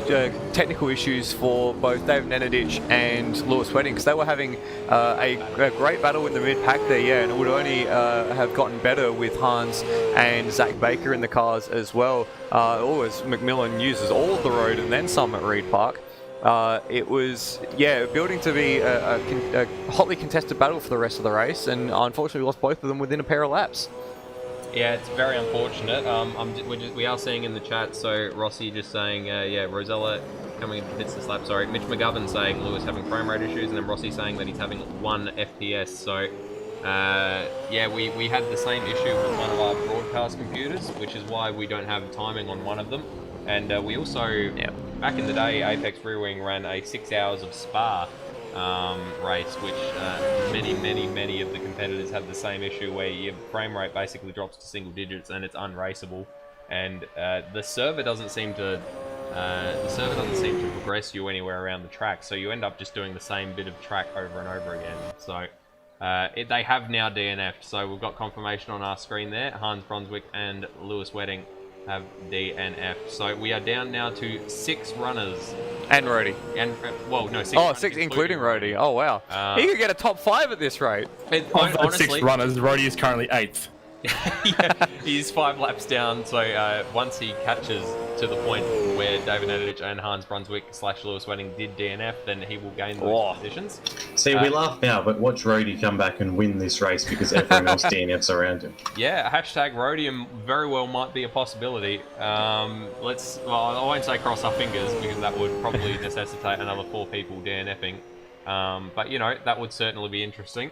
technical issues for both David Nenadic and Lewis Wedding, because they were having a great battle in the mid-pack there, yeah, and it would only have gotten better with Hans and Zach Baker in the cars as well. Always McMillan uses all of the road and then some at Reed Park. It was, building to be a hotly contested battle for the rest of the race, and unfortunately we lost both of them within a pair of laps. Yeah, it's very unfortunate. We are seeing in the chat, so Rossi just saying, Rosella coming into pits this lap. Sorry, Mitch McGovern saying Lewis having frame rate issues, and then Rossi saying that he's having 1 FPS. So, we had the same issue with one of our broadcast computers, which is why we don't have timing on one of them. And we also, back in the day, Apex Rear Wing ran a 6 hours of Spa race, which many of the competitors have the same issue, where your frame rate basically drops to single digits and it's unraceable, and the server doesn't seem to progress you anywhere around the track, so you end up just doing the same bit of track over and over again. So they have now DNF'd, so we've got confirmation on our screen there. Hans Brunswick and Lewis Wedding have DNF'd. So we are down now to 6 runners. And Rody. And, 6 Oh, 6 including Rody. Oh, wow. He could get a top 5 at this rate. Honestly, 6 runners, Rody is currently 8th. Yeah, he's 5 laps down, so once he catches to the point where David Nedich and Hans Brunswick / Lewis Wedding did DNF, then he will gain those positions. See, we laugh now, but watch Rody come back and win this race because everyone else DNFs around him. Yeah, hashtag Rhodium very well might be a possibility. I won't say cross our fingers, because that would probably necessitate another 4 people DNFing. But, that would certainly be interesting.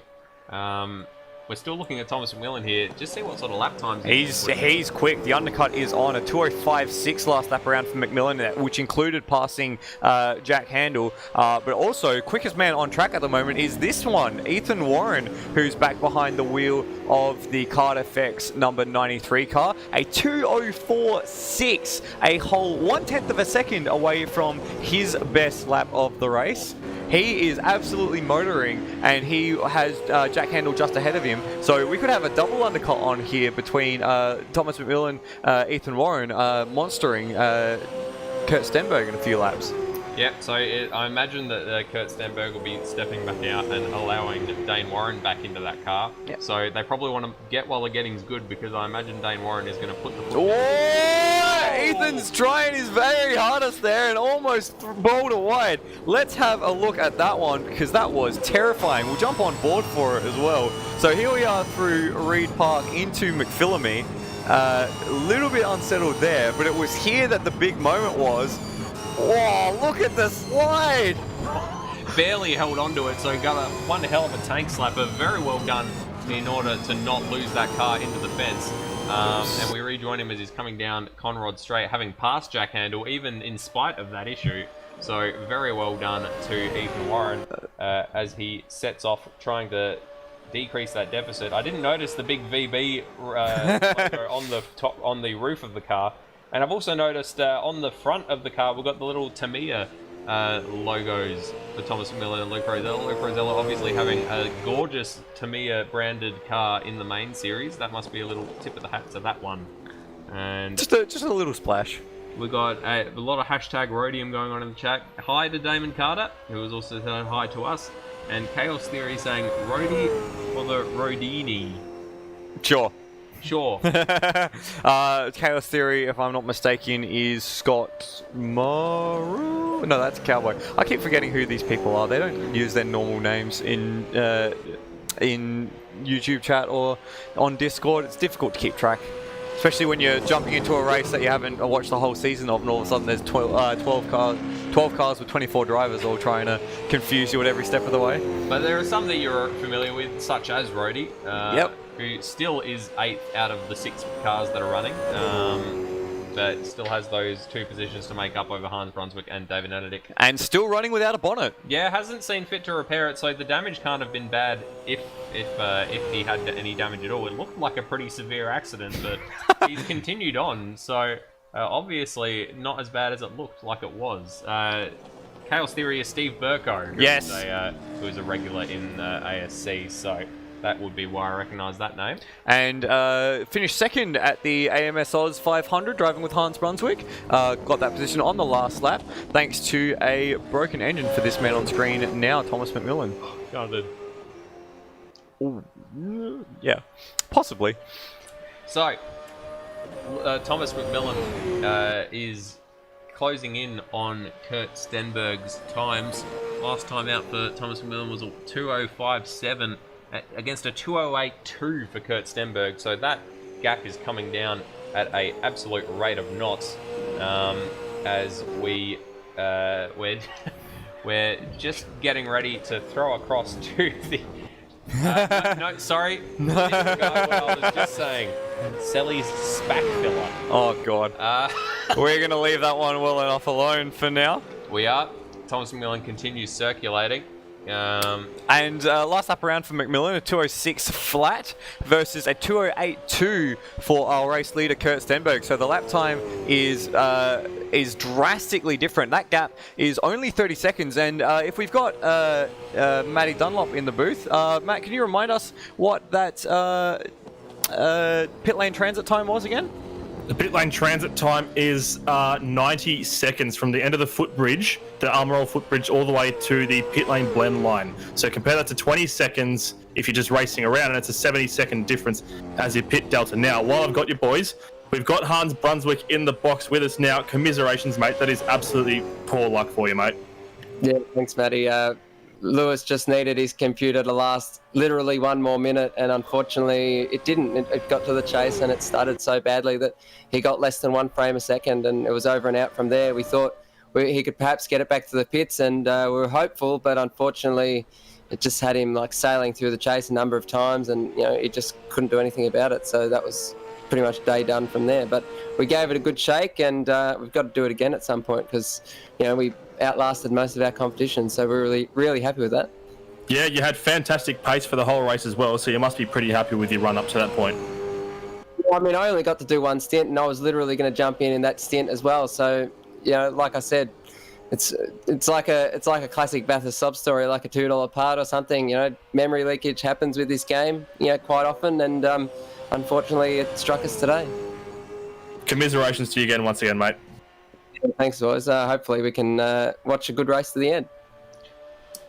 We're still looking at Thomas McMillan here. Just see what sort of lap times he's quick. The undercut is on a 2:05.6 last lap around for McMillan, which included passing Jack Handel. But also, quickest man on track at the moment is this one, Ethan Warren, who's back behind the wheel of the KART FX number 93 car. A 2:04.6, a whole 1/10 of a second away from his best lap of the race. He is absolutely motoring, and he has Jack Handel just ahead of him. So we could have a double undercut on here between Thomas McMillan, Ethan Warren, monstering Kurt Stenberg in a few laps. Yep, so I imagine that Kurt Stenberg will be stepping back out and allowing Dane Warren back into that car. Yep. So they probably want to get while the getting's good, because I imagine Dane Warren is going to put the foot... Oh! Ethan's trying his very hardest there and almost bowled it wide. Let's have a look at that one, because that was terrifying. We'll jump on board for it as well. So here we are through Reed Park into McPhillamy. A little bit unsettled there, but it was here that the big moment was. Whoa, look at the slide! Barely held onto it, so got one hell of a tank slapper. Very well done in order to not lose that car into the fence. And we rejoin him as he's coming down Conrod Straight, having passed Jack Handel, even in spite of that issue. So very well done to Ethan Warren as he sets off trying to decrease that deficit. I didn't notice the big VB logo on the roof of the car. And I've also noticed on the front of the car, we've got the little Tamiya logos for Thomas McMillan and Luke Rosella. Luke Rosella obviously having a gorgeous Tamiya branded car in the main series. That must be a little tip of the hat to that one. And just a little splash. We got a lot of hashtag Rhodium going on in the chat. Hi to Damon Carter, who was also saying hi to us. And Chaos Theory saying Rhody or the Rhodini. Sure. Sure. Chaos Theory, if I'm not mistaken, is Scott Morrow. No, that's Cowboy. I keep forgetting who these people are. They don't use their normal names in YouTube chat or on Discord. It's difficult to keep track, especially when you're jumping into a race that you haven't watched the whole season of, and all of a sudden there's 12 cars with 24 drivers all trying to confuse you at every step of the way. But there are some that you're familiar with, such as Rhodey. Yep. Who still is 8th out of the 6 cars that are running, but still has those 2 positions to make up over Hans Brunswick and David Nenadick. And still running without a bonnet. Yeah, hasn't seen fit to repair it, so the damage can't have been bad if he had any damage at all. It looked like a pretty severe accident, but he's continued on, so obviously not as bad as it looked like it was. Chaos Theory is Steve Burko, who is a regular in ASC, so that would be why I recognise that name. And finished second at the AMS Oz 500, driving with Hans Brunswick. Got that position on the last lap, thanks to a broken engine for this man on screen now, Thomas McMillan. Gutted. Yeah, possibly. So, Thomas McMillan is closing in on Kurt Stenberg's times. Last time out for Thomas McMillan was a 2:05.7 against a 2:08.2 for Kurt Stenberg. So that gap is coming down at an absolute rate of knots as we're just getting ready to throw across to the... sorry. Disregard what I was just saying. Selly's SPAC filler. Oh, God. We're going to leave that one well enough alone for now. We are. Thomas McMillan continues circulating. And last lap around for McMillan, a 2:06 flat versus a 2:08.2 for our race leader Kurt Stenberg. So the lap time is drastically different. That gap is only 30 seconds. And if we've got Matty Dunlop in the booth, Matt, can you remind us what that pit lane transit time was again? The pit lane transit time is 90 seconds from the end of the footbridge, the Almirola footbridge, all the way to the pit lane blend line. So compare that to 20 seconds if you're just racing around, and it's a 70-second difference as your pit delta. Now, while I've got you boys, we've got Hans Brunswick in the box with us now. Commiserations, mate. That is absolutely poor luck for you, mate. Yeah, thanks, Matty. Lewis just needed his computer to last literally one more minute, and unfortunately it didn't. It got to the chase and it started so badly that he got less than 1 frame a second, and it was over and out from there. We thought he could perhaps get it back to the pits, and we were hopeful, but unfortunately it just had him like sailing through the chase a number of times, and he just couldn't do anything about it. So that was pretty much day done from there. But we gave it a good shake, and we've got to do it again at some point because we outlasted most of our competition, so we're really, really happy with that. Yeah, you had fantastic pace for the whole race as well, so you must be pretty happy with your run up to that point. I mean, I only got to do one stint, and I was literally going to jump in that stint as well. So, like I said, it's like a classic Bathurst sob story, like a $2 part or something. Memory leakage happens with this game, quite often, and unfortunately, it struck us today. Commiserations to you again, once again, mate. Thanks, boys. Hopefully we can watch a good race to the end.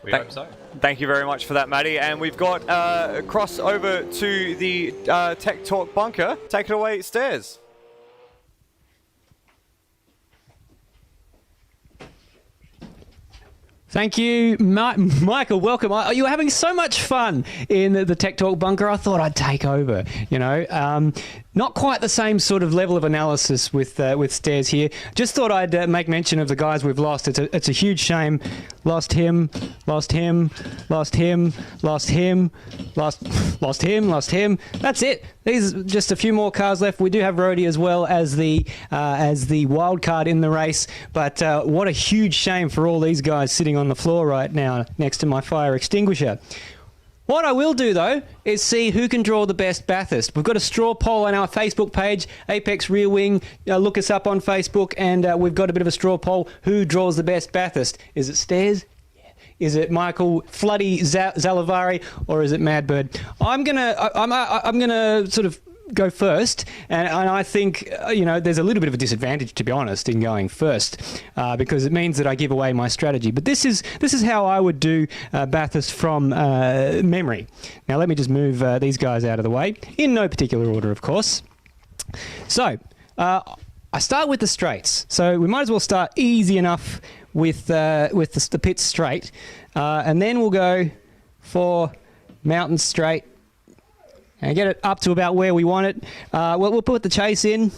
We hope so. Thank you very much for that, Matty. And we've got a cross over to the Tech Talk bunker. Take it away, Stairs. Thank you, Michael. Welcome. You were having so much fun in the Tech Talk bunker. I thought I'd take over. Not quite the same sort of level of analysis with Stairs here. Just thought I'd make mention of the guys we've lost. It's a huge shame. Lost him. Lost him. Lost him. Lost him. Lost him. Lost him. That's it. There's just a few more cars left. We do have Rhodey as well as the wild card in the race. But what a huge shame for all these guys sitting on the floor right now next to my fire extinguisher. What I will do, though, is see who can draw the best Bathurst. We've got a straw poll on our Facebook page, Apex Rear Wing. Look us up on Facebook, and we've got a bit of a straw poll. Who draws the best Bathurst? Is it Stairs? Is it Michael Floody Zalavari, or is it Madbird? I'm gonna sort of go first, and I think there's a little bit of a disadvantage, to be honest, in going first because it means that I give away my strategy. But this is how I would do Bathurst from memory. Now let me just move these guys out of the way in no particular order, of course. So I start with the straights, so we might as well start easy enough with the pit straight, and then we'll go for mountain straight and get it up to about where we want it. We'll put the chase in,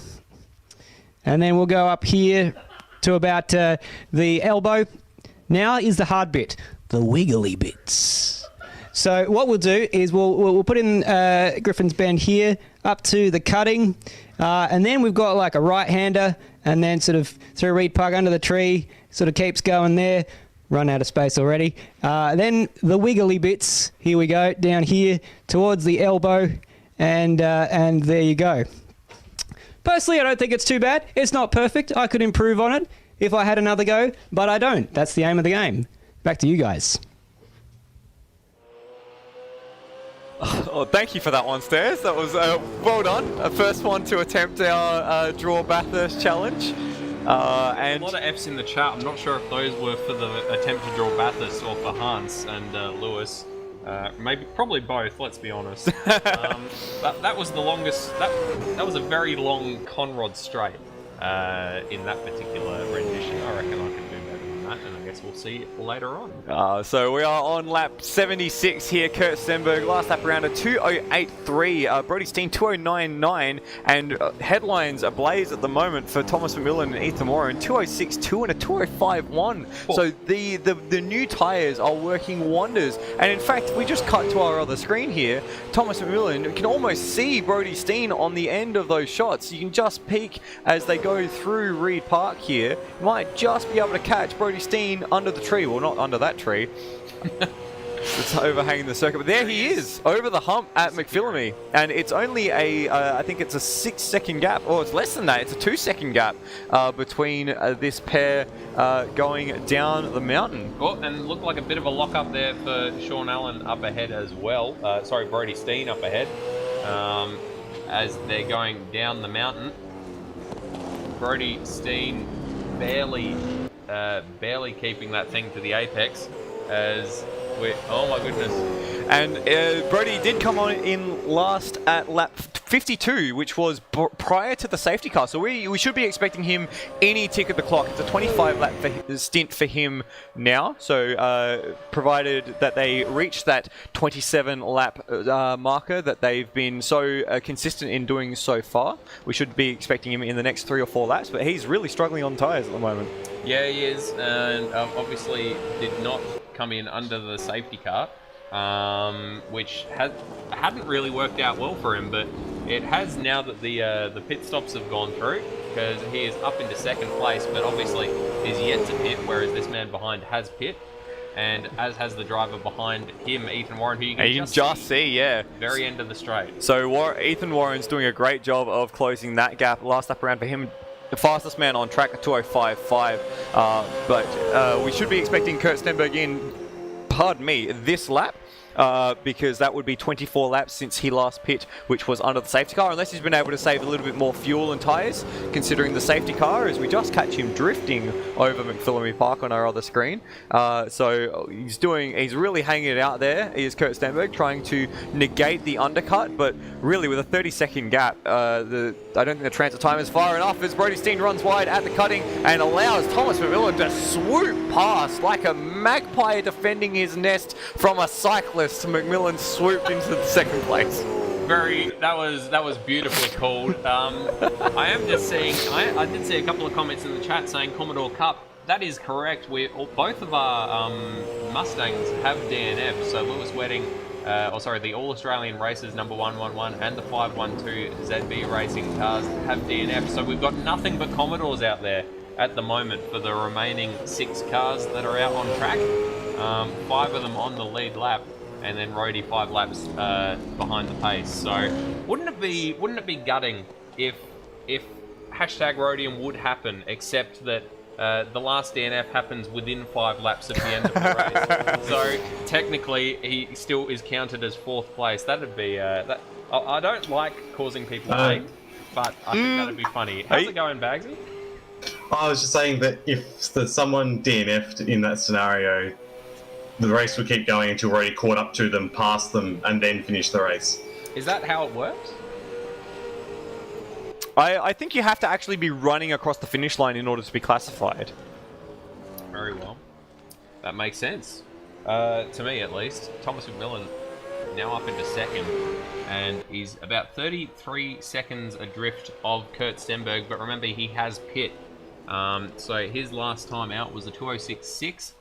and then we'll go up here to about the elbow. Now is the hard bit, the wiggly bits. So what we'll do is we'll put in Griffin's Bend here up to the cutting, and then we've got like a right-hander, and then sort of through Reed Park under the tree, sort of keeps going there. Run out of space already. Then the wiggly bits, here we go, down here towards the elbow, and there you go. Personally, I don't think it's too bad. It's not perfect. I could improve on it if I had another go, but I don't. That's the aim of the game. Back to you guys. Oh, thank you for that one, Stairs. That was well done. First one to attempt our Draw Bathurst challenge. And a lot of F's in the chat. I'm not sure if those were for the attempt to draw Bathurst or for Hans and Lewis. Probably both. Let's be honest. That was the longest. That was a very long Conrod straight in that particular rendition. I reckon I can do better than that, and I guess we'll see later on. So we are on lap 76 here. Kurt Stenberg, last lap around a 2:08.3. Brody Steen 2:09.9, and headlines ablaze at the moment for Thomas McMillan and Ethan Warren 2:06.2 and a 2:05.1. So the new tyres are working wonders. And in fact, we just cut to our other screen here. Thomas McMillan can almost see Brody Steen on the end of those shots. You can just peek as they go through Reed Park here. You might just be able to catch Brody Steen under the tree. Well, not under that tree. It's overhanging the circuit, but there he is, over the hump at McPhillamy, and it's only I think it's a 6-second gap, or it's less than that, it's a 2-second gap between this pair going down the mountain. Oh, and looked like a bit of a lock up there for Sean Allen up ahead as well. Sorry, Brody Steen up ahead as they're going down the mountain. Brody Steen barely keeping that thing to the apex as oh my goodness. And Brody did come on in last at lap 52, which was prior to the safety car. So we should be expecting him any tick of the clock. It's a 25-lap stint for him now. So provided that they reach that 27-lap marker that they've been so consistent in doing so far, we should be expecting him in the next 3 or 4 laps. But he's really struggling on tyres at the moment. Yeah, he is, and obviously did not come in under the safety car, which hadn't really worked out well for him, but it has now that the pit stops have gone through, because he is up into second place, but obviously is yet to pit, whereas this man behind has pit, and as has the driver behind him, Ethan Warren, who you can just see, yeah, very end of the straight. So Ethan Warren's doing a great job of closing that gap. Last lap around for him, the fastest man on track at 2:05.5, but we should be expecting Kurt Stenberg in, this lap, because that would be 24 laps since he last pit, which was under the safety car, unless he's been able to save a little bit more fuel and tyres, considering the safety car, as we just catch him drifting over McPhillamy Park on our other screen. So he's really hanging it out there. He is Kurt Stenberg trying to negate the undercut, but really with a 30-second gap, I don't think the transfer time is far enough as Brody Steen runs wide at the cutting and allows Thomas McMillan to swoop past like a magpie defending his nest from a cyclist. McMillan swooped into the second place. That was beautifully called. I am just seeing, I did see a couple of comments in the chat saying Commodore Cup. That is correct. Both of our Mustangs have DNF. So Lewis Wedding, the All Australian Races number 111 and the 512 ZB Racing cars have DNF. So we've got nothing but Commodores out there at the moment for the remaining 6 cars that are out on track. 5 of them on the lead lap, and then Rody 5 laps behind the pace. So wouldn't it be gutting if hashtag Rhodium would happen, except that the last DNF happens within 5 laps of the end of the race. So technically he still is counted as 4th place. That'd be I don't like causing people pain, but I think that'd be funny. How's it going, Baggsy? I was just saying that if there's someone DNF'd in that scenario, the race would keep going until we're already caught up to them, past them, and then finish the race. Is that how it works? I think you have to actually be running across the finish line in order to be classified. Very well. That makes sense. To me, at least. Thomas McMillan now up into second, and he's about 33 seconds adrift of Kurt Stenberg, but remember, he has pit. So his last time out was a 2:06.6.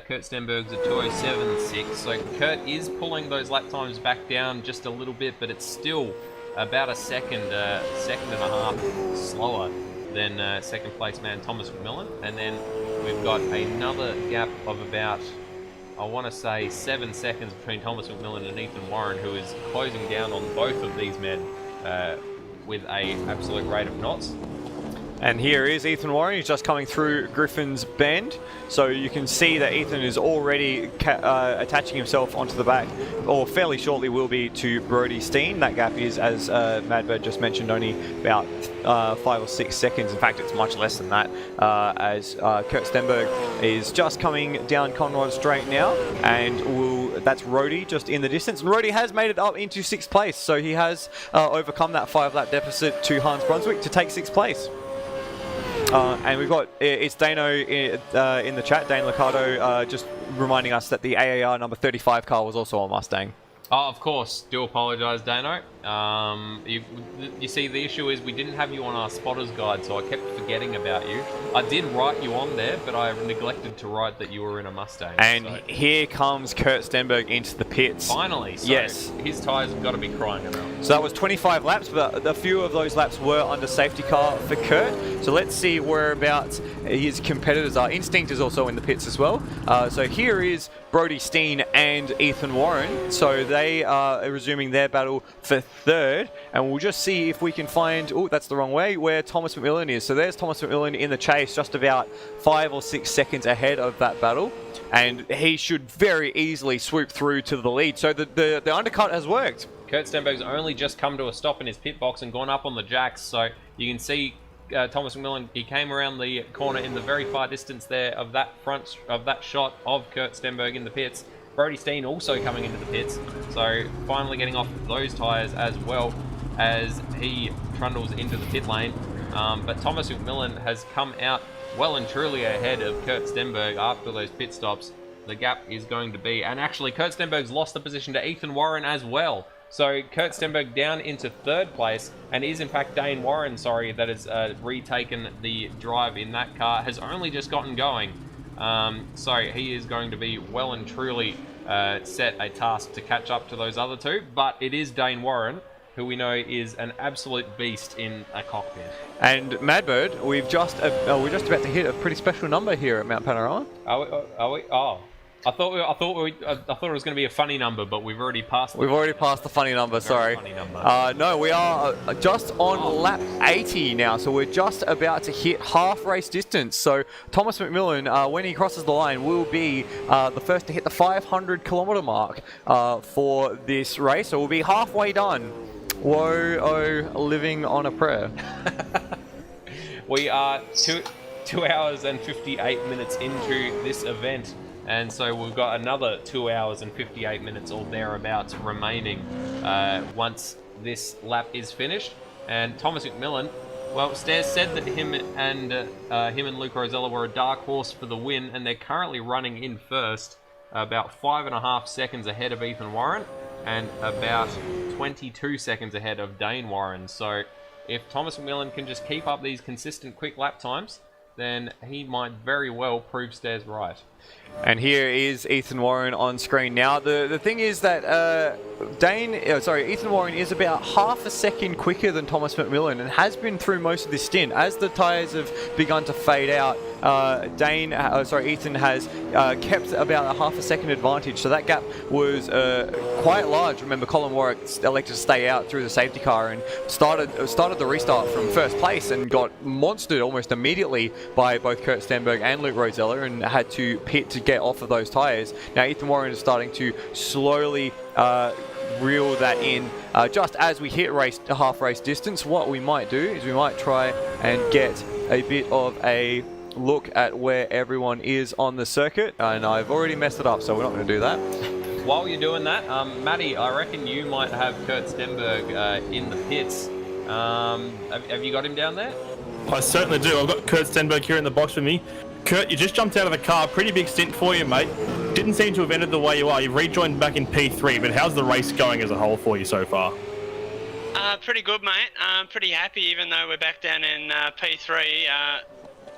Kurt Stenberg's a 2:07.6. So Kurt is pulling those lap times back down just a little bit, but it's still about a second and a half slower than second place man Thomas McMillan. And then we've got another gap of about, I want to say, 7 seconds between Thomas McMillan and Ethan Warren, who is closing down on both of these men with a absolute rate of knots. And here is Ethan Warren. He's just coming through Griffin's Bend. So you can see that Ethan is already attaching himself onto the back, or fairly shortly will be, to Brody Steen. That gap is, as Madbird just mentioned, only about 5 or 6 seconds. In fact, it's much less than that, as Kurt Stenberg is just coming down Conrod Straight now. And that's Rhodey just in the distance. And Rhodey has made it up into 6th place. So he has overcome that 5-lap deficit to Hans Brunswick to take 6th place. And we've got, it's Dano in the chat, Dane Liccardo, just reminding us that the AAR number 35 car was also a Mustang. Oh, of course. Do apologise, Dano. You see, the issue is we didn't have you on our spotter's guide, so I kept forgetting about you. I did write you on there, but I neglected to write that you were in a Mustang. And here comes Kurt Stenberg into the pits. Finally. So yes. His tyres have got to be crying about. So that was 25 laps, but a few of those laps were under safety car for Kurt. So let's see whereabouts his competitors are. Instinct is also in the pits as well. So here is Brody Steen and Ethan Warren. So they are resuming their battle for 3rd, and we'll just see if we can find, oh, that's the wrong way, where Thomas McMillan is. So there's Thomas McMillan in the chase, just about 5 or 6 seconds ahead of that battle, and he should very easily swoop through to the lead. So the undercut has worked. Kurt Stenberg's only just come to a stop in his pit box and gone up on the jacks, so you can see Thomas McMillan, he came around the corner in the very far distance there of that shot of Kurt Stenberg in the pits. Brody Steen also coming into the pits, so finally getting off those tyres as well as he trundles into the pit lane. But Thomas McMillan has come out well and truly ahead of Kurt Stenberg after those pit stops. The gap is going to be, and actually Kurt Stenberg's lost the position to Ethan Warren as well. So Kurt Stenberg down into 3rd place, and is in fact Dane Warren, that has retaken the drive in that car, has only just gotten going. So he is going to be well and truly set a task to catch up to those other two, but it is Dane Warren, who we know is an absolute beast in a cockpit. And Madbird, we're just about to hit a pretty special number here at Mount Panorama. Are we? Oh. I thought it was going to be a funny number, but we've already passed. We've already passed the funny number. Sorry. Funny number. No, we are just on lap 80 now, so we're just about to hit half race distance. So Thomas McMillan, when he crosses the line, will be the first to hit the 500-kilometre mark for this race. So we'll be halfway done. Whoa, oh, living on a prayer. We are 2 hours and 58 minutes into this event. And so we've got another 2 hours and 58 minutes or thereabouts remaining once this lap is finished. And Thomas McMillan, well, Stairs said that him and Luke Rosella were a dark horse for the win, and they're currently running in first, about 5.5 seconds ahead of Ethan Warren, and about 22 seconds ahead of Dane Warren. So if Thomas McMillan can just keep up these consistent quick lap times, then he might very well prove Stairs right. And here is Ethan Warren on screen now. The thing is that Ethan Warren is about half a second quicker than Thomas McMillan and has been through most of this stint. As the tyres have begun to fade out, Ethan has kept about a half a second advantage. So that gap was quite large. Remember, Colin Warwick elected to stay out through the safety car and started the restart from 1st place and got monstered almost immediately by both Kurt Stenberg and Luke Rosella, and had to pit to get off of those tyres. Now Ethan Warren is starting to slowly reel that in just as we hit half race distance. What we might do is we might try and get a bit of a look at where everyone is on the circuit, and I've already messed it up, so we're not going to do that. While you're doing that, Matty, I reckon you might have Kurt Stenberg in the pits. Have you got him down there? I certainly do. I've got Kurt Stenberg here in the box with me. Kurt, you just jumped out of the car. Pretty big stint for you, mate. Didn't seem to have ended the way you are. You've rejoined back in P3, but how's the race going as a whole for you so far? Pretty good, mate. Pretty happy, even though we're back down in P3.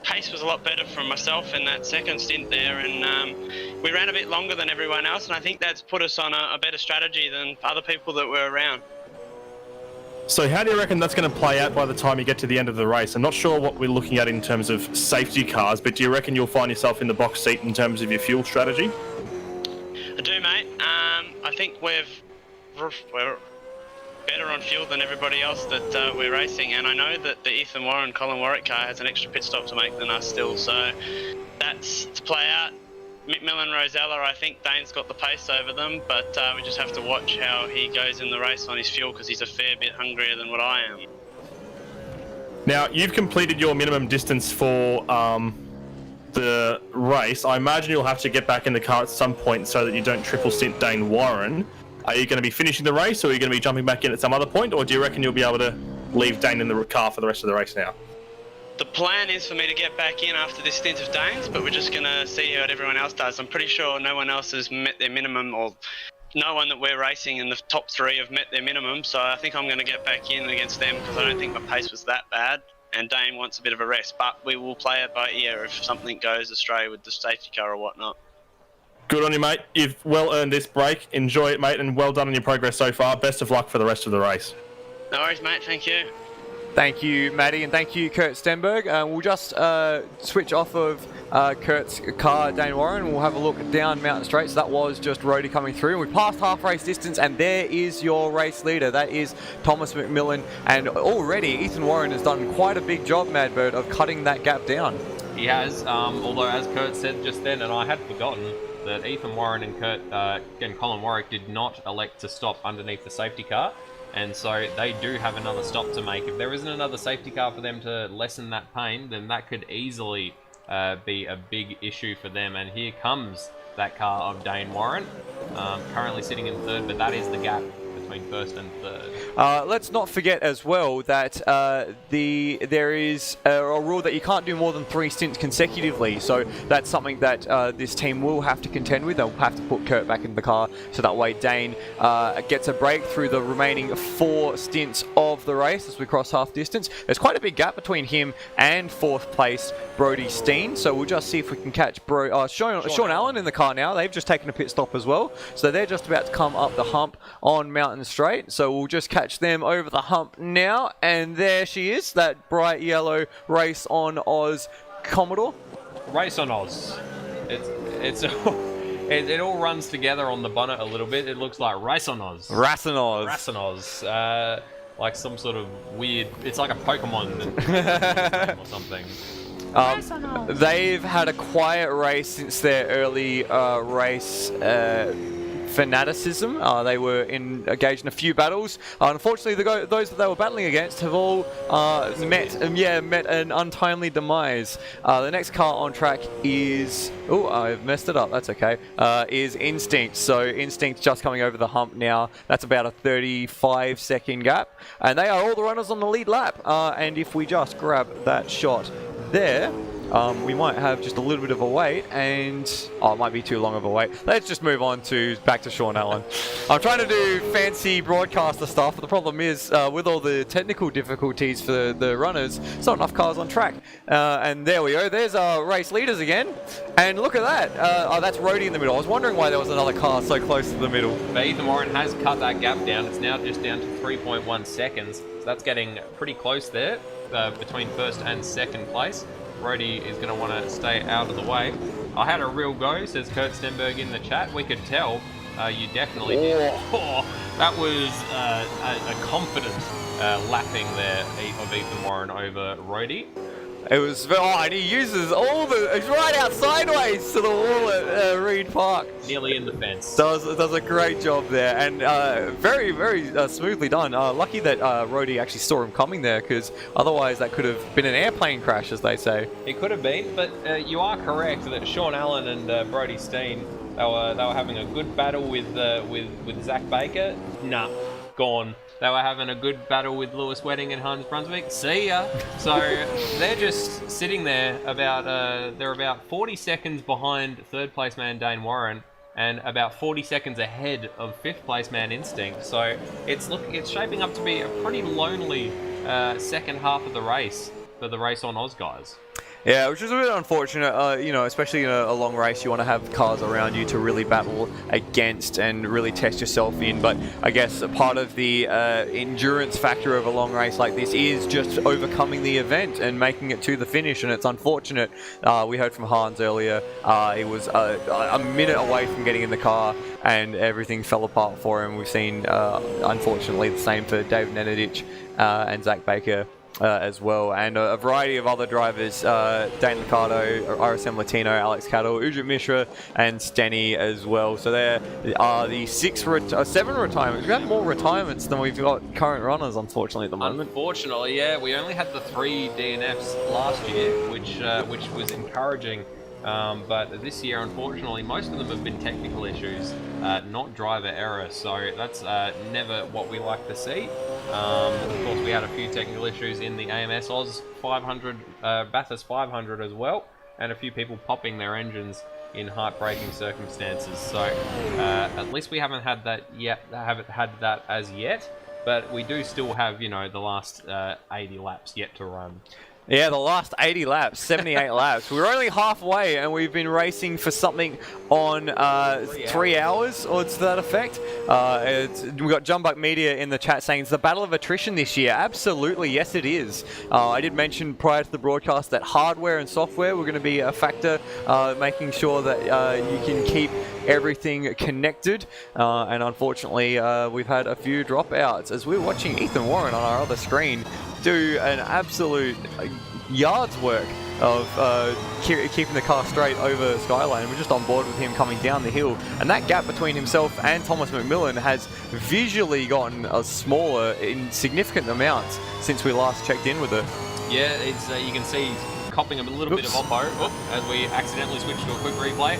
Pace was a lot better for myself in that second stint there, and we ran a bit longer than everyone else, and I think that's put us on a better strategy than other people that were around. So how do you reckon that's going to play out by the time you get to the end of the race? I'm not sure what we're looking at in terms of safety cars, but do you reckon you'll find yourself in the box seat in terms of your fuel strategy? I do, mate. I think we're better on fuel than everybody else that we're racing, and I know that the Ethan Warren, Colin Warwick car has an extra pit stop to make than us still, so that's to play out. McMillan, Rosella, I think Dane's got the pace over them, but we just have to watch how he goes in the race on his fuel, because he's a fair bit hungrier than what I am. Now, you've completed your minimum distance for the race. I imagine you'll have to get back in the car at some point so that you don't triple stint Dane Warren. Are you going to be finishing the race, or are you going to be jumping back in at some other point, or do you reckon you'll be able to leave Dane in the car for the rest of the race now? The plan is for me to get back in after this stint of Dane's, but we're just going to see how everyone else does. I'm pretty sure no one else has met their minimum, or no one that we're racing in the top three have met their minimum, so I think I'm going to get back in against them, because I don't think my pace was that bad, and Dane wants a bit of a rest, but we will play it by ear if something goes astray with the safety car or whatnot. Good on you, mate. You've well earned this break. Enjoy it, mate, and well done on your progress so far. Best of luck for the rest of the race. No worries, mate. Thank you. Thank you, Matty, and thank you, Kurt Stenberg. We'll just switch off of Kurt's car, Dane Warren, and we'll have a look down Mountain Straight. So that was just Rhodey coming through. We passed half race distance, and there is your race leader. That is Thomas McMillan, and already Ethan Warren has done quite a big job, Madbird, of cutting that gap down. He has, although as Kurt said just then, and I had forgotten, that Ethan Warren and Colin Warwick did not elect to stop underneath the safety car. And so they do have another stop to make. If there isn't another safety car for them to lessen that pain, then that could easily be a big issue for them. And here comes that car of Dane Warren, currently sitting in third, but that is the gap between first and third. Let's not forget as well that there is a rule that you can't do more than 3 stints consecutively, so that's something that this team will have to contend with. They'll have to put Kurt back in the car, so that way Dane gets a break through the remaining 4 stints of the race as we cross half distance. There's quite a big gap between him and 4th place Brodie Steen, so we'll just see if we can catch Sean Allen in the car now. They've just taken a pit stop as well, so they're just about to come up the hump on Mountain Straight, so we'll just catch them over the hump now, and there she is, that bright yellow Race on Oz Commodore. Race on Oz. It all runs together on the bonnet a little bit. It looks like Race on Oz. Race on Oz. Race on Oz. Like some sort of weird... It's like a Pokemon or something. They've had a quiet race since their early race fanaticism. They were engaged in a few battles. Unfortunately, those that they were battling against have all met an untimely demise. The next car on track is... Oh, I've messed it up. That's okay. Is Instinct. So Instinct just coming over the hump now. That's about a 35-second gap. And they are all the runners on the lead lap. And if we just grab that shot there... we might have just a little bit of a wait, and it might be too long of a wait. Let's just move on back to Sean Allen. I'm trying to do fancy broadcaster stuff, but the problem is with all the technical difficulties for the runners, there's not enough cars on track. And there we go. There's our race leaders again, and look at that. That's Rhodey in the middle. I was wondering why there was another car so close to the middle. But Ethan Warren has cut that gap down. It's now just down to 3.1 seconds. So that's getting pretty close there between first and second place. Rhodey is going to want to stay out of the way. I had a real go, says Kurt Stenberg in the chat. We could tell you definitely did. Oh, that was a confident lapping there of Ethan Warren over Rhodey. It was, and he uses it's right out sideways to the wall at Reed Park. Nearly in the fence. Does a great job there, and very, very smoothly done. Lucky that Rhodey actually saw him coming there, because otherwise that could have been an airplane crash, as they say. It could have been, but you are correct that Sean Allen and Brody Steen, they were having a good battle with Zach Baker. Nah, gone. They were having a good battle with Lewis Wedding and Hans Brunswick. See ya. So they're just sitting there they're about 40 seconds behind third place man Dane Warren and about 40 seconds ahead of fifth place man Instinct. So it's shaping up to be a pretty lonely second half of the race for the Race on Oz guys. Yeah, which is a bit unfortunate, especially in a long race. You want to have cars around you to really battle against and really test yourself in. But I guess a part of the endurance factor of a long race like this is just overcoming the event and making it to the finish. And it's unfortunate. We heard from Hans earlier. He was a minute away from getting in the car and everything fell apart for him. We've seen, unfortunately, the same for David Nenadic and Zach Baker. As well, and a variety of other drivers, Dane Liccardo, RSM Latino, Alex Cattle, Ujit Mishra, and Stenny as well. So there are the 7 retirements. We've had more retirements than we've got current runners, unfortunately, at the moment. Unfortunately, yeah, we only had the 3 DNFs last year, which was encouraging. But this year, unfortunately, most of them have been technical issues, not driver error. So that's never what we like to see. Of course, we had a few technical issues in the AMS Oz 500, Bathurst 500 as well, and a few people popping their engines in heartbreaking circumstances. So at least we haven't had that yet. Haven't had that as yet. But we do still have, the last 80 laps yet to run. Yeah, the last 80 laps, 78 laps. We're only halfway, and we've been racing for something on 3 hours, or to that effect. We've got Jumbuck Media in the chat saying it's the battle of attrition this year. Absolutely, yes it is. I did mention prior to the broadcast that hardware and software were going to be a factor, making sure that you can keep everything connected. And unfortunately, we've had a few dropouts. As we're watching Ethan Warren on our other screen do an absolute yards work of keeping the car straight over Skyline. We're just on board with him coming down the hill, and that gap between himself and Thomas McMillan has visually gotten smaller in significant amounts since we last checked in with it. Yeah, it's you can see he's copping a little bit of oppo as we accidentally switch to a quick replay,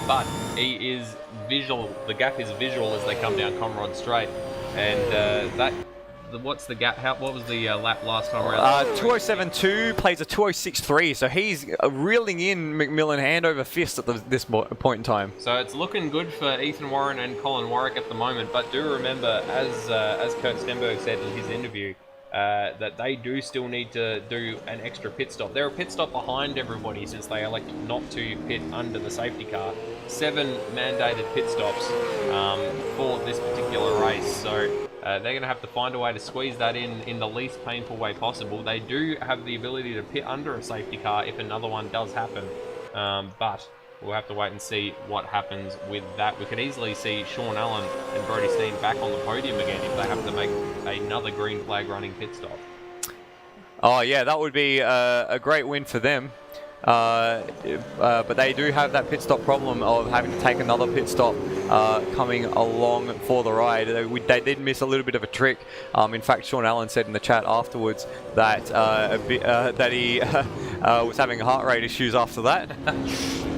but he is visual. The gap is visual as they come down Conrod Straight, and what's the gap? What was the lap last time around? 207.2 plays a 206.3, so he's reeling in McMillan hand over fist at this point in time. So it's looking good for Ethan Warren and Colin Warwick at the moment, but do remember, as Kurt Stenberg said in his interview, that they do still need to do an extra pit stop. They're a pit stop behind everybody since they elected not to pit under the safety car. 7 mandated pit stops for this particular race, so they're going to have to find a way to squeeze that in the least painful way possible. They do have the ability to pit under a safety car if another one does happen, but we'll have to wait and see what happens with that. We could easily see Sean Allen and Brody Steen back on the podium again if they have to make another green flag running pit stop. Oh yeah, that would be a great win for them. But they do have that pit stop problem of having to take another pit stop coming along for the ride. They did miss a little bit of a trick. In fact, Sean Allen said in the chat afterwards that that he was having heart rate issues after that.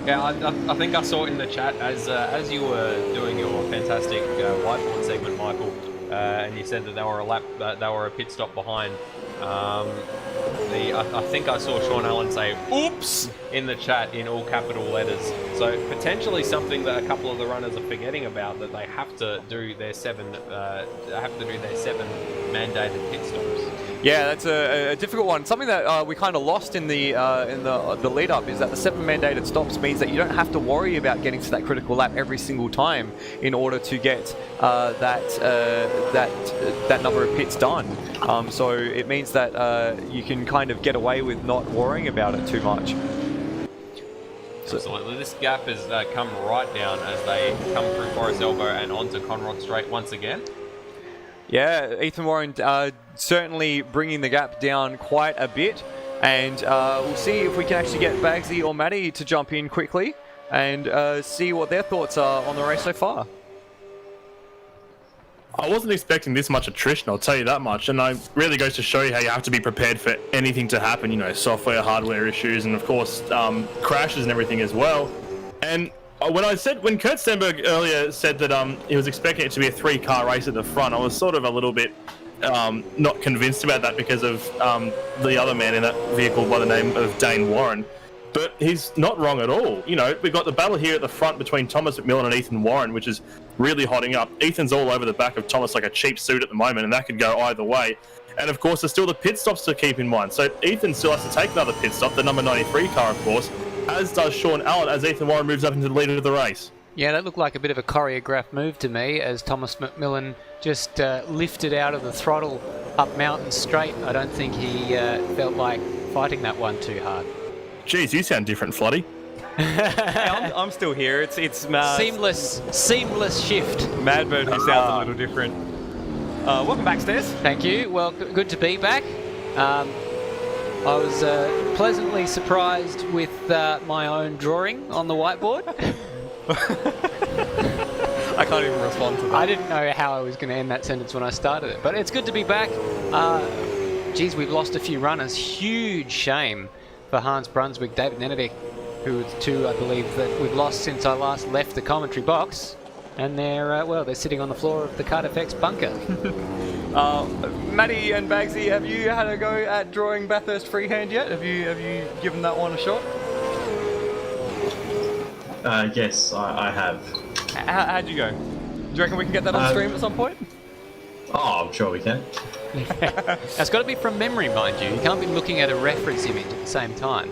Yeah, I think I saw it in the chat as you were doing your fantastic whiteboard segment, Michael, and you said that they were a pit stop behind. I think I saw Sean Allen say "oops" in the chat in all capital letters. So potentially something that a couple of the runners are forgetting about, that they have to do their 7 mandated pit stops. Yeah, that's a difficult one. Something that we kind of lost in the lead up is that the 7 mandated stops means that you don't have to worry about getting to that critical lap every single time in order to get that number of pits done. So it means that you can kind of get away with not worrying about it too much. Absolutely. This gap has come right down as they come through Forest Elbow and onto Conrod Straight once again. Yeah, Ethan Warren certainly bringing the gap down quite a bit. And we'll see if we can actually get Baggsy or Matty to jump in quickly and see what their thoughts are on the race so far. I wasn't expecting this much attrition, I'll tell you that much, and it really goes to show you how you have to be prepared for anything to happen, you know, software, hardware issues, and of course crashes and everything as well. And when Kurt Stenberg earlier said that he was expecting it to be a 3-car race at the front, I was sort of a little bit not convinced about that because of the other man in that vehicle by the name of Dane Warren. But he's not wrong at all. You know, we've got the battle here at the front between Thomas McMillan and Ethan Warren, which is really hotting up. Ethan's all over the back of Thomas like a cheap suit at the moment, and that could go either way. And of course, there's still the pit stops to keep in mind. So Ethan still has to take another pit stop, the number 93 car, of course, as does Sean Allen as Ethan Warren moves up into the lead of the race. Yeah, that looked like a bit of a choreographed move to me as Thomas McMillan just lifted out of the throttle up Mountain Straight. I don't think he felt like fighting that one too hard. Jeez, you sound different, Flotty. Hey, I'm still here. It's seamless shift. Madbird who sounds a little different. Welcome back, Stairs. Thank you. Well, good to be back. I was pleasantly surprised with my own drawing on the whiteboard. I can't even respond to that. I didn't know how I was going to end that sentence when I started it, but it's good to be back. Geez, we've lost a few runners. Huge shame for Hans Brunswick, David Nenedick, who are two, I believe, that we've lost since I last left the commentary box. And they're sitting on the floor of the KART FX bunker. Matty and Baggsy, have you had a go at drawing Bathurst freehand yet? Have you given that one a shot? Yes, I have. How'd you go? Do you reckon we can get that on stream at some point? Oh, I'm sure we can. That's got to be from memory, mind you. You can't be looking at a reference image at the same time.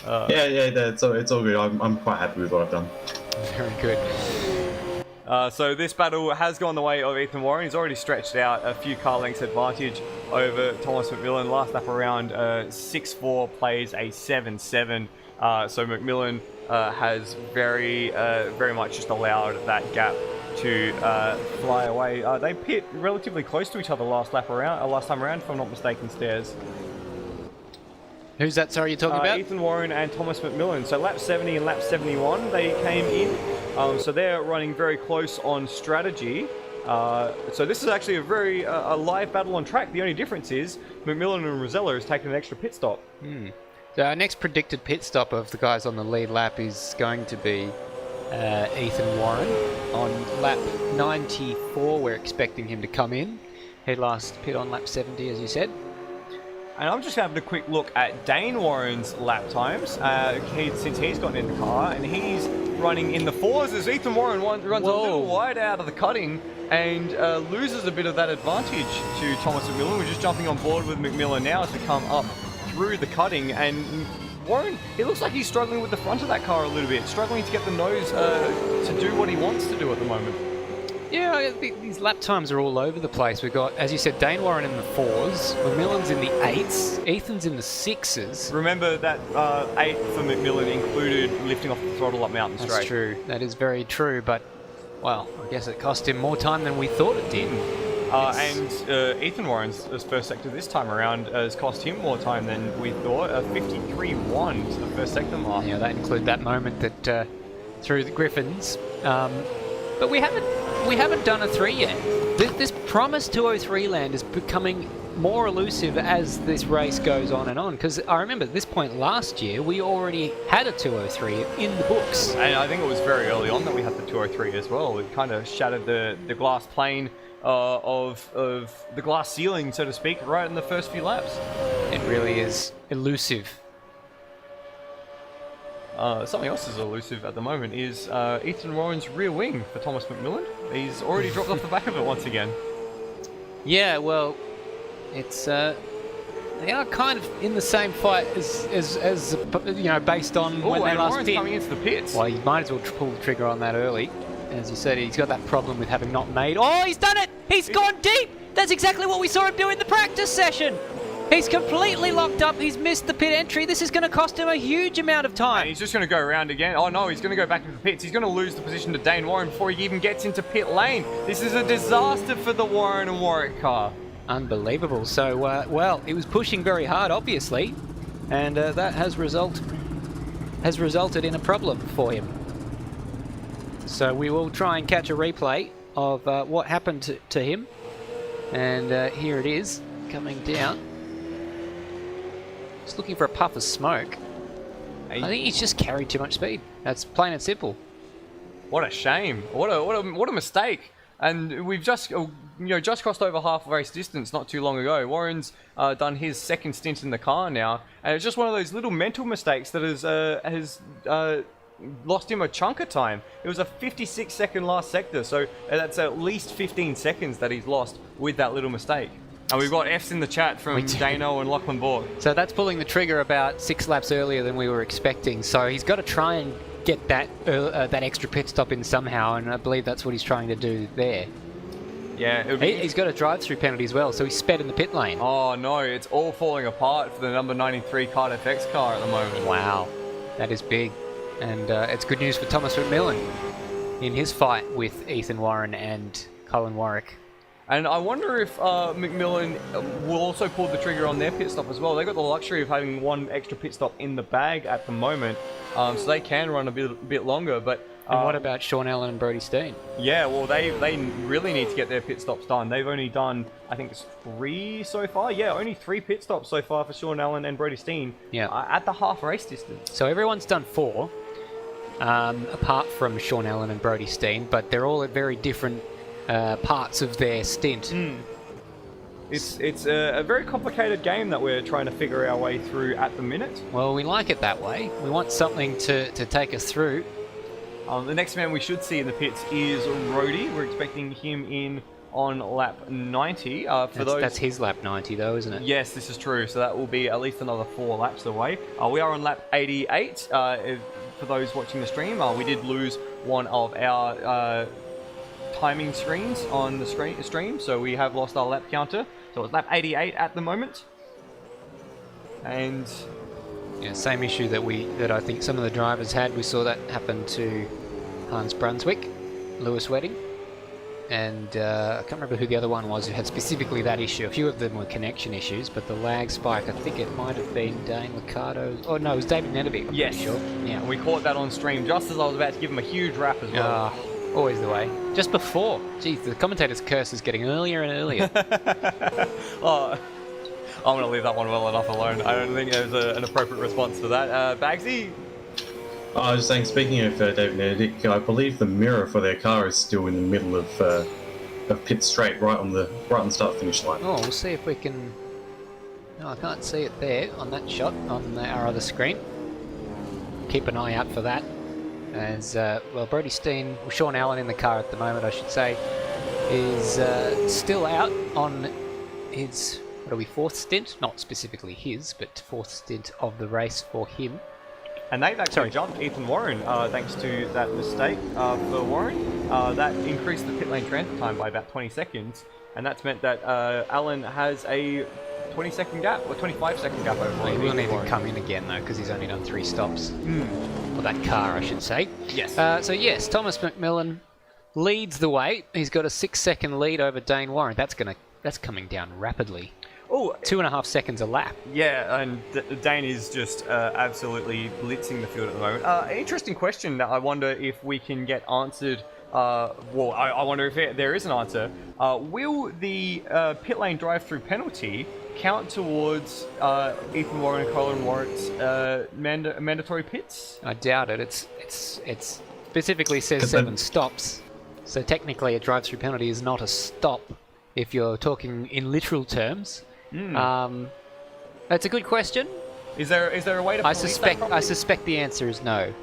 It's all good. I'm quite happy with what I've done. Very good. So this battle has gone the way of Ethan Warren. He's already stretched out a few car lengths advantage over Thomas McMillan. Last lap around 6-4 plays a 7-7. So McMillan has very much just allowed that gap to fly away. They pit relatively close to each other last time around, if I'm not mistaken, Stairs. Who's that, sorry, you're talking about? Ethan Warren and Thomas McMillan. So lap 70 and lap 71, they came in. So they're running very close on strategy. So this is actually a live battle on track. The only difference is McMillan and Rosella has taken an extra pit stop. So our next predicted pit stop of the guys on the lead lap is going to be Ethan Warren. On lap 94, we're expecting him to come in. He last pit on lap 70, as you said. And I'm just having a quick look at Dane Warren's lap times since he's gotten in the car, and he's running in the 4s as Ethan Warren runs a little wide out of the cutting and loses a bit of that advantage to Thomas McMillan. We're just jumping on board with McMillan now as we come up through the cutting, and Warren, it looks like he's struggling with the front of that car a little bit, struggling to get the nose to do what he wants to do at the moment. Yeah, these lap times are all over the place. We've got, as you said, Dane Warren in the 4s, McMillan's in the 8s, Ethan's in the 6s. Remember that 8 for McMillan included lifting off the throttle up Mountain Straight. That's true. That is very true, but, well, I guess it cost him more time than we thought it did. And Ethan Warren's first sector this time around has cost him more time than we thought. 53-1 to the first sector mark. Yeah, that include that moment that through the Griffins. But we haven't done a 3 yet. This promised 203 land is becoming more elusive as this race goes on and on. Because I remember at this point last year, we already had a 203 in the books. And I think it was very early on that we had the 203 as well. It kind of shattered the glass plane of the glass ceiling, so to speak, right in the first few laps. It really is elusive. Something else is elusive at the moment is Ethan Warren's rear wing for Thomas McMillan. He's already dropped off the back of it once again. Yeah, well, it's they are kind of in the same fight as you know, based on when they last Warren's pit. coming into the pits. Well, he might as well pull the trigger on that early. As you said, he's got that problem with having not made. Oh, he's done it! He's gone deep! That's exactly what we saw him do in the practice session. He's completely locked up. He's missed the pit entry. This is going to cost him a huge amount of time. And he's just going to go around again. Oh no, he's going to go back into the pits. He's going to lose the position to Dane Warren before he even gets into pit lane. This is a disaster for the Warren and Warwick car. Unbelievable. So, well, it was pushing very hard, obviously, and that has resulted in a problem for him. So we will try and catch a replay of what happened to him. And here it is, coming down. Just looking for a puff of smoke. I think he's just carried too much speed. That's plain and simple. What a shame. What a mistake. And we've just just crossed over half race distance not too long ago. Warren's done his second stint in the car now, and it's just one of those little mental mistakes that has lost him a chunk of time. It was a 56-second last sector, so that's at least 15 seconds that he's lost with that little mistake. And we've got F's in the chat from Dano and Lachlan Borg. So that's pulling the trigger about 6 laps earlier than we were expecting. So he's got to try and get that extra pit stop in somehow, and I believe that's what he's trying to do there. Yeah, he's got a drive-through penalty as well, so he's sped in the pit lane. Oh no, it's all falling apart for the number 93 KART FX car at the moment. Wow, that is big. And it's good news for Thomas McMillan in his fight with Ethan Warren and Colin Warwick. And I wonder if McMillan will also pull the trigger on their pit stop as well. They've got the luxury of having one extra pit stop in the bag at the moment, so they can run a bit longer. But and what about Sean Allen and Brodie Steen? Yeah, well, they really need to get their pit stops done. They've only done, I think it's 3 so far. Yeah, only 3 pit stops so far for Sean Allen and Brodie Steen. Yeah, at the half race distance. So everyone's done 4, apart from Sean Allen and Brodie Steen, but they're all at very different parts of their stint. It's a very complicated game that we're trying to figure our way through at the minute. Well, we like it that way. We want something to take us through. The next man we should see in the pits is Rhodey. We're expecting him in on lap 90. That's his lap 90 though, isn't it? Yes, this is true. So that will be at least another 4 laps away. We are on lap 88. For those watching the stream, we did lose one of our timing screens on the stream, so we have lost our lap counter. So it's lap 88 at the moment. And yeah, same issue that I think some of the drivers had. We saw that happen to Hans Brunswick, Lewis Wedding, and I can't remember who the other one was who had specifically that issue. A few of them were connection issues, but the lag spike, I think it might have been Dane Liccardo. Oh no, it was David Neneby. Yes, sure. Yeah, and we caught that on stream just as I was about to give him a huge rap as well. Always the way. Just before. Geez, the commentator's curse is getting earlier and earlier. I'm going to leave that one well enough alone. I don't think there's an appropriate response to that. Baggsy? I was just saying, speaking of David Benedict, I believe the mirror for their car is still in the middle of pit straight, right on the start-finish line. Oh, we'll see if we can... No, I can't see it there on that shot on our other screen. Keep an eye out for that. As, well, Brodie Steen, Sean Allen in the car at the moment, I should say, is still out on his, 4th stint? Not specifically his, but 4th stint of the race for him. And they've actually jumped Ethan Warren thanks to that mistake for Warren. That increased the pit lane transfer time by about 20 seconds, and that's meant that Allen has a 20-second gap, or 25-second gap over. He will need to come in again though, because he's only done 3 stops. For that car, I should say. Yes. So yes, Thomas McMillan leads the way. He's got a 6-second lead over Dane Warren. That's coming down rapidly. Oh, 2.5 seconds a lap. Yeah, and Dane is just absolutely blitzing the field at the moment. Interesting question that I wonder if we can get answered. Well, I wonder if there is an answer. Will the pit lane drive-through penalty count towards Ethan Warren and Colin Warwick's mandatory pits? I doubt it. It specifically says 7 stops. So technically a drive-through penalty is not a stop if you're talking in literal terms. That's a good question. Is there a way to I suspect the answer is no.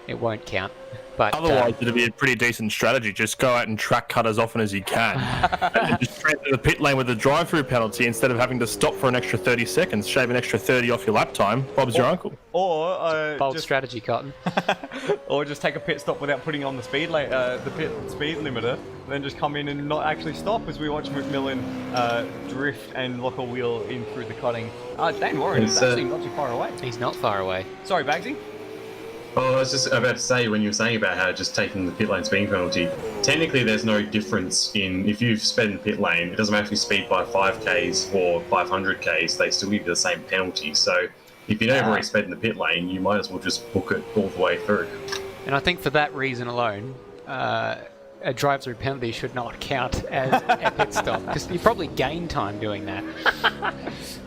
It won't count. But otherwise, it'd be a pretty decent strategy. Just go out and track cut as often as you can, and just straight to the pit lane with a drive-through penalty instead of having to stop for an extra 30 seconds. Shave an extra 30 off your lap time. Bob's your uncle. Or bold strategy, Cotton. Or just take a pit stop without putting on the speed pit speed limiter, then just come in and not actually stop as we watch McMillan drift and lock a wheel in through the cutting. Dane Warren is actually not too far away. He's not far away. Sorry, Baggsy. Oh, I was just about to say, when you were saying about how just taking the pit lane speeding penalty, technically there's no difference in if you've sped in the pit lane, it doesn't matter if you speed by 5Ks or 500Ks, they still give you the same penalty. So if you don't have already sped in the pit lane, you might as well just book it all the way through. And I think for that reason alone, a drive-through penalty should not count as a pit stop, because you probably gain time doing that.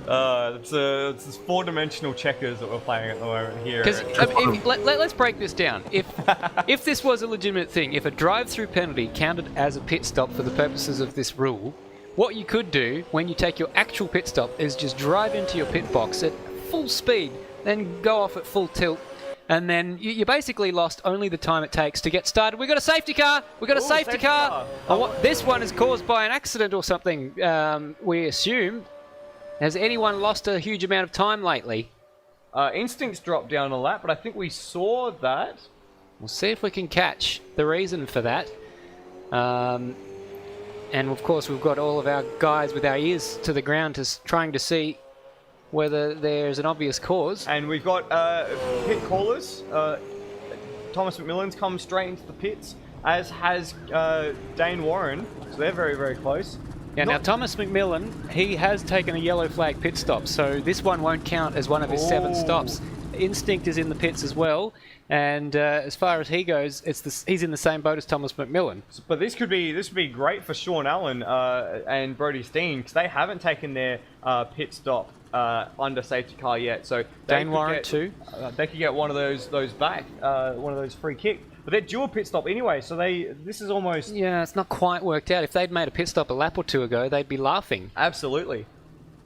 It's 4-dimensional checkers that we're playing at the moment here. Because let's break this down. If this was a legitimate thing, if a drive-through penalty counted as a pit stop for the purposes of this rule, what you could do when you take your actual pit stop is just drive into your pit box at full speed, then go off at full tilt, and then you basically lost only the time it takes to get started. We've got a safety car! We've got a safety car! This one is caused by an accident or something, we assume. Has anyone lost a huge amount of time lately? Instinct's dropped down a lap, but I think we saw that. We'll see if we can catch the reason for that. And of course we've got all of our guys with our ears to the ground trying to see whether there's an obvious cause. And we've got pit callers. Thomas McMillan's come straight into the pits, as has Dane Warren. So they're very, very close. Yeah, now Thomas McMillan, he has taken a yellow flag pit stop, so this one won't count as one of his 7 stops. Instinct is in the pits as well, and as far as he goes, he's in the same boat as Thomas McMillan. But this would be great for Sean Allen and Brody Steen, because they haven't taken their pit stop under safety car yet. So Dane Warren too. They could get one of those back, one of those free kicks. But they're dual pit stop anyway, so this is almost... Yeah, it's not quite worked out. If they'd made a pit stop a lap or two ago, they'd be laughing. Absolutely.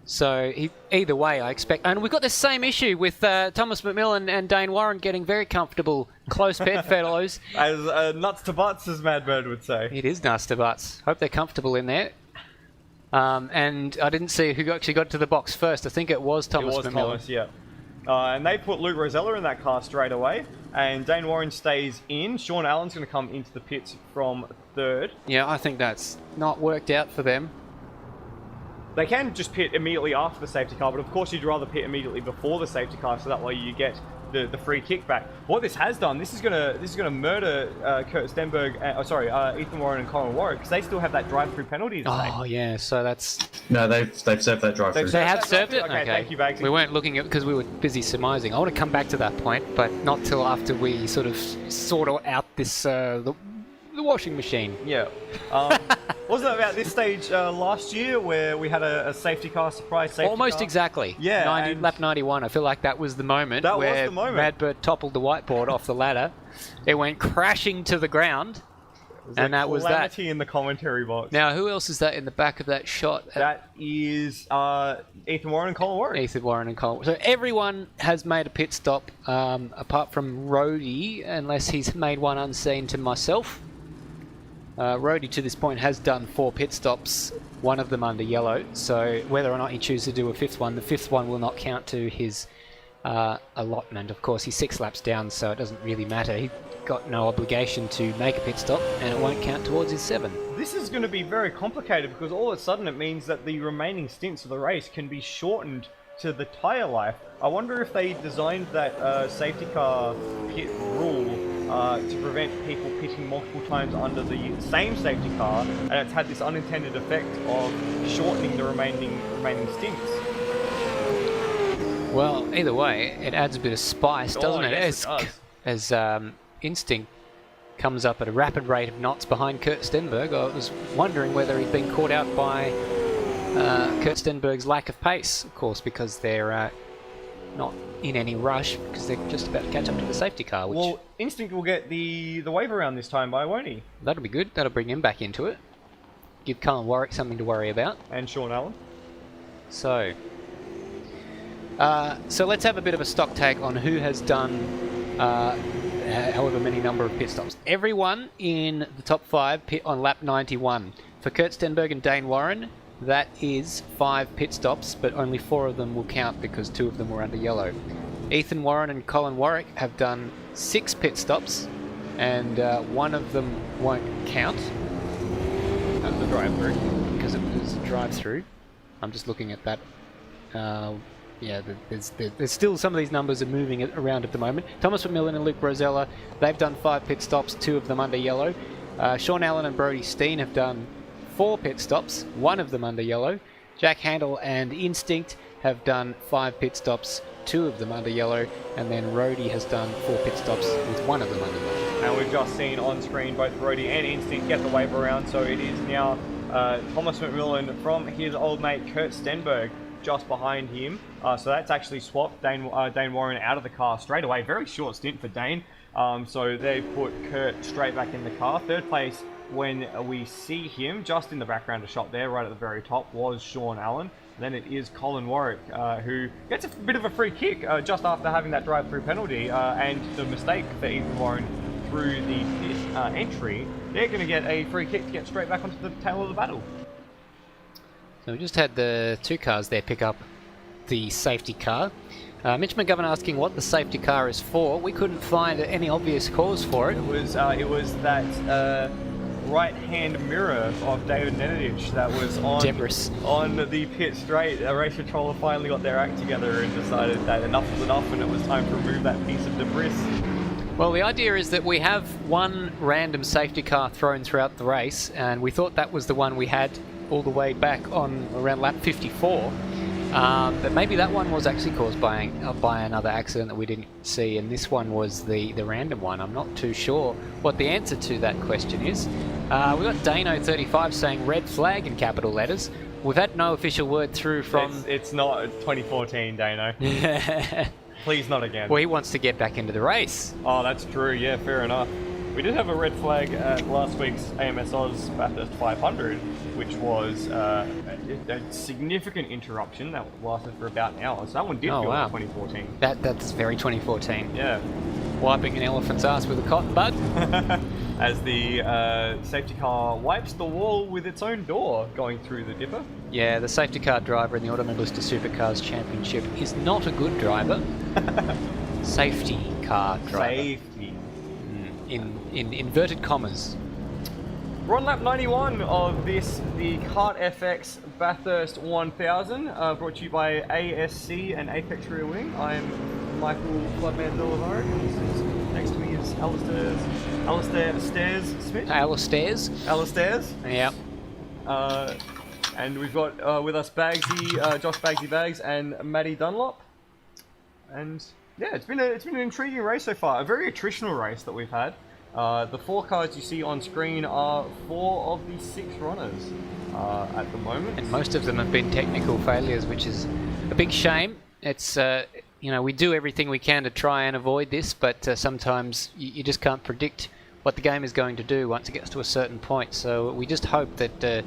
So either way, I expect... And we've got the same issue with Thomas McMillan and Dane Warren getting very comfortable, close bedfellows. As nuts to butts, as Madbird would say. It is nuts to butts. Hope they're comfortable in there. And I didn't see who actually got to the box first. I think it was Thomas McMillan. Thomas, yeah. And they put Luke Rosella in that car straight away. And Dane Warren stays in. Sean Allen's going to come into the pits from 3rd. Yeah, I think that's not worked out for them. They can just pit immediately after the safety car, but of course you'd rather pit immediately before the safety car, so that way you get the free kickback. What this has done, this is gonna murder Kurt Stenberg, Ethan Warren and Colin Warwick, because they still have that drive-through penalty to take. Oh yeah, so that's... No, they've served that drive-through. They have served it? Okay, thank you, Baggs. We weren't looking at it because we were busy surmising. I want to come back to that point, but not till after we sort out this the washing machine. Yeah. Wasn't it about this stage last year where we had a safety car, surprise safety Almost car? exactly. Yeah. Lap 91. I feel like that was the moment where Madbird toppled the whiteboard off the ladder. It went crashing to the ground. And that was that. Calamity in the commentary box. Now, who else is that in the back of that shot? That is Ethan Warren and Colin Warwick. Ethan Warren and Colin. So everyone has made a pit stop, apart from Rhodey, unless he's made one unseen to myself. Rhodey to this point has done 4 pit stops, one of them under yellow, so whether or not he chooses to do a 5th one, the 5th one will not count to his allotment. Of course, he's 6 laps down, so it doesn't really matter. He's got no obligation to make a pit stop, and it won't count towards his 7. This is going to be very complicated, because all of a sudden it means that the remaining stints of the race can be shortened to the tyre life. I wonder if they designed that safety car pit rule to prevent people pitting multiple times under the same safety car, and it's had this unintended effect of shortening the remaining stints. Well, either way, it adds a bit of spice, doesn't it? Yes, it does. As Instinct comes up at a rapid rate of knots behind Kurt Stenberg. I was wondering whether he'd been caught out by Kurt Stenberg's lack of pace, of course, because they're not in any rush, because they're just about to catch up to the safety car. Which, well, Instinct will get the wave around this time, won't he? That'll be good. That'll bring him back into it. Give Colin Warwick something to worry about. And Sean Allen. So let's have a bit of a stock take on who has done however many number of pit stops. Everyone in the top 5 pit on lap 91. For Kurt Stenberg and Dane Warren, that is 5 pit stops, but only 4 of them will count because 2 of them were under yellow. Ethan Warren and Colin Warwick have done 6 pit stops, and 1 of them won't count. The drive-through. Because it was a drive-through. I'm just looking at that Yeah, there's still some of these numbers are moving around at the moment. Thomas McMillan and Luke Rosella, they've done 5 pit stops, 2 of them under yellow. Sean Allen and Brody Steen have done 4 pit stops, 1 of them under yellow. Jack Handel and Instinct have done 5 pit stops, 2 of them under yellow, and then Rhodey has done 4 pit stops with 1 of them under yellow. And we've just seen on screen both Rhodey and Instinct get the wave around, so it is now Thomas McMillan from his old mate Kurt Stenberg just behind him. So that's actually swapped Dane Warren out of the car straight away. Very short stint for Dane. So they put Kurt straight back in the car. Third place when we see him, just in the background, a shot there right at the very top, was Sean Allen. Then it is Colin Warwick, who gets a bit of a free kick just after having that drive-through penalty and the mistake for Ethan Warren through the pit entry. They're going to get a free kick to get straight back onto the tail of the battle. So we just had the 2 cars there pick up the safety car. Mitch McGovern asking what the safety car is for. We couldn't find any obvious cause for it. It was that right-hand mirror of David Nenadich that was on the pit straight. A race controller finally got their act together and decided that enough was enough and it was time to remove that piece of debris. Well, the idea is that we have one random safety car thrown throughout the race, and we thought that was the one we had all the way back on around lap 54. But maybe that one was actually caused by another accident that we didn't see, and this one was the random one. I'm not too sure what the answer to that question is. We've got Dano35 saying red flag in capital letters. We've had no official word through from... It's not 2014, Dano. Please not again. Well, he wants to get back into the race. Oh, that's true. Yeah, fair enough. We did have a red flag at last week's AMS Oz Bathurst 500, which was a significant interruption that lasted for about an hour. So that one did feel like 2014. That's very 2014. Yeah. Wiping an elephant's ass with a cotton bud. As the safety car wipes the wall with its own door going through the dipper. Yeah, the safety car driver in the Automobilista Supercars Championship is not a good driver. Safety car driver. Safety. In inverted commas. We're on lap 91 of the KART FX Bathurst 1000, brought to you by ASC and Apex Rear Wing. I'm Michael Floodman Zalavari. Next to me is Alistair Schmidt. Alistair. Yeah. And we've got with us Baggsy, Josh Baggs and Matty Dunlop. And yeah, it's been an intriguing race so far. A very attritional race that we've had. The 4 cars you see on screen are 4 of the 6 runners at the moment. And most of them have been technical failures, which is a big shame. It's, we do everything we can to try and avoid this, but sometimes you just can't predict what the game is going to do once it gets to a certain point. So we just hope that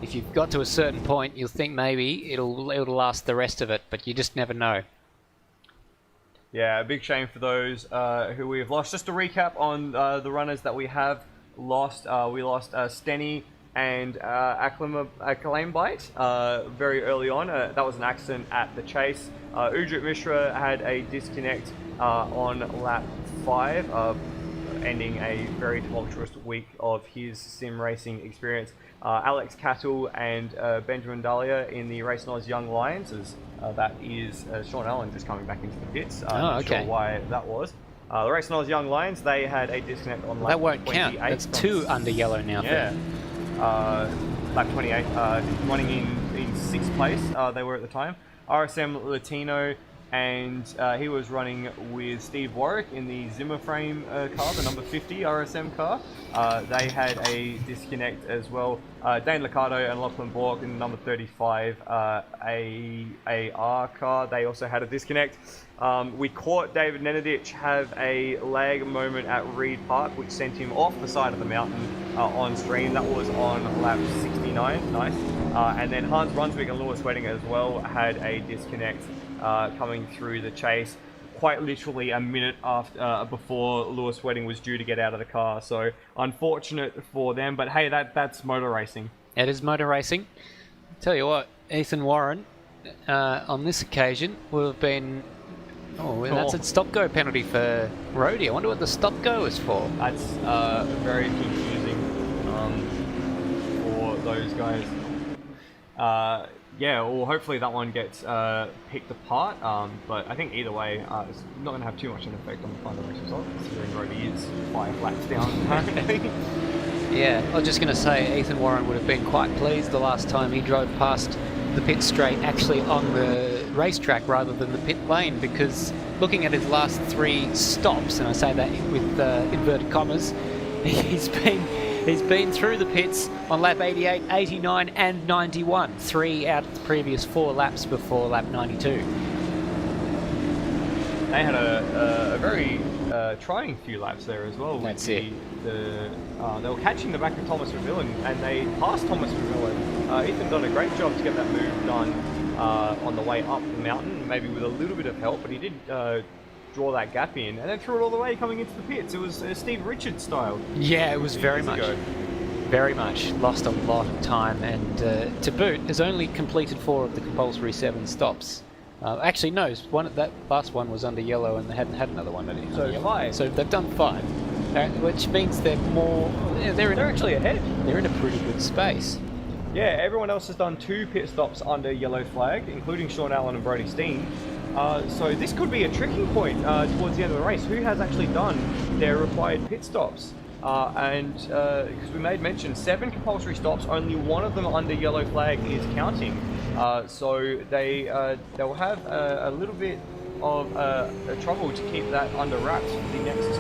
if you've got to a certain point, you'll think maybe it'll last the rest of it, but you just never know. Yeah, a big shame for those who we've lost. Just to recap on the runners that we have lost. We lost Stenny and Acclaimbite very early on. That was an accident at the chase. Ujit Mishra had a disconnect on lap 5, ending a very tumultuous week of his sim racing experience. Alex Cattle and Benjamin Dahlia in the Race Noise Young Lions, as that is Sean Allen just coming back into the pits. Not sure why that was. The Race Noise Young Lions, they had a disconnect on lap 28. That won't count. That's 2 under yellow now. Yeah. Lap 28, running in 6th place, they were at the time. RSM Latino, and he was running with Steve Warwick in the Zimmer frame car, the number 50 RSM car. They had a disconnect as well. Dane Liccardo and Lachlan Bork in the number 35 AAR car, they also had a disconnect. We caught David Nenadich have a lag moment at Reed Park, which sent him off the side of the mountain on stream. That was on lap 69, nice. And then Hans Brunswick and Lewis Wedding as well had a disconnect coming through the chase, quite literally a minute after before Lewis Wedding was due to get out of the car. So unfortunate for them, but hey, that's motor racing. It is motor racing. Tell you what, Ethan Warren on this occasion will have been... that's a stop-go penalty for Rhodey. I wonder what the stop-go is for. That's very confusing for those guys. yeah, well, hopefully that one gets picked apart. But I think either way, it's not going to have too much of an effect on the final race result, considering Roby is 5 laps down apparently. Yeah, I was just going to say Ethan Warren would have been quite pleased the last time he drove past the pit straight actually on the racetrack rather than the pit lane, because looking at his last 3 stops, and I say that with inverted commas, he's been through the pits on lap 88, 89 and 91, 3 out of the previous 4 laps before lap 92. They had a very trying few laps there as well. That's it. They were catching the back of Thomas McMillan, and they passed Thomas McMillan. Ethan done a great job to get that move done on the way up the mountain, maybe with a little bit of help, but he did draw that gap in, and then threw it all the way coming into the pits. It was Steve Richards style. Yeah, it was very much. Very much. Lost a lot of time, and to boot, has only completed 4 of the compulsory 7 stops. Actually, no, that last one was under yellow, and they hadn't had another one. So 5. So they've done 5, which means they're more. They're actually ahead. They're in a pretty good space. Yeah, everyone else has done 2 pit stops under yellow flag, including Sean Allen and Brody Steen. So this could be a tricky point towards the end of the race. Who has actually done their required pit stops? And because we made mention, 7 compulsory stops, only 1 of them under yellow flag is counting. So they'll have a little bit of trouble to keep that under wraps for the next,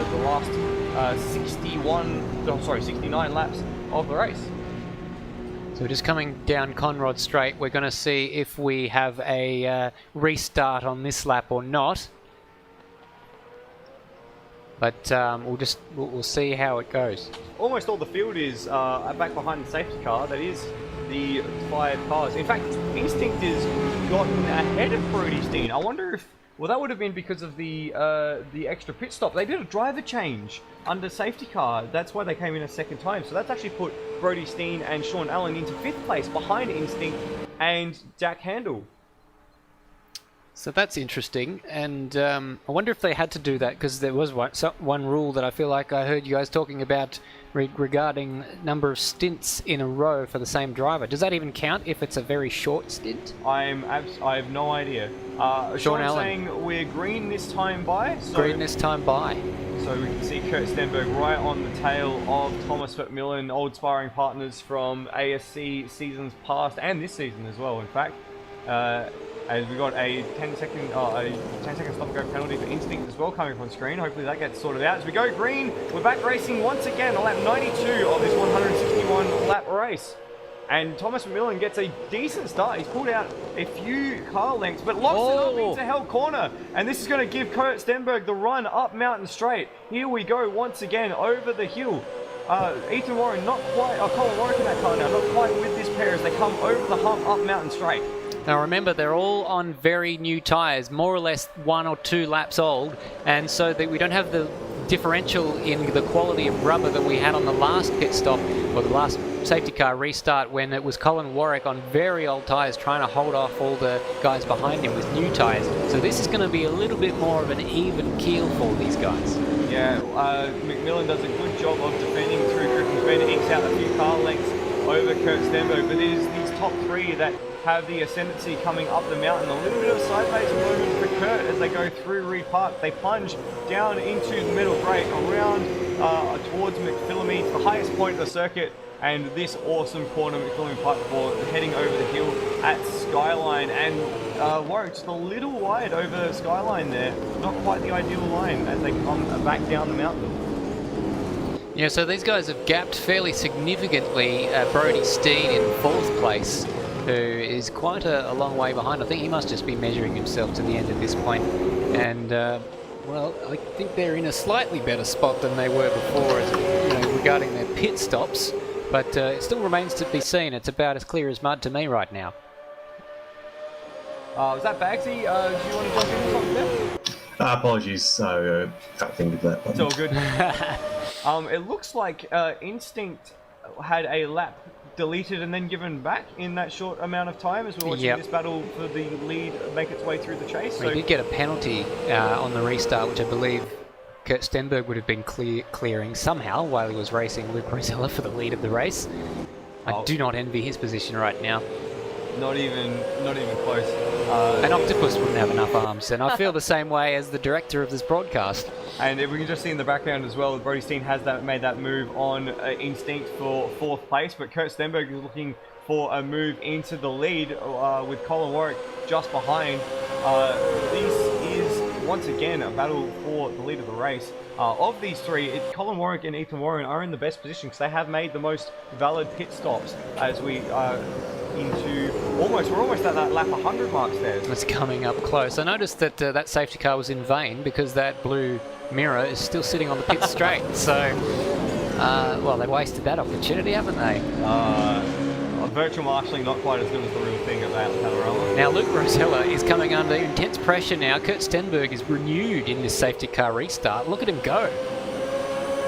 the last 69 laps of the race. So just coming down Conrod Straight, we're going to see if we have a restart on this lap or not. But we'll see how it goes. Almost all the field is back behind the safety car. That is the 5 cars. In fact, Instinct has gotten ahead of Brody Steen. I wonder if, well, that would have been because of the extra pit stop. They did a driver change under safety car. That's why they came in a second time. So that's actually put Brody Steen and Sean Allen into 5th place behind Instinct and Jack Handel. So that's interesting, and I wonder if they had to do that, because there was one rule that I feel like I heard you guys talking about regarding number of stints in a row for the same driver. Does that even count if it's a very short stint? I have no idea. Sean Allen saying we're green this time by. So green this time by. So we can see Kurt Stenberg right on the tail of Thomas McMillan, old sparring partners from ASC seasons past and this season as well, in fact. As we got a 10-second stop and go penalty for Instinct as well coming from screen. Hopefully that gets sorted out. As we go green, we're back racing once again on lap 92 of this 161 lap race. And Thomas McMillan gets a decent start. He's pulled out a few car lengths, but locks it up into hell corner. And this is going to give Kurt Stenberg the run up Mountain Straight. Here we go once again over the hill. Ethan Warren not quite, Colin Warwick in that car now, not quite with this pair as they come over the hump up Mountain Straight. Now remember, they're all on very new tyres, more or less 1 or 2 laps old, and so that we don't have the differential in the quality of rubber that we had on the last pit stop, or the last safety car restart, when it was Colin Warwick on very old tyres trying to hold off all the guys behind him with new tyres. So this is going to be a little bit more of an even keel for these guys. Yeah, McMillan does a good job of defending through Griffin's Bend, ekes out a few car lengths over Kurt Stenberg, but it is these top 3 that have the ascendancy coming up the mountain. A little bit of a side pace movement for Kurt as they go through Reed Park. They plunge down into the middle break, around towards McPhillamy, the highest point of the circuit, and this awesome corner McPhillamy Park for heading over the hill at Skyline. And Warwick just a little wide over Skyline there. Not quite the ideal line as they come back down the mountain. Yeah, so these guys have gapped fairly significantly Brody Steen in 4th place, who is quite a long way behind. I think he must just be measuring himself to the end at this point. And, well, I think they're in a slightly better spot than they were before, regarding their pit stops. But it still remains to be seen. It's about as clear as mud to me right now. Was that Baggsy? Do you want to jump into something there? Apologies, fat fingered that button. It's all good. It looks like Instinct had a lap deleted and then given back in that short amount of time as we're watching this battle for the lead make its way through the chase. We did get a penalty on the restart, which I believe Kurt Stenberg would have been clearing somehow while he was racing Luke Rosella for the lead of the race. I do not envy his position right now. Not even close. An octopus wouldn't have enough arms, and I feel the same way as the director of this broadcast. And if we can just see in the background as well, Brody Steen has made that move on instinct for 4th place, but Kurt Stenberg is looking for a move into the lead with Colin Warwick just behind. This is once again a battle for the lead of the race. Of these three, Colin Warwick and Ethan Warren are in the best position because they have made the most valid pit stops as we we're almost at that lap 100 mark there. It's coming up close. I noticed that that safety car was in vain because that blue mirror is still sitting on the pit straight. So, well, they wasted that opportunity, haven't they? Virtual marshalling not quite as good as the real thing at that Panorama. Now Luke Rosella is coming under intense pressure now. Kurt Stenberg is renewed in this safety car restart. Look at him go.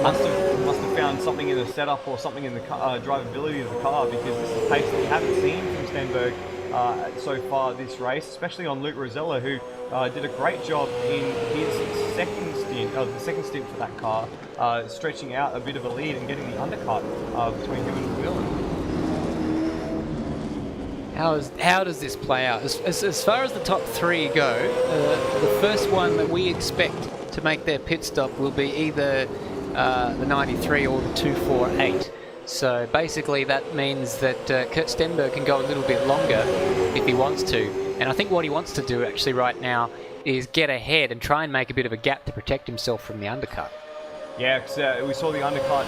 Must have found something in the setup or something in the drivability of the car, because this is pace that we haven't seen from Stenberg so far this race, especially on Luke Rosella, who did a great job in his second stint for that car, stretching out a bit of a lead and getting the undercut between him and Whelan. How does this play out? As far as the top three go, the first one that we expect to make their pit stop will be either the 93 or the 248. So basically that means that Kurt Stenberg can go a little bit longer if he wants to. And I think what he wants to do actually right now is get ahead and try and make a bit of a gap to protect himself from the undercut. Yeah, because we saw the undercut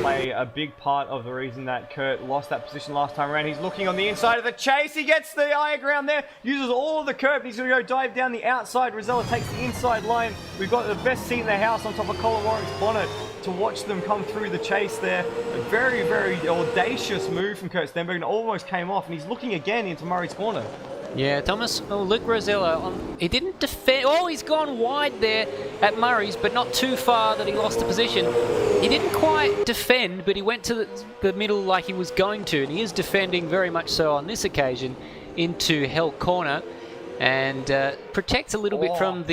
play a big part of the reason that Kurt lost that position last time around. He's looking on the inside of the chase. He gets the higher ground there, uses all of the curb. He's going to go dive down the outside. Rosella takes the inside line. We've got the best seat in the house on top of Colin Warwick's bonnet to watch them come through the chase there. A very, very audacious move from Kurt Stenberg, and almost came off. And he's looking again into Murray's corner. Yeah, Thomas, Luke Rosella, he didn't defend. Oh, he's gone wide there at Murray's, but not too far that he lost the position. He didn't quite defend, but he went to the middle like he was going to, and he is defending very much so on this occasion into Hell Corner, and protects a little bit from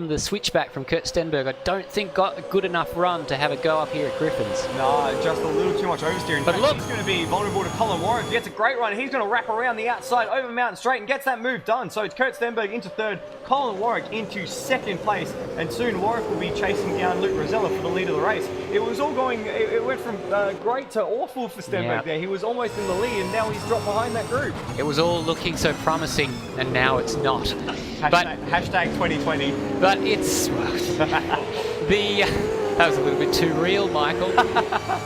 the switchback from Kurt Stenberg. I don't think got a good enough run to have a go up here at Griffin's. No, just a little too much oversteering. But look, he's going to be vulnerable to Colin Warwick. He gets a great run. He's going to wrap around the outside over Mountain Straight and gets that move done. So it's Kurt Stenberg into third, Colin Warwick into second place, and soon Warwick will be chasing down Luke Rosella for the lead of the race. It was all going, it went from great to awful for Stenberg there. He was almost in the lead, and now he's dropped behind that group. It was all looking so promising, and now it's not. Hashtag 2020. But it's that was a little bit too real, Michael.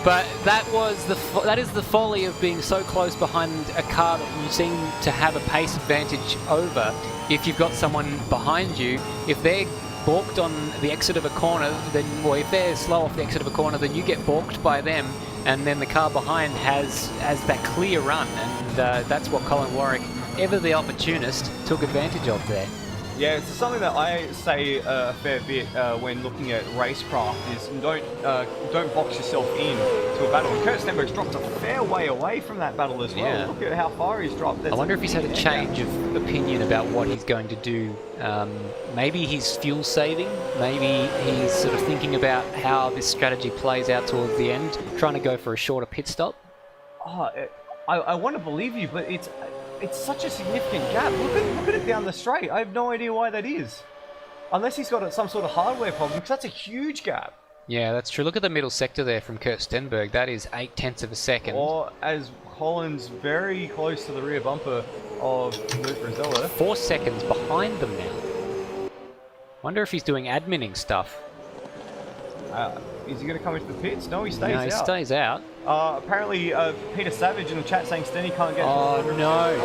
But that is the folly of being so close behind a car that you seem to have a pace advantage over. If you've got someone behind you, if they're balked on the exit of a corner, then, or if they're slow off the exit of a corner, then you get balked by them, and then the car behind has that clear run, and that's what Colin Warwick, ever the opportunist, took advantage of there. Yeah, it's something that I say a fair bit when looking at racecraft is don't box yourself in to a battle. And Kurt Stenberg's dropped a fair way away from that battle as well. Yeah. Look at how far he's dropped. I wonder if he's had a change of opinion about what he's going to do. Maybe he's fuel saving. Maybe he's sort of thinking about how this strategy plays out towards the end, trying to go for a shorter pit stop. Oh, I want to believe you, but it's such a significant gap. Look at it down the straight. I have no idea why that is. Unless he's got some sort of hardware problem, because that's a huge gap. Yeah, that's true. Look at the middle sector there from Kurt Stenberg. That is 0.8 of a second. Or as Colin's very close to the rear bumper of Luke Rosella. 4 seconds behind them now. Wonder if he's doing adminning stuff. Is he going to come into the pits? No, he stays out. No, he stays out. Apparently, Peter Savage in the chat saying Stenny can't get... Oh, no.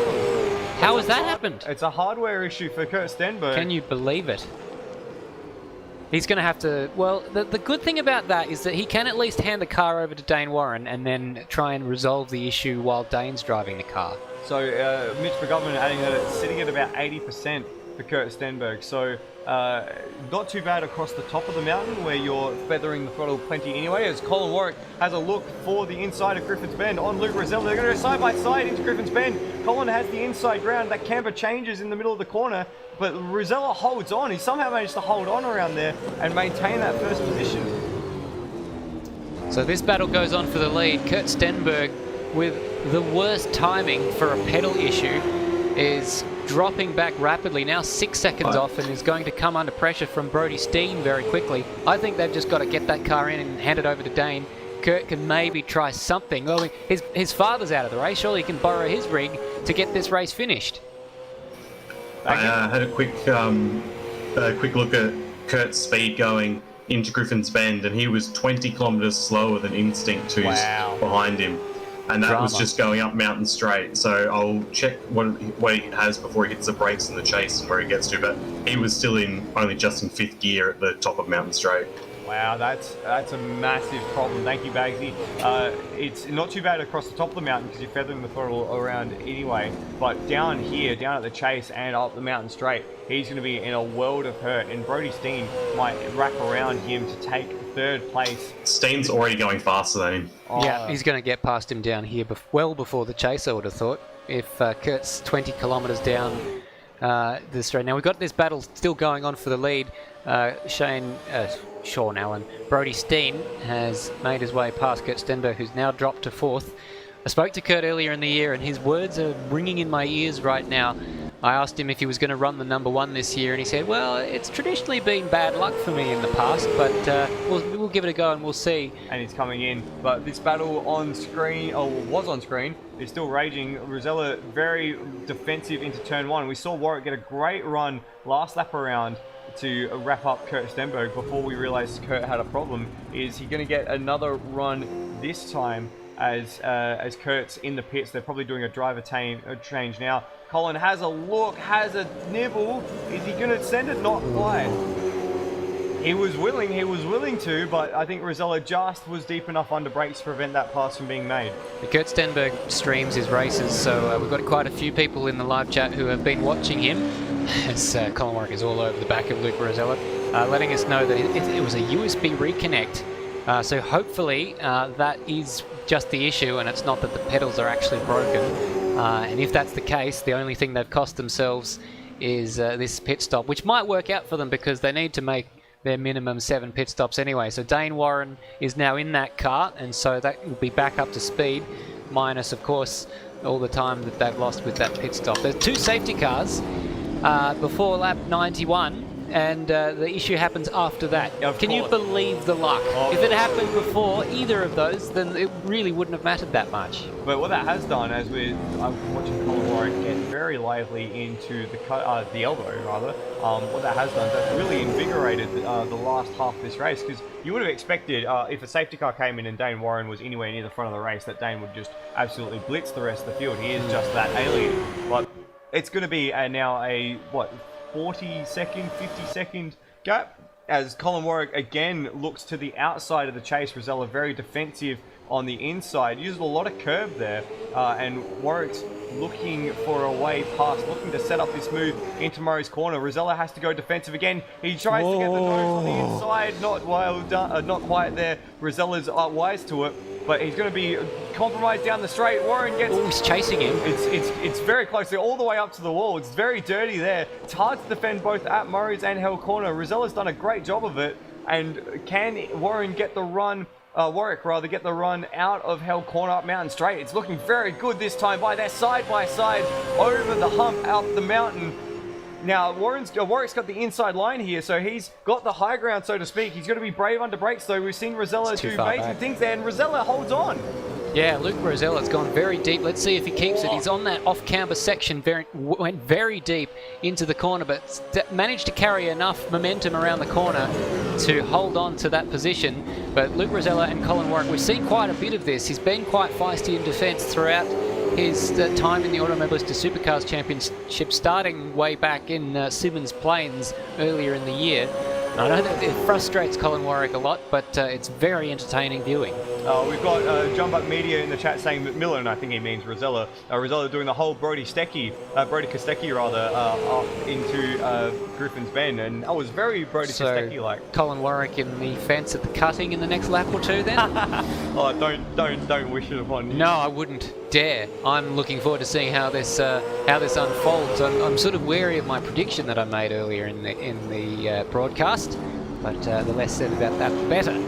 How has that happened? It's a hardware issue for Kurt Stenberg. Can you believe it? He's going to have to... Well, the good thing about that is that he can at least hand the car over to Dane Warren and then try and resolve the issue while Dane's driving the car. So, Mitch McGovern adding that it's sitting at about 80% for Kurt Stenberg. So, not too bad across the top of the mountain where you're feathering the throttle plenty anyway, as Colin Warwick has a look for the inside of Griffin's Bend on Luke Rosella. They're going to go side by side into Griffin's Bend. Colin has the inside ground. That camber changes in the middle of the corner, but Rosella holds on. He somehow managed to hold on around there and maintain that first position. So this battle goes on for the lead. Kurt Stenberg with the worst timing for a pedal issue is dropping back rapidly, now 6 seconds off, and is going to come under pressure from Brody Steen very quickly. I think they've just got to get that car in and hand it over to Dane. Kurt can maybe try something. Well, his father's out of the race. Surely he can borrow his rig to get this race finished. I had a quick look at Kurt's speed going into Griffin's Bend, and he was 20 kilometres slower than Instinct, who's behind him. And that was just going up Mountain Straight. So I'll check what he has before he hits the brakes in the chase and where he gets to. But he was still only just in 5th gear at the top of Mountain Straight. Wow, that's a massive problem. Thank you, Baggsy. It's not too bad across the top of the mountain because you're feathering the throttle around anyway. But down here, down at the chase and up the mountain straight, he's going to be in a world of hurt. And Brody Steen might wrap around him to take 3rd place. Steen's already going faster than him. Yeah, he's going to get past him down here well before the chase, I would have thought. If Kurt's 20 kilometres down the straight. Now, we've got this battle still going on for the lead. Sean Allen. Brody Steen has made his way past Kurt Stenberg, who's now dropped to 4th. I spoke to Kurt earlier in the year, and his words are ringing in my ears right now. I asked him if he was going to run the number 1 this year, and he said, well, it's traditionally been bad luck for me in the past, but we'll give it a go and we'll see. And he's coming in, but this battle on screen, or was on screen, is still raging. Rosella very defensive into turn 1. We saw Warwick get a great run last lap around to wrap up Kurt Stenberg before we realised Kurt had a problem. Is he going to get another run this time as Kurt's in the pits? They're probably doing a driver change now. Colin has a look, has a nibble. Is he going to send it? Not quite. He was willing to, but I think Rosella just was deep enough under brakes to prevent that pass from being made. Kurt Stenberg streams his races, so we've got quite a few people in the live chat who have been watching him, as Colin Warwick is all over the back of Luke Rosella, letting us know that it was a USB reconnect. So hopefully that is just the issue, and it's not that the pedals are actually broken. And if that's the case, the only thing they've cost themselves is this pit stop, which might work out for them because they need to make their minimum 7 pit stops anyway. So Dane Warren is now in that kart, and so that will be back up to speed, minus, of course, all the time that they've lost with that pit stop. There's 2 safety cars before lap 91, and the issue happens after that. Can you believe the luck? If it happened before either of those, then it really wouldn't have mattered that much. But what that has done, as I'm watching Colin Warwick get very lively into the elbow, rather, what that has done is that's really invigorated the last half of this race, because you would have expected if a safety car came in and Dane Warren was anywhere near the front of the race, that Dane would just absolutely blitz the rest of the field. He is just that alien. But it's going to be now a 40-second, 50-second gap as Colin Warwick again looks to the outside of the chase. Rosella very defensive on the inside, uses a lot of curb there, and Warwick's looking for a way past, looking to set up this move into Murray's corner. Rosella has to go defensive again. He tries to get the nose on the inside, not well done, not quite there. Rosella's wise to it, but he's going to be compromised down the straight. Warren gets... Oh, he's chasing him. It's very close. They're all the way up to the wall. It's very dirty there. It's hard to defend both at Murray's and Hell Corner. Rosella's done a great job of it. And can Warren get the run... Warwick rather get the run out of Hell Corner up Mountain Straight? It's looking very good this time. They're side by side over the hump out the mountain. Now, Warwick's got the inside line here, so he's got the high ground, so to speak. He's got to be brave under brakes, though. We've seen Rosella do amazing things there, and Rosella holds on. Yeah, Luke Rosella's gone very deep. Let's see if he keeps it. He's on that off-camber section, went very deep into the corner, but managed to carry enough momentum around the corner to hold on to that position. But Luke Rosella and Colin Warwick, we've seen quite a bit of this. He's been quite feisty in defence throughout his time in the Automobilista Supercars Championship, starting way back in Simmons Plains earlier in the year. I know that it frustrates Colin Warwick a lot, but it's very entertaining viewing. We've got Jump Up Media in the chat saying that Miller, and I think he means Rosella. Rosella doing the whole Brody Kostecki up into Griffin's Bend, and that was very Brody Kostecki-like. Colin Warwick in the fence at the cutting in the next lap or two then? Oh, don't wish it upon you. No, I wouldn't dare. I'm looking forward to seeing how this unfolds. I'm sort of wary of my prediction that I made earlier in the broadcast, but the less said about that, the better.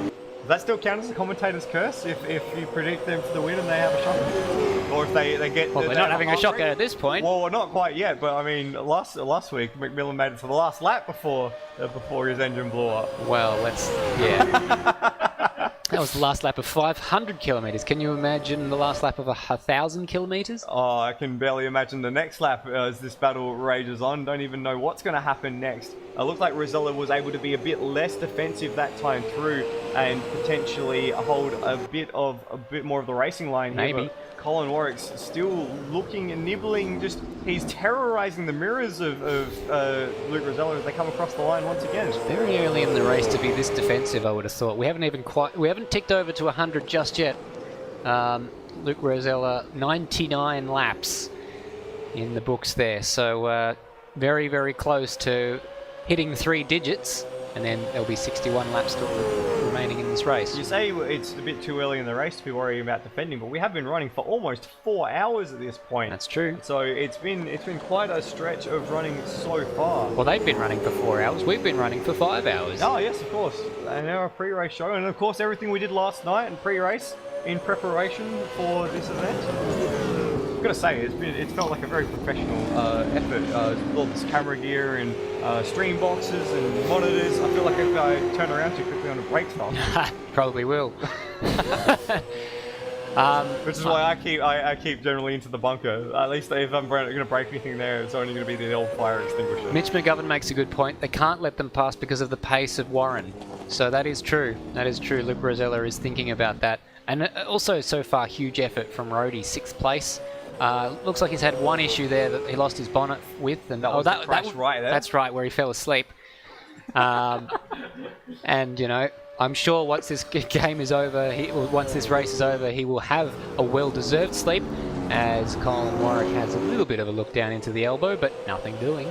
that still count as a commentator's curse if you predict them for the win and they have a shocker? Or if they get... Well, they're not having a shocker at this point. Well, not quite yet, but I mean, last week, McMillan made it for the last lap before his engine blew up. Well, yeah. That was the last lap of 500 kilometres. Can you imagine the last lap of 1,000 kilometres? Oh, I can barely imagine the next lap as this battle rages on. Don't even know what's going to happen next. It looked like Rosella was able to be a bit less defensive that time through and potentially hold a bit more of the racing line here. Maybe. But Colin Warwick's still looking and nibbling. He's terrorising the mirrors of Luke Rosella as they come across the line once again. Very early in the race to be this defensive, I would have thought. We haven't ticked over to 100 just yet. Luke Rosella, 99 laps in the books there. So very, very close to hitting 3 digits. And then there'll be 61 laps still remaining in this race. You say it's a bit too early in the race to be worrying about defending, but we have been running for almost 4 hours at this point. That's true. So it's been quite a stretch of running so far. Well, they've been running for 4 hours. We've been running for 5 hours. Oh yes, of course. And our pre-race show, and of course everything we did last night and pre-race in preparation for this event. I've got to say, it's felt like a very professional effort. With all this camera gear and stream boxes and monitors. I feel like if I turn around too quickly on a brake stop. Probably will. Which is why I keep generally into the bunker. At least if I'm going to break anything there, it's only going to be the old fire extinguisher. Mitch McGovern makes a good point. They can't let them pass because of the pace of Warren. So that is true. That is true. Luke Rosella is thinking about that. And also, so far, huge effort from Rhodey, 6th place. Looks like he's had one issue there that he lost his bonnet with. And that was the crash right there. That's right, where he fell asleep. And, you know, I'm sure once this game is over, once this race is over, he will have a well-deserved sleep, as Colin Warwick has a little bit of a look down into the elbow, but nothing doing.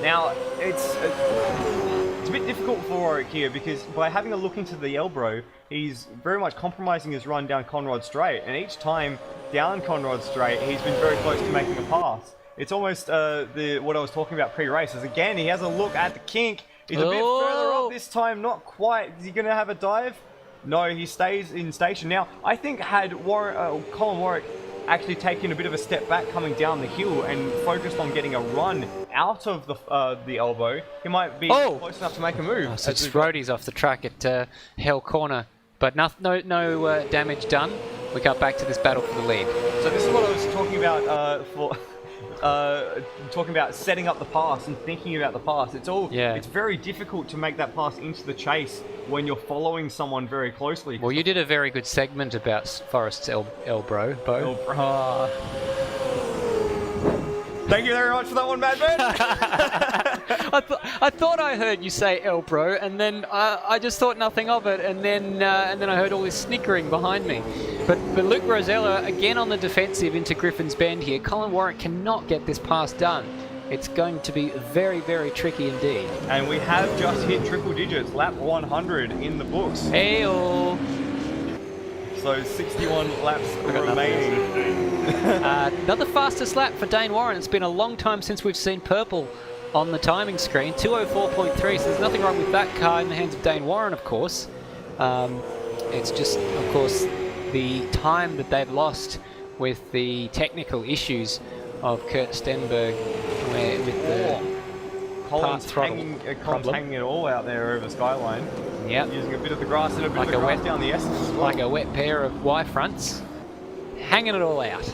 Now, it's a bit difficult for Warwick here, because by having a look into the elbow, he's very much compromising his run down Conrod Straight, and each time down Conrod Straight, he's been very close to making a pass. It's almost what I was talking about pre-race, is again, he has a look at the kink. He's a bit further up this time, not quite. Is he going to have a dive? No, he stays in station. Now, I think had Colin Warwick actually taken a bit of a step back coming down the hill and focused on getting a run out of the elbow, he might be close enough to make a move. Oh, so Rhodey's off the track at Hell Corner, but no damage done. We got back to this battle for the lead. So this is what I was talking about talking about setting up the pass and thinking about the pass. It's very difficult to make that pass into the chase when you're following someone very closely. Well, you did a very good segment about Forrest's elbow. Thank you very much for that one, Madman. I thought I heard you say elbow, and then I just thought nothing of it, and then I heard all this snickering behind me. But Luke Rosella, again on the defensive into Griffin's Bend here. Colin Warwick cannot get this pass done. It's going to be very, very tricky indeed. And we have just hit triple digits, lap 100 in the books. Hey-oh. So 61 laps remaining. Another fastest lap for Dane Warren. It's been a long time since we've seen purple on the timing screen. 2:04.3, so there's nothing wrong with that car in the hands of Dane Warren, of course. It's just, of course, the time that they've lost with the technical issues of Kurt Stenberg with the Colin's hanging it all out there over Skyline. Yep. Using a bit of the grass and a bit of the grass down the S's as well. Like a wet pair of Y fronts. Hanging it all out.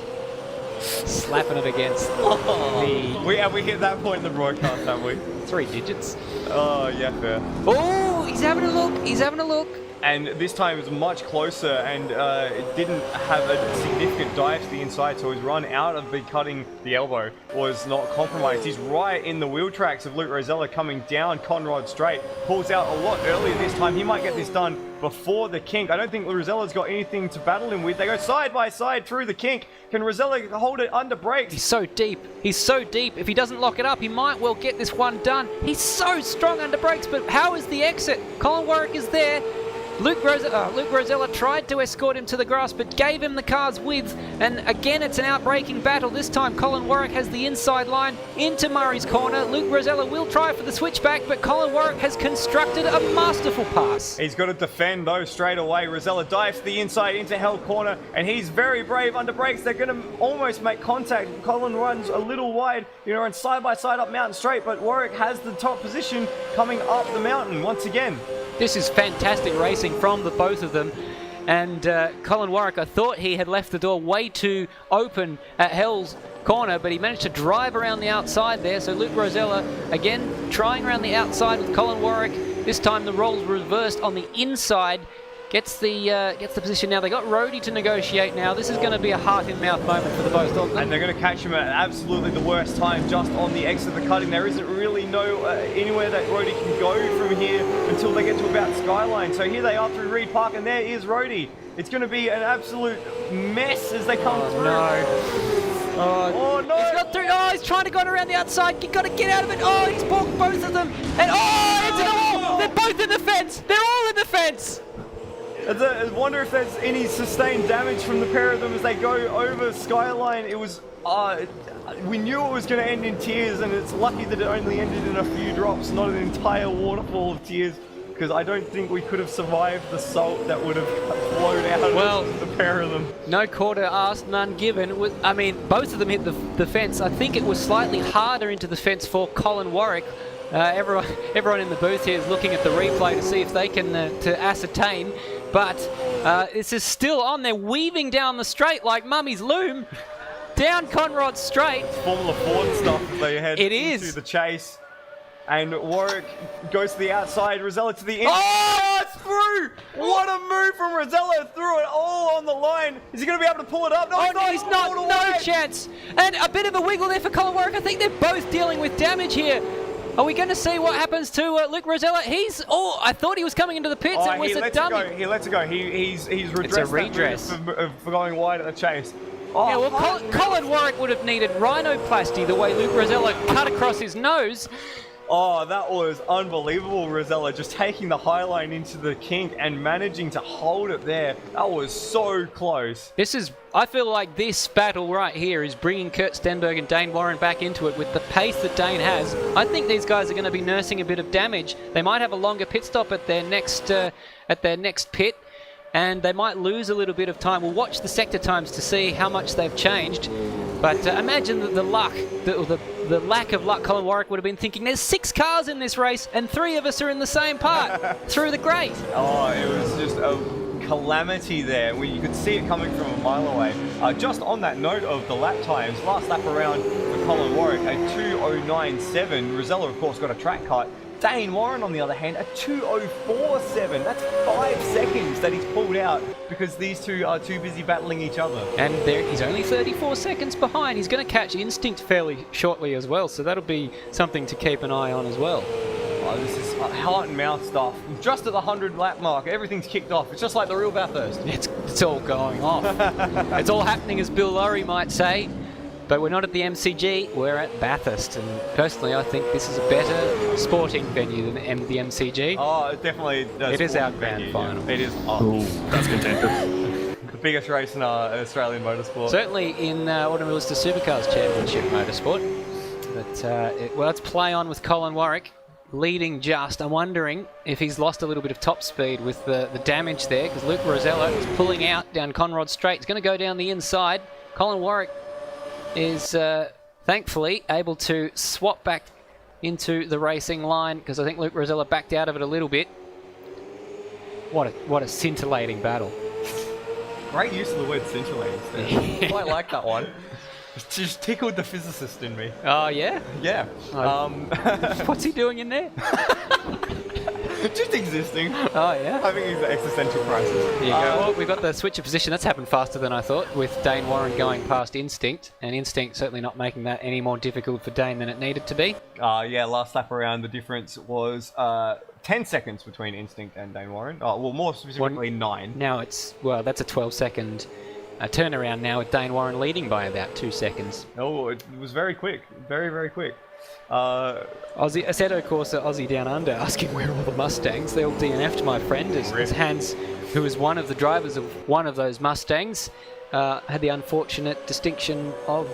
Slapping it against the... We hit that point in the broadcast, haven't we? 3 digits. Oh, yeah, fair. Oh, he's having a look. He's having a look. And this time it was much closer, and it didn't have a significant dive to the inside, so his run out of the cutting the elbow was not compromised. He's right in the wheel tracks of Luke Rosella coming down Conrod Straight. Pulls out a lot earlier this time. He might get this done before the kink. I don't think Rosella's got anything to battle him with. They go side by side through the kink. Can Rosella hold it under brakes? He's so deep. He's so deep. If he doesn't lock it up, he might well get this one done. He's so strong under brakes, but how is the exit? Colin Warwick is there. Luke Rosella tried to escort him to the grass, but gave him the car's width. And again, it's an outbreaking battle. This time, Colin Warwick has the inside line into Murray's corner. Luke Rosella will try for the switchback, but Colin Warwick has constructed a masterful pass. He's got to defend though straight away. Rosella dives to the inside into held corner, and he's very brave under brakes. They're going to almost make contact. Colin runs a little wide, and side by side up Mountain Straight, but Warwick has the top position coming up the mountain once again. This is fantastic racing from the both of them. And Colin Warwick, I thought he had left the door way too open at Hell's corner, but he managed to drive around the outside there. So Luke Rosella, again, trying around the outside with Colin Warwick. This time the roles reversed on the inside. Gets the position now. They got Rhodey to negotiate now. This is going to be a heart-in-mouth moment for the both of them. And they're going to catch him at absolutely the worst time, just on the exit of the cutting. There isn't really anywhere that Rhodey can go from here until they get to about Skyline. So here they are through Reed Park, and there is Rhodey. It's going to be an absolute mess as they come through. No. Oh no! He's got through. Oh, he's trying to go around the outside. You've got to get out of it. Oh, he's blocked both of them. And into the wall. They're both in the fence. They're all in the fence. I wonder if there's any sustained damage from the pair of them as they go over Skyline. It was, we knew it was going to end in tears, and it's lucky that it only ended in a few drops, not an entire waterfall of tears, because I don't think we could have survived the salt that would have flowed out of the pair of them. No quarter asked, none given. Both of them hit the fence. I think it was slightly harder into the fence for Colin Warwick. Everyone in the booth here is looking at the replay to see if they can to ascertain. But this is still on. They're weaving down the straight like Mummy's loom. Down Conrod Straight. It's Formula Ford stuff. They head into the chase. And Warwick goes to the outside. Rosella to the inside. Oh, it's through! What a move from Rosella. Threw it all on the line. Is he going to be able to pull it up? No, he's not. No chance. And a bit of a wiggle there for Colin Warwick. I think they're both dealing with damage here. Are we going to see what happens to Luke Rosella? I thought he was coming into the pits. It was a dummy. He lets it go. He's redressed. It's a redress for going wide at the chase. Yeah, well, Colin Warwick would have needed rhinoplasty the way Luke Rosella cut across his nose. Oh, that was unbelievable, Rosella, just taking the high line into the kink and managing to hold it there. That was so close. I feel like this battle right here is bringing Kurt Stenberg and Dane Warren back into it with the pace that Dane has. I think these guys are going to be nursing a bit of damage. They might have a longer pit stop at their next pit, and they might lose a little bit of time. We'll watch the sector times to see how much they've changed. But imagine the lack of luck Colin Warwick would have been thinking. There's 6 cars in this race, and 3 of us are in the same part through the grate. Oh, it was just a calamity there. You could see it coming from a mile away. Just on that note of the lap times, last lap around for Colin Warwick, a 2:09.7. Rosella, of course, got a track cut. Dane Warren, on the other hand, a 2:04.7. That's 5 seconds that he's pulled out because these two are too busy battling each other. And he's only 34 seconds behind. He's going to catch Instinct fairly shortly as well, so that'll be something to keep an eye on as well. Oh, this is heart and mouth stuff. Just at the 100 lap mark, everything's kicked off. It's just like the real Bathurst. It's all going off. It's all happening, as Bill Lowry might say. But we're not at the MCG, we're at Bathurst, and personally I think this is a better sporting venue than the MCG. Oh, it definitely does. It is our grand final. Yeah. It is. That's contentious. The biggest race in Australian motorsport. Certainly in Automobilista Supercars Championship motorsport. But let's play on with Colin Warwick leading just. I'm wondering if he's lost a little bit of top speed with the damage there, because Luke Rosella is pulling out down Conrod Straight. He's going to go down the inside. Colin Warwick is thankfully able to swap back into the racing line, because I think Luke Rosella backed out of it a little bit. What a scintillating battle. Great use of the word scintillating, Steve. I quite like that one. It just tickled the physicist in me. Oh, yeah? Yeah. What's he doing in there? Just existing. Oh, yeah? Having his existential crisis. There you go. Well, we've got the switch of position. That's happened faster than I thought, with Dane Warren going past Instinct, and Instinct certainly not making that any more difficult for Dane than it needed to be. Yeah, last lap around, the difference was 10 seconds between Instinct and Dane Warren. Oh, well, more specifically 9. Now that's a 12-second turnaround now, with Dane Warren leading by about 2 seconds. Oh, it was very quick. Very, very quick. Aussie, Assetto Corsa Aussie Down Under asking where are all the Mustangs. They all DNF'd, my friend, as Hans, who was one of the drivers of one of those Mustangs, had the unfortunate distinction of,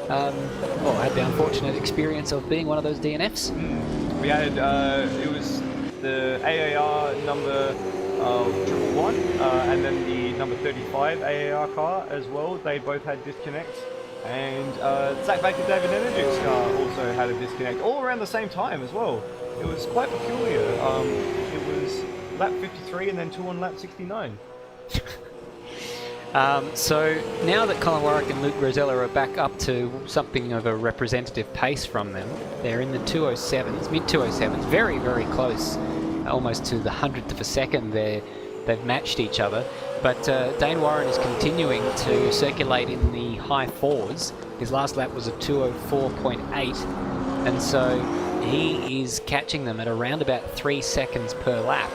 had the unfortunate experience of being one of those DNFs. We had, it was the AAR number 111 and then the number 35 AAR car as well. They both had disconnects. And Zach Baker, David Energy's car also had a disconnect, all around the same time as well. It was quite peculiar. It was lap 53 and then 2 on lap 69. So now that Colin Warwick and Luke Rosella are back up to something of a representative pace from them, they're in the 207s, mid 207s, very, very close, almost to the 100th of a second. They've matched each other. But Dane Warren is continuing to circulate in the high fours. His last lap was a 204.8, and so he is catching them at around about 3 seconds per lap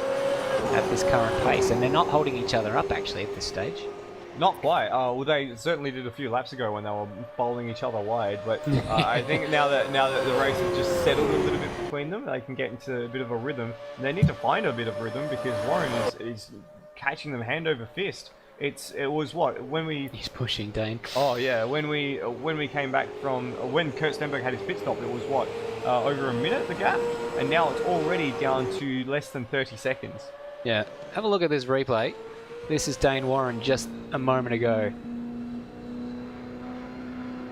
at this current pace, and they're not holding each other up actually at this stage. Not quite. Well, they certainly did a few laps ago when they were bowling each other wide. But I think now that the race has just settled a little bit between them, they can get into a bit of a rhythm. And they need to find a bit of rhythm because Warren is catching them hand over fist. It was what when we he's pushing Dane. Oh yeah, when we came back from when Kurt Stenberg had his pit stop, it was what over a minute the gap, and now it's already down to less than 30 seconds. Yeah, have a look at this replay. This is Dane Warren just a moment ago.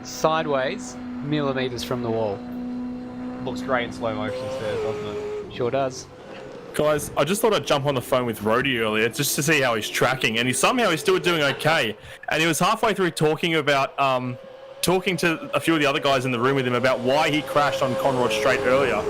Sideways, millimeters from the wall. Looks great in slow motion there, doesn't it? Sure does. Guys, I just thought I'd jump on the phone with Rhodey earlier just to see how he's tracking, and he's still doing okay. And he was halfway through talking to a few of the other guys in the room with him about why he crashed on Conrod Straight earlier.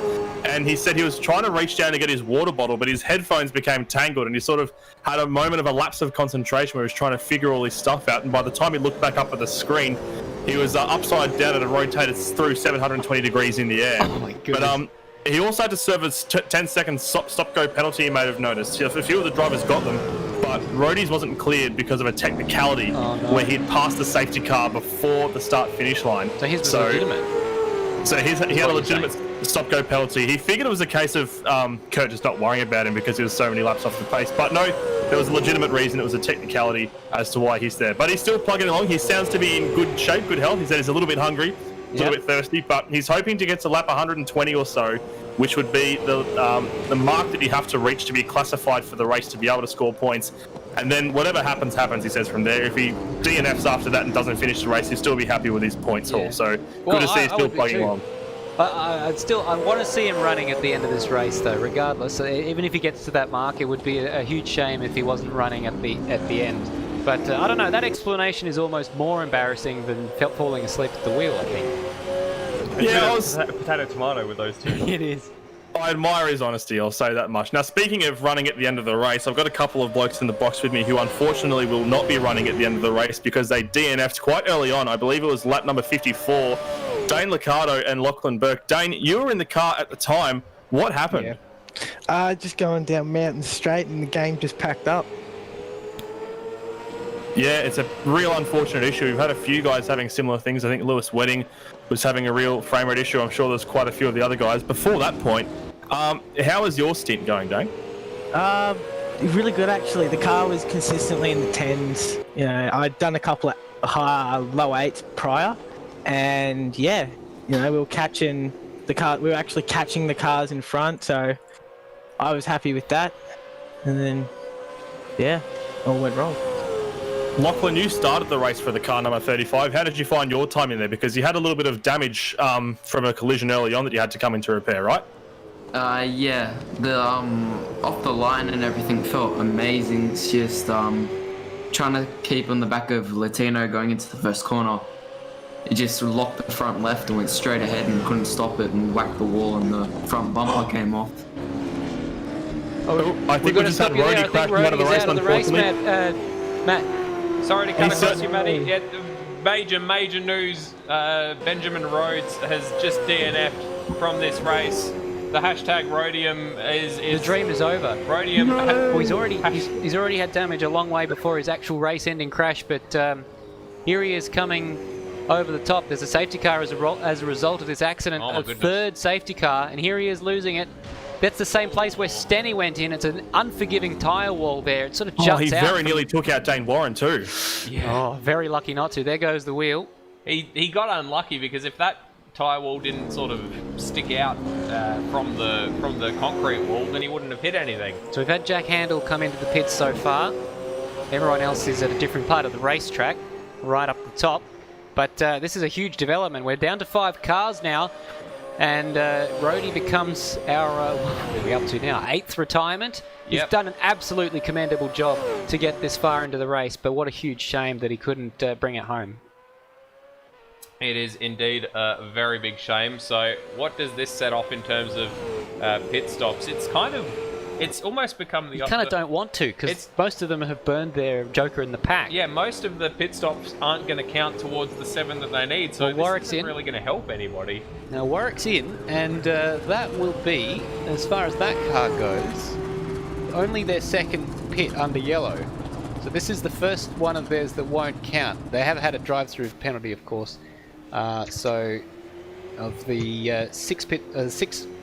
And he said he was trying to reach down to get his water bottle, but his headphones became tangled, and he sort of had a moment of a lapse of concentration where he was trying to figure all his stuff out. And by the time he looked back up at the screen, he was upside down and it rotated through 720 degrees in the air. Oh my goodness. But he also had to serve a 10-second stop-go penalty, you may have noticed. A few of the drivers got them, but Rhodey's wasn't cleared because of a technicality where he'd passed the safety car before the start-finish line. So his was legitimate. So he had a legitimate stop-go penalty. He figured it was a case of Kurt just not worrying about him because he was so many laps off the pace. But no, there was a legitimate reason. It was a technicality as to why he's there. But he's still plugging along. He sounds to be in good shape, good health. He said he's a little bit hungry, a little bit thirsty, but he's hoping to get to lap 120 or so, which would be the mark that you have to reach to be classified for the race to be able to score points. And then whatever happens, he says from there. If he DNFs after that and doesn't finish the race, he'll still be happy with his points haul. So good to see he's still plugging along. I want to see him running at the end of this race, though. Regardless, even if he gets to that mark, it would be a huge shame if he wasn't running at the end. But I don't know. That explanation is almost more embarrassing than falling asleep at the wheel, I think. Yeah, I was potato tomato with those two. It is. I admire his honesty, I'll say that much. Now, speaking of running at the end of the race, I've got a couple of blokes in the box with me who unfortunately will not be running at the end of the race because they DNF'd quite early on. I believe it was lap number 54. Dane Liccardo and Lachlan Burke. Dane, you were in the car at the time. What happened? Yeah. Just going down Mountain Straight and the game just packed up. Yeah, it's a real unfortunate issue. We've had a few guys having similar things. I think Lewis Wedding was having a real frame rate issue. I'm sure there's quite a few of the other guys. Before that point, how was your stint going, Dane? Really good, actually. The car was consistently in the 10s. You know, I'd done a couple of low 8s prior. And yeah, you know, we were catching the car. We were actually catching the cars in front. So I was happy with that. And then, yeah, all went wrong. Lachlan, you started the race for the car number 35. How did you find your time in there? Because you had a little bit of damage from a collision early on that you had to come in to repair, right? Yeah, the off the line and everything felt amazing. It's just trying to keep on the back of Latino going into the first corner. It just locked the front left and went straight ahead and couldn't stop it and whacked the wall and the front bumper came off. I think we just had Rhodey crash out of the race, unfortunately. Matt, sorry to come across you, Matty. Yeah, major news. Benjamin Rhodes has just DNF'd from this race. The hashtag Rhodium is the dream is over. Rhodium. No. He's already had damage a long way before his actual race-ending crash, but here he is coming over the top. There's a safety car as a result of this accident. Oh, my a goodness. third safety car, and here he is losing it. That's the same place where Stenny went in. It's an unforgiving tyre wall there. It sort of juts he out. very nearly took out Dane Warren too. Oh, very lucky not to. There goes the wheel. He got unlucky because if that tyre wall didn't sort of stick out from the concrete wall, then he wouldn't have hit anything. So we've had Jack Handel come into the pits so far. Everyone else is at a different part of the racetrack, right up the top. But this is a huge development. We're down to 5 cars now, and Rhodey becomes our, what are we up to now? 8th retirement. He's done an absolutely commendable job to get this far into the race, but what a huge shame that he couldn't bring it home. It is indeed a very big shame. So what does this set off in terms of pit stops? It's almost become the... You kind of don't want to, because most of them have burned their joker in the pack. Yeah, most of the pit stops aren't going to count towards the 7 that they need, so this isn't really going to help anybody. Now Warwick's in, and that will be, as far as that car goes, only their second pit under yellow. So this is the first one of theirs that won't count. They have had a drive-through penalty, of course. So of the 6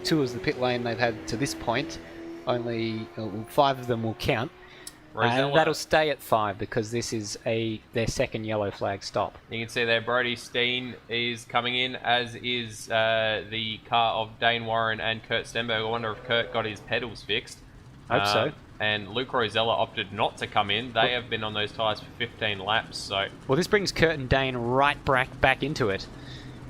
tours of the pit lane they've had to this point, only 5 of them will count. And that'll stay at 5 because this is their second yellow flag stop. You can see there Brody Steen is coming in, as is the car of Dane Warren and Kurt Stenberg. I wonder if Kurt got his pedals fixed. Hope so. And Luke Rosella opted not to come in. They have been on those tyres for 15 laps. So well, this brings Kurt and Dane right back into it.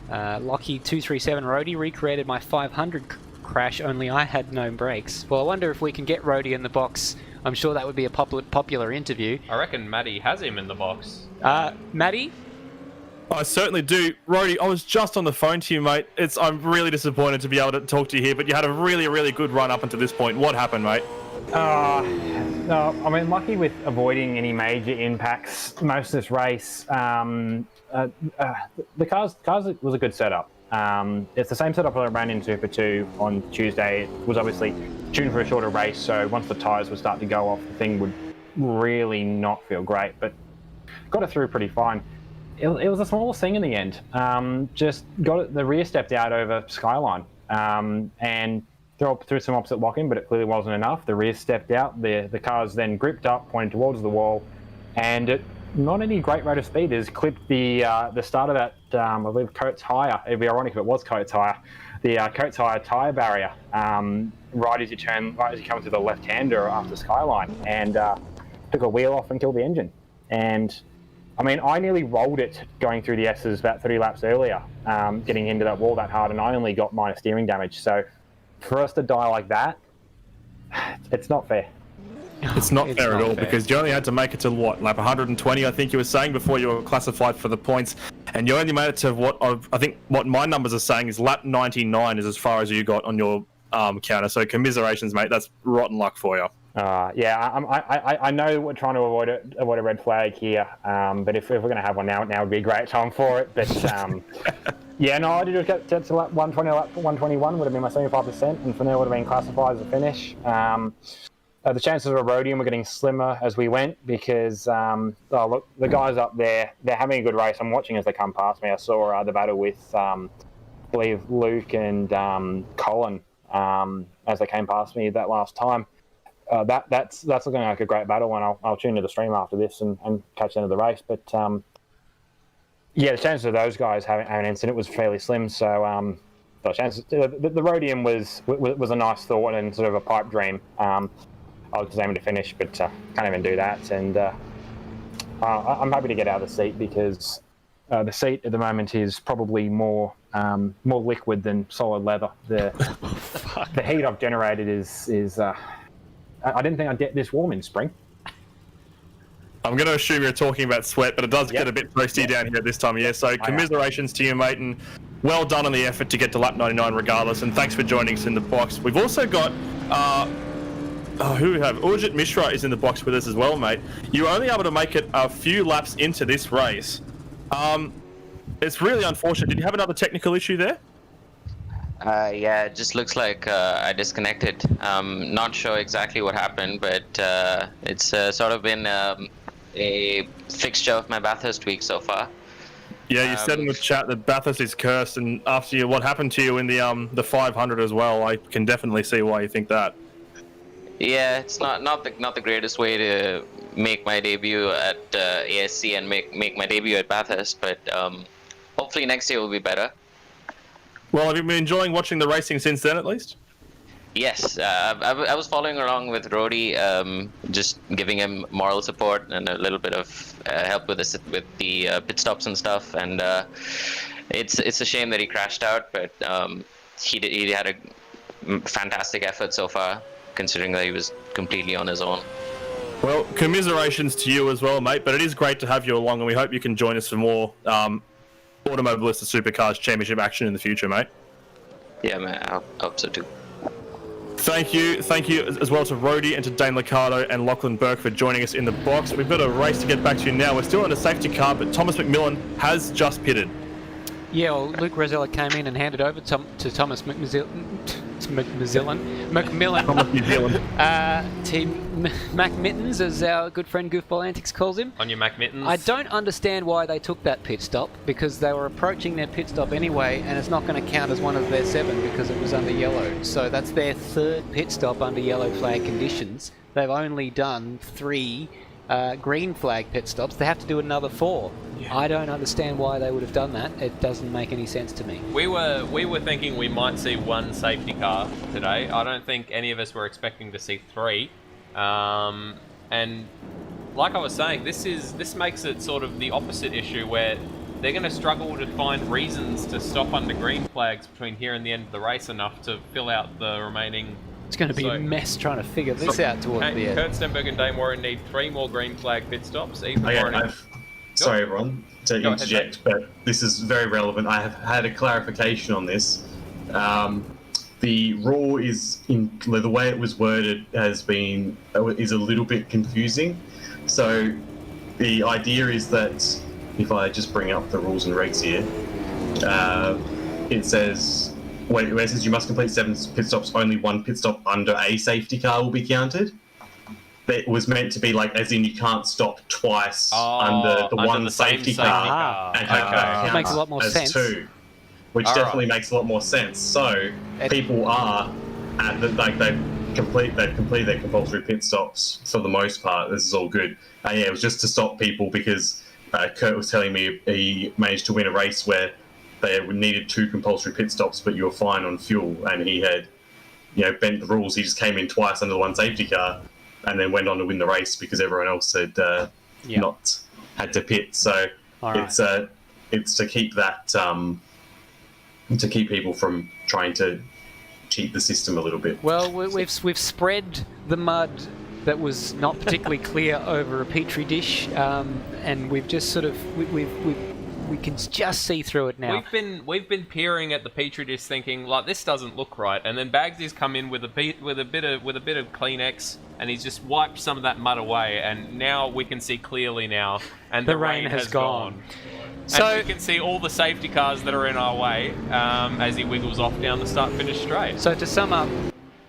Lockie 237 Rhodey recreated my 500 crash, only I had no brakes. Well, I wonder if we can get Rhodey in the box. I'm sure that would be a popular interview. I reckon Matty has him in the box. Matty? I certainly do. Rhodey, I was just on the phone to you, mate. I'm really disappointed to be able to talk to you here, but you had a really, really good run up until this point. What happened, mate? No, I mean, lucky with avoiding any major impacts most of this race. The cars was a good setup. It's the same setup I ran in Super 2 on Tuesday. It was obviously tuned for a shorter race, so once the tyres would start to go off, the thing would really not feel great, but got it through pretty fine. It was the smallest thing in the end. Just got it, the rear stepped out over Skyline and through some opposite lock-in, but it clearly wasn't enough. The rear stepped out, the cars then gripped up, pointed towards the wall, and at not any great rate of speed has clipped the start of that, I believe, Coates tyre. It'd be ironic if it was Coates tyre. The Coates tyre barrier, right as you come to the left-hander after Skyline, and took a wheel off and killed the engine. And I mean, I nearly rolled it going through the S's about 30 laps earlier, getting into that wall that hard, and I only got minor steering damage. So for us to die like that, it's not fair. It's not fair at all, because you only had to make it to what, lap 120, I think you were saying, before you were classified for the points, and you only made it to what my numbers are saying is lap 99 is as far as you got on your counter. So commiserations, mate. That's rotten luck for you. I know we're trying to avoid a red flag here, but if we're going to have one now would be a great time for it. But yeah, no, I did get to lap 120, lap 121 would have been my 75%, and from there would have been classified as a finish. The chances of a Rhodium were getting slimmer as we went because, look, the guys up there, they're having a good race. I'm watching as they come past me. I saw the battle with, I believe, Luke and Colin as they came past me that last time. That's looking like a great battle, and I'll tune to the stream after this and catch the end of the race. But yeah, the chances of those guys having an incident was fairly slim. So the chances, the Rhodium was a nice thought and sort of a pipe dream. I was just aiming to finish, but can't even do that. And I'm happy to get out of the seat because the seat at the moment is probably more liquid than solid leather. The heat I've generated is I didn't think I'd get this warm in spring. I'm going to assume you're talking about sweat, but it does get a bit toasty down here at this time of year. So commiserations to you, mate, and well done on the effort to get to lap 99 regardless. And thanks for joining us in the box. We've also got who we have? Urjit Mishra is in the box with us as well, mate. You were only able to make it a few laps into this race. It's really unfortunate. Did you have another technical issue there? Yeah, it just looks like I disconnected. Not sure exactly what happened, but it's sort of been a fixture of my Bathurst week so far. Yeah, you said in the chat that Bathurst is cursed, and after what happened to you in the 500 as well, I can definitely see why you think that. Yeah, it's not the greatest way to make my debut at ASC and make my debut at Bathurst, but hopefully next year will be better. Well, have you been enjoying watching the racing since then, at least? Yes, I was following along with Rody, just giving him moral support and a little bit of help with the pit stops and stuff. And it's a shame that he crashed out, but he had a fantastic effort so far, considering that he was completely on his own. Well, commiserations to you as well, mate. But it is great to have you along, and we hope you can join us for more Automobilista Supercars Championship action in the future, mate. Yeah, man, I hope so too. Thank you as well to Rody and to Dane Liccardo and Lachlan Burke for joining us in the box. We've got a race to get back to now. We're still in a safety car, but Thomas McMillan has just pitted. Yeah, well, Luke Rosella came in and handed over to Thomas McMillan. Team Mac Mittens, as our good friend Goofball Antics calls him. On your Mac Mittens. I don't understand why they took that pit stop, because they were approaching their pit stop anyway, and it's not going to count as one of their 7 because it was under yellow. So that's their 3rd pit stop under yellow flag conditions. They've only done 3 green flag pit stops. They have to do another 4. Yeah. I don't understand why they would have done that. It doesn't make any sense to me. We were thinking we might see 1 safety car today. I don't think any of us were expecting to see 3. And like I was saying, this makes it sort of the opposite issue where they're going to struggle to find reasons to stop under green flags between here and the end of the race enough to fill out the remaining. It's going to be a mess trying to figure this out towards the end. Kurt Stenberg and Dane Warren need 3 more green flag pit stops. Sorry, everyone, to interject, but this is very relevant. I have had a clarification on this. The rule is the way it was worded is a little bit confusing. So the idea is that if I just bring up the rules and regs here, it says. Where it says you must complete 7 pit stops, only 1 pit stop under a safety car will be counted. It was meant to be like, as in you can't stop twice under the one safety car and have that count makes a lot more as sense. 2, which definitely makes a lot more sense. So people are they've completed their compulsory pit stops for the most part. This is all good. It was just to stop people because Kurt was telling me he managed to win a race where they needed 2 compulsory pit stops, but you were fine on fuel, and he had, bent the rules. He just came in twice under the 1 safety car, and then went on to win the race because everyone else had not had to pit. So it's to keep that to keep people from trying to cheat the system a little bit. Well, we've spread the mud that was not particularly clear over a petri dish, and we've just sort of we can just see through it now. We've been peering at the petri dish, thinking like this doesn't look right, and then Baggsy's come in with a bit of Kleenex, and he's just wiped some of that mud away, and now we can see clearly now, and the rain has gone. So and we can see all the safety cars that are in our way as he wiggles off down the start-finish straight. So to sum up,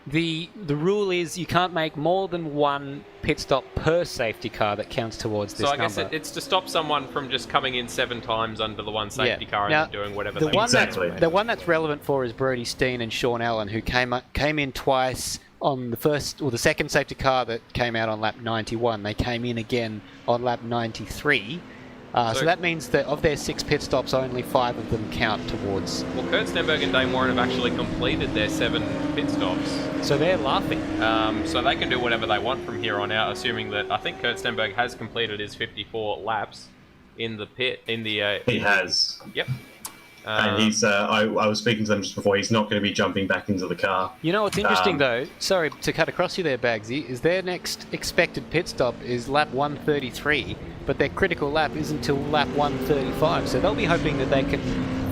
the rule is you can't make more than 1 pit stop per safety car that counts towards this number. So I guess it's to stop someone from just coming in 7 times under the 1 safety car and doing whatever they want. The one that's relevant for is Brodie Steen and Sean Allen, who came in twice on the second safety car that came out on lap 91. They came in again on lap 93. So that means that of their 6 pit stops, only 5 of them count towards. Well, Kurt Stenberg and Dane Warren have actually completed their 7 pit stops. So they're laughing. So they can do whatever they want from here on out, assuming that I think Kurt Stenberg has completed his 54 laps in the pit. He has. Yep. And he's. I was speaking to them just before. He's not going to be jumping back into the car. You know what's interesting though? Sorry to cut across you there, Baggsy. Is their next expected pit stop is lap 133, but their critical lap is until lap 135. So they'll be hoping that they can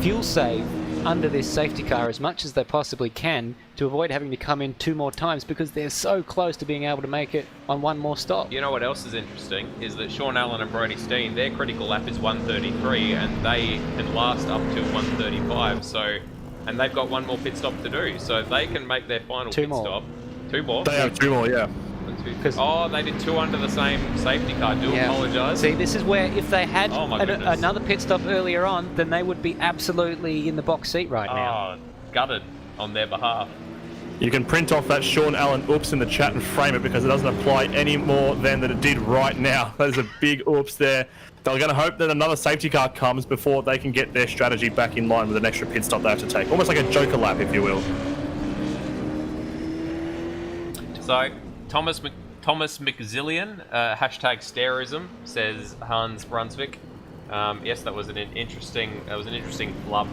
fuel save under this safety car as much as they possibly can to avoid having to come in 2 more times because they're so close to being able to make it on 1 more stop. You know what else is interesting is that Sean Allen and Brodie Steen, their critical lap is 133 and they can last up to 135. So, and they've got 1 more pit stop to do, so they can make their final pit stop. 2 more. They have 2 more, yeah. Oh, they did 2 under the same safety car. Do apologise. See, this is where if they had Oh my goodness. another pit stop earlier on, then they would be absolutely in the box seat right now. Gutted on their behalf. You can print off that Sean Allen oops in the chat and frame it because it doesn't apply any more than that it did right now. There's a big oops there. They're going to hope that another safety car comes before they can get their strategy back in line with an extra pit stop they have to take. Almost like a joker lap, if you will. So, Thomas McZillion, hashtag Starism, says Hans Brunswick. Yes, that was an interesting flub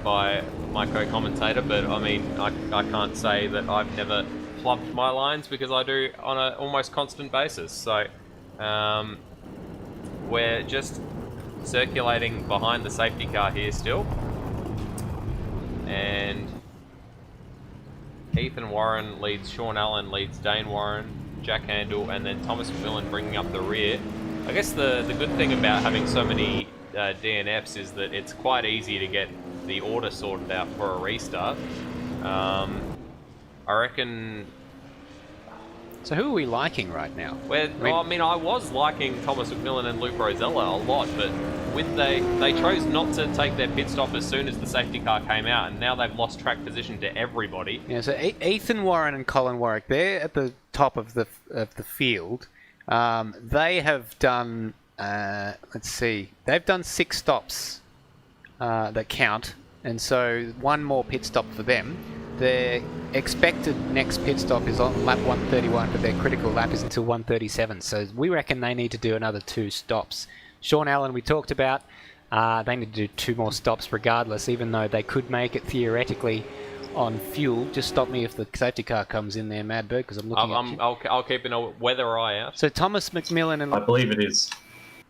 by my co-commentator, but I mean, I can't say that I've never flubbed my lines because I do on an almost constant basis. So, we're just circulating behind the safety car here still, and Ethan Warren leads, Sean Allen leads Dane Warren, Jack Handel, and then Thomas McMillan bringing up the rear. I guess the good thing about having so many DNFs is that it's quite easy to get the order sorted out for a restart. I reckon... So who are we liking right now? I was liking Thomas McMillan and Luke Rosella a lot, but they chose not to take their pit stop as soon as the safety car came out, and now they've lost track position to everybody. Yeah, so Ethan Warren and Colin Warwick, they're at the top of the field. They have done, let's see, they've done 6 stops that count, and so 1 more pit stop for them. Their expected next pit stop is on lap 131, but their critical lap is until 137. So we reckon they need to do another 2 stops. Sean Allen, we talked about, they need to do 2 more stops regardless, even though they could make it theoretically on fuel. Just stop me if the safety car comes in there, Madbird, because I'm looking at you. I'll keep a weather eye out. So Thomas McMillan and... I believe it is.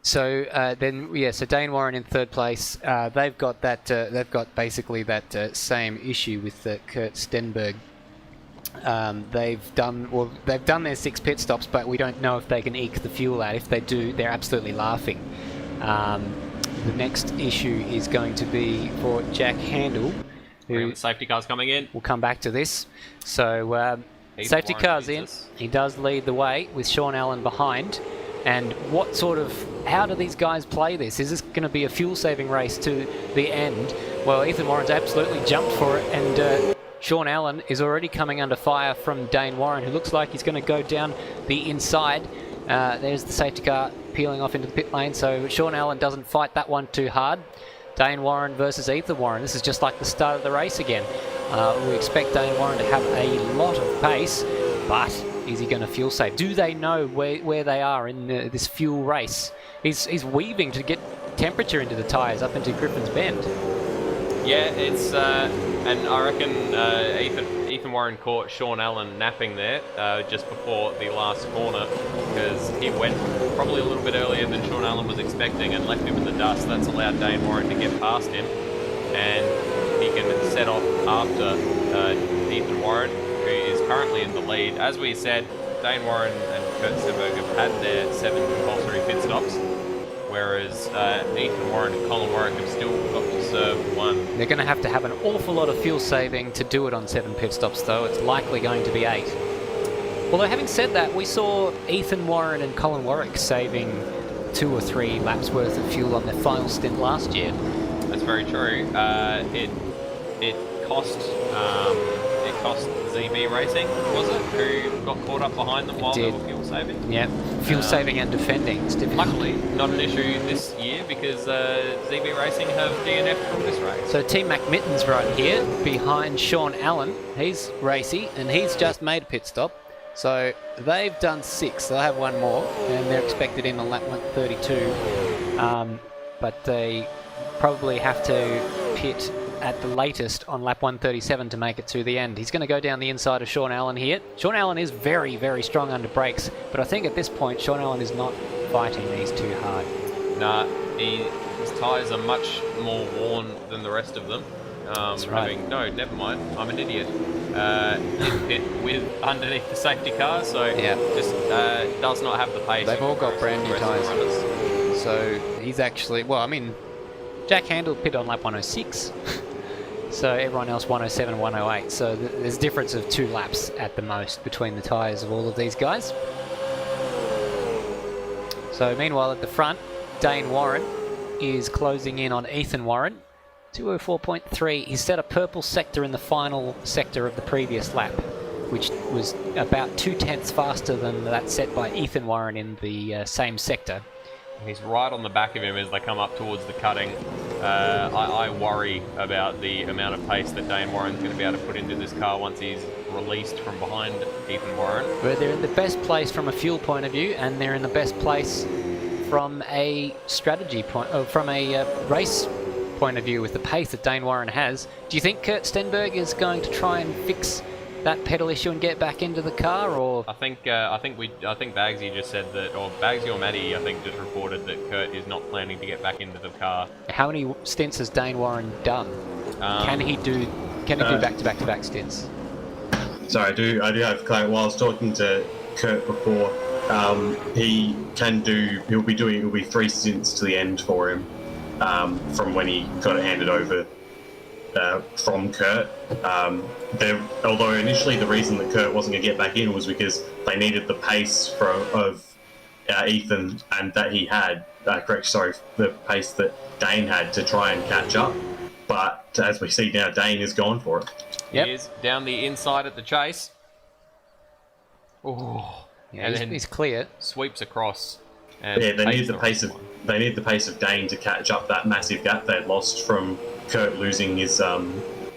So so Dane Warren in 3rd place. They've got that. They've got basically that same issue with Kurt Stenberg. They've done their 6 pit stops, but we don't know if they can eke the fuel out. If they do, they're absolutely laughing. The next issue is going to be for Jack Handel, who safety car's coming in. We'll come back to this. So safety car's in. He does lead the way with Sean Allen behind. And how do these guys play this? Is this going to be a fuel-saving race to the end? Well, Ethan Warren's absolutely jumped for it, and Sean Allen is already coming under fire from Dane Warren, who looks like he's going to go down the inside. There's the safety car peeling off into the pit lane, so Sean Allen doesn't fight that one too hard. Dane Warren versus Ethan Warren. This is just like the start of the race again. We expect Dane Warren to have a lot of pace, but is he going to fuel save? Do they know where they are in this fuel race? He's weaving to get temperature into the tyres up into Griffin's Bend. Yeah, it's and I reckon Ethan Warren caught Sean Allen napping there just before the last corner because he went probably a little bit earlier than Sean Allen was expecting and left him in the dust. That's allowed Dane Warren to get past him, and he can set off after Ethan Warren, who is currently in the lead. As we said, Dane Warren and Kurt Stenberg have had their 7 compulsory pit stops, whereas Ethan Warren and Colin Warwick have still got to serve 1. They're going to have an awful lot of fuel saving to do it on 7 pit stops, though. It's likely going to be 8. Although, having said that, we saw Ethan Warren and Colin Warwick saving 2 or 3 laps worth of fuel on their final stint last year. That's very true. It cost ZB Racing, was it, who got caught up behind them while they were fuel saving? Yeah, fuel saving and defending. It's difficult. Luckily, not an issue this year because ZB Racing have DNF'd from this race. So Team McMitten's right here behind Sean Allen. He's racy and he's just made a pit stop. So they've done 6. They'll have 1 more and they're expected in on lap 132. But they probably have to pit at the latest on lap 137 to make it to the end. He's going to go down the inside of Sean Allen here. Sean Allen is very, very strong under brakes, but I think at this point Sean Allen is not fighting these too hard. Nah, his tyres are much more worn than the rest of them. That's right. No, never mind. I'm an idiot. In pit with underneath the safety car, so just does not have the pace. They've all got brand new tyres. So he's actually, Jack Handel pit on lap 106. So everyone else 107, 108. So there's a difference of 2 laps at the most between the tyres of all of these guys. So meanwhile at the front, Dane Warren is closing in on Ethan Warren. 204.3. He set a purple sector in the final sector of the previous lap, which was about 0.2 faster than that set by Ethan Warren in the same sector. He's right on the back of him as they come up towards the cutting. I worry about the amount of pace that Dane Warren's going to be able to put into this car once he's released from behind Ethan Warren. But they're in the best place from a fuel point of view, and they're in the best place from a strategy point, from a race point of view with the pace that Dane Warren has. Do you think Kurt Stenberg is going to try and fix that pedal issue and get back into the car, or? I think Baggsy just said that, or Baggsy or Matty, I think, just reported that Kurt is not planning to get back into the car. How many stints has Dane Warren done? Can he do back-to-back stints? Sorry, I do have clarity. While I was talking to Kurt before, it'll be 3 stints to the end for him, from when he got it handed over from Kurt. Although initially the reason that Kurt wasn't going to get back in was because they needed the pace of Ethan, and that he had, the pace that Dane had to try and catch up. But as we see now, Dane is gone for it. Yep. He is down the inside at the chase. Oh, yeah, and he's clear. Sweeps across. And they need the pace of Dane to catch up that massive gap they'd lost from Kurt losing his or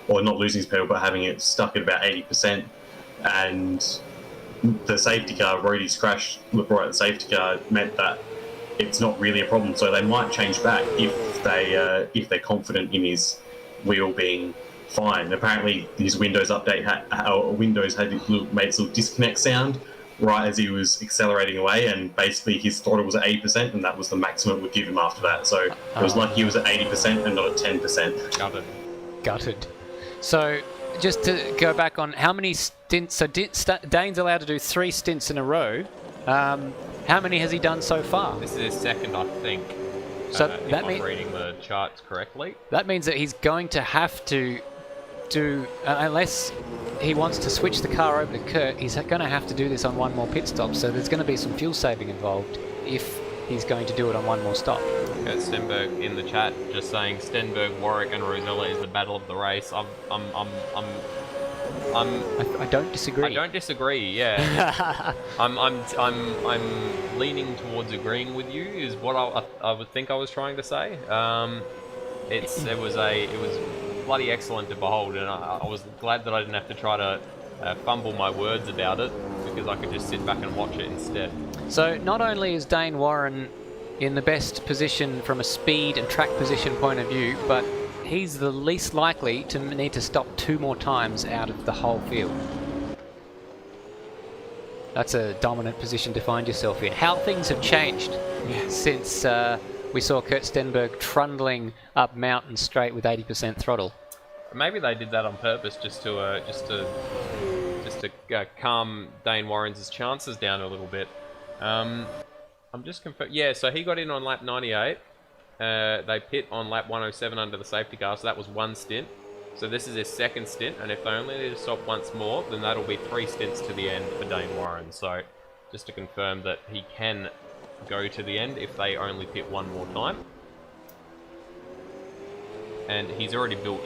not losing his pedal, but having it stuck at about 80%. And the safety car, Rody's crash brought out the safety car, meant that it's not really a problem. So they might change back if they're confident in his wheel being fine. Apparently, his Windows update Windows had made its little disconnect sound right as he was accelerating away, and basically his throttle was at 80%, and that was the maximum it would give him after that. So it was lucky he was at 80% and not at 10%. Gutted. So just to go back on how many stints, so Dane's allowed to do 3 stints in a row. How many has he done so far? This is his second, I think. So if I'm reading the charts correctly. That means that he's going to have to do, unless he wants to switch the car over to Kurt, he's going to have to do this on 1 more pit stop. So there's going to be some fuel saving involved if he's going to do it on 1 more stop. Kurt Stenberg in the chat just saying Stenberg, Warwick, and Rosella is the battle of the race. I don't disagree. I don't disagree. Yeah, I'm leaning towards agreeing with you. Is what I would think I was trying to say. It was bloody excellent to behold, and I was glad that I didn't have to try to fumble my words about it, because I could just sit back and watch it instead. So not only is Dane Warren in the best position from a speed and track position point of view, but he's the least likely to need to stop 2 more times out of the whole field. That's a dominant position to find yourself in. How things have changed since we saw Kurt Stenberg trundling up Mountain Straight with 80% throttle. Maybe they did that on purpose, just to calm Dane Warren's chances down a little bit. I'm just confirming. Yeah, so he got in on lap 98. They pit on lap 107 under the safety car, so that was 1 stint. So this is his 2nd stint, and if they only need to stop once more, then that'll be 3 stints to the end for Dane Warren. So just to confirm that he can go to the end if they only pit 1 more time. And he's already built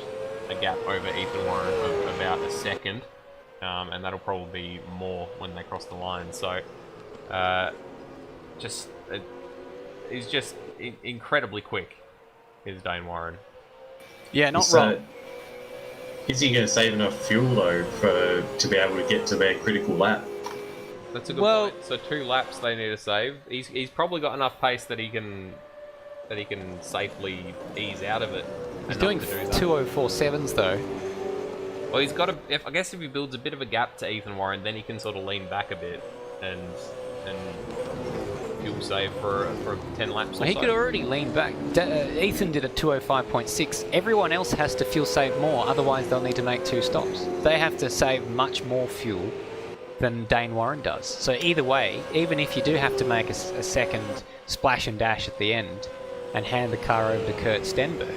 a gap over Ethan Warren of about a second, and that'll probably be more when they cross the line. So he's just incredibly quick, is Dane Warren. Yeah, not wrong. Is he going to save enough fuel though to be able to get to their critical lap? That's a good point. So 2 laps they need to save. He's probably got enough pace that he can safely ease out of it. He's doing 2:04.7s though. Well, he's got to. I guess if he builds a bit of a gap to Ethan Warren, then he can sort of lean back a bit and fuel save for 10 laps. He could already lean back. Ethan did a 2:05.6. Everyone else has to fuel save more, otherwise they'll need to make 2 stops. They have to save much more fuel than Dane Warren does. So either way, even if you do have to make a second splash and dash at the end and hand the car over to Kurt Stenberg,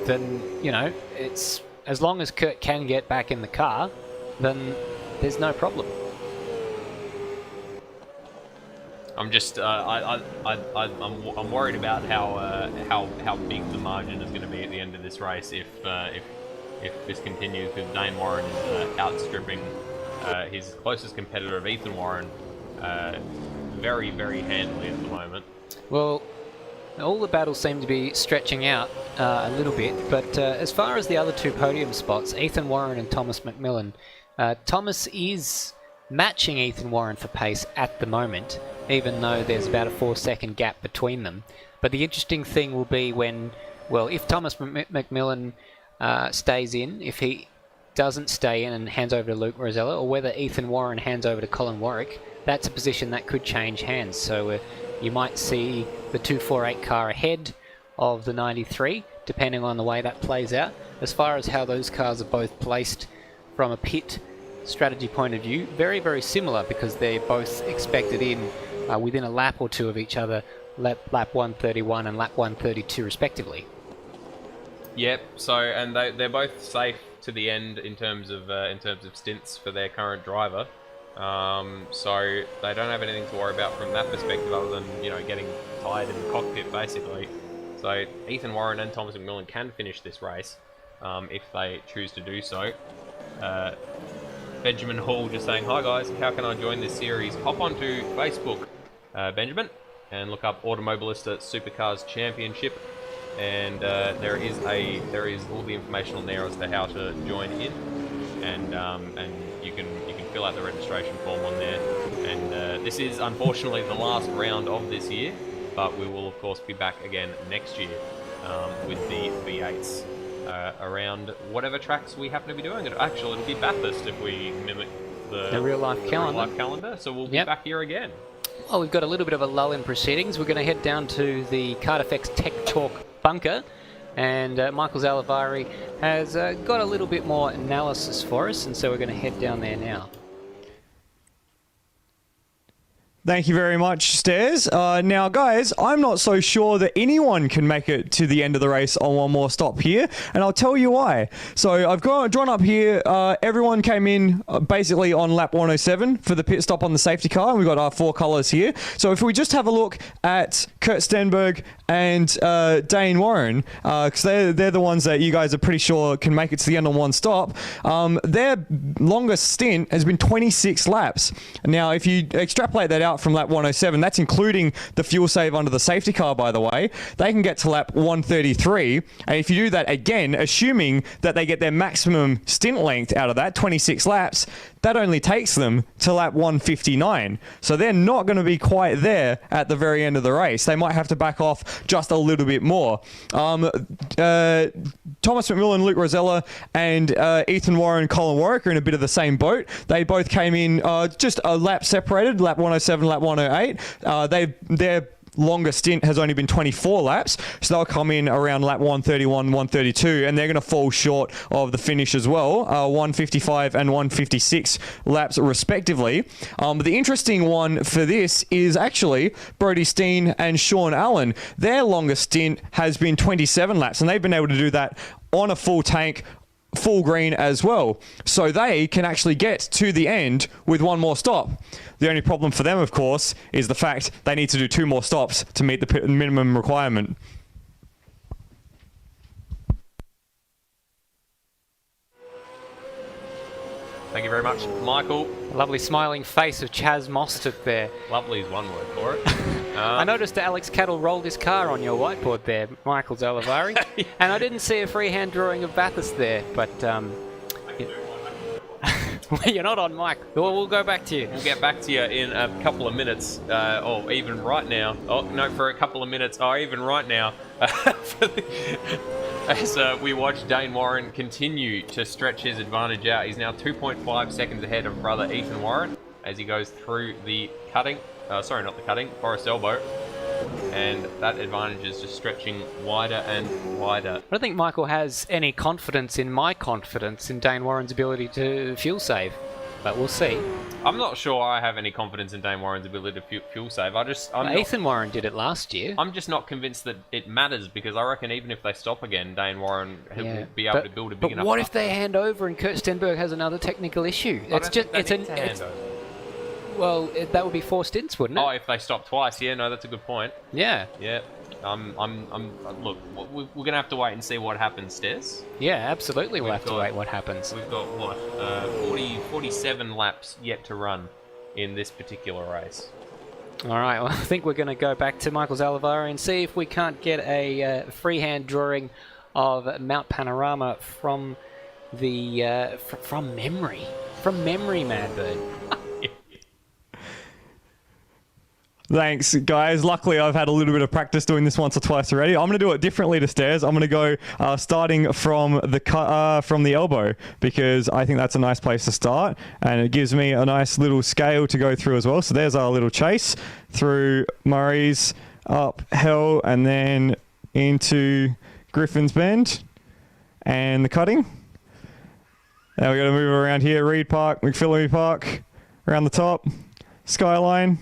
then, you know, it's as long as Kurt can get back in the car, then there's no problem. I'm just I'm worried about how big the margin is going to be at the end of this race if this continues, because Dane Warren is outstripping his closest competitor of Ethan Warren very, very handily at the moment. Well, all the battles seem to be stretching out a little bit, but as far as the other two podium spots, Ethan Warren and Thomas McMillan, Thomas is matching Ethan Warren for pace at the moment, even though there's about a 4-second gap between them. But the interesting thing will be when, well, if Thomas McMillan stays in, if he doesn't stay in and hands over to Luke Rosella, or whether Ethan Warren hands over to Colin Warwick, that's a position that could change hands. So you might see the 248 car ahead of the 93, depending on the way that plays out. As far as how those cars are both placed from a pit strategy point of view, very, very similar, because they're both expected in within a lap or two of each other, lap 131 and lap 132 respectively. Yep. So, and they're both safe to the end in terms of stints for their current driver. So they don't have anything to worry about from that perspective, other than, you know, getting tired in the cockpit basically. So Ethan Warren and Thomas McMillan can finish this race if they choose to do so. Benjamin Hall just saying, hi guys, how can I join this series? Hop onto Facebook, Benjamin, and look up Automobilista Supercars Championship, and there is all the information on there as to how to join in, and you can fill out the registration form on there. And this is unfortunately the last round of this year, but we will of course be back again next year with the V8s. Around whatever tracks we happen to be doing. Actually, it'll be Bathurst if we mimic the real-life calendar. So we'll be back here again. Well, we've got a little bit of a lull in proceedings. We're going to head down to the KART FX Tech Talk bunker, and Michael Zalavari has got a little bit more analysis for us, and so we're going to head down there now. Thank you very much, Stairs. Now, guys, I'm not so sure that anyone can make it to the end of the race on one more stop here, and I'll tell you why. So I've drawn up here, everyone came in basically on lap 107 for the pit stop on the safety car, and we've got our 4 colours here. So if we just have a look at Kurt Stenberg and Dane Warren, because they're the ones that you guys are pretty sure can make it to the end on one stop, their longest stint has been 26 laps. Now, if you extrapolate that out from lap 107, that's including the fuel save under the safety car, by the way, they can get to lap 133, and if you do that again, assuming that they get their maximum stint length out of that, 26 laps, that only takes them to lap 159. So they're not going to be quite there at the very end of the race. They might have to back off just a little bit more. Thomas McMillan, Luke Rosella, and Ethan Warren, Colin Warwick are in a bit of the same boat. They both came in just a lap separated, lap 107, lap 108. Their longest stint has only been 24 laps, so they'll come in around lap 131, 132, and they're going to fall short of the finish as well, 155 and 156 laps respectively. But the interesting one for this is actually Brody Steen and Sean Allen. Their longest stint has been 27 laps, and they've been able to do that on a full tank, full green as well. So they can actually get to the end with one more stop. The only problem for them, of course, is the fact they need to do 2 more stops to meet the minimum requirement. Thank you very much, Michael. Lovely smiling face of Chaz Mostert there. Lovely is one word for it. I noticed that Alex Cattle rolled his car on your whiteboard there, Michael Zalavari, and I didn't see a freehand drawing of Bathurst there, but you're not on mic. We'll go back to you. We'll get back to you in a couple of minutes, or even right now. Oh, no, for a couple of minutes, or even right now. As we watch Dane Warren continue to stretch his advantage out. He's now 2.5 seconds ahead of brother Ethan Warren as he goes through the cutting. Sorry, not the cutting, Forest Elbow. And that advantage is just stretching wider and wider. I don't think Michael has any confidence in my confidence in Dane Warren's ability to fuel save. but we'll see. I'm not sure I have any confidence in Dane Warren's ability to fuel save. Ethan Warren did it last year. I'm just not convinced that it matters, because I reckon even if they stop again, Dane Warren will be able to build a big enough. But what if they hand over and Kurt Stenberg has another technical issue? Well, that would be 4 stints, wouldn't it? Oh, if they stop twice, yeah, no, that's a good point. Yeah. Yeah. Look, we're gonna have to wait and see what happens, Stairs. Yeah, absolutely. We'll have to wait what happens. We've got what 47 laps yet to run in this particular race. All right. Well, I think we're going to go back to Michael Zalavari and see if we can't get a freehand drawing of Mount Panorama from the from memory. From memory, Madbird. Thanks, guys. Luckily, I've had a little bit of practice doing this once or twice already. I'm going to do it differently to Stairs. I'm going to go starting from the elbow, because I think that's a nice place to start, and it gives me a nice little scale to go through as well. So there's our little chase through Murray's, up Hell, and then into Griffin's Bend and the cutting. Now we're going to move around here, Reed Park, McPhillamy Park, around the top, Skyline.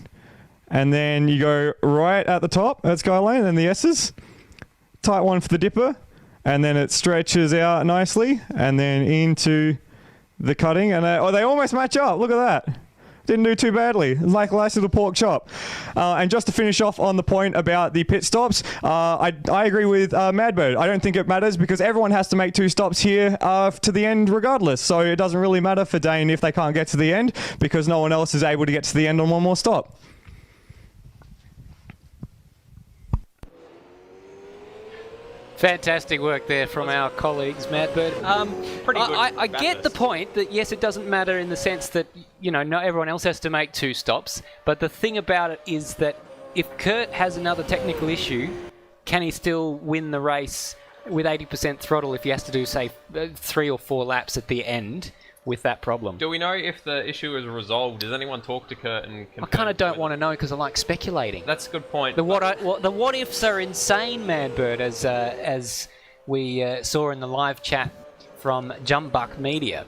And then you go right at the top at Skyline, and the S's. Tight one for the dipper. And then it stretches out nicely. And then into the cutting. And they almost match up. Look at that. Didn't do too badly. Like a nice little pork chop. And just to finish off on the point about the pit stops, I agree with Madbird. I don't think it matters, because everyone has to make 2 stops here to the end regardless. So it doesn't really matter for Dane if they can't get to the end, because no one else is able to get to the end on one more stop. Fantastic work there from our colleagues, Madbird. Pretty good. I get the point that, yes, it doesn't matter in the sense that, not everyone else has to make 2 stops. But the thing about it is that if Kurt has another technical issue, can he still win the race with 80% throttle if he has to do, say, 3 or 4 laps at the end with that problem? Do we know if the issue is resolved? Does anyone talk to Kurt and confirm? I kind of don't want to know, because I like speculating. That's a good point. The what ifs are insane, Madbird, as we saw in the live chat from Jumbuck Media.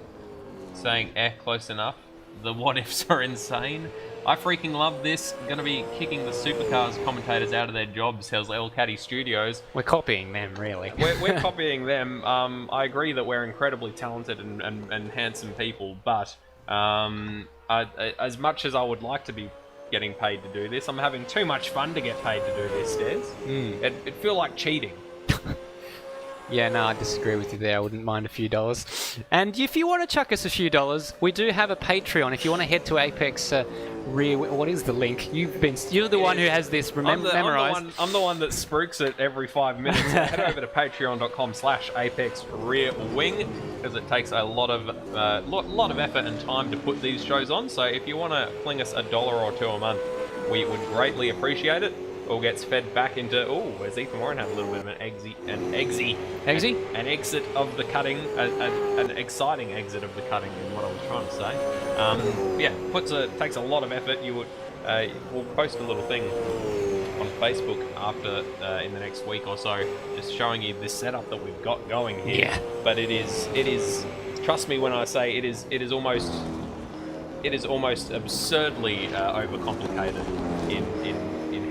Saying, close enough. The what ifs are insane. I freaking love this. Going to be kicking the supercars commentators out of their jobs, says El Caddy Studios. We're copying them, really. We're copying them. I agree that we're incredibly talented and handsome people, but as much as I would like to be getting paid to do this, I'm having too much fun to get paid to do this, Stairs. It feel like cheating. Yeah, no, I disagree with you there. I wouldn't mind a few dollars. And if you want to chuck us a few dollars, we do have a Patreon. If you want to head to Apex what is the link? You're the one who has this memorized. I'm the one that spooks it every 5 minutes. Head over to patreon.com/Apex Rear Wing, because it takes a lot of effort and time to put these shows on. So if you want to fling us $1 or $2 a month, we would greatly appreciate it. All gets fed back into, where's Ethan Warren had a little bit of an exit of the cutting, an exciting exit of the cutting is what I was trying to say. Takes a lot of effort. We'll post a little thing on Facebook after in the next week or so, just showing you this setup that we've got going here. Yeah. But it is. Trust me when I say it is almost absurdly overcomplicated in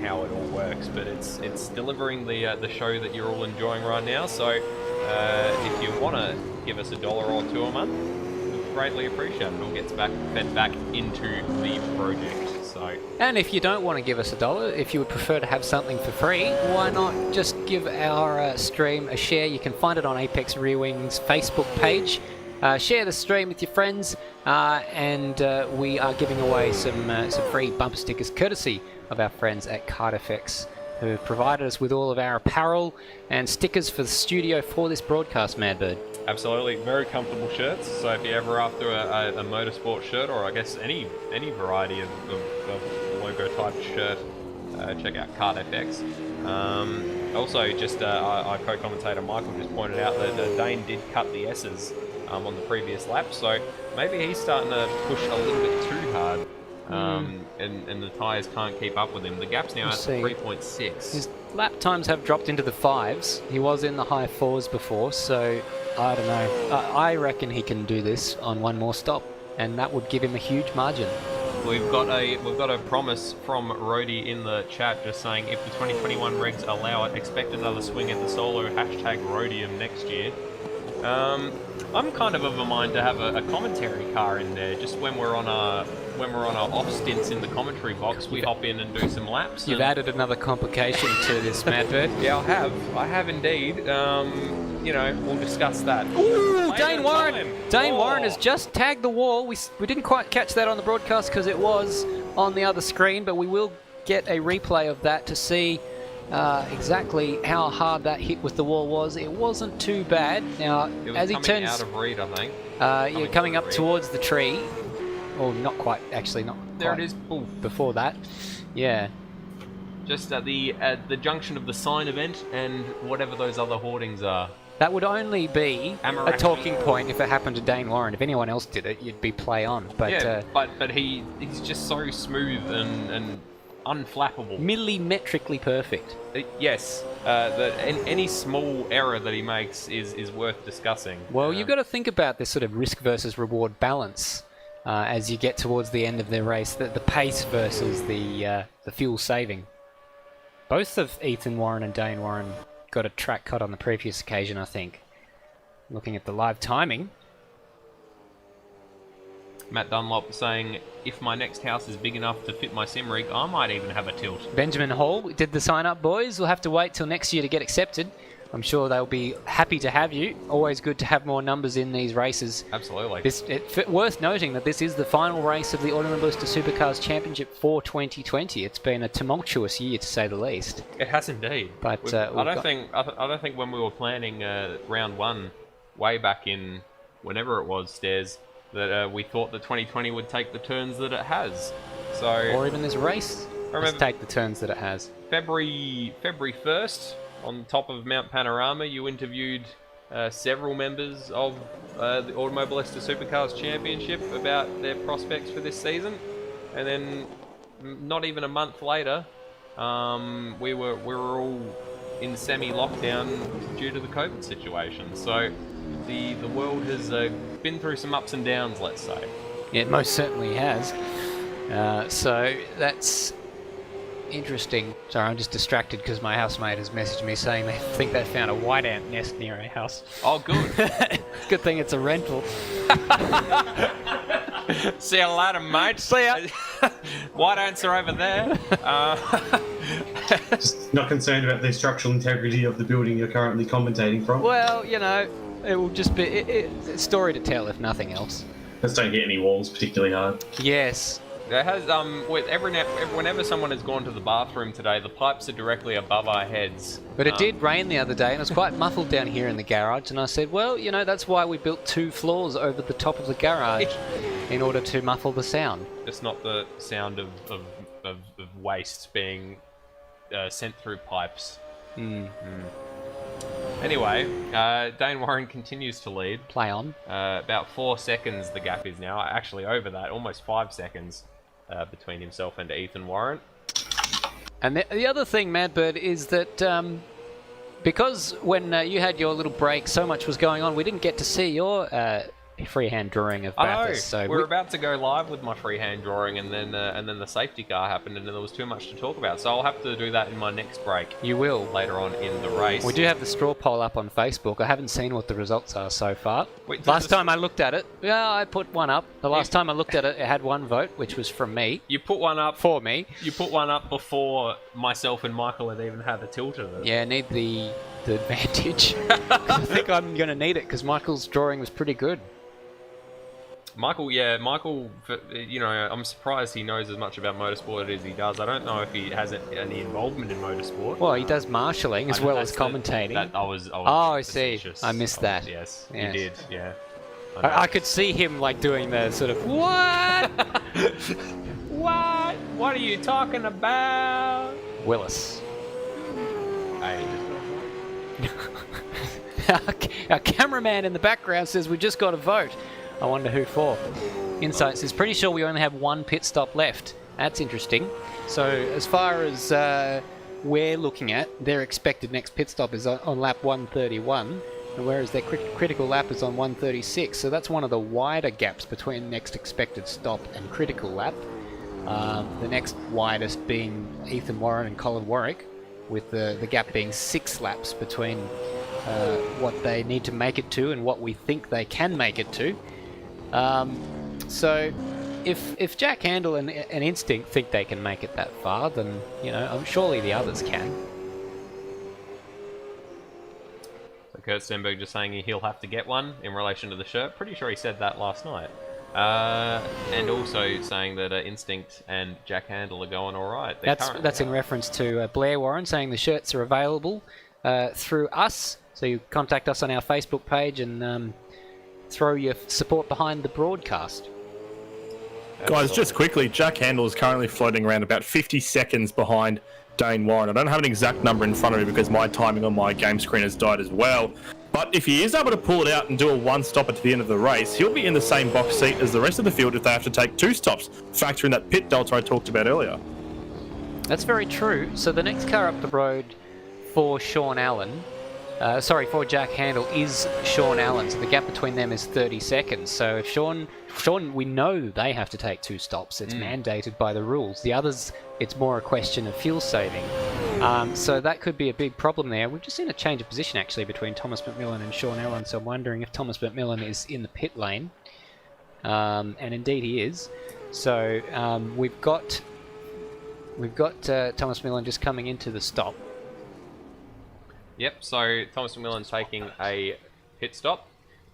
how it all works, but it's delivering the show that you're all enjoying right now. So if you want to give us $1 or $2 a month, we greatly appreciate it. It all gets fed back into the project. So, and if you don't want to give us $1, if you would prefer to have something for free, why not just give our stream a share? You can find it on Apex Rear Wing's Facebook page. Share the stream with your friends, and we are giving away some free bumper stickers courtesy of our friends at KART FX, who have provided us with all of our apparel and stickers for the studio for this broadcast, Madbird. Absolutely, very comfortable shirts. So if you're ever after a motorsport shirt, or I guess any variety of logo type shirt, check out KART FX. Also, just our co-commentator Michael just pointed out that Dane did cut the S's on the previous lap, so maybe he's starting to push a little bit too hard, and the tyres can't keep up with him. The gap's now at 3.6. His lap times have dropped into the 5s. He was in the high 4s before, so I don't know. I reckon he can do this on one more stop. and that would give him a huge margin. We've got a promise from Rody in the chat just saying if the 2021 regs allow it, expect another swing at the solo #Rhodium next year. I'm kind of a mind to have a commentary car in there, just when we're on our off stints in the commentary box, we hop in and do some laps. You've added another complication to this, Madbird. Yeah, I have indeed. We'll discuss that. Ooh, Dane Warren! Dane Warren has just tagged the wall. We didn't quite catch that on the broadcast because it was on the other screen, but we will get a replay of that to see exactly how hard that hit with the wall was. It wasn't too bad. Now, as he turns out of read, I think. Coming up towards the tree. Oh, not quite. Actually, not there quite. It is. Ooh. Before that, yeah. Just at the junction of the sign event and whatever those other hoardings are. That would only be a talking point if it happened to Dane Warren. If anyone else did it, you'd be play on. But yeah, but he's just so smooth and unflappable. Millimetrically perfect. Yes. Any small error that he makes is worth discussing. Well, you've got to think about this sort of risk versus reward balance as you get towards the end of the race. The pace versus the fuel saving. Both of Ethan Warren and Dane Warren got a track cut on the previous occasion, I think. Looking at the live timing. Matt Dunlop saying, if my next house is big enough to fit my sim rig, I might even have a tilt. Benjamin Hall did the sign up, boys. We'll have to wait till next year to get accepted. I'm sure they'll be happy to have you. Always good to have more numbers in these races. Absolutely. Worth noting that this is the final race of the Automobilista Supercars Championship for 2020. It's been a tumultuous year, to say the least. It has indeed. But I don't think when we were planning round one, way back in whenever it was, Stairs, that we thought that 2020 would take the turns that it has. So, or even this race. Let's take the turns that it has. February 1st. On top of Mount Panorama, you interviewed several members of the Automobilista Supercars Championship about their prospects for this season, and then not even a month later, we were all in semi-lockdown due to the COVID situation. So the world has been through some ups and downs, let's say. Yeah, it most certainly has. So that's interesting. Sorry, I'm just distracted because my housemate has messaged me saying they think they found a white ant nest near our house. Oh, good. Good thing it's a rental. See you later, mate. See ya. White ants are over there. Just not concerned about the structural integrity of the building you're currently commentating from? Well, it will just be it's a story to tell, if nothing else. Just don't hit any walls particularly hard. Yes. There has whenever someone has gone to the bathroom today, the pipes are directly above our heads. But it did rain the other day, and it was quite muffled down here in the garage. And I said, well, that's why we built 2 floors over the top of the garage in order to muffle the sound. It's not the sound of waste being sent through pipes. Anyway, Dane Warren continues to lead. Play on. About 4 seconds the gap is now. Actually, over that, almost 5 seconds between himself and Ethan Warren. And the other thing, Madbird, is that because when you had your little break, so much was going on, we didn't get to see your freehand drawing of Bathurst. So we're about to go live with my freehand drawing, and then the safety car happened, and then there was too much to talk about. So I'll have to do that in my next break. You will later on in the race. We do have the straw poll up on Facebook. I haven't seen what the results are so far. Wait, last time I looked at it, I put one up. The last time I looked at it, it had 1 vote, which was from me. You put one up for me. You put one up before myself and Michael had even had a tilt of it. Yeah, I need the advantage. I think I'm going to need it because Michael's drawing was pretty good. Michael, I'm surprised he knows as much about motorsport as he does. I don't know if he has any involvement in motorsport. Well, he does marshalling as well as commentating. I see. I missed that. Yes, you did. Yeah. I could see him doing the sort of what? What are you talking about? Willis. Our cameraman in the background says we just got a vote. I wonder who for. Insight says, pretty sure we only have 1 pit stop left. That's interesting. So as far as we're looking at, their expected next pit stop is on lap 131. whereas their critical lap is on 1:36. So that's one of the wider gaps between next expected stop and critical lap. The next widest being Ethan Warren and Colin Warwick, with the gap being 6 laps between what they need to make it to and what we think they can make it to. So if Jack Handel and Instinct think they can make it that far, then surely the others can. So Kurt Stenberg just saying he'll have to get one in relation to the shirt. Pretty sure he said that last night. And also saying that Instinct and Jack Handel are going all right. That's in reference to Blair Warren saying the shirts are available through us. So you contact us on our Facebook page and throw your support behind the broadcast. Guys, just quickly, Jack Handel is currently floating around about 50 seconds behind Dane Warren. I don't have an exact number in front of me because my timing on my game screen has died as well. But if he is able to pull it out and do a one stopper to the end of the race, he'll be in the same box seat as the rest of the field if they have to take 2 stops, factoring that pit delta I talked about earlier. That's very true. So the next car up the road for Sean Allen, for Jack Handel is Sean Allen. So the gap between them is 30 seconds. So if Sean, we know they have to take 2 stops. It's mandated by the rules. The others, it's more a question of fuel saving. So that could be a big problem there. We've just seen a change of position actually between Thomas McMillan and Sean Allen. So I'm wondering if Thomas McMillan is in the pit lane. And indeed he is. So we've got Thomas McMillan just coming into the stop. Yep, so Thomas McMillan's taking a pit stop.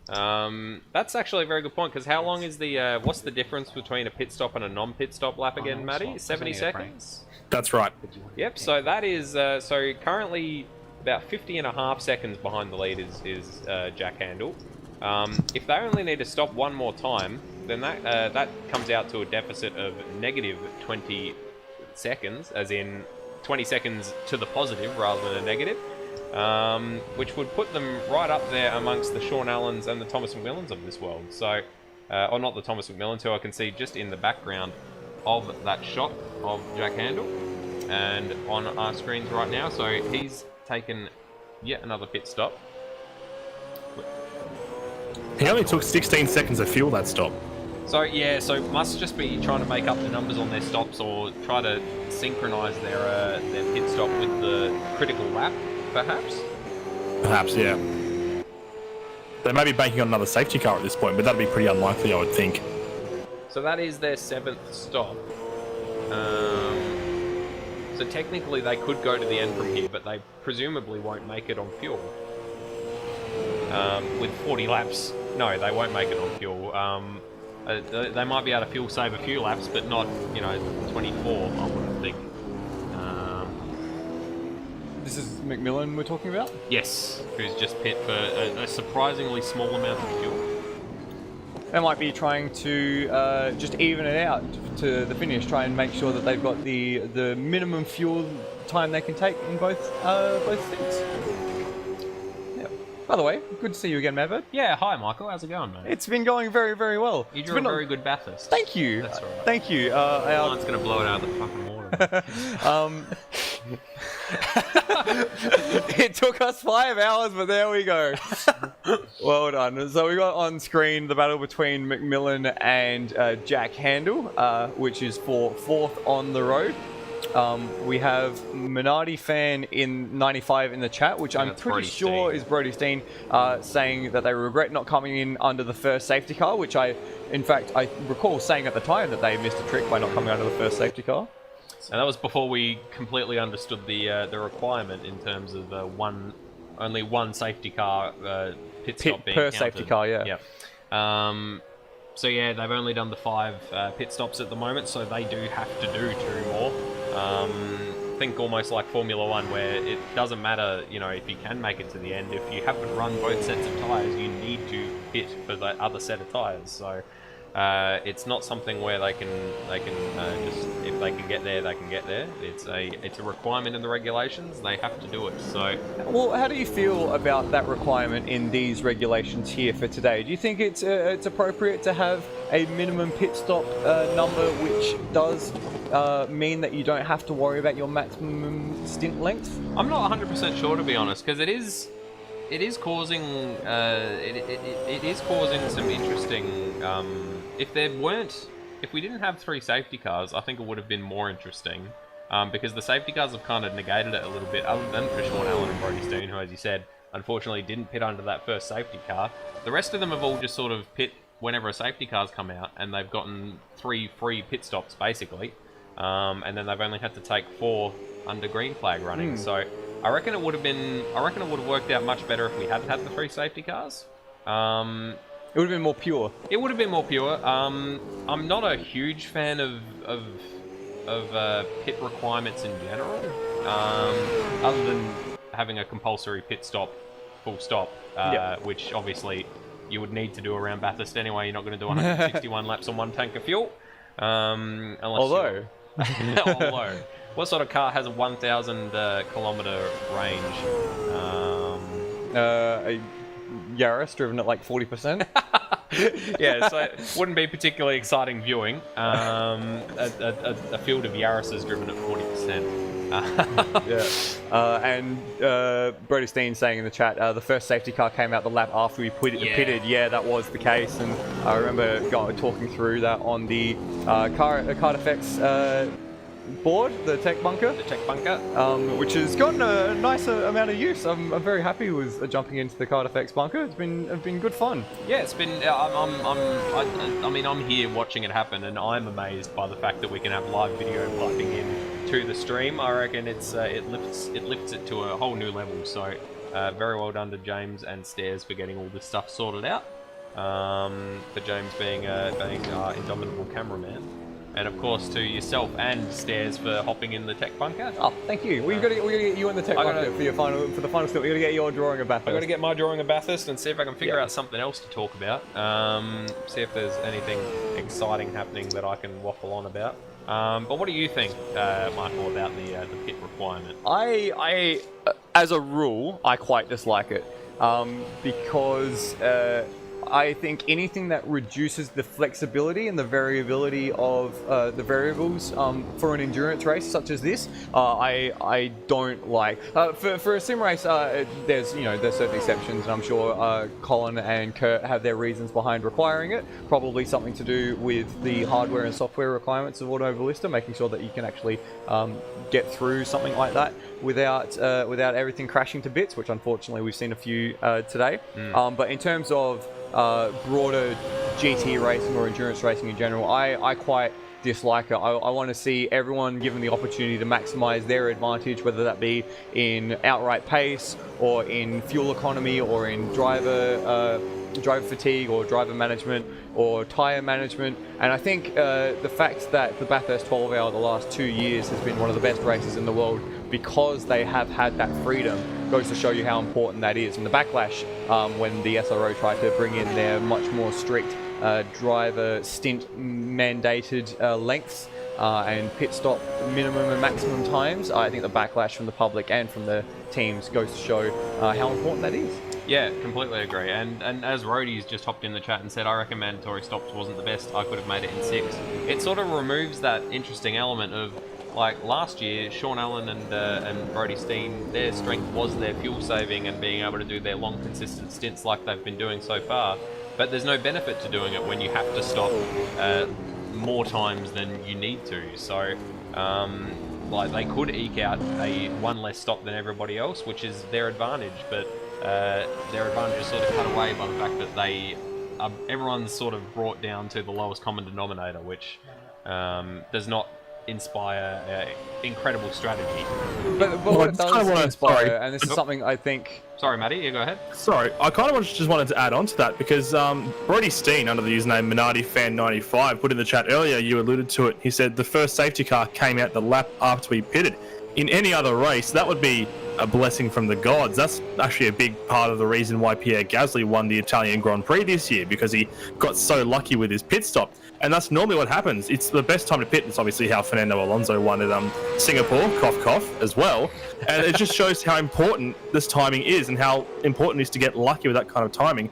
That's actually a very good point, because how long is the, what's the difference between a pit stop and a non-pit stop lap again, Matty? 70 seconds? That's right. Yep, so that is, so currently about 50.5 seconds behind the lead is Jack Handel. If they only need to stop one more time, then that comes out to a deficit of negative 20 seconds, as in 20 seconds to the positive rather than a negative. Which would put them right up there amongst the Sean Allens and the Thomas McMillans of this world. So, or not the Thomas McMillans, who I can see just in the background of that shot of Jack Handel, and on our screens right now. So he's taken yet another pit stop. He only took 16 seconds to fuel that stop. So yeah, so must just be trying to make up the numbers on their stops, or try to synchronise their pit stop with the critical lap. Perhaps? Perhaps, yeah. They may be banking on another safety car at this point, but that'd be pretty unlikely, I would think. So that is their 7th stop. So technically they could go to the end from here, but they presumably won't make it on fuel. With 40 laps, no, they won't make it on fuel. They might be able to fuel save a few laps, but not, 24, I wouldn't think. This is McMillan we're talking about? Yes, who's just pit for a surprisingly small amount of fuel. They might be trying to just even it out to the finish, try and make sure that they've got the minimum fuel time they can take in both stints. Yeah. By the way, good to see you again, Madbird. Yeah, hi Michael, how's it going, mate? It's been going very, very well. You drew a very good Bathurst. Thank you. That's all right. Thank you. Mine's going to blow it out of the fucking water. It took us 5 hours, but there we go. Well done. So we got on screen the battle between McMillan and Jack Handel, which is for 4th on the road. We have Minardi fan in 95 in the chat, which I'm pretty sure is Brody Steen, saying that they regret not coming in under the first safety car, which I recall saying at the time that they missed a trick by not coming under the first safety car. And that was before we completely understood the requirement in terms of only one safety car pit stop being per counted. safety car, yeah. Yep. So yeah, they've only done the 5 pit stops at the moment, so they do have to do 2 more. Think almost like Formula 1, where it doesn't matter, if you can make it to the end. If you haven't run both sets of tyres, you need to pit for the other set of tyres. So it's not something where they can just, if they can get there, they can get there. It's a requirement in the regulations. They have to do it. So, well, how do you feel about that requirement in these regulations here for today? Do you think it's appropriate to have a minimum pit stop number, which does mean that you don't have to worry about your maximum stint length? I'm not 100% sure, to be honest, because it is it is causing it is causing some interesting. If we didn't have 3 safety cars, I think it would have been more interesting. Because the safety cars have kind of negated it a little bit, other than for Sean Allen and Brody Steen, who, as you said, unfortunately didn't pit under that first safety car. The rest of them have all just sort of pit whenever a safety car's come out, and they've gotten 3 free pit stops, basically. And then they've only had to take 4 under green flag running. So I reckon it would have worked out much better if we hadn't had the 3 safety cars. It would have been more pure. It would have been more pure. I'm not a huge fan of pit requirements in general, other than having a compulsory pit stop, full stop, which obviously you would need to do around Bathurst anyway. You're not going to do 161 laps on 1 tank of fuel. Although, what sort of car has a 1,000 kilometer range? A Yaris driven at like 40%. Yeah, so it wouldn't be particularly exciting viewing. A field of Yaris's driven at 40%. And Brody Steen saying in the chat, the first safety car came out the lap after we pitted. Yeah, that was the case, and I remember talking through that on the KART FX board, the tech bunker. Which has gotten a nice amount of use. I'm very happy with jumping into the KART FX bunker. It's been good fun. Yeah, it's been. I'm here watching it happen, and I'm amazed by the fact that we can have live video piping in to the stream. I reckon it lifts it to a whole new level. So very well done to James and Stairs for getting all this stuff sorted out. For James being indomitable cameraman. And of course to yourself and Stairs for hopping in the tech bunker. Oh, thank you. We're gonna get you in the tech bunker for the final step. We're gonna get your drawing of Bathurst. I'm gonna get my drawing of Bathurst and see if I can figure out something else to talk about. See if there's anything exciting happening that I can waffle on about. But what do you think, Michael, about the pit requirement? I as a rule, I quite dislike it because. I think anything that reduces the flexibility and the variability of the variables for an endurance race such as this, I don't like. For a sim race, there's certain exceptions, and I'm sure Colin and Kurt have their reasons behind requiring it. Probably something to do with the hardware and software requirements of Automobilista, making sure that you can actually get through something like that without everything crashing to bits, which unfortunately we've seen a few today. But in terms of broader GT racing or endurance racing in general, I quite dislike it. I want to see everyone given the opportunity to maximize their advantage, whether that be in outright pace or in fuel economy or in driver fatigue or driver management or tyre management. And I think the fact that the Bathurst 12 Hour the last 2 years has been one of the best races in the world because they have had that freedom goes to show you how important that is. And the backlash when the SRO tried to bring in their much more strict driver stint mandated lengths and pit stop minimum and maximum times, I think the backlash from the public and from the teams goes to show how important that is. Yeah, completely agree. And as Rhodey's just hopped in the chat and said, I reckon mandatory stops wasn't the best. I could have made it in 6. It sort of removes that interesting element of, like last year, Sean Allen and Brody Steen, their strength was their fuel saving and being able to do their long, consistent stints like they've been doing so far. But there's no benefit to doing it when you have to stop more times than you need to. So, like they could eke out one less stop than everybody else, which is their advantage. But their advantage is sort of cut away by the fact that everyone's sort of brought down to the lowest common denominator, which does not inspire incredible strategy. But what it does inspire, and this is something I think... Sorry, Matty, you go ahead. Sorry, I kind of just wanted to add on to that because Brody Steen, under the username MinardiFan95, put in the chat earlier, you alluded to it, he said the first safety car came out the lap after we pitted. In any other race, that would be a blessing from the gods. That's actually a big part of the reason why Pierre Gasly won the Italian Grand Prix this year, because he got so lucky with his pit stop. And that's normally what happens. It's the best time to pit. It's obviously how Fernando Alonso won at Singapore, cough, cough, as well. And it just shows how important this timing is and how important it is to get lucky with that kind of timing.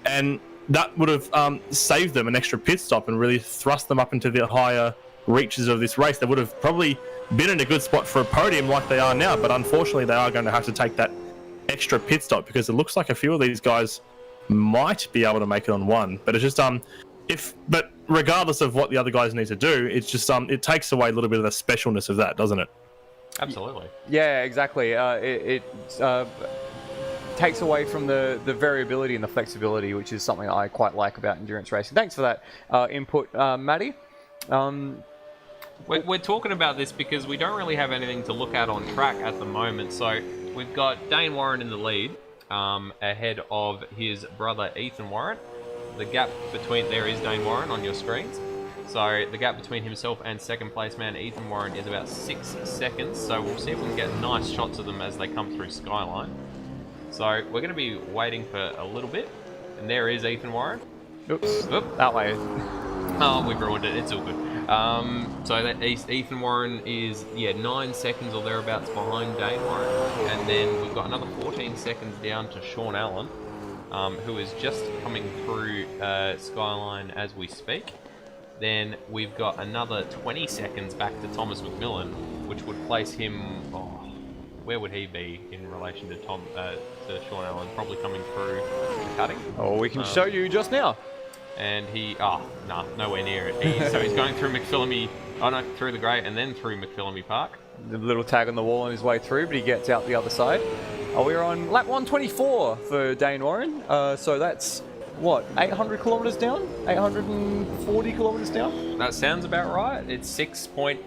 And that would have saved them an extra pit stop and really thrust them up into the higher reaches of this race. They would have probably been in a good spot for a podium like they are now, but unfortunately they are going to have to take that extra pit stop, because it looks like a few of these guys might be able to make it on one. But it's just but regardless of what the other guys need to do, it's just it takes away a little bit of the specialness of that, doesn't it? Absolutely. Yeah, exactly. It takes away from the variability and the flexibility, which is something I quite like about endurance racing. Thanks for that input, Matty. We're talking about this because we don't really have anything to look at on track at the moment. So we've got Dane Warren in the lead, ahead of his brother Ethan Warren. The gap between, there is Dane Warren on your screens. So the gap between himself and second place man Ethan Warren is about 6 seconds. So we'll see if we can get nice shots of them as they come through Skyline. So we're going to be waiting for a little bit. And there is Ethan Warren. Oops. That way. Oh, we've ruined it. It's all good. So that Ethan Warren is 9 seconds or thereabouts behind Dane Warren, and then we've got another 14 seconds down to Sean Allen, who is just coming through Skyline as we speak. Then we've got another 20 seconds back to Thomas McMillan, which would place him. Where would he be in relation to Sean Allen? Probably coming through the cutting. Oh, we can show you just now. And nowhere near it. So he's going through McPhillamy, through the Great and then through McPhillamy Park. The little tag on the wall on his way through, but he gets out the other side. We're on lap 124 for Dane Warren. So that's, 800 kilometres down? 840 kilometres down? That sounds about right. It's 6.1.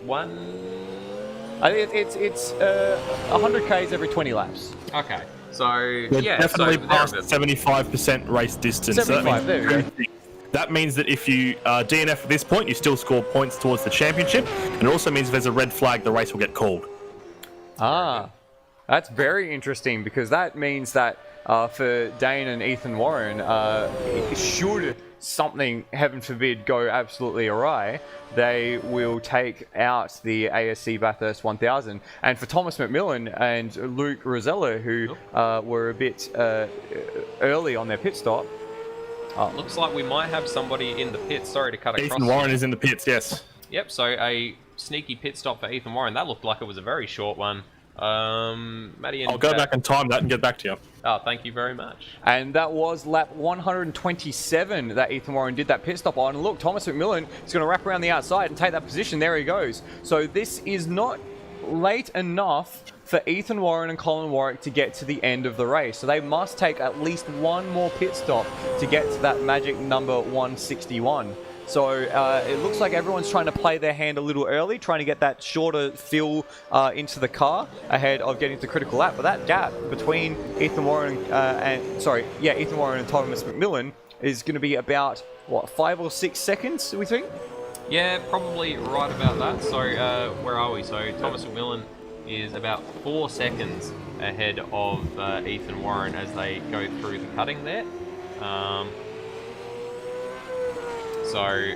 I think it's 100 Ks every 20 laps. Okay. So, definitely past 75% race distance. 75, there we go. That means that if you DNF at this point, you still score points towards the championship. And it also means if there's a red flag, the race will get called. That's very interesting, because that means that for Dane and Ethan Warren, should something, heaven forbid, go absolutely awry, they will take out the ASC Bathurst 1000. And for Thomas McMillan and Luke Rosella, who were a bit early on their pit stop, looks like we might have somebody in the pits. Sorry to cut across. Ethan Warren is in the pits, yes. Yep, so a sneaky pit stop for Ethan Warren. That looked like it was a very short one. Matty and I'll go back and time that and get back to you. Oh, thank you very much. And that was lap 127 that Ethan Warren did that pit stop on. And look, Thomas McMillan is going to wrap around the outside and take that position. There he goes. So this is not late enough for Ethan Warren and Colin Warwick to get to the end of the race. So they must take at least one more pit stop to get to that magic number 161. So it looks like everyone's trying to play their hand a little early, trying to get that shorter fill into the car ahead of getting to the critical lap. But that gap between Ethan Warren Ethan Warren and Thomas McMillan is going to be about 5 or 6 seconds, we think? Yeah, probably right about that. So where are we? So Thomas McMillan is about 4 seconds ahead of Ethan Warren as they go through the cutting there. So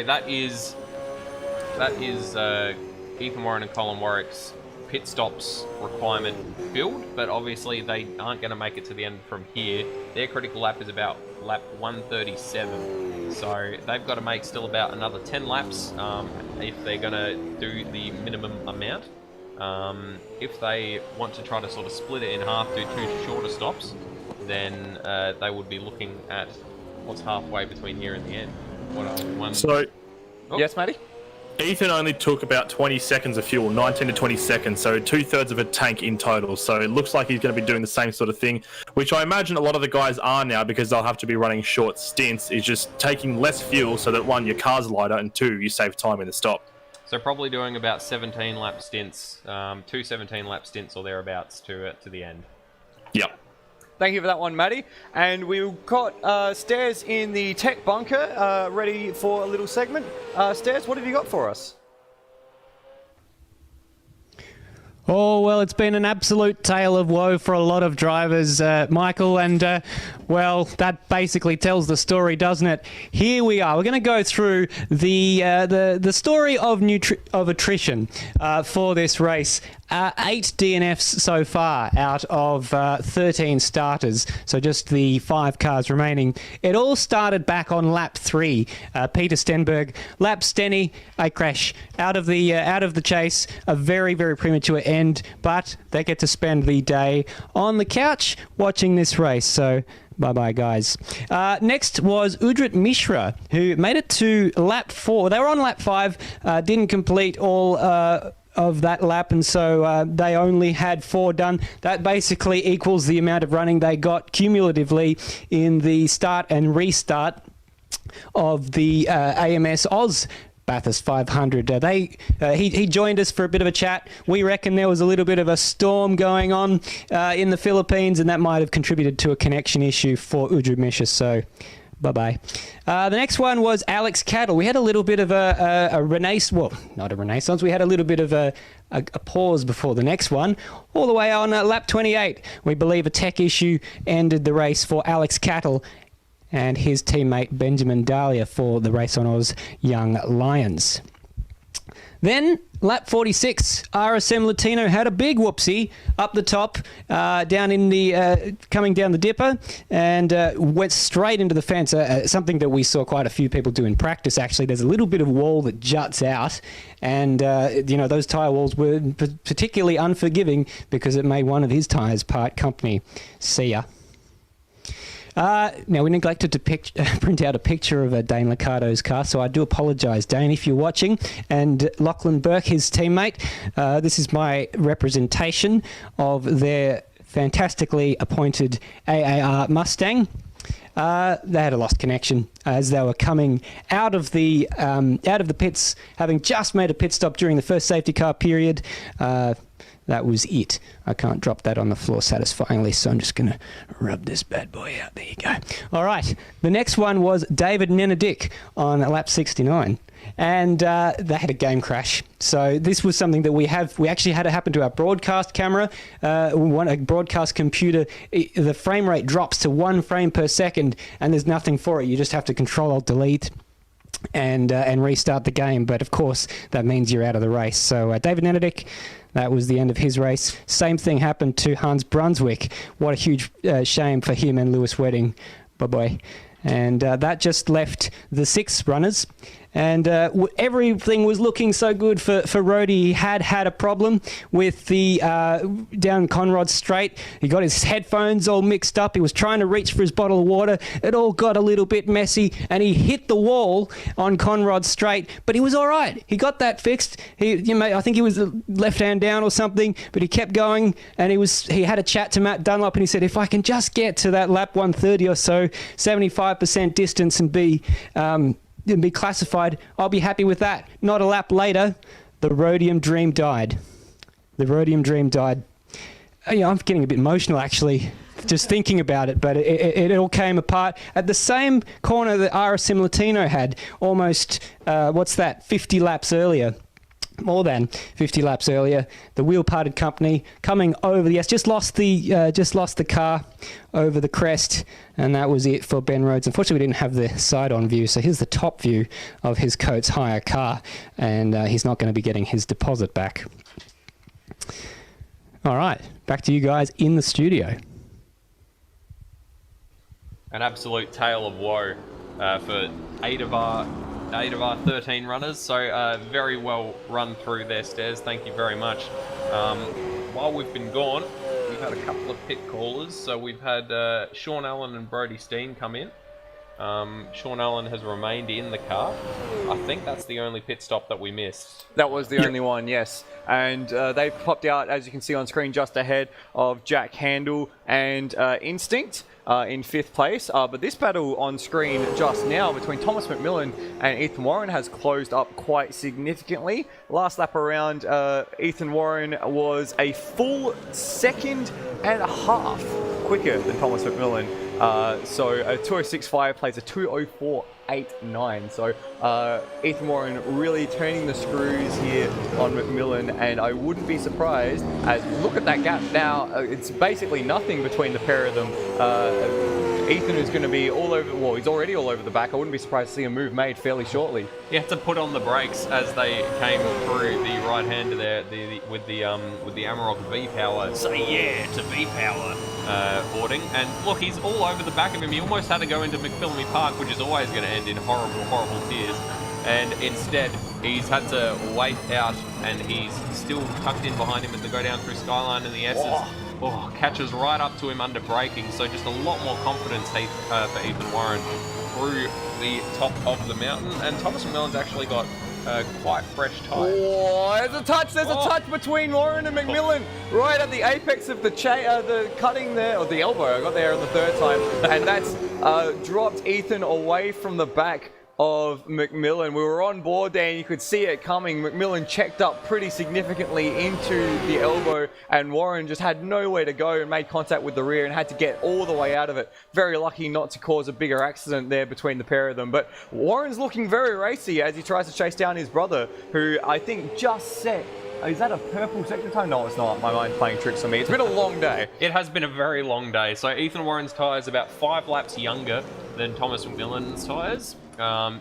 that is Ethan Warren and Colin Warwick's pit stops requirement filled, but obviously they aren't going to make it to the end from here. Their critical lap is about lap 137, so they've got to make still about another 10 laps if they're going to do the minimum amount. If they want to try to sort of split it in half, do 2 shorter stops, then they would be looking at what's halfway between here and the end. Yes, Matty? Ethan only took about 20 seconds of fuel, 19 to 20 seconds, so 2/3 of a tank in total. So it looks like he's going to be doing the same sort of thing, which I imagine a lot of the guys are now, because they'll have to be running short stints, is just taking less fuel so that 1, your car's lighter, and 2, you save time in the stop. So probably doing about 17 lap stints, 2 17-lap stints or thereabouts to the end. Yep. Thank you for that one, Matty. And we've got Stairs in the tech bunker ready for a little segment. Stairs, what have you got for us? Oh, well, it's been an absolute tale of woe for a lot of drivers, Michael, and, well, that basically tells the story, doesn't it? Here we are. We're going to go through the story of attrition for this race. 8 DNFs so far out of 13 starters, so just the 5 cars remaining. It all started back on lap 3. Peter Stenberg laps Stenny, a crash out of the chase, a very, very premature end, but they get to spend the day on the couch watching this race. So bye-bye, guys. Next was Ujrit Mishra, who made it to lap 4. They were on lap 5, didn't complete all of that lap, and so they only had 4 done. That basically equals the amount of running they got cumulatively in the start and restart of the AMS Oz Bathurst 500. He joined us for a bit of a chat. We reckon there was a little bit of a storm going on in the Philippines, and that might have contributed to a connection issue for Ujrit Mishra, so bye-bye. The next one was Alex Cattle. We had a little bit of a renaissance, well, not a renaissance, we had a little bit of a pause before the next one. All the way on lap 28, we believe a tech issue ended the race for Alex Cattle and his teammate Benjamin Dahlia for the Race on Oz Young Lions. Then, lap 46, RSM Latino had a big whoopsie up the top, down in the coming down the dipper, and went straight into the fence. Something that we saw quite a few people do in practice. Actually, there's a little bit of wall that juts out, and those tyre walls were particularly unforgiving because it made one of his tyres part company. See ya. Now, we neglected to print out a picture of Dane Liccardo's car, so I do apologise, Dane, if you're watching, and Lachlan Burke, his teammate. This is my representation of their fantastically appointed AAR Mustang. They had a lost connection as they were coming out of the pits, having just made a pit stop during the first safety car period. That was it. I can't drop that on the floor satisfyingly, so I'm just going to rub this bad boy out. There you go. All right. The next one was David Nenadick on lap 69. And they had a game crash. So this was something that we actually had to happen to our broadcast camera. A broadcast computer, the frame rate drops to 1 frame per second, and there's nothing for it. You just have to Control-Alt-Delete and restart the game. But of course, that means you're out of the race. So David Nenadick, that was the end of his race. Same thing happened to Hans Brunswick. What a huge shame for him and Lewis Wedding. Bye-bye. And that just left the 6 runners. And everything was looking so good for Rhodey. He had a problem with the down Conrod Straight. He got his headphones all mixed up. He was trying to reach for his bottle of water. It all got a little bit messy, and he hit the wall on Conrod Straight. But he was all right. He got that fixed. I think he was left hand down or something, but he kept going, and he had a chat to Matt Dunlop, and he said, if I can just get to that lap 130 or so, 75% distance, and be classified, I'll be happy with that. Not a lap later, the Rhodium dream died. The Rhodium dream died. I'm getting a bit emotional, actually, just thinking about it, but it all came apart. At the same corner that RSM Latino had, almost, 50 laps earlier. More than 50 laps earlier, the wheel parted company coming over the just lost the car over the crest, and that was it for Ben Rhodes. Unfortunately, we didn't have the side-on view, so here's the top view of his Coates Hire car, and he's not going to be getting his deposit back. All right, back to you guys in the studio. An absolute tale of woe for 8 of our 13 runners, so very well run through there, Stairs. Thank you very much. While we've been gone, we've had a couple of pit callers. So we've had Sean Allen and Brody Steen come in. Sean Allen has remained in the car. I think that's the only pit stop that we missed. That was the only one, yes. And they popped out, as you can see on screen, just ahead of Jack Handel and Instinct. In 5th place, but this battle on screen just now between Thomas McMillan and Ethan Warren has closed up quite significantly. Last lap around, Ethan Warren was a full 1.5 seconds quicker than Thomas McMillan. So a 2:06.5 plays a 2:04.89. So Ethan Warren really turning the screws here on McMillan, and I wouldn't be surprised as look at that gap now. It's basically nothing between the pair of them. Ethan is going to be all over, well, he's already all over the back. I wouldn't be surprised to see a move made fairly shortly. He had to put on the brakes as they came through the right hander there with the Amarok V-Power. Say yeah to V-Power boarding. And look, he's all over the back of him. He almost had to go into McPhillamy Park, which is always going to end in horrible, horrible tears. And instead, he's had to wait out, and he's still tucked in behind him as they go down through Skyline and the S's. Oh, catches right up to him under braking, so just a lot more confidence for Ethan Warren through the top of the mountain. And Thomas McMillan's actually got quite fresh tyres. Oh, there's a touch between Warren and McMillan, right at the apex of the cutting there, or the elbow. I got there the third time, and that's dropped Ethan away from the back of McMillan. We were on board there and you could see it coming. McMillan checked up pretty significantly into the elbow, and Warren just had nowhere to go and made contact with the rear and had to get all the way out of it. Very lucky not to cause a bigger accident there between the pair of them. But Warren's looking very racy as he tries to chase down his brother, who I think just set... Is that a purple sector time? No, it's not. My mind's playing tricks on me. It's been a long day. It has been a very long day. So Ethan Warren's tyres about 5 laps younger than Thomas McMillan's tyres.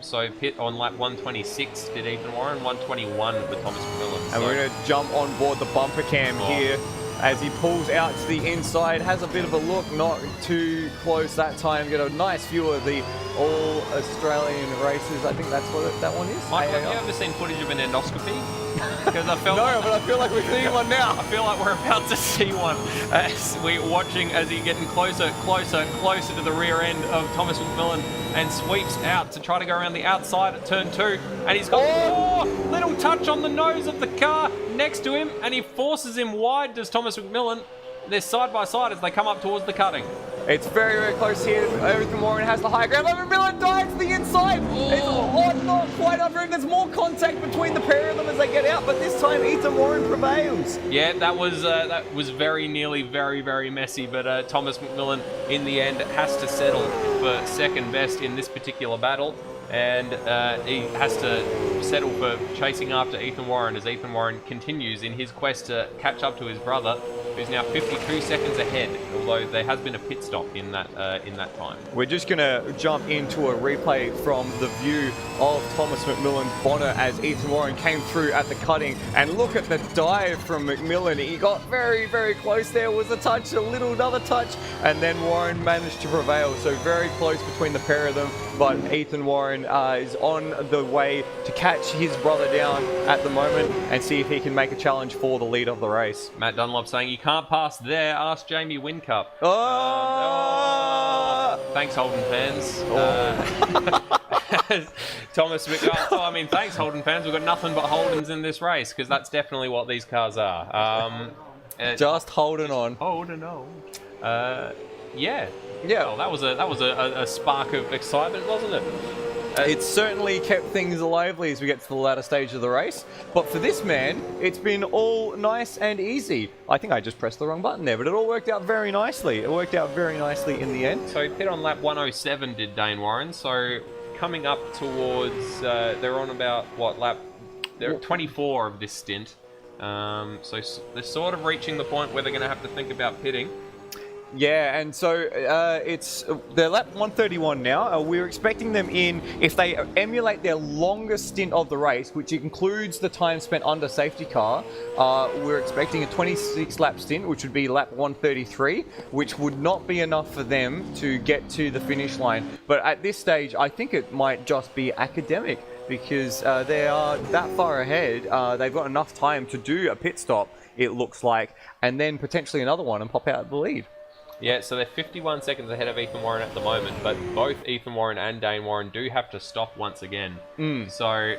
So pit on lap 126 did Ethan Warren, 121 with Thomas McMillan. And we're going to jump on board the bumper cam here as he pulls out to the inside, has a bit of a look, not too close that time. Get a nice view of the All-Australian races. I think that's what that one is. Michael, have you ever seen footage of an endoscopy? Because I felt but I feel like we're seeing one now. I feel like we're about to see one as we're watching as he's getting closer to the rear end of Thomas McMillan and sweeps out to try to go around the outside at turn 2. And he's got little touch on the nose of the car next to him, and he forces him wide, does Thomas McMillan. They're side by side as they come up towards the cutting. It's very, very close here. Ethan Warren has the high ground. McMillan dives to the inside. It's not quite over him. There's more contact between the pair of them as they get out, but this time Ethan Warren prevails. Yeah, that was very nearly very, very messy, but Thomas McMillan in the end has to settle for second best in this particular battle. And he has to settle for chasing after Ethan Warren as Ethan Warren continues in his quest to catch up to his brother, who's now 52 seconds ahead, although there has been a pit stop in that time. We're just going to jump into a replay from the view of Thomas McMillan's bonnet as Ethan Warren came through at the cutting, and look at the dive from McMillan. He got very, very close. There was a touch, another touch, and then Warren managed to prevail. So very close between the pair of them, but Ethan Warren is on the way to catch his brother down at the moment and see if he can make a challenge for the lead of the race. Matt Dunlop saying you can't pass there. Ask Jamie Whincup. Thanks, Holden fans. Thomas McMillan. Thanks, Holden fans. We've got nothing but Holdens in this race because that's definitely what these cars are. Just holding on. Holding on. Yeah. Well, that was a spark of excitement, wasn't it? It certainly kept things lively as we get to the latter stage of the race. But for this man, it's been all nice and easy. I think I just pressed the wrong button there, but it all worked out very nicely. It worked out very nicely in the end. So pit on lap 107 did Dane Warren. So coming up towards, they're on about, they're 24 of this stint. So they're sort of reaching the point where they're going to have to think about pitting. Yeah, and so they're lap 131 now. We're expecting them in, if they emulate their longest stint of the race, which includes the time spent under safety car, we're expecting a 26-lap stint, which would be lap 133, which would not be enough for them to get to the finish line. But at this stage, I think it might just be academic because they are that far ahead. They've got enough time to do a pit stop, it looks like, and then potentially another one and pop out the lead. Yeah, so they're 51 seconds ahead of Ethan Warren at the moment, but both Ethan Warren and Dane Warren do have to stop once again. So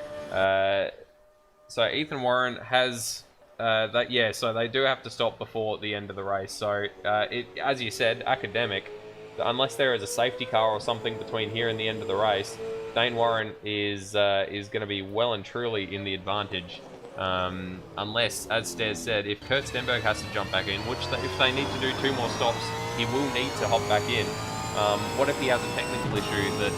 Ethan Warren has so they do have to stop before the end of the race. So as you said, academic. Unless there is a safety car or something between here and the end of the race, Dane Warren is going to be well and truly in the advantage. Unless, as Stairs said, if Kurt Stenberg has to jump back in, which if they need to do 2 more stops, he will need to hop back in. What if he has a technical issue that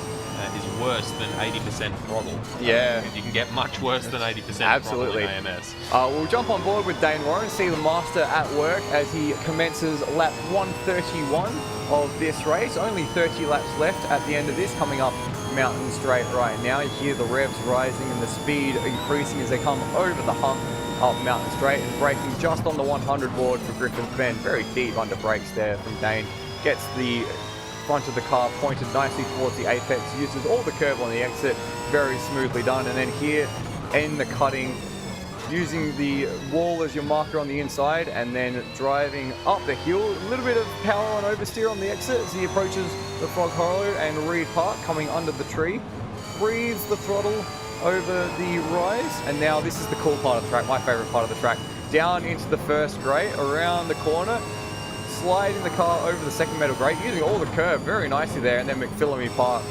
is worse than 80% throttle? Yeah. You can get much worse than 80% Absolutely. throttle in AMS. We'll jump on board with Dane Warren, see the master at work as he commences lap 131. of this race. Only 30 laps left at the end of this, coming up Mountain Straight right now. You hear the revs rising and the speed increasing as they come over the hump up Mountain Straight, and braking just on the 100 board for Griffin's Bend. Very deep under brakes there from Dane. Gets the front of the car pointed nicely towards the apex, uses all the curb on the exit, very smoothly done. And then here in the cutting, using the wall as your marker on the inside, and then driving up the hill. A little bit of power on oversteer on the exit as he approaches the Frog Hollow and Reed Park, coming under the tree. Breathes the throttle over the rise, and now this is the cool part of the track, my favourite part of the track. Down into the first grate, around the corner, sliding the car over the second metal grate, using all the curb very nicely there, and then McPhillamy Park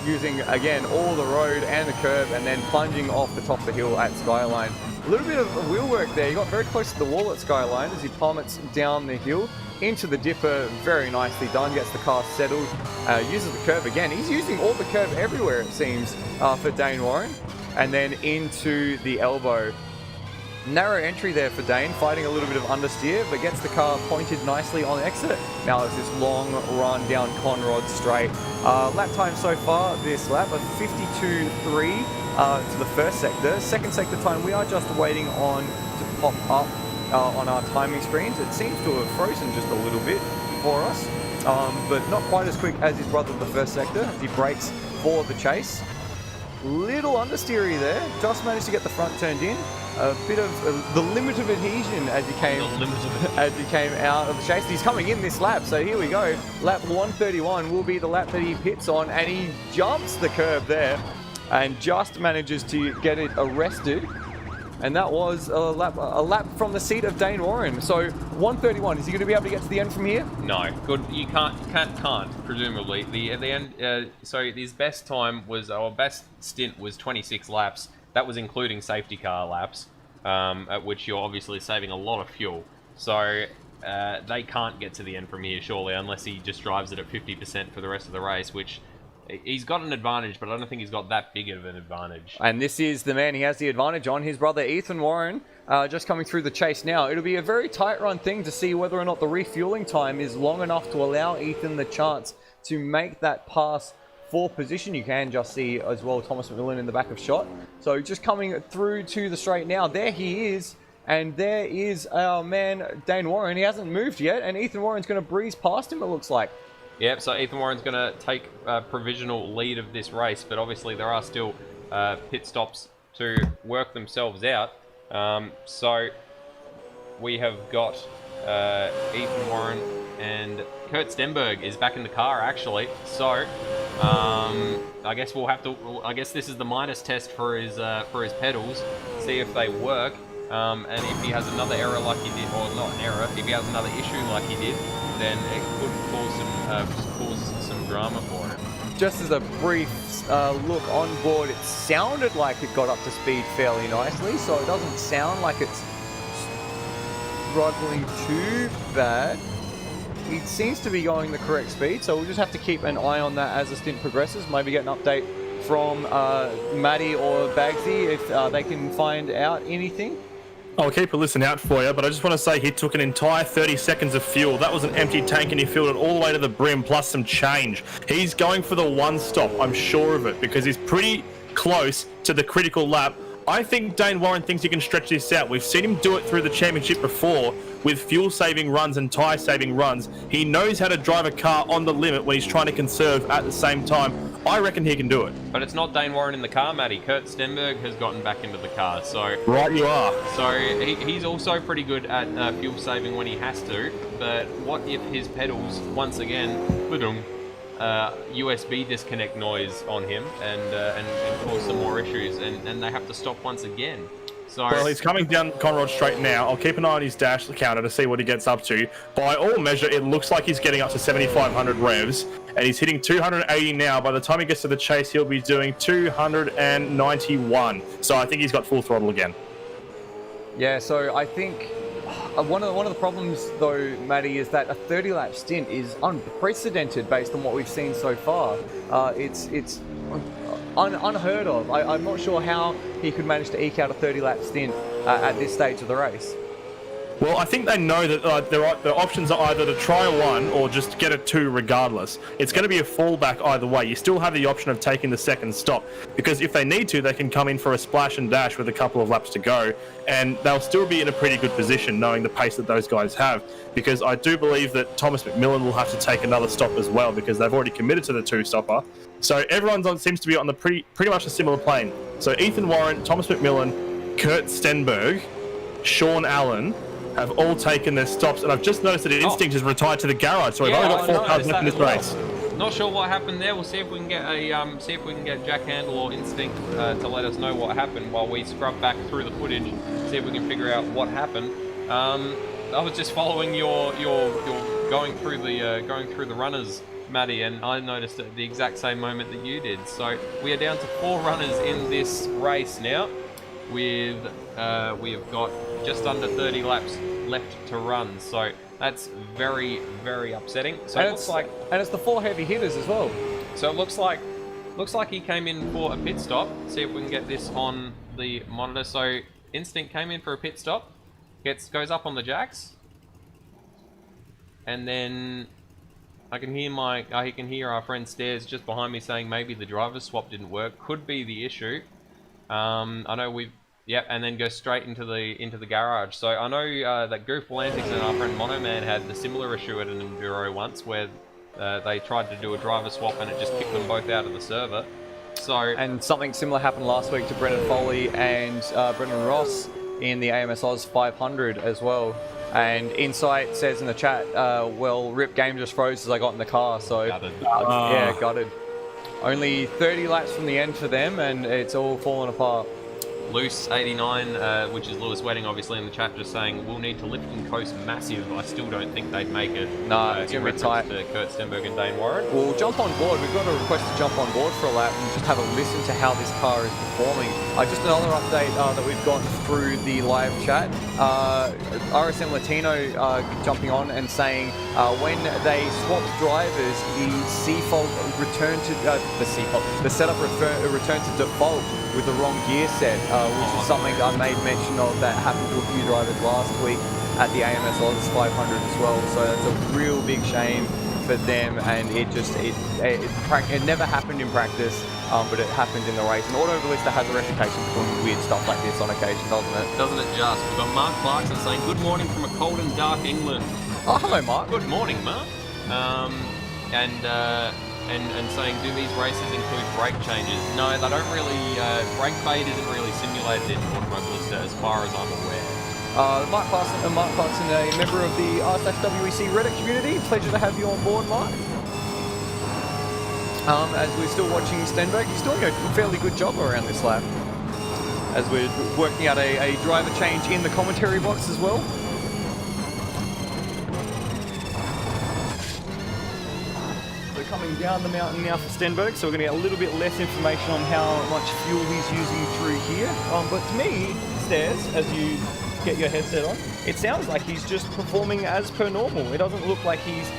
using again all the road and the curb, and then plunging off the top of the hill at Skyline. A little bit of wheel work there. He got very close to the wall at Skyline as he plummets down the hill into the dipper. Very nicely done. Gets the car settled. Uses the curb again. He's using all the curb everywhere, it seems, for Dane Warren. And then into the elbow. Narrow entry there for Dane, fighting a little bit of understeer, but gets the car pointed nicely on exit. Now there's this long run down Conrod Straight. Lap time so far this lap of 52.3 to the first sector. Second sector time, we are just waiting on to pop up on our timing screens. It seems to have frozen just a little bit for us, but not quite as quick as his brother the first sector as he brakes for the chase. Little understeery there, just managed to get the front turned in. A bit of the limit of adhesion as he came out of the chase. He's coming in this lap, so here we go. Lap 131 will be the lap that he pits on, and he jumps the curb there and just manages to get it arrested. And that was a lap from the seat of Dane Warren. So 131, is he going to be able to get to the end from here? No, good. You can't. Presumably, at the end. So his best time was, our best stint was 26 laps. That was including safety car laps, at which you're obviously saving a lot of fuel. So they can't get to the end from here, surely, unless he just drives it at 50% for the rest of the race, which he's got an advantage, but I don't think he's got that big of an advantage. And this is the man he has the advantage on, his brother Ethan Warren, just coming through the chase now. It'll be a very tight run thing to see whether or not the refueling time is long enough to allow Ethan the chance to make that pass for position. You can just see as well Thomas McMillan in the back of shot. So just coming through to the straight now. There he is. And there is our man Dane Warren. He hasn't moved yet, and Ethan Warren's going to breeze past him, it looks like. Yep, so Ethan Warren's going to take a provisional lead of this race, but obviously there are still pit stops to work themselves out. So we have got Ethan Warren, and Kurt Stenberg is back in the car actually. So I guess we'll have to. I guess this is the minus test for his pedals. See if they work. And if he has another error like he did, or not an error, if he has another issue like he did, then it could cause some drama for him. Just as a brief look on board, it sounded like it got up to speed fairly nicely, so it doesn't sound like it's struggling too bad. It seems to be going the correct speed, so we'll just have to keep an eye on that as the stint progresses. Maybe get an update from Matty or Baggsy if they can find out anything. I'll keep a listen out for you, but I just want to say he took an entire 30 seconds of fuel. That was an empty tank, and he filled it all the way to the brim, plus some change. He's going for the one stop, I'm sure of it, because he's pretty close to the critical lap. I think Dane Warren thinks he can stretch this out. We've seen him do it through the championship before with fuel-saving runs and tyre-saving runs. He knows how to drive a car on the limit when he's trying to conserve at the same time. I reckon he can do it. But it's not Dane Warren in the car, Matty. Kurt Stenberg has gotten back into the car. So right, you are. So he's also pretty good at fuel saving when he has to. But what if his pedals once again, USB disconnect noise on him and cause some more issues, and they have to stop once again. So well, he's coming down Conrod Straight now. I'll keep an eye on his dash counter to see what he gets up to. By all measure, it looks like he's getting up to 7,500 revs, and he's hitting 280 now. By the time he gets to the chase, he'll be doing 291. So I think he's got full throttle again. Yeah, so I think one of the problems, though, Matty, is that a 30-lap stint is unprecedented based on what we've seen so far. It's unheard of. I'm not sure how he could manage to eke out a 30-lap stint at this stage of the race. Well, I think they know that the options are either to try a 1 or just get a 2 regardless. It's going to be a fallback either way. You still have the option of taking the second stop, because if they need to, they can come in for a splash and dash with a couple of laps to go, and they'll still be in a pretty good position knowing the pace that those guys have, because I do believe that Thomas McMillan will have to take another stop as well, because they've already committed to the 2-stopper. So everyone seems to be on the pretty much a similar plane. So Ethan Warren, Thomas McMillan, Kurt Stenberg, Sean Allen have all taken their stops, and I've just noticed that Instinct is retired to the garage, so we've only got 4 cars left in this race. Not sure what happened there. We'll see if we can get a Jack Handle or Instinct to let us know what happened while we scrub back through the footage, see if we can figure out what happened. I was just following your going through the runners, Matty, and I noticed at the exact same moment that you did. So we are down to 4 runners in this race now. We have got just under 30 laps left to run, so that's very, very upsetting. So and it's the 4 heavy hitters as well. So it looks like he came in for a pit stop. See if we can get this on the monitor. So Instinct came in for a pit stop, goes up on the jacks, and then I can hear our friend Stairs just behind me saying maybe the driver's swap didn't work. Could be the issue. I know and then go straight into the garage. So I know that Goofball Antics and our friend Monoman had a similar issue at an Enduro once, where they tried to do a driver swap and it just kicked them both out of the server. And something similar happened last week to Brendan Foley and Brendan Ross in the AMS Oz 500 as well. And Insight says in the chat, well, Rip Game just froze as I got in the car, so gutted. Yeah, gutted. Only 30 laps from the end for them, and it's all fallen apart. Loose 89, which is Lewis Wedding, obviously in the chat, just saying we'll need to lift and coast massive. I still don't think they'd make it. No, it's going to be tight. To Kurt Stenberg and Dane Warren. We'll jump on board. We've got a request to jump on board for a lap and just have a listen to how this car is performing. Just another update that we've got through the live chat. RSM Latino jumping on and saying when they swapped drivers, the setup returned to default with the wrong gear set, which is something I made mention of that happened to a few drivers last week at the AMS Oz 500 as well. So that's a real big shame for them, and it never happened in practice, but it happened in the race. And Automobilista has a reputation for doing weird stuff like this on occasion, doesn't it? Doesn't it just? We've got Mark Clarkson saying, good morning from a cold and dark England. Oh, hello, Mark. Good morning, Mark. And saying, do these races include brake changes? No, they don't really. Brake fade isn't really simulated in Automobilista as far as I'm aware. Mark Clarkson, a member of the r/WEC Reddit community. Pleasure to have you on board, Mark. As we're still watching Stenberg, he's doing a fairly good job around this lap. As we're working out a driver change in the commentary box as well. Coming down the mountain now for Stenberg, so we're going to get a little bit less information on how much fuel he's using through here. But to me, Stairs, as you get your headset on, it sounds like he's just performing as per normal. It doesn't look like he's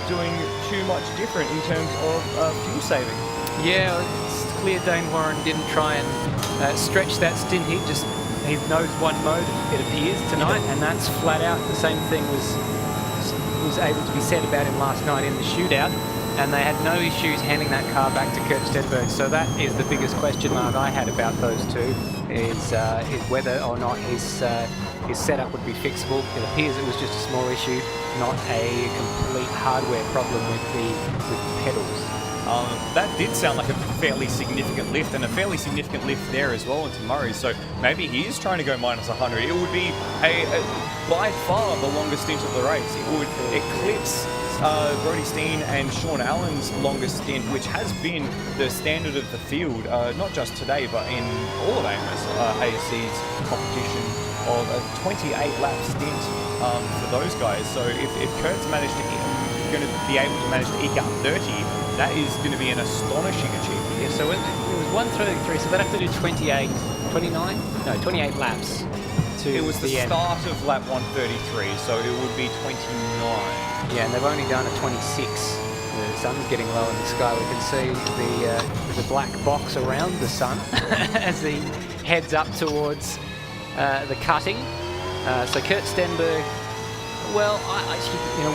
doing too much different in terms of fuel saving. Yeah, it's clear Dane Warren didn't try and stretch that stint. He knows one mode, it appears, tonight, and that's flat out. The same thing was able to be said about him last night in the shootout. And they had no issues handing that car back to Kurt Stenberg. So that is the biggest question mark I had about those two, is whether or not his setup would be fixable. It appears it was just a small issue, not a complete hardware problem with the pedals. That did sound like a fairly significant lift, and a fairly significant lift there as well into Murray. So maybe he is trying to go minus 100. It would be by far the longest stint of the race. It would eclipse Brody Steen and Sean Allen's longest stint, which has been the standard of the field, not just today, but in all of ASC's competition, of a 28-lap stint for those guys. So if Kurt's going to be able to manage to eke out 30, that is going to be an astonishing achievement. Yeah, so it was 133, so they'd have to do 28 laps. It was the start of lap 133, so it would be 29. Yeah, and they've only done a 26. The sun's getting low in the sky. We can see the black box around the sun as he heads up towards the cutting. So Kurt Stenberg, well,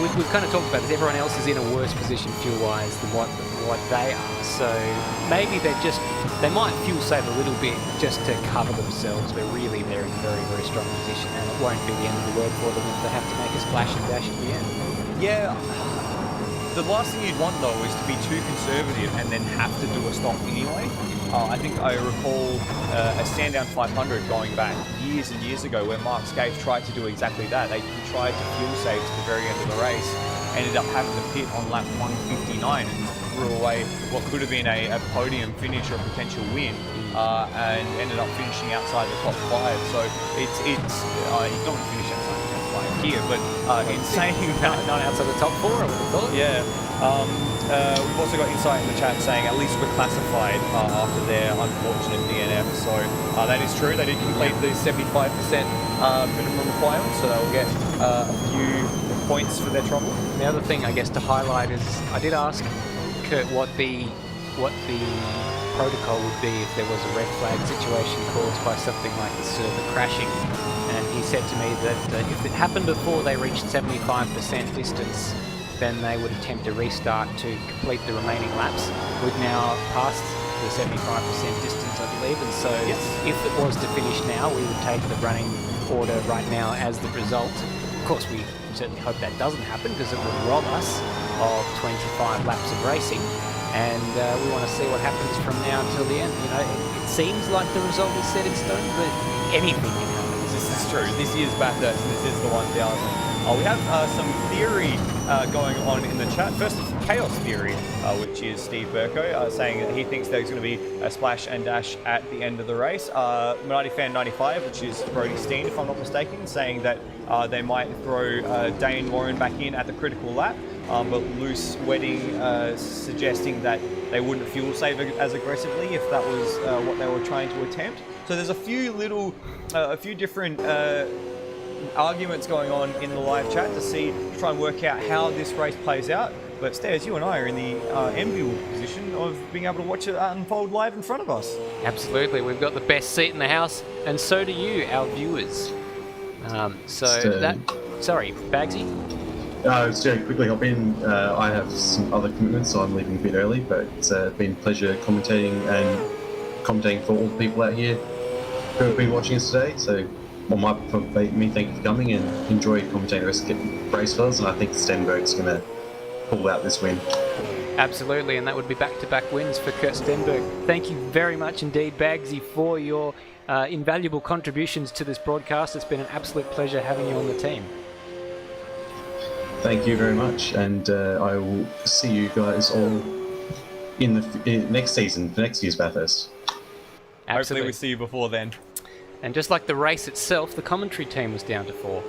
we've kind of talked about this. Everyone else is in a worse position fuel-wise than what they are. So maybe they might fuel save a little bit just to cover themselves, but really they're in a very, very strong position, and it won't be the end of the world for them if they have to make a splash and dash at the end. Yeah. The last thing you'd want, though, is to be too conservative and then have to do a stop anyway. I think I recall a stand-down 500 going back years and years ago where Mark Scaife tried to do exactly that. He tried to fuel save to the very end of the race, ended up having to pit on lap 159 and threw away what could have been a podium finish or a potential win, and ended up finishing outside the top 5. So he's not going to finish outside the top 5 here, but in saying that, not outside the top 4, I would have thought. Yeah. We've also got insight in the chat saying at least we're classified after their unfortunate DNF. So that is true. They did complete the 75% minimum requirement, so they'll get a few points for their trouble. The other thing, I guess, to highlight is I did ask Kurt what the protocol would be if there was a red flag situation caused by something like the server crashing, and he said to me that if it happened before they reached 75% distance, then they would attempt a restart to complete the remaining laps. We've now passed the 75% distance, I believe, and so if it was to finish now, we would take the running order right now as the result. Of course, we certainly hope that doesn't happen because it would rob us of 25 laps of racing, and we want to see what happens from now until the end. It seems like the result is set in stone, but anything can happen. This is true. This is Bathurst, and this is the 1000. We have some theory going on in the chat. First, Chaos Theory, which is Steve Burko, saying that he thinks there's going to be a splash and dash at the end of the race. Minardi Fan 95, which is Brody Steen, if I'm not mistaken, saying that they might throw Dane Warren back in at the critical lap, but Loose Wedding suggesting that they wouldn't fuel save as aggressively if that was what they were trying to attempt. So there's a few different arguments going on in the live chat to try and work out how this race plays out. But Stairs, you and I are in the enviable position of being able to watch it unfold live in front of us. Absolutely, we've got the best seat in the house, and so do you, our viewers. Sorry, Baggsy? Just to quickly hop in, I have some other commitments, so I'm leaving a bit early, but it's been a pleasure commentating for all the people out here who have been watching us today. So from me, thank you for coming, and enjoy commentating the rest of the race, fellas, and I think Stenberg's going to pull out this win. Absolutely, and that would be back-to-back wins for Kurt Stenberg. Thank you very much indeed, Baggsy, for your invaluable contributions to this broadcast. It's been an absolute pleasure having you on the team. Thank you very much, and I will see you guys all in next season, for next year's Bathurst. Absolutely. Hopefully we see you before then. And just like the race itself, the commentary team was down to 4.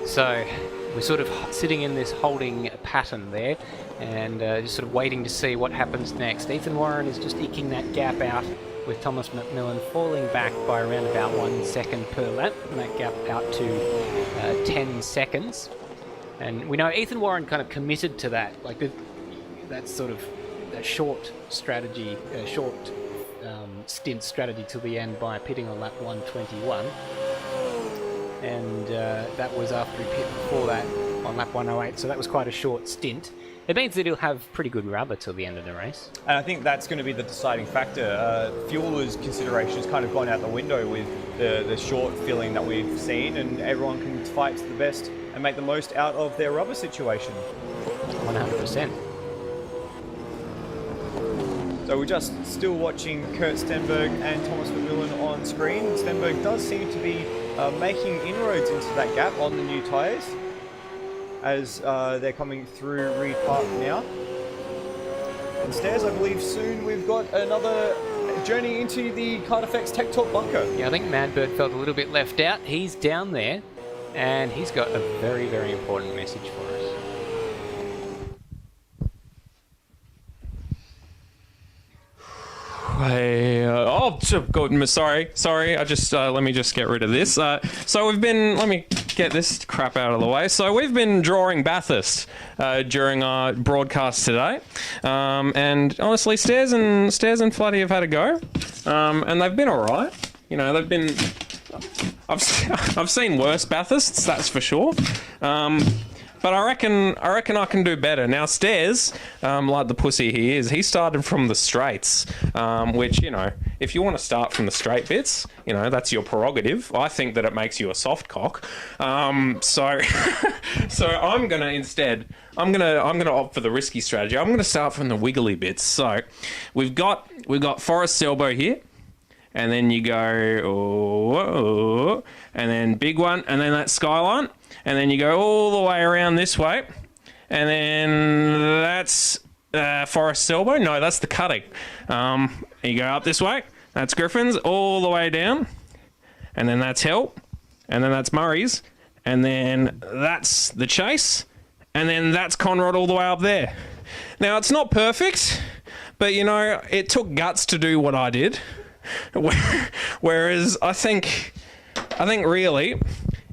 So we're sort of sitting in this holding pattern there, and just sort of waiting to see what happens next. Ethan Warren is just eking that gap out, with Thomas McMillan falling back by around about 1 second per lap, and that gap out to 10 seconds. And we know Ethan Warren kind of committed to that, like that sort of that short strategy, stint strategy till the end by pitting on lap 121. And that was after he pit before that on lap 108, so that was quite a short stint. It means that he'll have pretty good rubber till the end of the race. And I think that's going to be the deciding factor. Fueler's consideration has kind of gone out the window with the short filling that we've seen, and everyone can fight to the best and make the most out of their rubber situation. 100%. So we're just still watching Kurt Stenberg and Thomas McMillan on screen. Stenberg does seem to be making inroads into that gap on the new tyres as they're coming through Reed Park now. And Stairs, I believe soon we've got another journey into the KART FX Tech Talk bunker. Yeah, I think Madbird felt a little bit left out. He's down there, and he's got a very, very important message for us. Sorry. I just let me just get rid of this. Let me get this crap out of the way. So we've been drawing Bathurst during our broadcast today, and honestly, Stairs and Floody have had a go, and they've been all right. You know, they've been I've seen worse Bathursts, that's for sure. But I reckon I can do better. Now, Stairs, like the pussy he is, he started from the straights, which, you know, if you want to start from the straight bits, you know, that's your prerogative. I think that it makes you a soft cock. So I'm gonna opt for the risky strategy. I'm gonna start from the wiggly bits. So we've got Forest Elbow here. And then you go, and then big one, and then that skyline, and then you go all the way around this way, and then that's Forest Elbow. No, that's the cutting. You go up this way, that's Griffin's, all the way down, and then that's Hell, and then that's Murray's, and then that's the Chase, and then that's Conrad all the way up there. Now, it's not perfect, but, you know, it took guts to do what I did. Whereas I think really,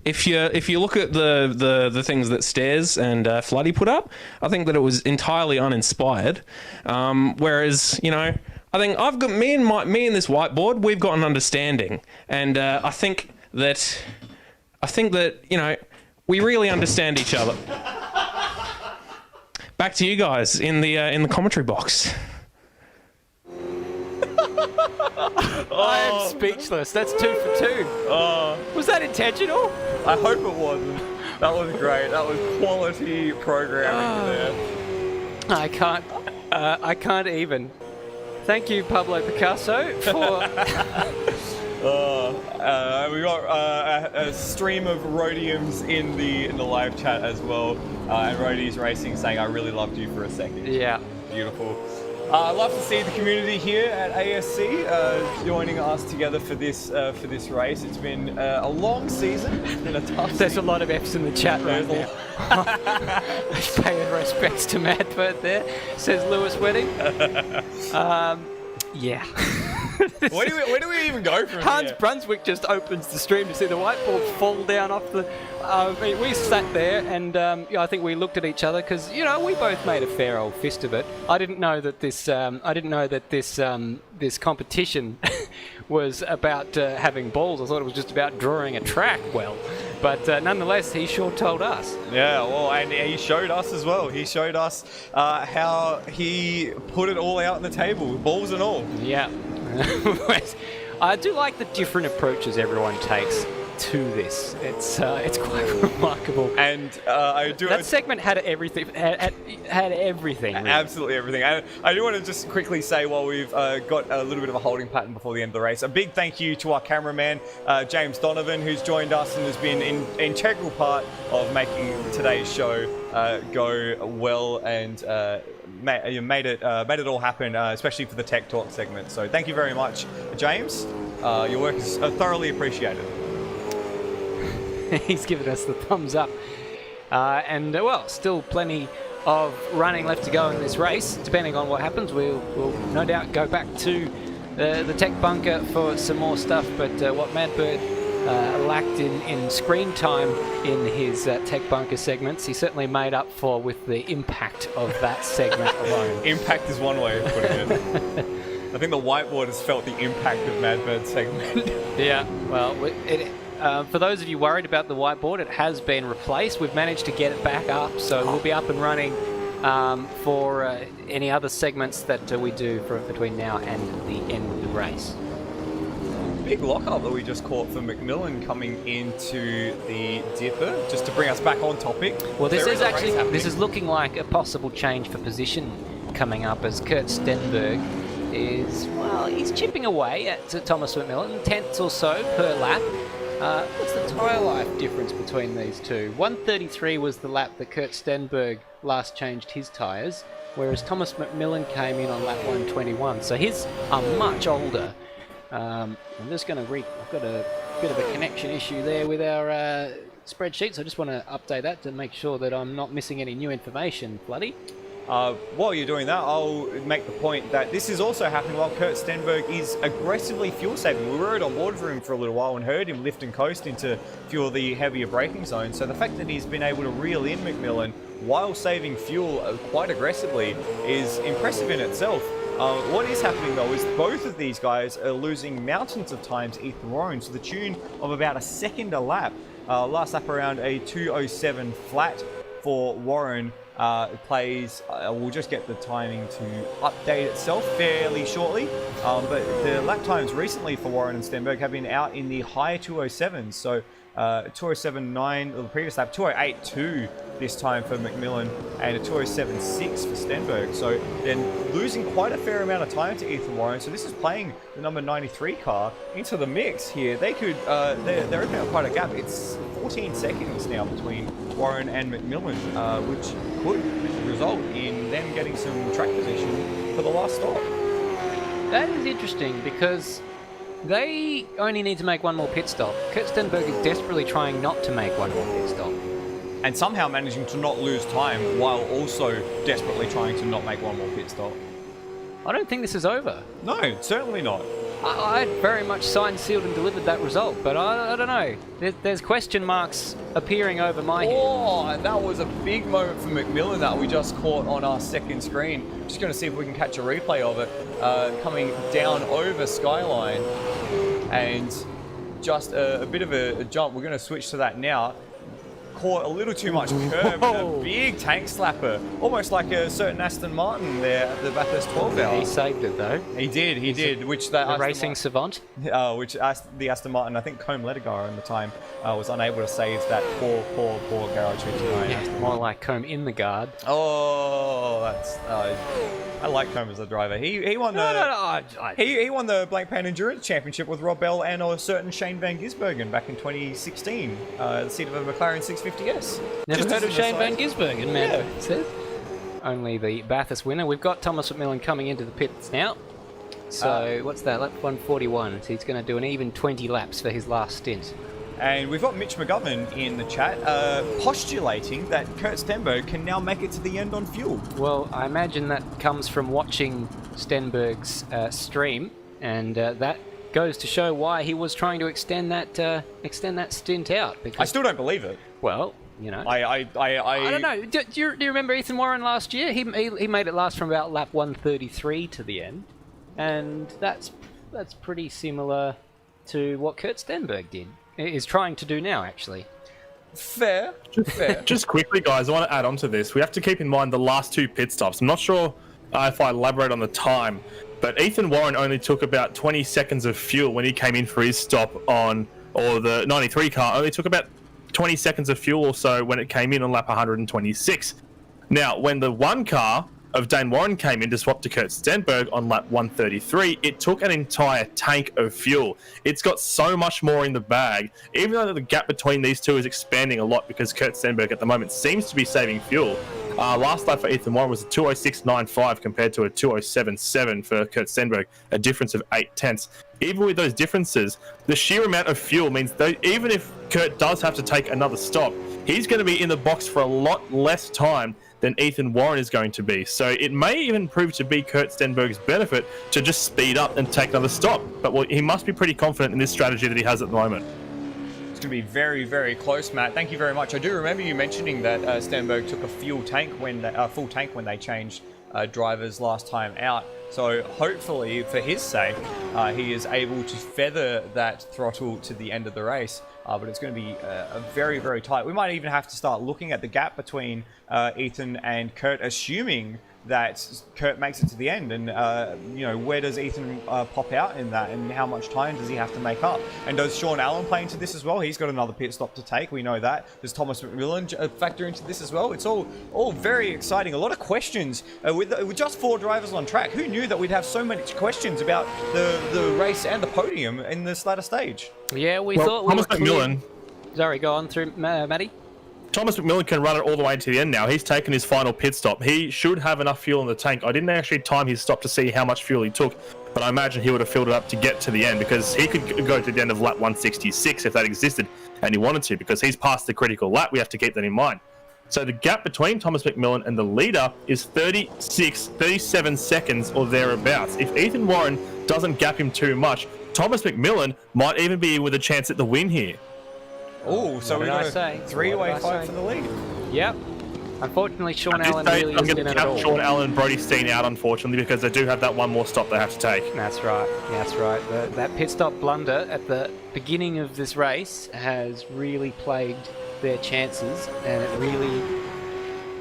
if you look at the things that Stairs and Floody put up, I think that it was entirely uninspired. Whereas, you know, I think I've got me and this whiteboard, we've got an understanding, and I think that you know, we really understand each other. Back to you guys in the commentary box. I am speechless. That's 2 for 2. Was that intentional? I hope it wasn't. That was great. That was quality programming there. I can't even. Thank you, Pablo Picasso, for... We got a stream of Rhodiums in the live chat as well, and Rhodey's Racing saying, "I really loved you for a second." Yeah. Beautiful. I'd love to see the community here at ASC joining us together for this race. It's been a long season. It's been a tough season. There's a lot of F's in the chat right now. Paying respects to Madbird there, says Lewis Wedding. Yeah. Where do we even go from Hans here? Brunswick just opens the stream to see the whiteboard fall down off the... we sat there and I think we looked at each other because, you know, we both made a fair old fist of it. I didn't know that this this competition was about having balls. I thought it was just about drawing a track well. But nonetheless, he sure told us. Yeah, well, and he showed us as well. He showed us how he put it all out on the table, balls and all. Yeah. I do like the different approaches everyone takes to this. It's quite remarkable. And I do... That segment had everything. Had everything. Really. Absolutely everything. And I do want to just quickly say, while we've got a little bit of a holding pattern before the end of the race, a big thank you to our cameraman, James Donovan, who's joined us and has been an integral part of making today's show go well and you made it all happen, especially for the Tech Talk segment. So thank you very much, James. Your work is thoroughly appreciated. He's given us the thumbs up. And well, still plenty of running left to go in this race. Depending on what happens, we'll no doubt go back to the tech bunker for some more stuff. But what Madbird lacked in screen time in his tech bunker segments, he certainly made up for with the impact of that segment alone. Impact is one way of putting it. I think the whiteboard has felt the impact of Madbird's segment. Yeah, well, for those of you worried about the whiteboard, it has been replaced. We've managed to get it back up, so we'll be up and running for any other segments that we do between now and the end of the race. Big lockup that we just caught for McMillan coming into the Dipper, just to bring us back on topic. Well, this is looking like a possible change for position coming up, as Kurt Stenberg he's chipping away at Thomas McMillan, tenths or so per lap. What's the tyre life difference between these two? 133 was the lap that Kurt Stenberg last changed his tyres, whereas Thomas McMillan came in on lap 121. So his are much older. I'm just going to I've got a bit of a connection issue there with our spreadsheet, so I just want to update that to make sure that I'm not missing any new information, Bloody. While you're doing that, I'll make the point that this is also happening while Kurt Stenberg is aggressively fuel saving. We rode on board for him for a little while and heard him lift and coast into a few of the heavier braking zones. So the fact that he's been able to reel in McMillan while saving fuel quite aggressively is impressive in itself. What is happening though is both of these guys are losing mountains of time to Ethan Warren to the tune of about a second a lap. Last lap around a 2:07 flat for Warren. We'll just get the timing to update itself fairly shortly. But the lap times recently for Warren and Stenberg have been out in the high 207s. So 207.9 the previous lap, 208.2 this time for McMillan, and a 207.6 for Stenberg. So then losing quite a fair amount of time to Ethan Warren. So this is playing the number 93 car into the mix here. They could they're opening up quite a gap. It's 14 seconds now between Warren and McMillan, which could result in them getting some track position for the last stop. That is interesting because they only need to make one more pit stop. Kurt Stenberg is desperately trying not to make one more pit stop. And somehow managing to not lose time while also desperately trying to not make one more pit stop. I don't think this is over. No, certainly not. I very much signed, sealed and delivered that result, but I don't know. There's question marks appearing over my head. Oh, and that was a big moment for McMillan that we just caught on our second screen. Just going to see if we can catch a replay of it. Coming down over Skyline and just a bit of a jump. We're going to switch to that now. Caught a little too much curve and a big tank slapper. Almost like a certain Aston Martin there at the Bathurst 12 hour. He saved it though. He did. Which the racing savant? Which the Aston Martin, I think Combe Ledigar in the time, was unable to save that poor Garage 59. Yeah, more like Combe in the guard. Oh, that's... I like Combe as a driver. He won he won the Blank Pan Endurance Championship with Rob Bell and a certain Shane Van Gisbergen back in 2016. The seat of a McLaren 650S. Never heard of Shane Van Gisbergen, man. Yeah. It says. Only the Bathurst winner. We've got Thomas McMillan coming into the pits now. So what's that? Lap 141. So he's going to do an even 20 laps for his last stint. And we've got Mitch McGovern in the chat postulating that Kurt Stenberg can now make it to the end on fuel. Well, I imagine that comes from watching Stenberg's stream, and that goes to show why he was trying to extend that stint out. Because, I still don't believe it. Well, you know, I don't know. Do you remember Ethan Warren last year? He made it last from about lap 133 to the end, and that's pretty similar to what Kurt Stenberg is trying to do now, actually. Fair. Just quickly, guys, I want to add on to this. We have to keep in mind the last two pit stops. I'm not sure if I elaborate on the time, but Ethan Warren only took about 20 seconds of fuel when he came in for his stop or the 93 car only took about 20 seconds of fuel or so when it came in on lap 126. Now, when the one car of Dane Warren came in to swap to Kurt Stenberg on lap 133, it took an entire tank of fuel. It's got so much more in the bag, even though the gap between these two is expanding a lot because Kurt Stenberg at the moment seems to be saving fuel. Last lap for Ethan Warren was a 206.95 compared to a 207.7 for Kurt Stenberg, a difference of 0.8. Even with those differences, the sheer amount of fuel means that even if Kurt does have to take another stop, he's going to be in the box for a lot less time than Ethan Warren is going to be. So it may even prove to be Kurt Stenberg's benefit to just speed up and take another stop. But he must be pretty confident in this strategy that he has at the moment. It's going to be very, very close, Matt. Thank you very much. I do remember you mentioning that Stenberg took a full tank when they changed drivers last time out. So hopefully, for his sake, he is able to feather that throttle to the end of the race. But it's going to be a very, very tight. We might even have to start looking at the gap between Ethan and Kurt, assuming that Kurt makes it to the end. And, where does Ethan pop out in that? And how much time does he have to make up? And does Sean Allen play into this as well? He's got another pit stop to take. We know that. Does Thomas McMillan factor into this as well? It's all very exciting. A lot of questions. With just 4 drivers on track, who knew that we'd have so many questions about the race and the podium in this latter stage? Yeah, we thought Thomas McMillan. Sorry, go on through, Matty. Thomas McMillan can run it all the way to the end now. He's taken his final pit stop. He should have enough fuel in the tank. I didn't actually time his stop to see how much fuel he took, but I imagine he would have filled it up to get to the end because he could go to the end of lap 166 if that existed and he wanted to, because he's past the critical lap. We have to keep that in mind. So the gap between Thomas McMillan and the leader is 37 seconds or thereabouts. If Ethan Warren doesn't gap him too much, Thomas McMillan might even be with a chance at the win here. Oh, so we've got a 3-way fight for the lead. Yep. Unfortunately, Sean At this Allen stage, really I'm isn't going in to it at count all. Sean Allen and Brody Steen out, unfortunately, because they do have that one more stop they have to take. That's right. That's right. That pit stop blunder at the beginning of this race has really plagued their chances, and it really...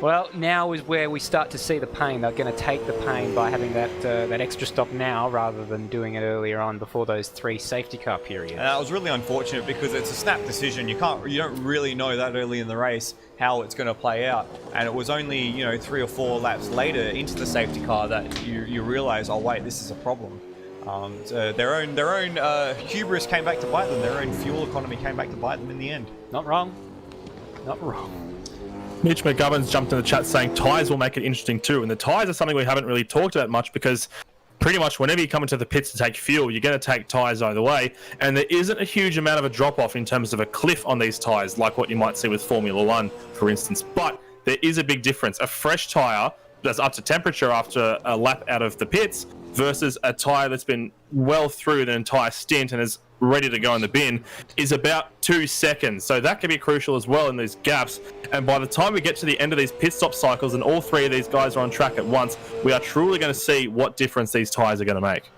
Well, now is where we start to see the pain. They're going to take the pain by having that extra stop now rather than doing it earlier on before those 3 safety car periods. And that was really unfortunate because it's a snap decision. You don't really know that early in the race how it's going to play out. And it was only 3 or 4 laps later into the safety car that you realise, oh wait, this is a problem. So their own hubris came back to bite them. Their own fuel economy came back to bite them in the end. Not wrong. Not wrong. Mitch McGovern's jumped in the chat saying tyres will make it interesting too. And the tyres are something we haven't really talked about much because pretty much whenever you come into the pits to take fuel, you're going to take tyres either way. And there isn't a huge amount of a drop-off in terms of a cliff on these tyres, like what you might see with Formula 1, for instance. But there is a big difference. A fresh tyre that's up to temperature after a lap out of the pits versus a tyre that's been well through the entire stint and is ready to go in the bin is about 2 seconds. So that can be crucial as well in these gaps. And by the time we get to the end of these pit stop cycles and all 3 of these guys are on track at once, we are truly going to see what difference these tyres are going to make.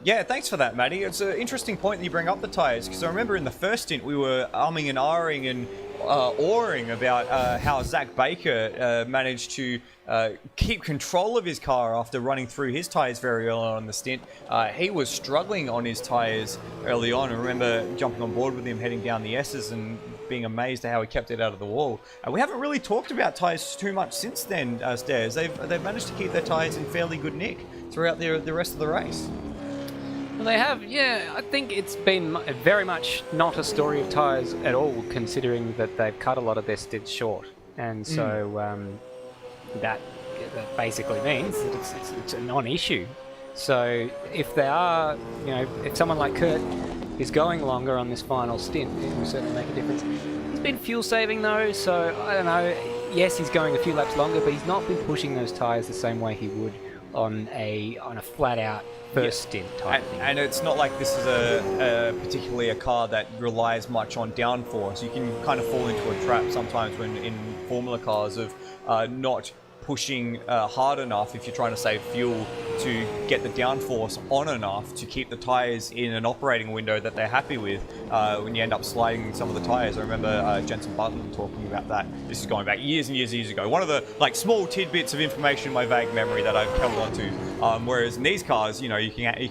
Yeah, thanks for that, Matty. It's an interesting point that you bring up the tyres, because I remember in the first stint we were umming and ahhing and awing about how Zach Baker managed to keep control of his car after running through his tyres very early on in the stint. He was struggling on his tyres early on. I remember jumping on board with him heading down the S's and being amazed at how he kept it out of the wall. We haven't really talked about tyres too much since then, Stairs. They've managed to keep their tyres in fairly good nick throughout the rest of the race. Well, they have, yeah. I think it's been very much not a story of tyres at all, considering that they've cut a lot of their stints short. And so that basically means that it's a non-issue. So if they are, if someone like Kurt is going longer on this final stint, it will certainly make a difference. He's been fuel saving though, so I don't know. Yes, he's going a few laps longer, but he's not been pushing those tyres the same way he would on a flat out first stint type thing. And it's not like this is particularly a car that relies much on downforce. You can kind of fall into a trap sometimes when in Formula cars of not pushing hard enough if you're trying to save fuel to get the downforce on enough to keep the tyres in an operating window that they're happy with when you end up sliding some of the tyres. I remember Jensen Button talking about that. This is going back years and years ago. One of the small tidbits of information in my vague memory that I've held on to. Whereas in these cars, you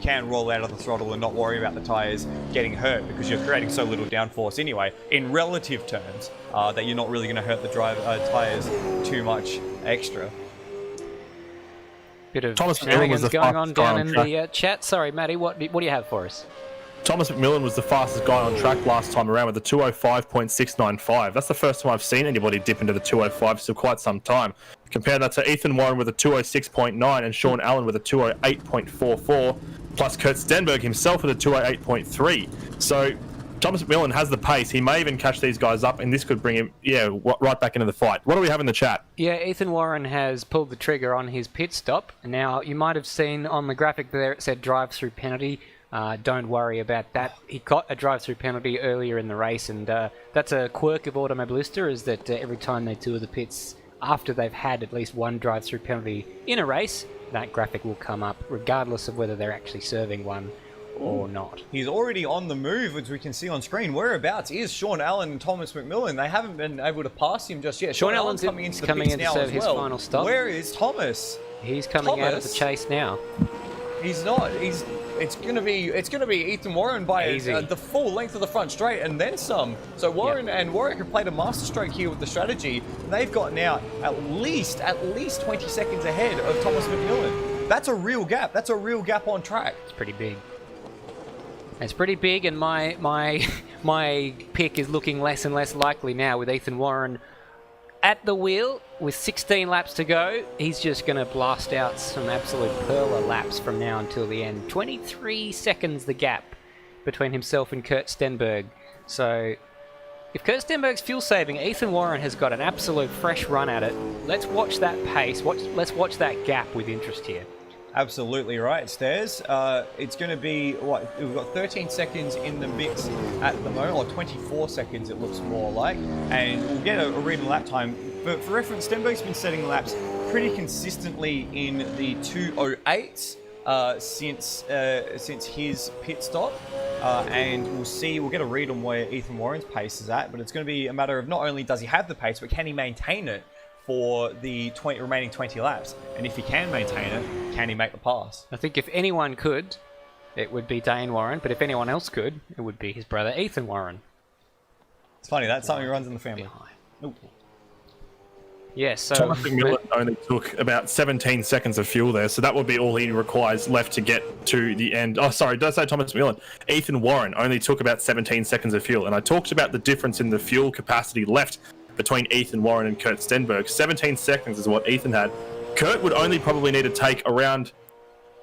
can roll out of the throttle and not worry about the tyres getting hurt because you're creating so little downforce anyway, in relative terms, that you're not really going to hurt the tyres too much extra. Bit of Thomas shenanigans going on down in the chat. Sorry, Matty, what do you have for us? Thomas McMillan was the fastest guy on track last time around with a 205.695. That's the first time I've seen anybody dip into the 205s for quite some time. Compare that to Ethan Warren with a 206.9 and Sean Allen with a 208.44, plus Kurt Stenberg himself with a 208.3. So Thomas McMillan has the pace. He may even catch these guys up, and this could bring him, right back into the fight. What do we have in the chat? Yeah, Ethan Warren has pulled the trigger on his pit stop. Now, you might have seen on the graphic there it said drive-through penalty. Don't worry about that. He got a drive-through penalty earlier in the race, and that's a quirk of Automobilista, is that every time they tour the pits, after they've had at least one drive-through penalty in a race, that graphic will come up, regardless of whether they're actually serving one or not. He's already on the move, as we can see on screen. Whereabouts is Sean Allen and Thomas McMillan? They haven't been able to pass him just yet. Sean Allen's coming into the pits now to serve his final stop. Where is Thomas? He's coming out of the chase now. He's not. It's gonna be Ethan Warren by the full length of the front straight and then some. So Warren and Warwick have played a masterstroke here with the strategy. They've gotten out at least 20 seconds ahead of Thomas McMillan. That's a real gap. That's a real gap on track. It's pretty big. It's pretty big, and my pick is looking less and less likely now with Ethan Warren at the wheel with 16 laps to go. He's just going to blast out some absolute perler laps from now until the end. 23 seconds the gap between himself and Kurt Stenberg. So if Kurt Stenberg's fuel saving, Ethan Warren has got an absolute fresh run at it. Let's watch that pace. Let's watch that gap with interest here. Absolutely right, Stairs. It's going to be, what, we've got 13 seconds in the mix at the moment, or 24 seconds it looks more like, and we'll get a read on lap time. But for reference, Stenberg's been setting laps pretty consistently in the 2:08s since his pit stop. And we'll get a read on where Ethan Warren's pace is at, but it's going to be a matter of not only does he have the pace, but can he maintain it for the remaining 20 laps? And if he can maintain it, can he make the pass? I think if anyone could, it would be Dane Warren, but if anyone else could, it would be his brother Ethan Warren. It's funny, that's something that runs in the family. Yes, so Thomas McMillan only took about 17 seconds of fuel there, so that would be all he requires left to get to the end. Oh, sorry, did I say Thomas McMillan? Ethan Warren only took about 17 seconds of fuel, and I talked about the difference in the fuel capacity left between Ethan Warren and Kurt Stenberg. 17 seconds is what Ethan had. Kurt would only probably need to take around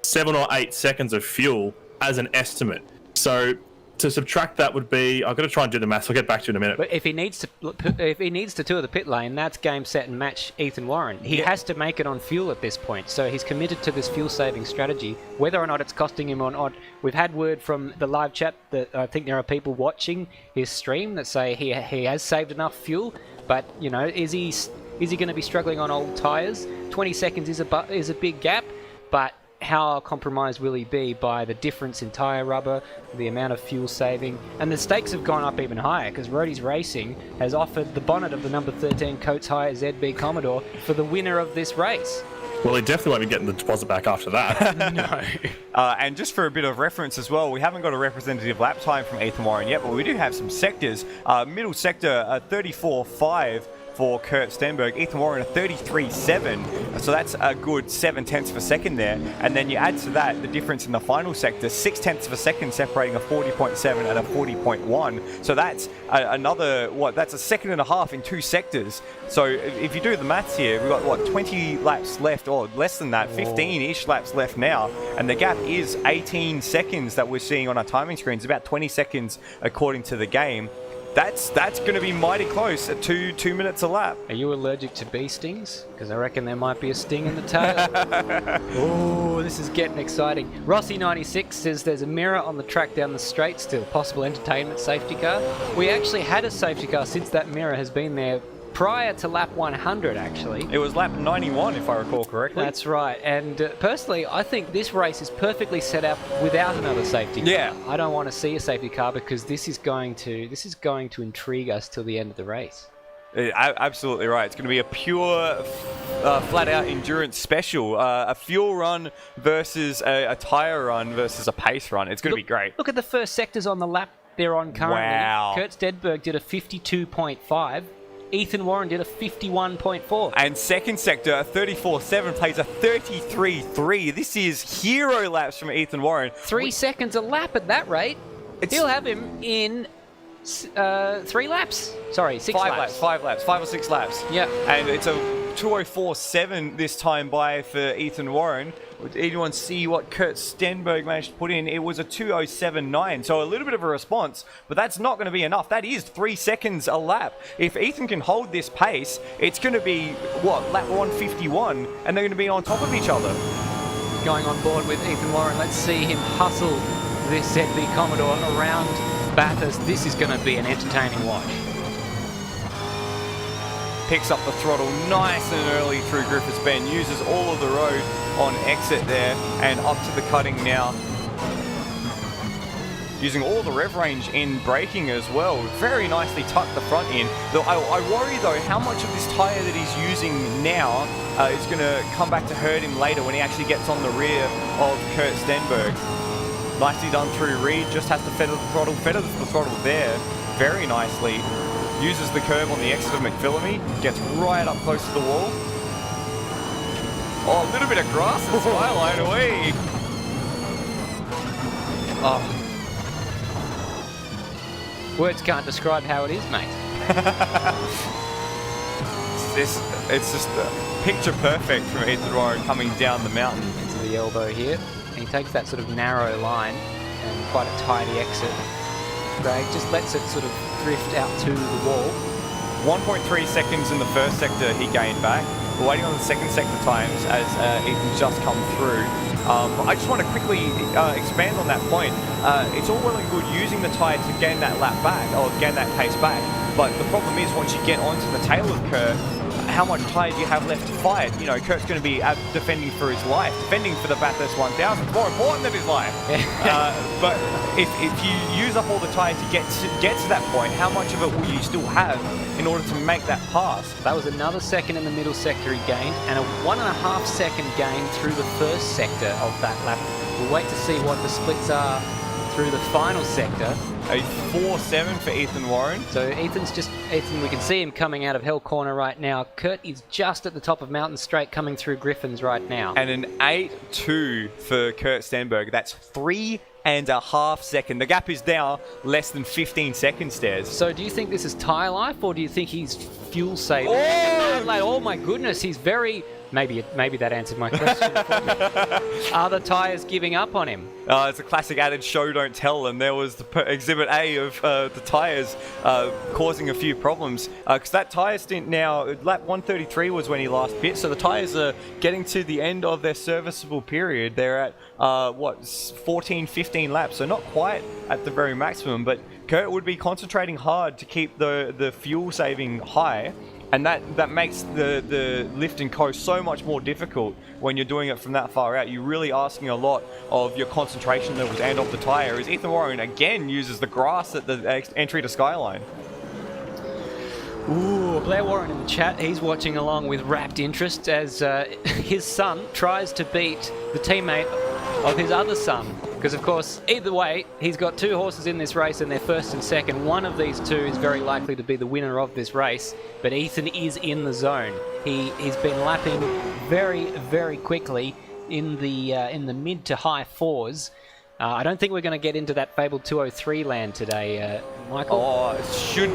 7 or 8 seconds of fuel as an estimate. So to subtract that would be, I've got to try and do the maths. I'll get back to you in a minute. But if he needs to tour the pit lane, that's game, set, and match Ethan Warren. He has to make it on fuel at this point, so he's committed to this fuel-saving strategy. Whether or not it's costing him or not, we've had word from the live chat that I think there are people watching his stream that say he has saved enough fuel. But you know, is he going to be struggling on old tyres? 20 seconds is a big gap, but how compromised will he be by the difference in tyre rubber, the amount of fuel saving? And the stakes have gone up even higher because Roadies Racing has offered the bonnet of the number 13 Coates Hire ZB Commodore for the winner of this race. Well, he definitely won't be getting the deposit back after that. No. And just for a bit of reference as well, we haven't got a representative lap time from Ethan Warren yet, but we do have some sectors. Middle sector, 34.5 for Kurt Stenberg. Ethan Warren, a 33.7. So that's a good 7/10 of a second there. And then you add to that the difference in the final sector, 6/10 of a second separating a 40.7 and a 40.1. So that's another, that's a second and a half in 2 sectors. So if you do the maths here, we've got, 20 laps left, or less than that, 15-ish laps left now. And the gap is 18 seconds that we're seeing on our timing screens, about 20 seconds according to the game. That's going to be mighty close at 2 minutes a lap. Are you allergic to bee stings? Because I reckon there might be a sting in the tail. Oh, this is getting exciting. Rossi96 says there's a mirror on the track down the straight still. Possible entertainment safety car. We actually had a safety car since that mirror has been there prior to lap 100, actually. It was lap 91, if I recall correctly. That's right. And personally, I think this race is perfectly set up without another safety car. Yeah. I don't want to see a safety car because this is going to intrigue us till the end of the race. Absolutely right. It's going to be a pure, flat-out endurance special. A fuel run versus a tyre run versus a pace run. It's going to be great. Look at the first sectors on the lap they're on currently. Wow. Kurt Stenberg did a 52.5. Ethan Warren did a 51.4. And second sector, a 34.7 plays a 33.3. This is hero laps from Ethan Warren. 3 seconds a lap at that rate. He'll have him in 3 laps. Sorry, 6 laps. 5 or 6 laps. Yeah. And it's a 2:04.7 this time by for Ethan Warren. Did anyone see what Kurt Stenberg managed to put in? It was a 2:07.9, so a little bit of a response, but that's not going to be enough. That is 3 seconds a lap. If Ethan can hold this pace, it's going to be, lap 151, and they're going to be on top of each other. Going on board with Ethan Warren, let's see him hustle this ZB Commodore around Bathurst. This is going to be an entertaining watch. Picks up the throttle nice and early through Griffiths Bend, uses all of the road on exit there, and up to the cutting now. Using all the rev range in braking as well. Very nicely tucked the front in. Though I worry though how much of this tyre that he's using now is going to come back to hurt him later when he actually gets on the rear of Kurt Stenberg. Nicely done through Reed, just has to feather the throttle there very nicely. Uses the curb on the exit of McPhillamy, gets right up close to the wall. Oh, a little bit of grass and skyline away. Oh. Words can't describe how it is, mate. It's just picture perfect from Ethan Warren coming down the mountain. Into the elbow here. And he takes that sort of narrow line and quite a tidy exit. Greg just lets it sort of drift out to the wall. 1.3 seconds in the first sector he gained back. We're waiting on the second sector times as Ethan's just come through. I just want to quickly expand on that point. It's all well and good using the tyre to gain that lap back, or gain that pace back, but the problem is once you get onto the tail of Kurt, how much tyre do you have left to fight? You know, Kurt's going to be defending for his life. Defending for the Bathurst 1000 is more important than his life. But if you use up all the tyre to get to that point, how much of it will you still have in order to make that pass? That was another second in the middle sector he gained, and a 1.5 second gain through the first sector of that lap. We'll wait to see what the splits are through the final sector. A 4.7 for Ethan Warren. So Ethan, we can see him coming out of Hell Corner right now. Kurt is just at the top of Mountain Straight coming through Griffins right now. And an 8.2 for Kurt Stenberg. That's 3.5 seconds. The gap is now less than 15 seconds, Stairs. So do you think this is tyre life, or do you think he's fuel saving? Oh my goodness, he's very... Maybe that answered my question for me. Are the tyres giving up on him? It's a classic adage, show don't tell, and there was the exhibit A of the tyres causing a few problems. Because that tyre stint now, lap 133 was when he last pit, so the tyres are getting to the end of their serviceable period. They're at, 14, 15 laps, so not quite at the very maximum, but Kurt would be concentrating hard to keep the fuel saving high. And that makes the lift and coast so much more difficult when you're doing it from that far out. You're really asking a lot of your concentration levels and of the tyre, as Ethan Warren again uses the grass at the entry to Skyline. Ooh, Blair Warren in the chat, he's watching along with rapt interest as his son tries to beat the teammate of his other son. Because, of course, either way, he's got two horses in this race and they're first and second. One of these two is very likely to be the winner of this race, but Ethan is in the zone. He's been lapping very, very quickly in the mid to high fours. I don't think we're going to get into that fabled 203 land today, Michael. Oh, should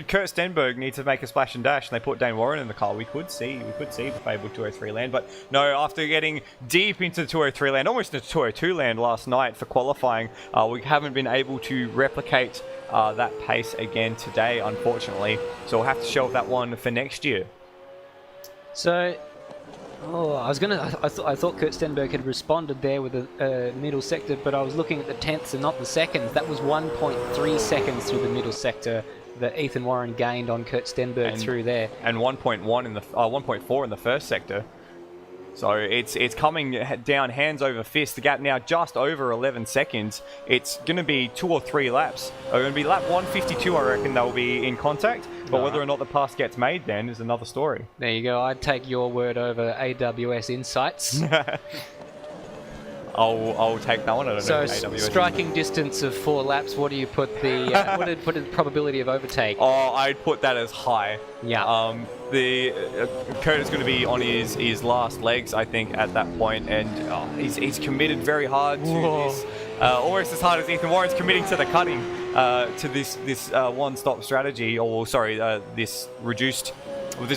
Kurt Stenberg need to make a splash and dash and they put Dane Warren in the car, we could see the fabled 203 land, but no, after getting deep into the 203 land, almost into 202 land last night for qualifying, we haven't been able to replicate that pace again today, unfortunately, so we'll have to shelve that one for next year. So... I thought Kurt Stenberg had responded there with a middle sector, but I was looking at the tenths and not the seconds. That was 1.3 seconds through the middle sector that Ethan Warren gained on Kurt Stenberg through there. And 1.1 in the 1.4 in the first sector. So it's coming down hands over fist. The gap now just over 11 seconds. It's going to be 2 or 3 laps. It's going to be lap 152, I reckon they'll be in contact. But whether or not the pass gets made then is another story. There you go. I'd take your word over AWS Insights. I'll take that one. I don't know. So striking distance of 4 laps. What do you put the what did put the probability of overtake? Oh, I'd put that as high. Yeah. The Kurt is going to be on his last legs, I think, at that point, and he's committed very hard to this. Almost as hard as Ethan Warren's committing to the cutting, to this one-stop strategy, or sorry, this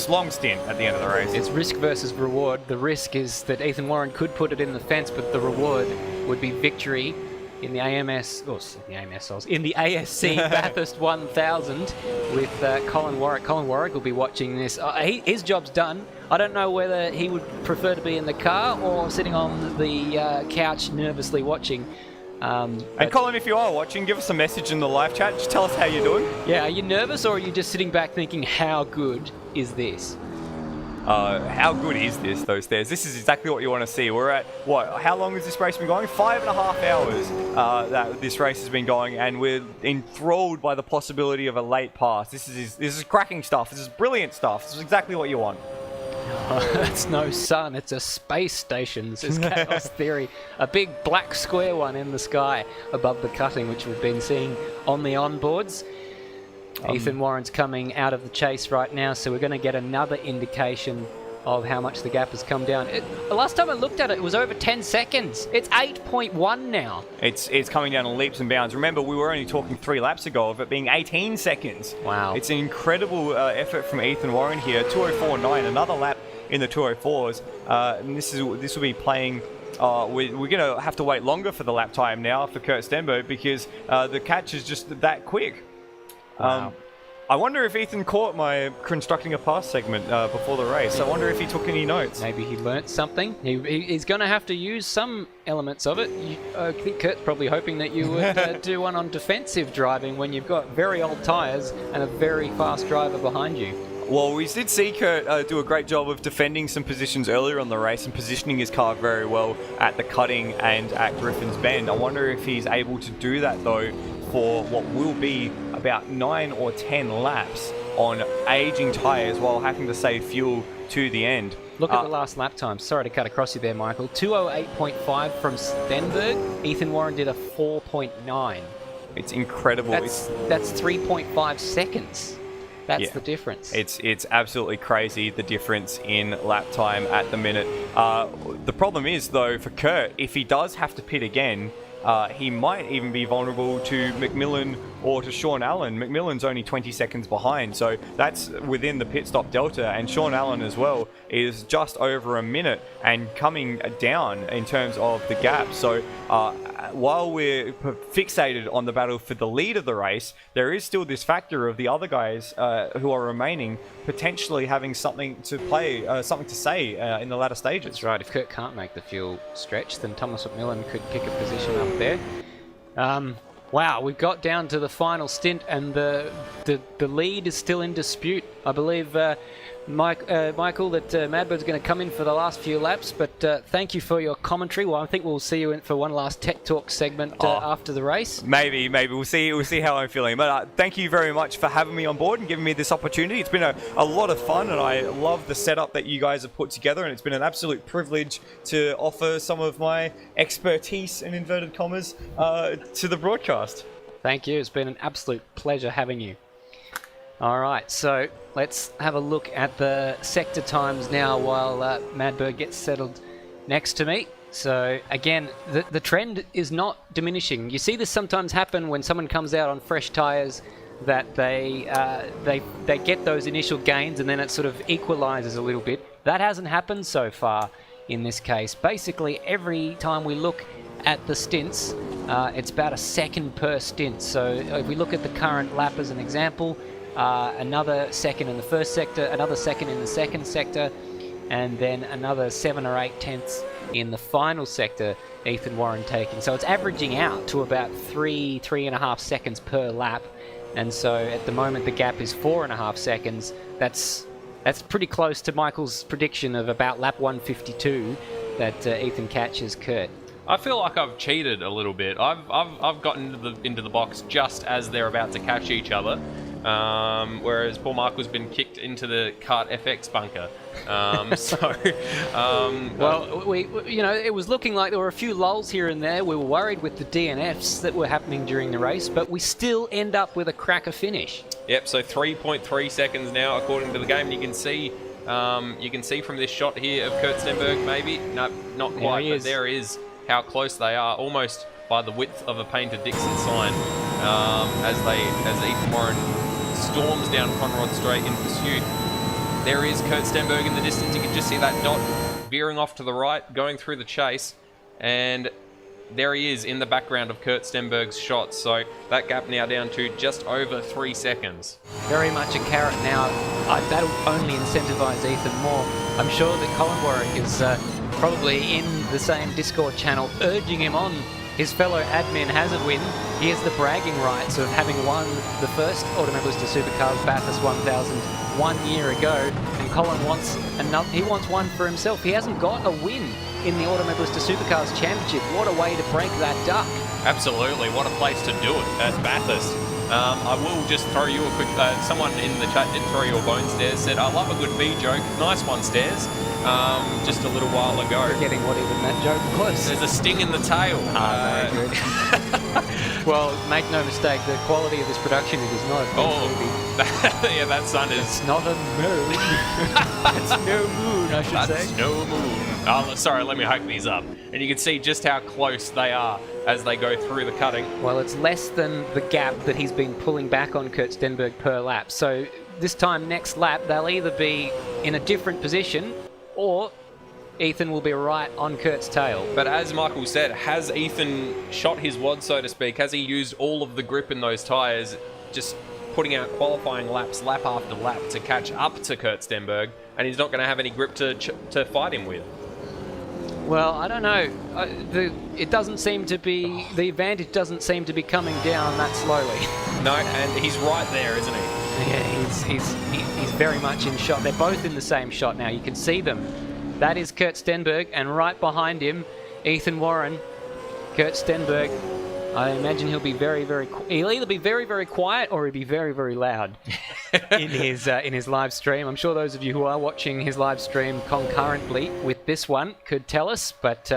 long stint at the end of the race. It's risk versus reward. The risk is that Ethan Warren could put it in the fence, but the reward would be victory in the in the ASC Bathurst 1000 with Colin Warwick. Colin Warwick will be watching this. His job's done. I don't know whether he would prefer to be in the car or sitting on the couch nervously watching. And Colin, if you are watching, give us a message in the live chat. Just tell us how you're doing. Yeah, are you nervous or are you just sitting back thinking, how good is this? How good is this, though, Stairs? This is exactly what you want to see. We're at, how long has this race been going? 5.5 hours that this race has been going, and we're enthralled by the possibility of a late pass. This is cracking stuff. This is brilliant stuff. This is exactly what you want. It's no sun, it's a space station. This is Chaos Theory. A big black square one in the sky above the cutting, which we've been seeing on the onboards. Ethan Warren's coming out of the chase right now, so we're going to get another indication of how much the gap has come down. Last time I looked at it, it was over 10 seconds. It's 8.1 now. It's coming down in leaps and bounds. Remember, we were only talking 3 laps ago of it being 18 seconds. Wow. It's an incredible effort from Ethan Warren here. 204.9, another lap in the 204s. And this will be playing... we're going to have to wait longer for the lap time now for Kurt Stenberg because the catch is just that quick. Wow. I wonder if Ethan caught my constructing a pass segment before the race. I wonder if he took any notes. Maybe he learnt something. He's going to have to use some elements of it. I think Kurt's probably hoping that you would do one on defensive driving when you've got very old tyres and a very fast driver behind you. Well, we did see Kurt do a great job of defending some positions earlier on the race and positioning his car very well at the cutting and at Griffin's Bend. I wonder if he's able to do that, though, for what will be about 9 or 10 laps on aging tyres while having to save fuel to the end. Look at the last lap time. Sorry to cut across you there, Michael. 2:08.5 from Stenberg. Ethan Warren did a 4.9. It's incredible. That's 3.5 seconds. That's the difference. It's absolutely crazy, the difference in lap time at the minute. The problem is, though, for Kurt, if he does have to pit again, he might even be vulnerable to McMillan or to Sean Allen. McMillan's only 20 seconds behind, so that's within the pit stop delta, and Sean Allen as well is just over a minute and coming down in terms of the gap. So while we're fixated on the battle for the lead of the race, there is still this factor of the other guys who are remaining potentially having something to play, something to say in the latter stages. That's right. If Kurt can't make the fuel stretch, then Thomas McMillan could pick a position up there. Wow, we've got down to the final stint, and the lead is still in dispute. I believe, Michael, that Madbird's going to come in for the last few laps, but thank you for your commentary. Well, I think we'll see you in for one last Tech Talk segment after the race. Maybe we'll see how I'm feeling. But thank you very much for having me on board and giving me this opportunity. It's been a lot of fun, and I love the setup that you guys have put together, and it's been an absolute privilege to offer some of my expertise, in inverted commas, to the broadcast. Thank you. It's been an absolute pleasure having you. All right, so let's have a look at the sector times now while Madberg gets settled next to me. So again, the trend is not diminishing. You see this sometimes happen when someone comes out on fresh tyres, that they get those initial gains and then it sort of equalizes a little bit. That hasn't happened so far in this case. Basically, every time we look at the stints, it's about a second per stint. So if we look at the current lap as an example, another second in the first sector, another second in the second sector, and then another 7 or 8 tenths in the final sector, Ethan Warren taking. So it's averaging out to about 3.5 seconds per lap. And so at the moment the gap is 4.5 seconds. That's pretty close to Michael's prediction of about lap 152 that Ethan catches Kurt. I feel like I've cheated a little bit. I've gotten into the box just as they're about to catch each other, whereas Paul Michael's been kicked into the KART FX bunker. Well, it was looking like there were a few lulls here and there. We were worried with the DNFs that were happening during the race, but we still end up with a cracker finish. Yep. So 3.3 seconds now, according to the game. You can see from this shot here of Kurt Stenberg, maybe no, not quite, but there is how close they are, almost by the width of a painted Dixon sign, as Ethan Warren storms down Conrod Straight in pursuit. There is Kurt Stenberg in the distance. You can just see that dot veering off to the right, going through the chase, and there he is in the background of Kurt Stenberg's shot. So that gap now down to just over 3 seconds. Very much a carrot now. That'll only incentivise Ethan more. I'm sure that Colin Warwick is probably in the same Discord channel urging him on. His fellow admin has a win. He has the bragging rights of having won the first Automobilista Supercars Bathurst 1000 1 year ago, and Colin wants another. He wants one for himself. He hasn't got a win in the Automobilista Supercars Championship. What a way to break that duck. Absolutely, what a place to do it at Bathurst. I will just throw you a quick, someone in the chat did throw you a bone, Stairs, said, I love a good B joke. Nice one, Stairs. Just a little while ago. Forgetting what even that joke was. There's a sting in the tail. Very good. Well, make no mistake, the quality of this production, it is not a movie. Yeah, that sun is... It's not a moon. It's no moon, I should say. That's no moon. Oh, sorry, let me hook these up. And you can see just how close they are as they go through the cutting. Well, it's less than the gap that he's been pulling back on Kurt Stenberg per lap. So this time next lap, they'll either be in a different position or Ethan will be right on Kurt's tail. But as Michael said, has Ethan shot his wad, so to speak? Has he used all of the grip in those tyres, just putting out qualifying laps, lap after lap, to catch up to Kurt Stenberg, and he's not going to have any grip to fight him with. Well, I don't know. It doesn't seem to be, the advantage doesn't seem to be coming down that slowly. No, and he's right there, isn't he? Yeah, he's very much in shot. They're both in the same shot now. You can see them. That is Kurt Stenberg, and right behind him, Ethan Warren. Kurt Stenberg, I imagine he'll be he'll either be very, very quiet or he'll be very, very loud in his live stream. I'm sure those of you who are watching his live stream concurrently with this one could tell us, but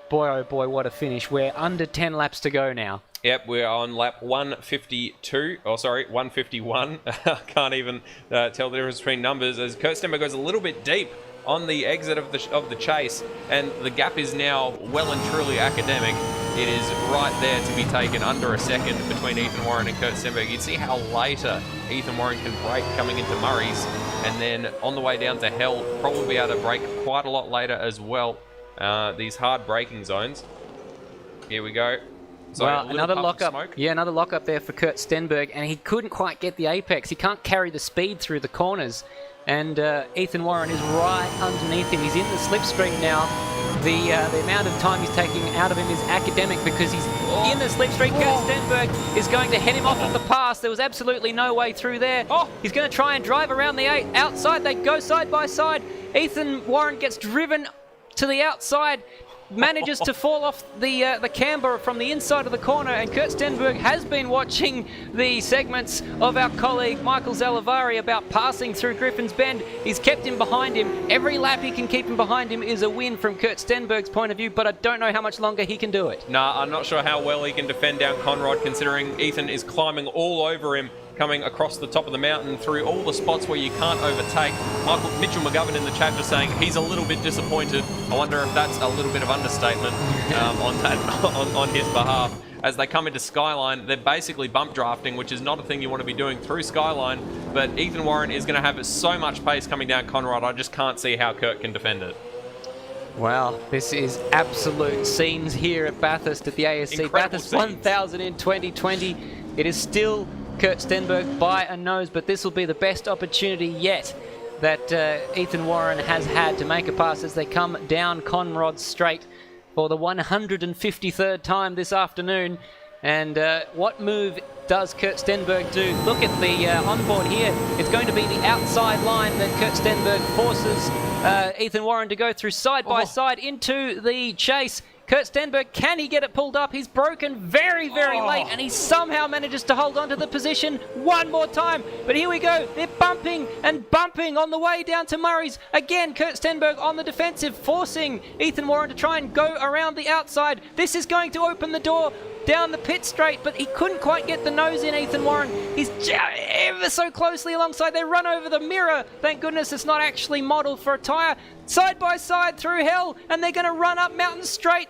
boy, oh boy, what a finish. We're under 10 laps to go now. Yep, we're on lap 152. Oh, sorry, 151. I can't even tell the difference between numbers as Kurt Stenberg goes a little bit deep on the exit of the chase, and the gap is now well and truly academic. It is right there to be taken under a second between Ethan Warren and Kurt Stenberg. You'd see how later Ethan Warren can brake coming into Murray's, and then on the way down to Hell, probably be able to brake quite a lot later as well. These hard braking zones. Here we go. So well, another lockup. Yeah, another lockup there for Kurt Stenberg, and he couldn't quite get the apex. He can't carry the speed through the corners. And Ethan Warren is right underneath him. He's in the slipstream now. The amount of time he's taking out of him is academic because he's in the slipstream. Kurt Stenberg is going to head him off at the pass. There was absolutely no way through there. He's going to try and drive around the outside. They go side by side. Ethan Warren gets driven to the outside, manages to fall off the camber from the inside of the corner, and Kurt Stenberg has been watching the segments of our colleague Michael Zalavari about passing through Griffin's Bend. He's kept him behind him. Every lap he can keep him behind him is a win from Kurt Stenberg's point of view, but I don't know how much longer he can do it. Nah, I'm not sure how well he can defend down Conrod, considering Ethan is climbing all over him, coming across the top of the mountain through all the spots where you can't overtake. Mitchell McGovern in the chat just saying he's a little bit disappointed. I wonder if that's a little bit of understatement on his behalf. As they come into Skyline, they're basically bump drafting, which is not a thing you want to be doing through Skyline, but Ethan Warren is going to have so much pace coming down Conrod, I just can't see how Kurt can defend it. Wow, this is absolute scenes here at Bathurst at the ASC. Incredible Bathurst scenes. 1000 in 2020. It is still Kurt Stenberg by a nose, but this will be the best opportunity yet that Ethan Warren has had to make a pass as they come down Conrod Straight for the 153rd time this afternoon. And what move does Kurt Stenberg do? Look at the onboard here. It's going to be the outside line that Kurt Stenberg forces Ethan Warren to go through side by side into the chase. Kurt Stenberg, can he get it pulled up? He's broken very, very late, and he somehow manages to hold on to the position one more time. But here we go. They're bumping and bumping on the way down to Murray's. Again, Kurt Stenberg on the defensive, forcing Ethan Warren to try and go around the outside. This is going to open the door down the pit straight, but he couldn't quite get the nose in, Ethan Warren. He's ever so closely alongside. They run over the mirror. Thank goodness it's not actually modelled for a tyre. Side by side through Hell, and they're going to run up Mountain Straight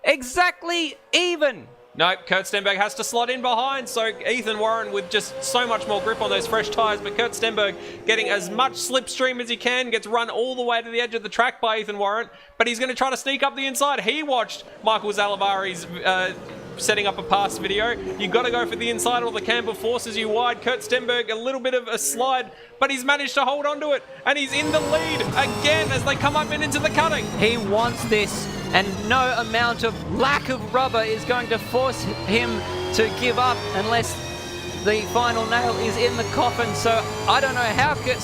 exactly even. No, Kurt Stenberg has to slot in behind, so Ethan Warren with just so much more grip on those fresh tyres, but Kurt Stenberg getting as much slipstream as he can, gets run all the way to the edge of the track by Ethan Warren, but he's going to try to sneak up the inside. He watched Michael Zalavari's setting up a pass video. You've got to go for the inside or the camber forces you wide. Kurt Stenberg, a little bit of a slide, but he's managed to hold on to it, and he's in the lead again as they come up and into the cutting. He wants this, and no amount of lack of rubber is going to force him to give up unless the final nail is in the coffin. So I don't know how Kurt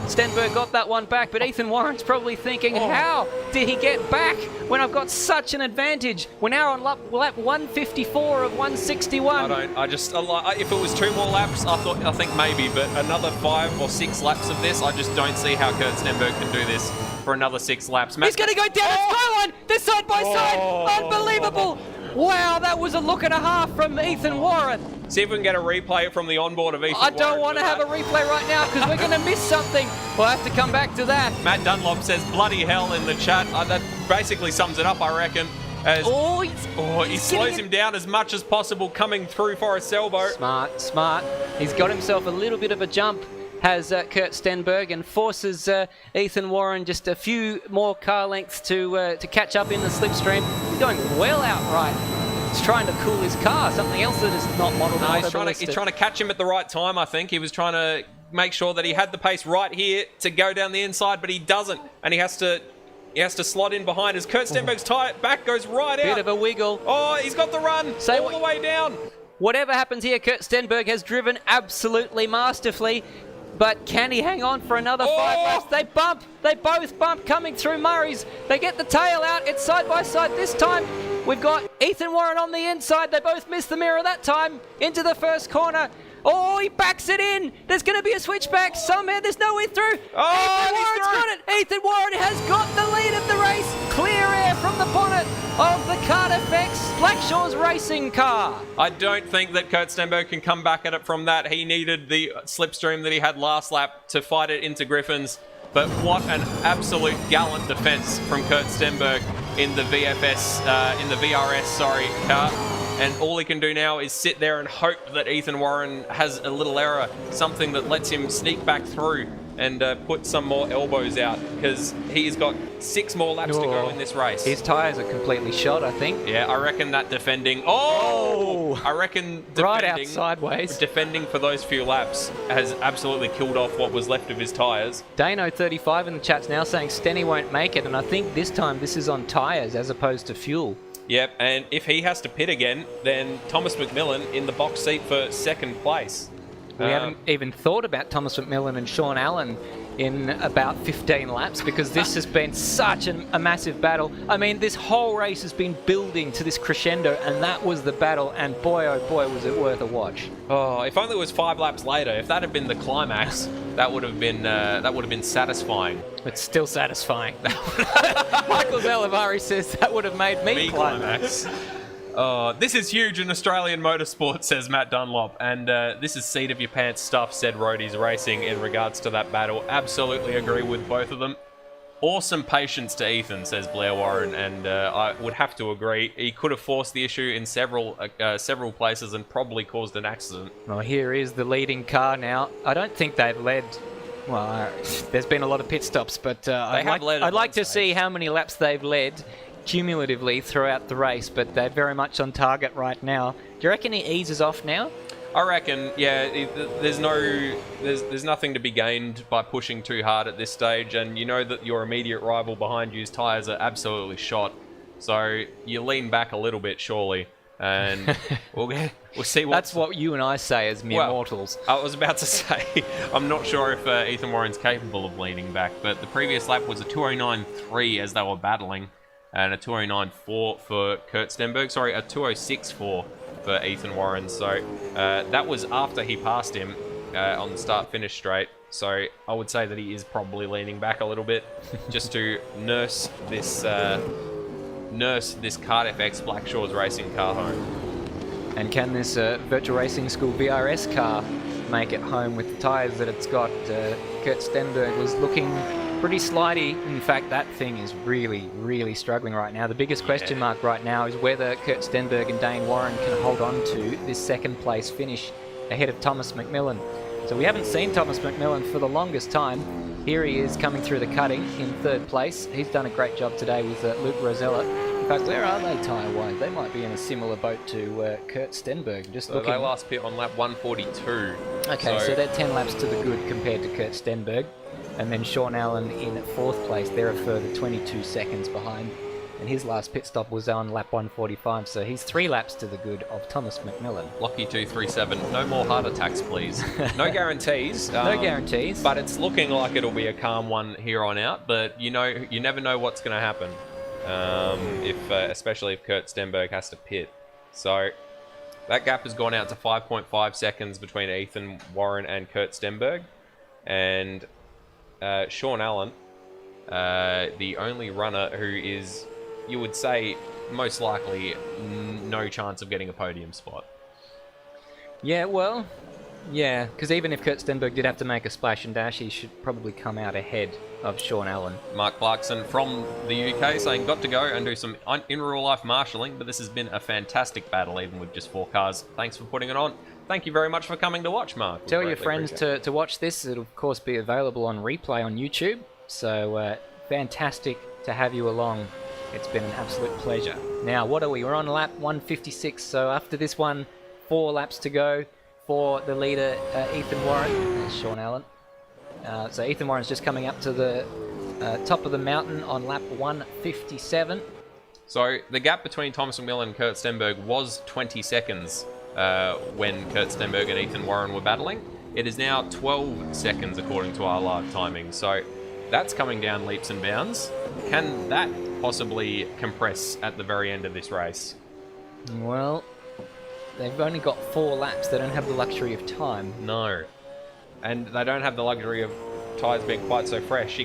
Stenberg got that one back, but Ethan Warren's probably thinking, how did he get back when I've got such an advantage? We're now on lap 154 of 161. If it was 2 more laps, I think maybe, but another 5 or 6 laps of this, I just don't see how Kurt Stenberg can do this for another 6 laps. He's going to go down the Skyline. They're side by side. Unbelievable. Wow, that was a look and a half from Ethan Warren. See if we can get a replay from the onboard of Ethan I Warren. don't want to have a replay right now because we're going to miss something. We'll have to come back to that. Matt Dunlop says bloody hell in the chat. That basically sums it up, I reckon. As he slows him down as much as possible coming through Forest Elbow. Smart. He's got himself a little bit of a jump, has Kurt Stenberg, and forces Ethan Warren just a few more car lengths to catch up in the slipstream. He's going well outright He's trying to cool his car, something else that is not modelled. No, he's trying to catch him at the right time, I think. He was trying to make sure that he had the pace right here to go down the inside, but he doesn't. And he has to slot in behind as Kurt Stenberg's tyre back goes right out. Bit of a wiggle. Oh, he's got the run all the way down. Whatever happens here, Kurt Stenberg has driven absolutely masterfully. But can he hang on for another 5 laps? They bump. They both bump coming through Murray's. They get the tail out. It's side by side this time. We've got Ethan Warren on the inside. They both missed the mirror that time. Into the first corner. Oh, he backs it in. There's going to be a switchback somewhere. There's no way through. Oh, Ethan Warren's got it. Ethan Warren has got the lead of the race. Clear air from the bonnet of the KART FX Blackshaw's racing car. I don't think that Kurt Stenberg can come back at it from that. He needed the slipstream that he had last lap to fight it into Griffin's. But what an absolute gallant defence from Kurt Stenberg in the VRS car. And all he can do now is sit there and hope that Ethan Warren has a little error, something that lets him sneak back through and put some more elbows out, because he's got 6 more laps to go in this race. His tyres are completely shot, I think. Yeah, I reckon that defending... Oh! I reckon defending... Right out sideways. Defending for those few laps has absolutely killed off what was left of his tyres. Dano35 in the chat's now saying Stenny won't make it, and I think this time this is on tyres as opposed to fuel. Yep, and if he has to pit again, then Thomas McMillan in the box seat for second place. We haven't even thought about Thomas McMillan and Sean Allen in about 15 laps, because this has been such a massive battle. I mean, this whole race has been building to this crescendo, and that was the battle, and boy, oh boy, was it worth a watch. Oh, if only it was 5 laps later. If that had been the climax, that would have been satisfying. It's still satisfying. Michael Zalavari says that would have made me climax. This is huge in Australian motorsport, says Matt Dunlop, and this is seat of your pants stuff, said Roadies Racing in regards to that battle. Absolutely agree with both of them. Awesome patience to Ethan, says Blair Warren, and I would have to agree. He could have forced the issue in several places and probably caused an accident. Well, here is the leading car now. I don't think they've led... Well, there's been a lot of pit stops, but I'd like to see how many laps they've led cumulatively throughout the race, but they're very much on target right now. Do you reckon he eases off now? I reckon, yeah. There's nothing to be gained by pushing too hard at this stage, and you know that your immediate rival behind you's tyres are absolutely shot. So you lean back a little bit, surely, and we'll see. That's what you and I say as mere mortals. I was about to say, I'm not sure if Ethan Warren's capable of leaning back, but the previous lap was a 209.3 as they were battling, and a 209.4 for Kurt Stenberg. Sorry, a 206.4 for Ethan Warren. So that was after he passed him on the start-finish straight. So I would say that he is probably leaning back a little bit just to nurse this KART FX Blackshaw's racing car home. And can this Virtual Racing School VRS car make it home with the tyres that it's got? Kurt Stenberg was looking pretty slidey. In fact, that thing is really, really struggling right now. The biggest question mark right now is whether Kurt Stenberg and Dane Warren can hold on to this second place finish ahead of Thomas McMillan. So we haven't seen Thomas McMillan for the longest time. Here he is coming through the cutting in third place. He's done a great job today with Luke Rosella. In fact, where are they tyre-wise? They might be in a similar boat to Kurt Stenberg. Just looking. They last pit on lap 142. Okay, so they're 10 laps to the good compared to Kurt Stenberg. And then Sean Allen in fourth place. They're a further 22 seconds behind. And his last pit stop was on lap 145, so he's 3 laps to the good of Thomas McMillan. Lucky 237. No more heart attacks, please. No guarantees. No guarantees. But it's looking like it'll be a calm one here on out. But you never know what's going to happen. Especially if Kurt Stenberg has to pit. So that gap has gone out to 5.5 seconds between Ethan Warren and Kurt Stenberg. And Sean Allen, the only runner who is, you would say, most likely no chance of getting a podium spot. Yeah, well, yeah, because even if Kurt Stenberg did have to make a splash and dash, he should probably come out ahead of Sean Allen. Mark Clarkson from the UK saying, got to go and do some in real life marshalling, but this has been a fantastic battle even with just 4 cars. Thanks for putting it on. Thank you very much for coming to watch, Mark. Tell your friends to watch this. It'll, of course, be available on replay on YouTube. So, fantastic to have you along It's been an absolute pleasure. Now, what are we? We're on lap 156, so after this one, 4 laps to go for the leader, Ethan Warren. There's Sean Allen. So Ethan Warren's just coming up to the top of the mountain on lap 157. So the gap between Thomas McMillan and Kurt Stenberg was 20 seconds when Kurt Stenberg and Ethan Warren were battling. It is now 12 seconds according to our live timing. So that's coming down leaps and bounds. Can that possibly compress at the very end of this race? Well, they've only got 4 laps. They don't have the luxury of time. No. And they don't have the luxury of tyres being quite so fresh.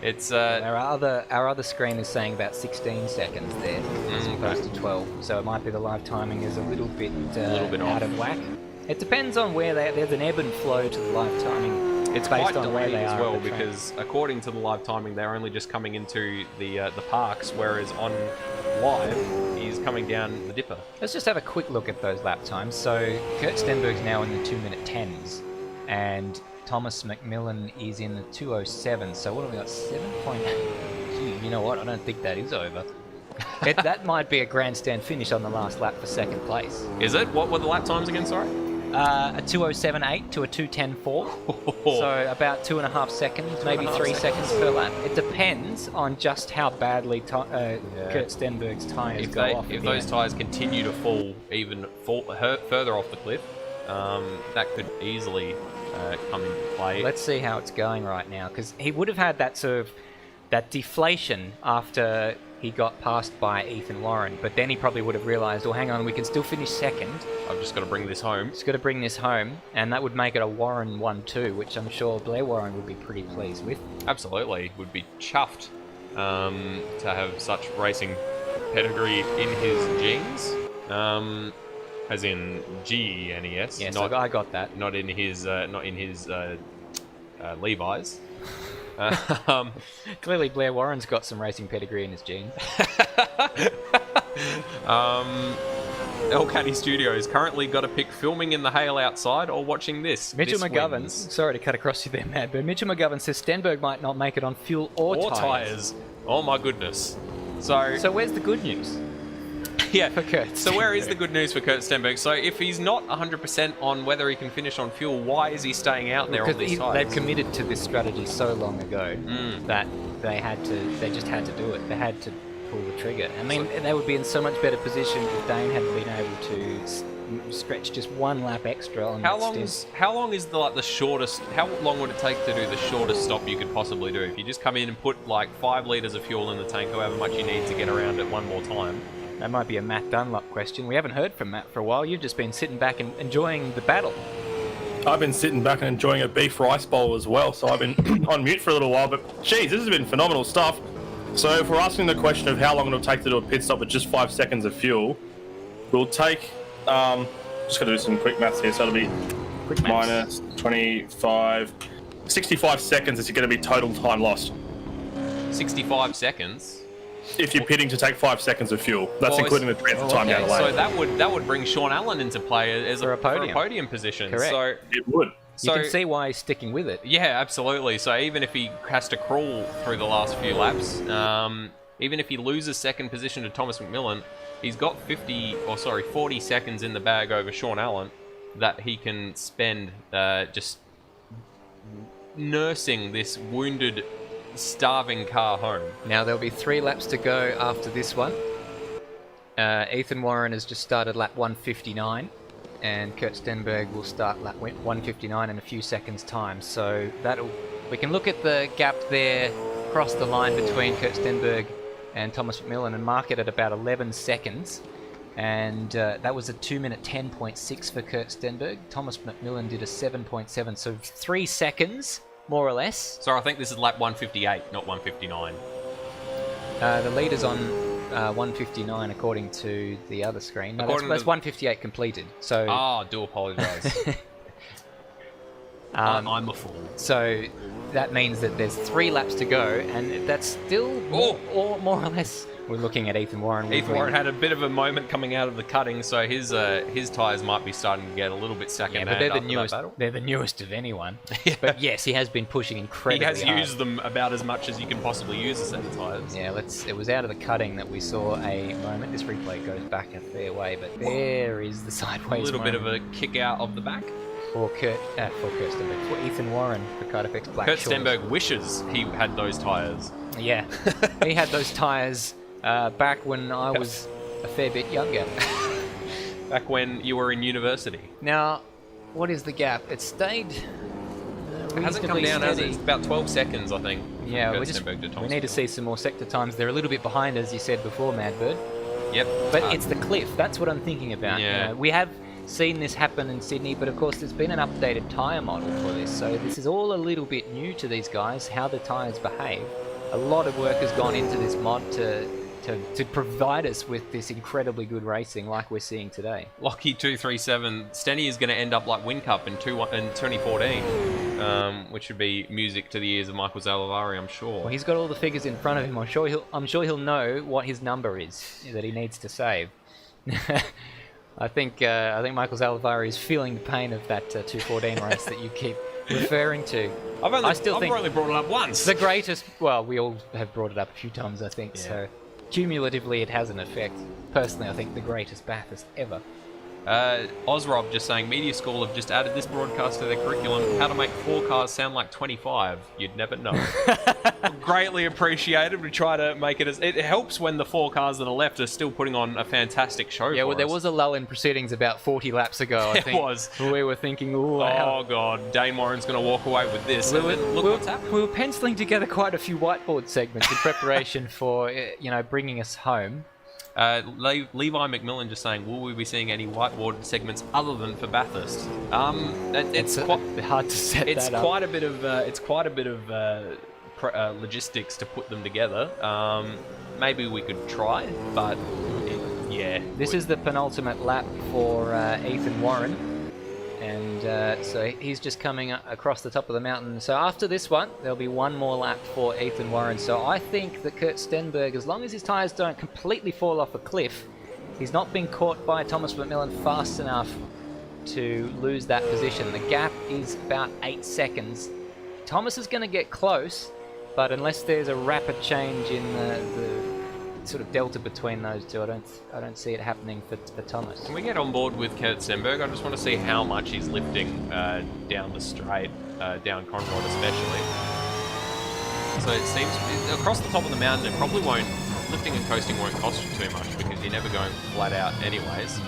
It's our other screen is saying about 16 seconds there, as opposed to 12. So it might be the live timing is a little bit out of whack. It depends on where there's an ebb and flow to the live timing. It's based quite on where delayed they as are well, at the track. because according to the live timing, they're only just coming into the parks, whereas on live, he's coming down the dipper. Let's just have a quick look at those lap times. So Kurt Stenberg's now in the 2-minute 10s, and Thomas McMillan is in the 2:07. So what have we got? 7.8. Gee, you know what? I don't think that is over. That might be a grandstand finish on the last lap for second place. Is it? What were the lap times again? Sorry. A 2:07.8 to a 2:10.4. So about 2.5 seconds, maybe 3 seconds per lap. It depends on just how badly Kurt Stenberg's tyres go off. If those tyres continue to fall further off the cliff, that could easily come into play. Let's see how it's going right now, because he would have had that sort of deflation after he got passed by Ethan Warren, but then he probably would have realised, well, hang on, we can still finish second. I've just got to bring this home. Just got to bring this home, and that would make it a Warren 1-2, which I'm sure Blair Warren would be pretty pleased with. Absolutely, would be chuffed to have such racing pedigree in his genes, as in GENES. Yes, I got that. Not in his Levi's. Clearly, Blair Warren's got some racing pedigree in his genes. El Caddy Studios currently got to pick filming in the hail outside or watching this. Mitchell This McGovern, wins. sorry to cut across you there, Mad, but Mitchell McGovern says Stenberg might not make it on fuel or tyres. Oh my goodness. So where's the good news? Yeah, for Kurt. So where is the good news for Kurt Stenberg? So if he's not 100% on whether he can finish on fuel, why is he staying out there on these tyres? They've committed to this strategy so long ago that they just had to do it. They had to pull the trigger. I mean, they would be in so much better position if Dane hadn't been able to stretch just 1 lap extra on How that long is the shortest? How long would it take to do the shortest stop you could possibly do? If you just come in and put like 5 litres of fuel in the tank, however much you need to get around it one more time. That might be a Matt Dunlop question. We haven't heard from Matt for a while. You've just been sitting back and enjoying the battle. I've been sitting back and enjoying a beef rice bowl as well, so I've been on mute for a little while, but geez, this has been phenomenal stuff. So if we're asking the question of how long it'll take to do a pit stop with just 5 seconds of fuel, we'll take, just gotta do some quick maths here, so it'll be minus 25, 65 seconds is gonna be total time lost. 65 seconds? If you're pitting to take 5 seconds of fuel, that's including the transfer time down the lane. So that would bring Sean Allen into play as a podium position. Correct. So it would. You can see why he's sticking with it. Yeah, absolutely. So even if he has to crawl through the last few laps, even if he loses second position to Thomas McMillan, he's got 40 seconds in the bag over Sean Allen that he can spend just nursing this wounded, starving car home. Now there'll be 3 laps to go after this one. Ethan Warren has just started lap 159, and Kurt Stenberg will start lap 159 in a few seconds' time. So we can look at the gap there across the line between Kurt Stenberg and Thomas McMillan and mark it at about 11 seconds. And that was a 2-minute 10.6 for Kurt Stenberg. Thomas McMillan did a 7.7, so 3 seconds. More or less. So I think this is lap 158, not 159. The leader's on 159 according to the other screen. No, that's 158 completed. So. I do apologise. I'm a fool. So that means that there's 3 laps to go, and that's still more or less. We're looking at Ethan Warren. Ethan Warren had a bit of a moment coming out of the cutting, so his tyres might be starting to get a little bit second-hand. Yeah, but they're the after newest. that battle. They're the newest of anyone. But yes, he has been pushing incredibly He has hard. used them about as much as you can possibly use a set of tyres. Yeah, it was out of the cutting that we saw a moment. This replay goes back a fair way, but there is the sideways. A little bit of a kick out of the back. For Stenberg, for Ethan Warren, for KART FX Black Kurt Shores. Stenberg wishes he had those tyres. Yeah, he had those tyres back when I was a fair bit younger. Back when you were in university. Now, what is the gap? It stayed It hasn't come down, has it? It's about 12 seconds, I think. Yeah, Kurt we need to see some more sector times. They're a little bit behind, as you said before, Madbird. Yep. But it's the cliff. That's what I'm thinking about. Yeah. You know, we have seen this happen in Sydney, but of course there's been an updated tyre model for this. So this is all a little bit new to these guys, how the tyres behave. A lot of work has gone into this mod to provide us with this incredibly good racing like we're seeing today. Lockheed 237, Stenny is going to end up like WinCup in 2014, which would be music to the ears of Michael Zalavari, I'm sure. Well, he's got all the figures in front of him. I'm sure he'll know what his number is that he needs to save. I think Michael Zalavari is feeling the pain of that 214 race that you keep referring to. I've only brought it up once. The greatest. Well, we all have brought it up a few times, I think. Yeah. So cumulatively, it has an effect. Personally, I think the greatest Bathurst ever. Ozrob just saying, Media School have just added this broadcast to their curriculum, how to make 4 cars sound like 25. You'd never know. Greatly appreciated. We try to make it as... It helps when the 4 cars that are left are still putting on a fantastic show Yeah, for well, there us. was a lull in proceedings about 40 laps ago, I think. It was. We were thinking, ooh, Oh, God. Dane Warren's going to walk away with this. Look what's happening. We were penciling together quite a few whiteboard segments in preparation for, bringing us home. Levi McMillan just saying, will we be seeing any whiteboard segments other than for Bathurst? It's quite hard to set It's that up. quite a bit of logistics to put them together. Maybe we could try, but yeah. This is the penultimate lap for Ethan Warren. And so he's just coming across the top of the mountain. So after this one, there'll be one more lap for Ethan Warren. So I think that Kurt Stenberg, as long as his tyres don't completely fall off a cliff, he's not been caught by Thomas McMillan fast enough to lose that position. The gap is about 8 seconds. Thomas is going to get close, but unless there's a rapid change in the sort of delta between those two, I don't see it happening for Thomas. Can we get on board with Kurt Stenberg? I just want to see how much he's lifting down the straight, down Conrod especially. So it seems across the top of the mountain, it probably won't. Lifting and coasting won't cost you too much because you're never going flat out anyways.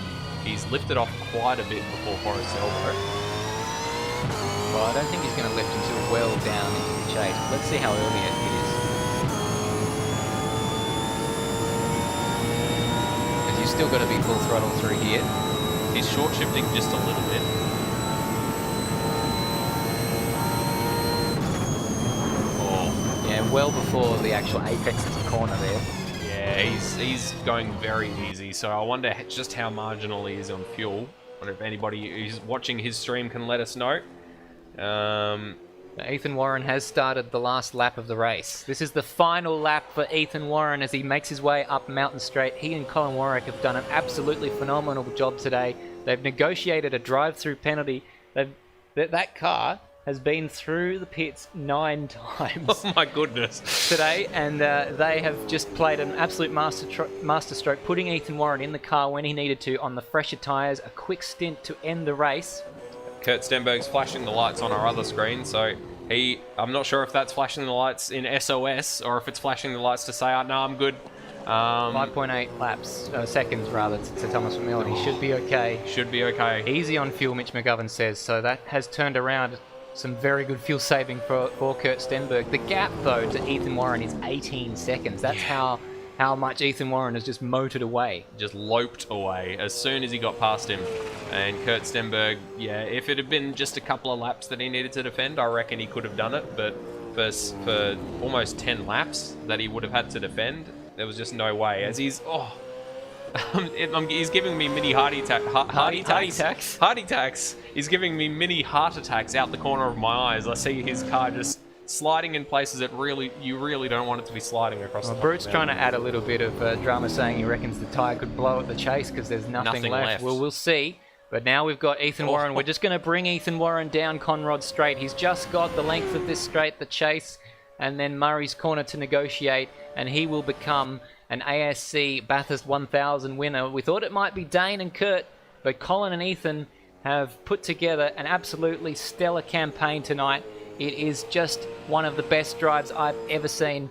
He's lifted off quite a bit before Forest Elbow. Well, I don't think he's going to lift until well down into the chase. Let's see how early it is. Because you've still got to be full throttle through here. He's short shifting just a little bit. Oh. Yeah, well before the actual apex of the corner there. Yeah, he's going very easy. So I wonder just how marginal he is on fuel. I wonder if anybody who's watching his stream can let us know. Ethan Warren has started the last lap of the race. This is the final lap for Ethan Warren as he makes his way up Mountain Straight. He and Colin Warwick have done an absolutely phenomenal job today. They've negotiated a drive-through penalty. That car has been through the pits 9 times. Oh my goodness. Today, and they have just played an absolute masterstroke, putting Ethan Warren in the car when he needed to on the fresher tyres. A quick stint to end the race. Kurt Stenberg's flashing the lights on our other screen, so I'm not sure if that's flashing the lights in SOS or if it's flashing the lights to say, oh, no, I'm good. 5.8 seconds rather to Thomas McMillan. He should be okay. Should be okay. Easy on fuel, Mitch McGovern says. So that has turned around some very good fuel saving for Kurt Stenberg. The gap, though, to Ethan Warren is 18 seconds. That's how much Ethan Warren has just motored away. Just loped away as soon as he got past him. And Kurt Stenberg, yeah, if it had been just a couple of laps that he needed to defend, I reckon he could have done it. But for almost 10 laps that he would have had to defend, there was just no way. As he's, He's giving me mini heart attacks. Heart attacks. He's giving me mini heart attacks out the corner of my eyes. I see his car just sliding in places that you really don't want it to be sliding across the top. Brute's trying to add a little bit of drama, saying he reckons the tyre could blow at the chase because there's nothing left. Well, we'll see. But now we've got Ethan Warren. We're just going to bring Ethan Warren down Conrod Straight. He's just got the length of this straight, the chase, and then Murray's Corner to negotiate, and he will become an ASC Bathurst 1000 winner. We thought it might be Dane and Kurt, but Colin and Ethan have put together an absolutely stellar campaign tonight. It is just one of the best drives I've ever seen.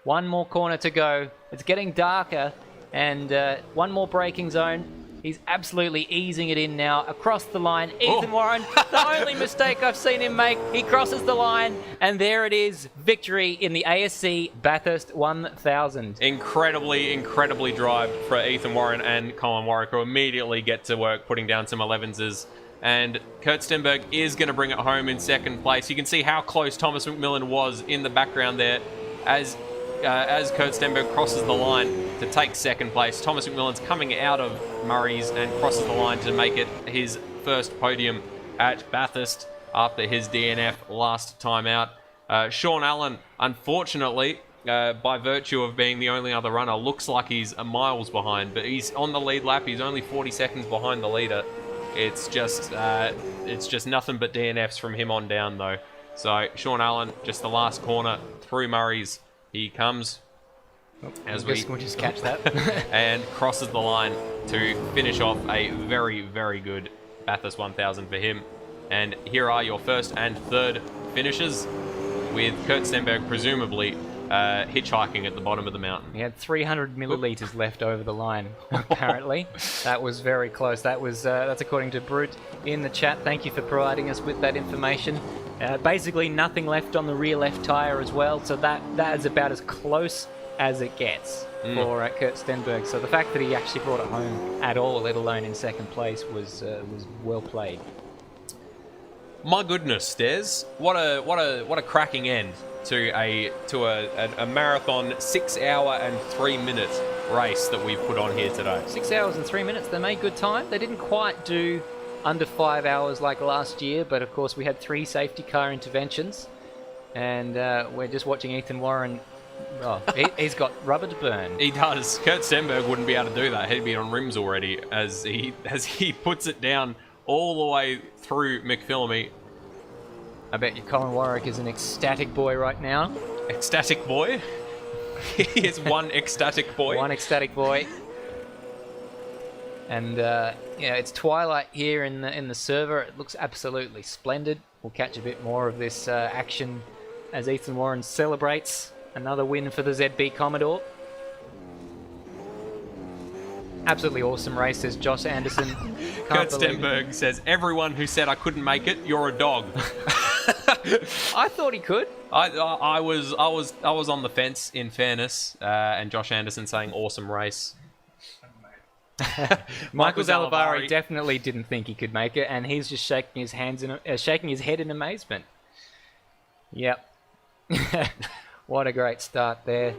One more corner to go. It's getting darker, and one more braking zone. He's absolutely easing it in now across the line. Ethan Warren, the only mistake I've seen him make. He crosses the line, and there it is. Victory in the ASC Bathurst 1000. Incredibly drive for Ethan Warren and Colin Warwick, who immediately get to work putting down some 11s. And Kurt Stenberg is going to bring it home in second place. You can see how close Thomas McMillan was in the background there as Kurt Stenberg crosses the line to take second place. Thomas McMillan's coming out of Murray's and crosses the line to make it his first podium at Bathurst after his DNF last time out. Sean Allen, unfortunately, by virtue of being the only other runner, looks like he's miles behind, but he's on the lead lap. He's only 40 seconds behind the leader. It's just nothing but DNFs from him on down, though. So Sean Allen, just the last corner through Murray's. He comes as we'll just catch that and crosses the line to finish off a very, very good Bathurst 1000 for him. And here are your first and third finishes, with Kurt Stenberg presumably hitchhiking at the bottom of the mountain. He had 300 millilitres left over the line, apparently. That was very close. That's according to Brute in the chat. Thank you for providing us with that information. Basically nothing left on the rear left tyre as well, so that is about as close as it gets for Kurt Stenberg. So the fact that he actually brought it home at all, let alone in second place, was well played. My goodness, Des, what a cracking end to a marathon 6 hour and 3 minute race that we've put on here today. 6 hours and 3 minutes. They made good time. They didn't quite do under 5 hours like last year, but of course we had 3 safety car interventions, and we're just watching Ethan Warren. Oh, he's got rubber to burn. He does. Kurt Stenberg wouldn't be able to do that. He'd be on rims already as he puts it down all the way through McPhillamy. I bet you Colin Warwick is an ecstatic boy right now. Ecstatic boy? He is one ecstatic boy. One ecstatic boy. And it's twilight here in the server. It looks absolutely splendid. We'll catch a bit more of this action as Ethan Warren celebrates another win for the ZB Commodore. Absolutely awesome race, says Josh Anderson. Kurt Stenberg says, everyone who said I couldn't make it, you're a dog. I thought he could. I was on the fence, in fairness, and Josh Anderson saying awesome race. Michael Zalavari definitely didn't think he could make it, and he's just shaking his head in amazement. Yep. What a great start there.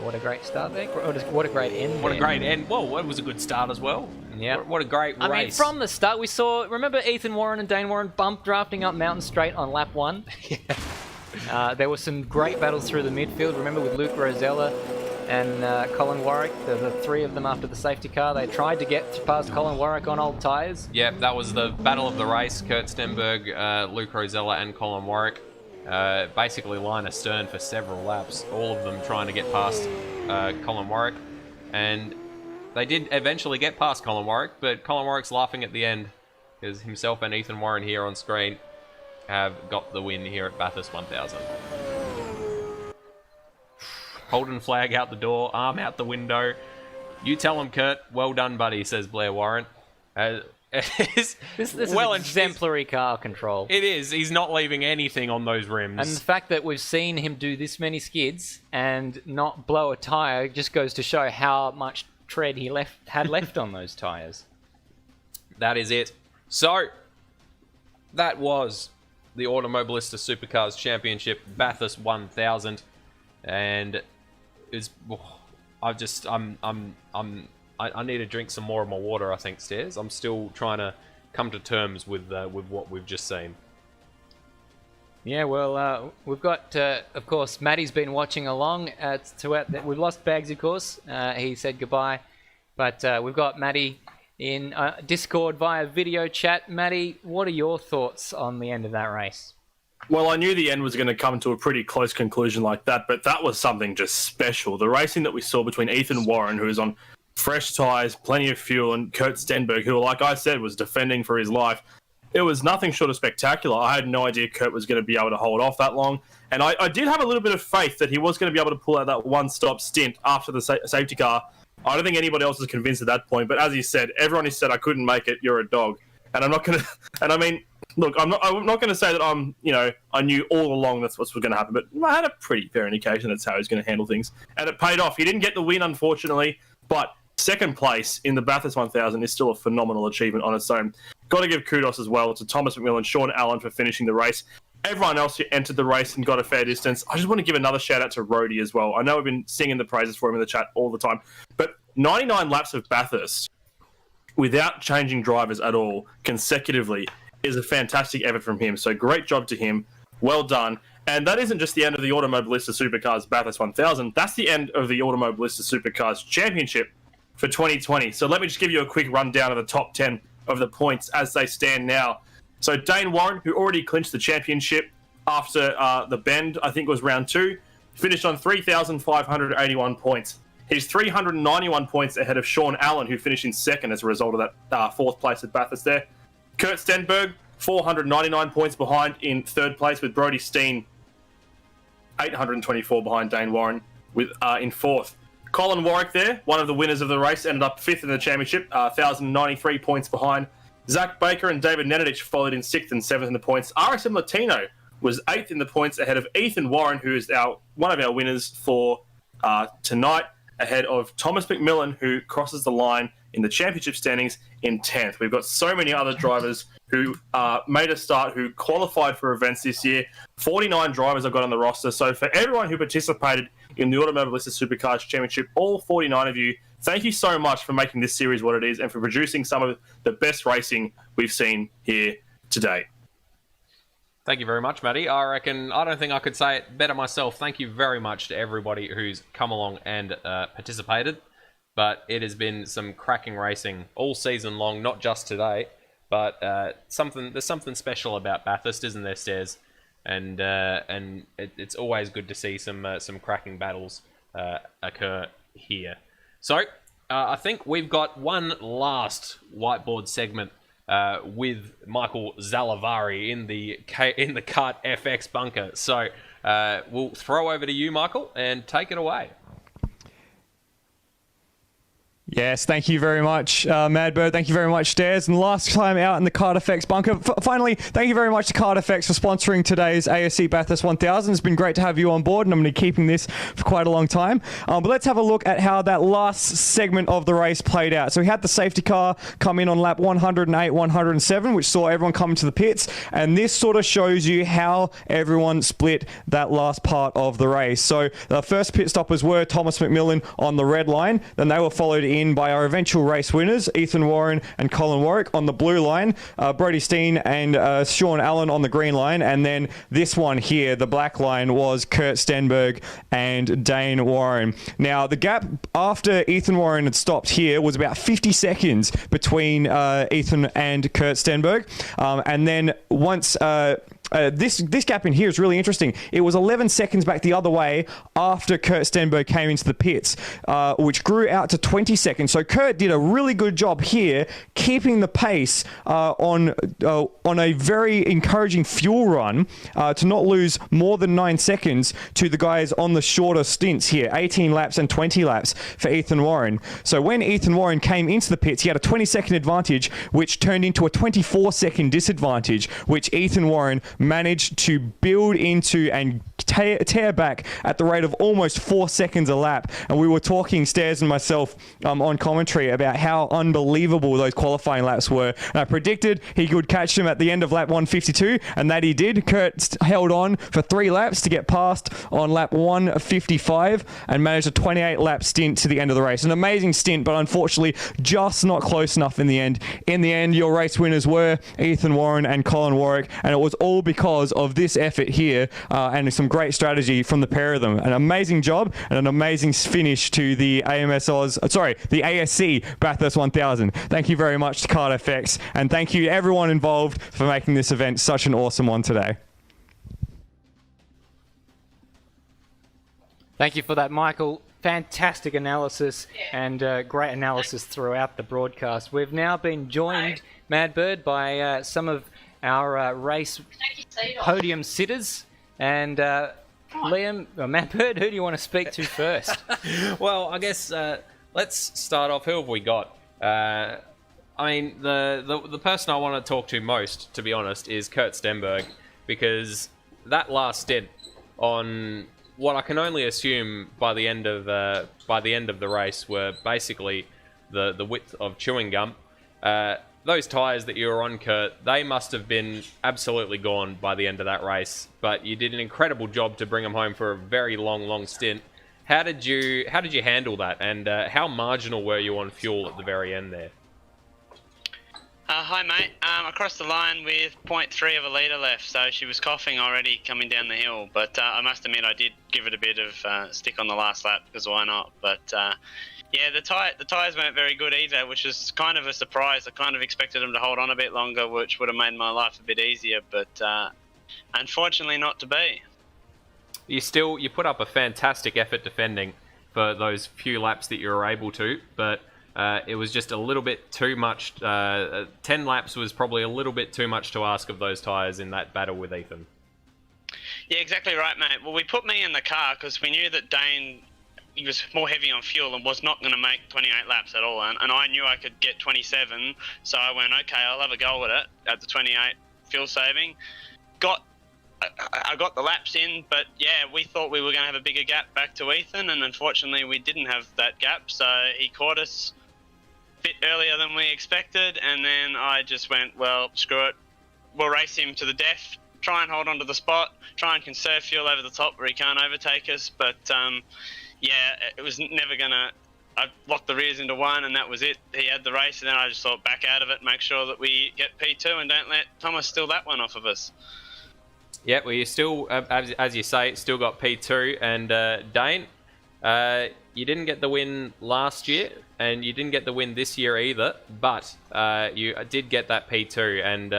What a great start there. What a great end. What a great end. Well, it was a good start as well. Yeah. What a great race. I mean, from the start, we saw, remember Ethan Warren and Dane Warren drafting up Mountain Straight on lap 1? Yeah. There were some great battles through the midfield. Remember with Luke Rosella and Colin Warwick, the 3 of them after the safety car. They tried to get past Colin Warwick on old tyres. Yep, that was the battle of the race. Kurt Stenberg, Luke Rosella and Colin Warwick. Basically line astern for several laps, all of them trying to get past Colin Warwick, and they did eventually get past Colin Warwick, but Colin Warwick's laughing at the end because himself and Ethan Warren here on screen have got the win here at Bathurst 1000. Holden flag out the door, arm out the window. You tell him, Kurt. Well done, buddy, says Blair Warren. This is exemplary car control. It is. He's not leaving anything on those rims. And the fact that we've seen him do this many skids and not blow a tyre just goes to show how much tread he had left on those tyres. That is it. So, that was the Automobilista Supercars Championship Bathurst 1000, and I'm I need to drink some more of my water, I think, Stairs. I'm still trying to come to terms with what we've just seen. Yeah, well, we've got, of course, Matty's been watching along. We've lost Baggs, of course. He said goodbye. But we've got Matty in Discord via video chat. Matty, what are your thoughts on the end of that race? Well, I knew the end was going to come to a pretty close conclusion like that, but that was something just special. The racing that we saw between Ethan Warren, who is on fresh tyres, plenty of fuel, and Kurt Stenberg, who, like I said, was defending for his life. It was nothing short of spectacular. I had no idea Kurt was going to be able to hold off that long. And I did have a little bit of faith that he was going to be able to pull out that one-stop stint after the safety car. I don't think anybody else was convinced at that point. But as he said, everyone who said I couldn't make it, you're a dog. And I'm not going to... And I mean, look, I'm not going to say that I knew all along that's what's going to happen. But I had a pretty fair indication that's how he's going to handle things. And it paid off. He didn't get the win, unfortunately. But second place in the Bathurst 1000 is still a phenomenal achievement on its own. Got to give kudos as well to Thomas McMillan, Sean Allen for finishing the race. Everyone else who entered the race and got a fair distance. I just want to give another shout out to Rhodey as well. I know we've been singing the praises for him in the chat all the time, but 99 laps of Bathurst without changing drivers at all consecutively is a fantastic effort from him. So great job to him. Well done. And that isn't just the end of the Automobilista Supercars Bathurst 1000. That's the end of the Automobilista Supercars Championship for 2020. So let me just give you a quick rundown of the top 10 of the points as they stand now. So Dane Warren, who already clinched the championship after the bend, I think it was round 2, finished on 3,581 points. He's 391 points ahead of Sean Allen, who finished in second as a result of that fourth place at Bathurst there. Kurt Stenberg, 499 points behind in third place, with Brodie Steen 824 behind Dane Warren in fourth. Colin Warwick there, one of the winners of the race, ended up fifth in the championship, 1,093 points behind. Zach Baker and David Nenadich followed in sixth and seventh in the points. RSM Latino was eighth in the points ahead of Ethan Warren, who is one of our winners for tonight, ahead of Thomas McMillan, who crosses the line in the championship standings in 10th. We've got so many other drivers who made a start, who qualified for events this year. 49 drivers I've got on the roster. So for everyone who participated in the Automobilista Supercars Championship, all 49 of you, thank you so much for making this series what it is and for producing some of the best racing we've seen here today. Thank you very much, Matty. I don't think I could say it better myself. Thank you very much to everybody who's come along and participated. But it has been some cracking racing all season long, not just today. But there's something special about Bathurst, isn't there, Stairs? And it's always good to see some cracking battles occur here. So I think we've got one last whiteboard segment with Michael Zalavari in the KART FX bunker. So we'll throw over to you, Michael, and take it away. Yes, thank you very much, Madbird. Thank you very much, Stairs. And last time out in the KART FX bunker. Finally, thank you very much to KART FX for sponsoring today's ASC Bathurst 1000. It's been great to have you on board, and I'm going to be keeping this for quite a long time. But let's have a look at how that last segment of the race played out. So we had the safety car come in on lap 108, 107, which saw everyone come into the pits. And this sort of shows you how everyone split that last part of the race. So the first pit stoppers were Thomas McMillan on the red line. Then they were followed in by our eventual race winners, Ethan Warren and Colin Warwick on the blue line, Brodie Steen and Sean Allen on the green line, and then this one here, the black line, was Kurt Stenberg and Dane Warren. Now, the gap after Ethan Warren had stopped here was about 50 seconds between Ethan and Kurt Stenberg, and then once... This gap in here is really interesting. It was 11 seconds back the other way after Kurt Stenberg came into the pits, which grew out to 20 seconds. So Kurt did a really good job here, keeping the pace on a very encouraging fuel run to not lose more than 9 seconds to the guys on the shorter stints here, 18 laps and 20 laps for Ethan Warren. So when Ethan Warren came into the pits, he had a 20-second advantage, which turned into a 24-second disadvantage, which Ethan Warren managed to build into and tear back at the rate of almost 4 seconds a lap. And we were talking, Stairs and myself, on commentary about how unbelievable those qualifying laps were. And I predicted he could catch them at the end of lap 152, and that he did. Kurt held on for 3 laps to get past on lap 155 and managed a 28-lap stint to the end of the race. An amazing stint, but unfortunately just not close enough in the end. In the end, your race winners were Ethan Warren and Colin Warwick, and it was all because of this effort here and some great strategy from the pair of them. An amazing job and an amazing finish to the the ASC Bathurst 1000. Thank you very much to KART FX, and thank you to everyone involved for making this event such an awesome one today. Thank you for that, Michael. Fantastic analysis and great analysis throughout the broadcast. We've now been joined, Madbird, by some of our race podium sitters. And Liam, or Madbird, who do you want to speak to first? Well, I guess let's start off. Who have we got? I mean, the person I want to talk to most, to be honest, is Kurt Stenberg, because that last stint on what I can only assume by the end of the race were basically the width of chewing gum. Those tyres that you were on, Kurt, they must have been absolutely gone by the end of that race. But you did an incredible job to bring them home for a very long stint. How did you handle that, and how marginal were you on fuel at the very end there? Hi mate, across the line with 0.3 of a litre left, so she was coughing already coming down the hill, but I must admit I did give it a bit of stick on the last lap, because why not? But yeah, the tyres weren't very good either, which is kind of a surprise. I kind of expected them to hold on a bit longer, which would have made my life a bit easier, but unfortunately not to be. You put up a fantastic effort defending for those few laps that you were able to, but it was just a little bit too much. 10 laps was probably a little bit too much to ask of those tyres in that battle with Ethan. Yeah, exactly right, mate. Well, we put me in the car because we knew that Dane, he was more heavy on fuel and was not going to make 28 laps at all. And I knew I could get 27, so I went, okay, I'll have a go with it at the 28 fuel saving. I got the laps in, but yeah, we thought we were going to have a bigger gap back to Ethan, and unfortunately we didn't have that gap, so he caught us a bit earlier than we expected, and then I just went, well, screw it, we'll race him to the death, try and hold on to the spot, try and conserve fuel over the top where he can't overtake us, but yeah, it was never going to... I locked the rears into one, and that was it. He had the race, and then I just thought back out of it, make sure that we get P2 and don't let Thomas steal that one off of us. Yeah, well, you still, as you say, still got P2. And Dane, you didn't get the win last year, and you didn't get the win this year either. But you did get that P2, and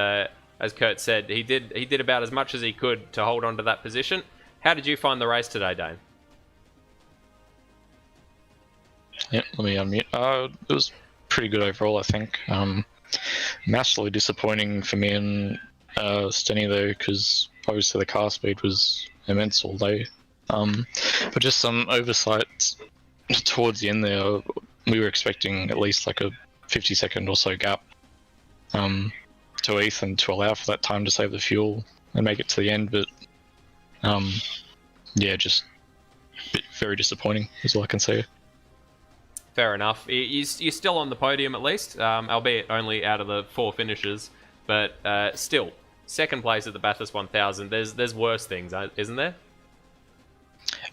as Kurt said, he did about as much as he could to hold on to that position. How did you find the race today, Dane? Yeah, let me unmute. It was pretty good overall, I think. Massively disappointing for me and Stenny though, because obviously the car speed was immense all day. But just some oversights towards the end there. We were expecting at least like a 50-second or so gap to Ethan to allow for that time to save the fuel and make it to the end. But yeah, just very disappointing is all I can say. Fair enough. You're still on the podium at least, albeit only out of the 4 finishes. But still, second place at the Bathurst 1000. There's worse things, isn't there?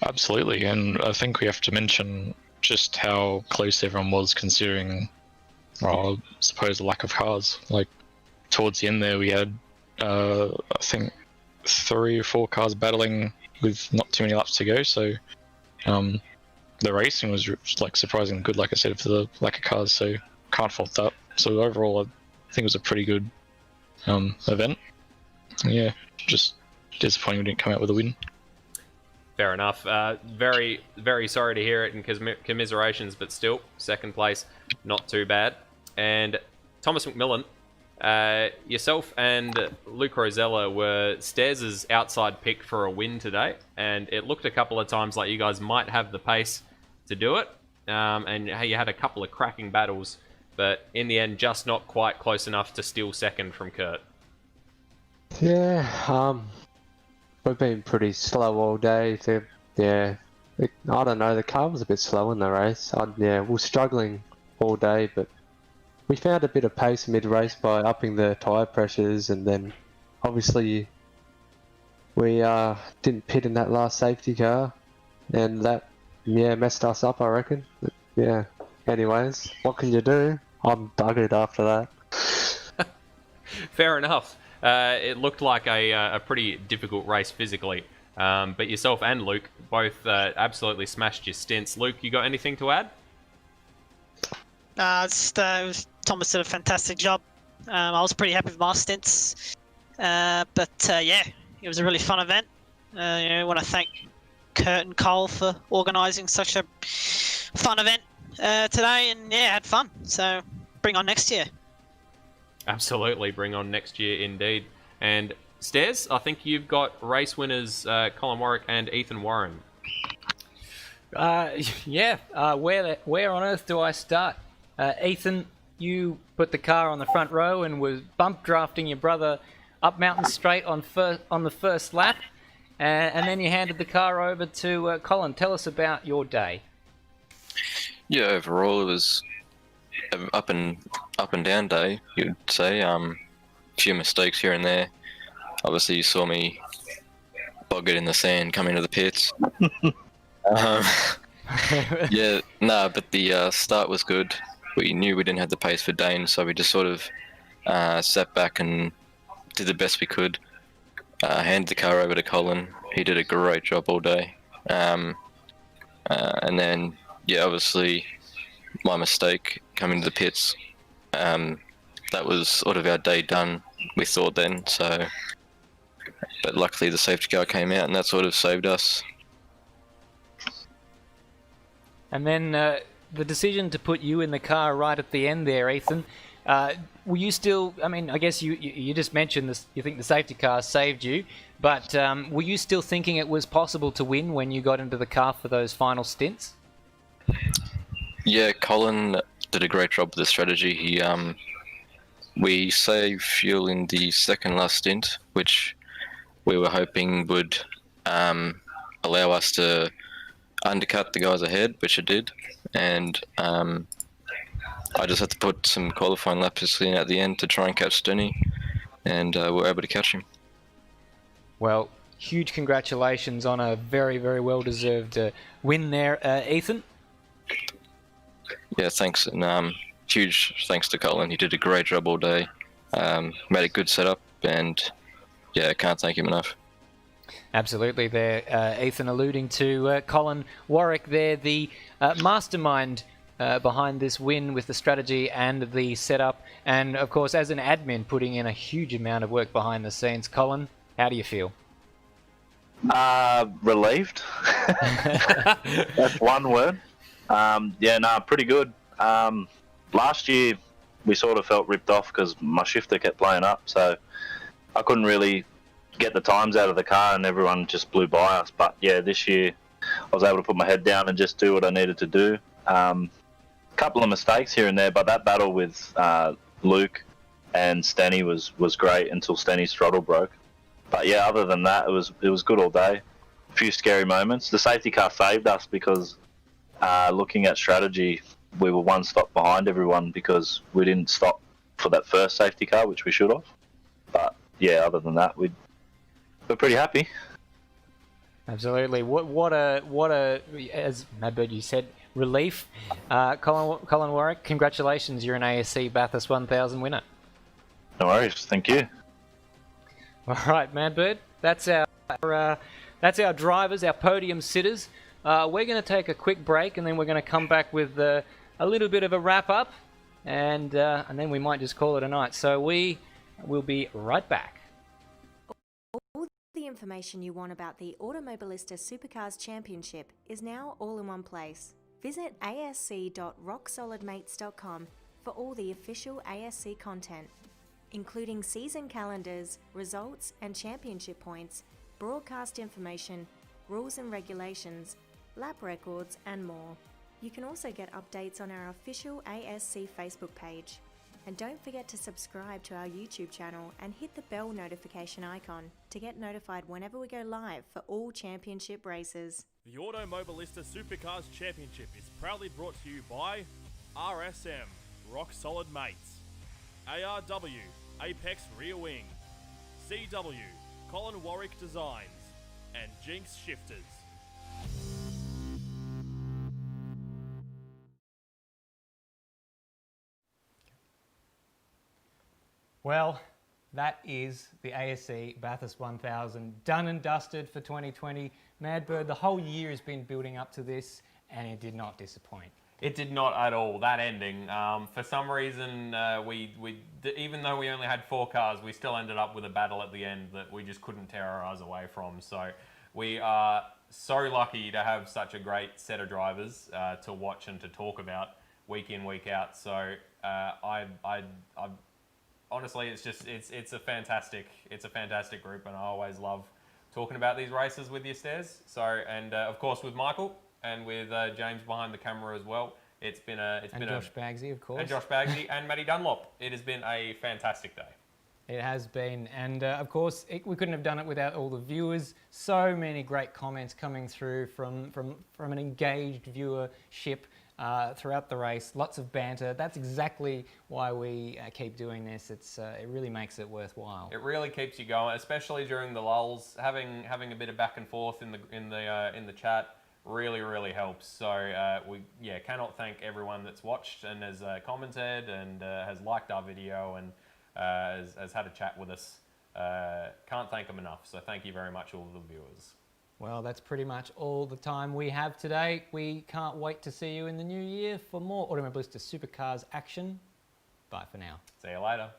Absolutely, and I think we have to mention just how close everyone was, considering, I suppose, the lack of cars. Like towards the end there, we had I think 3 or 4 cars battling with not too many laps to go. So the racing was like surprisingly good, like I said, for the lack of cars. So can't fault that. So overall, I think it was a pretty good event. Yeah, just disappointing we didn't come out with a win. Fair enough. Very, very sorry to hear it, and commiserations, but still, second place, not too bad. And Thomas McMillan, yourself and Luke Rosella were Stairs' outside pick for a win today, and it looked a couple of times like you guys might have the pace to do it, and you had a couple of cracking battles, but in the end, just not quite close enough to steal second from Kurt. Yeah, we've been pretty slow all day. I don't know, the car was a bit slow in the race. We're struggling all day, but we found a bit of pace mid-race by upping the tyre pressures, and then obviously we didn't pit in that last safety car, and that messed us up, I reckon. But, yeah. Anyways, what can you do? I'm buggered after that. Fair enough. It looked like a pretty difficult race physically. But yourself and Luke both absolutely smashed your stints. Luke, you got anything to add? Thomas did a fantastic job. I was pretty happy with my stints. But it was a really fun event. I want to thank Kurt and Cole for organising such a fun event today, and had fun. So bring on next year. Absolutely, bring on next year indeed. And Stairs, I think you've got race winners Colin Warwick and Ethan Warren. Where on earth do I start? Ethan, you put the car on the front row and was bump drafting your brother up Mountain Straight on the first lap, and then you handed the car over to Colin. Tell us about your day. Yeah, overall it was an up and down day, you'd say. A few mistakes here and there. Obviously, you saw me boggered in the sand coming to the pits. But the start was good. We knew we didn't have the pace for Dane, so we just sort of sat back and did the best we could. Handed the car over to Colin. He did a great job all day. And then, obviously, my mistake coming to the pits. That was sort of our day done, we thought then. But luckily the safety car came out and that sort of saved us. And then the decision to put you in the car right at the end there, Ethan, were you still, I guess you just mentioned this, you think the safety car saved you, but were you still thinking it was possible to win when you got into the car for those final stints? Yeah, Colin did a great job with the strategy. We saved fuel in the second last stint, which we were hoping would allow us to undercut the guys ahead, which it did. And I just had to put some qualifying laps in at the end to try and catch Stoney, and we were able to catch him. Well, huge congratulations on a very, very well-deserved win there, Ethan. Yeah, thanks, and huge thanks to Colin. He did a great job all day, made a good setup, and I can't thank him enough. Absolutely there, Ethan alluding to Colin Warwick there, the mastermind behind this win with the strategy and the setup, and of course as an admin putting in a huge amount of work behind the scenes. Colin, how do you feel? Relieved. That's one word. Pretty good. Last year we sort of felt ripped off because my shifter kept playing up, so I couldn't really get the times out of the car and everyone just blew by us. But this year I was able to put my head down and just do what I needed to do. Couple of mistakes here and there, but that battle with Luke and Stenny was great until Stenny's throttle broke. But other than that, it was good all day. A few scary moments. The safety car saved us because looking at strategy, we were one stop behind everyone because we didn't stop for that first safety car, which we should have. But other than that, we're pretty happy. Absolutely. What a as Madbird you said, relief. Colin Warwick, congratulations! You're an ASC Bathurst 1000 winner. No worries. Thank you. All right, Madbird. That's our drivers, our podium sitters. We're going to take a quick break, and then we're going to come back with a little bit of a wrap up, and then we might just call it a night. So we will be right back. All the information you want about the Automobilista Supercars Championship is now all in one place. Visit asc.rocksolidmates.com for all the official ASC content, including season calendars, results and championship points, broadcast information, rules and regulations, lap records and more. You can also get updates on our official ASC Facebook page. And don't forget to subscribe to our YouTube channel and hit the bell notification icon to get notified whenever we go live for all championship races. The Automobilista Supercars Championship is proudly brought to you by RSM, Rock Solid Mates, ARW, Apex Rear Wing, CW, Colin Warwick Designs, and Jinx Shifters. Well, that is the ASC Bathurst 1000 done and dusted for 2020. Madbird, the whole year has been building up to this, and it did not disappoint. It did not at all. That ending, for some reason, even though we only had 4 cars, we still ended up with a battle at the end that we just couldn't tear our eyes away from. So we are so lucky to have such a great set of drivers to watch and to talk about week in, week out. So honestly, it's a fantastic group, and I always love talking about these races with you, Stairs. So, and of course with Michael and with James behind the camera as well. It's been Josh Baggsy, of course. And Josh Baggsy and Matty Dunlop. It has been a fantastic day. It has been, and of course we couldn't have done it without all the viewers. So many great comments coming through from an engaged viewership throughout the race. Lots of banter. That's exactly why we keep doing this. It really makes it worthwhile. It really keeps you going, especially during the lulls. Having a bit of back and forth in the chat really helps. So we cannot thank everyone that's watched and has commented and has liked our video and has had a chat with us. Can't thank them enough. So thank you very much, all of the viewers. Well, that's pretty much all the time we have today. We can't wait to see you in the new year for more Automobilista Supercars action. Bye for now. See you later.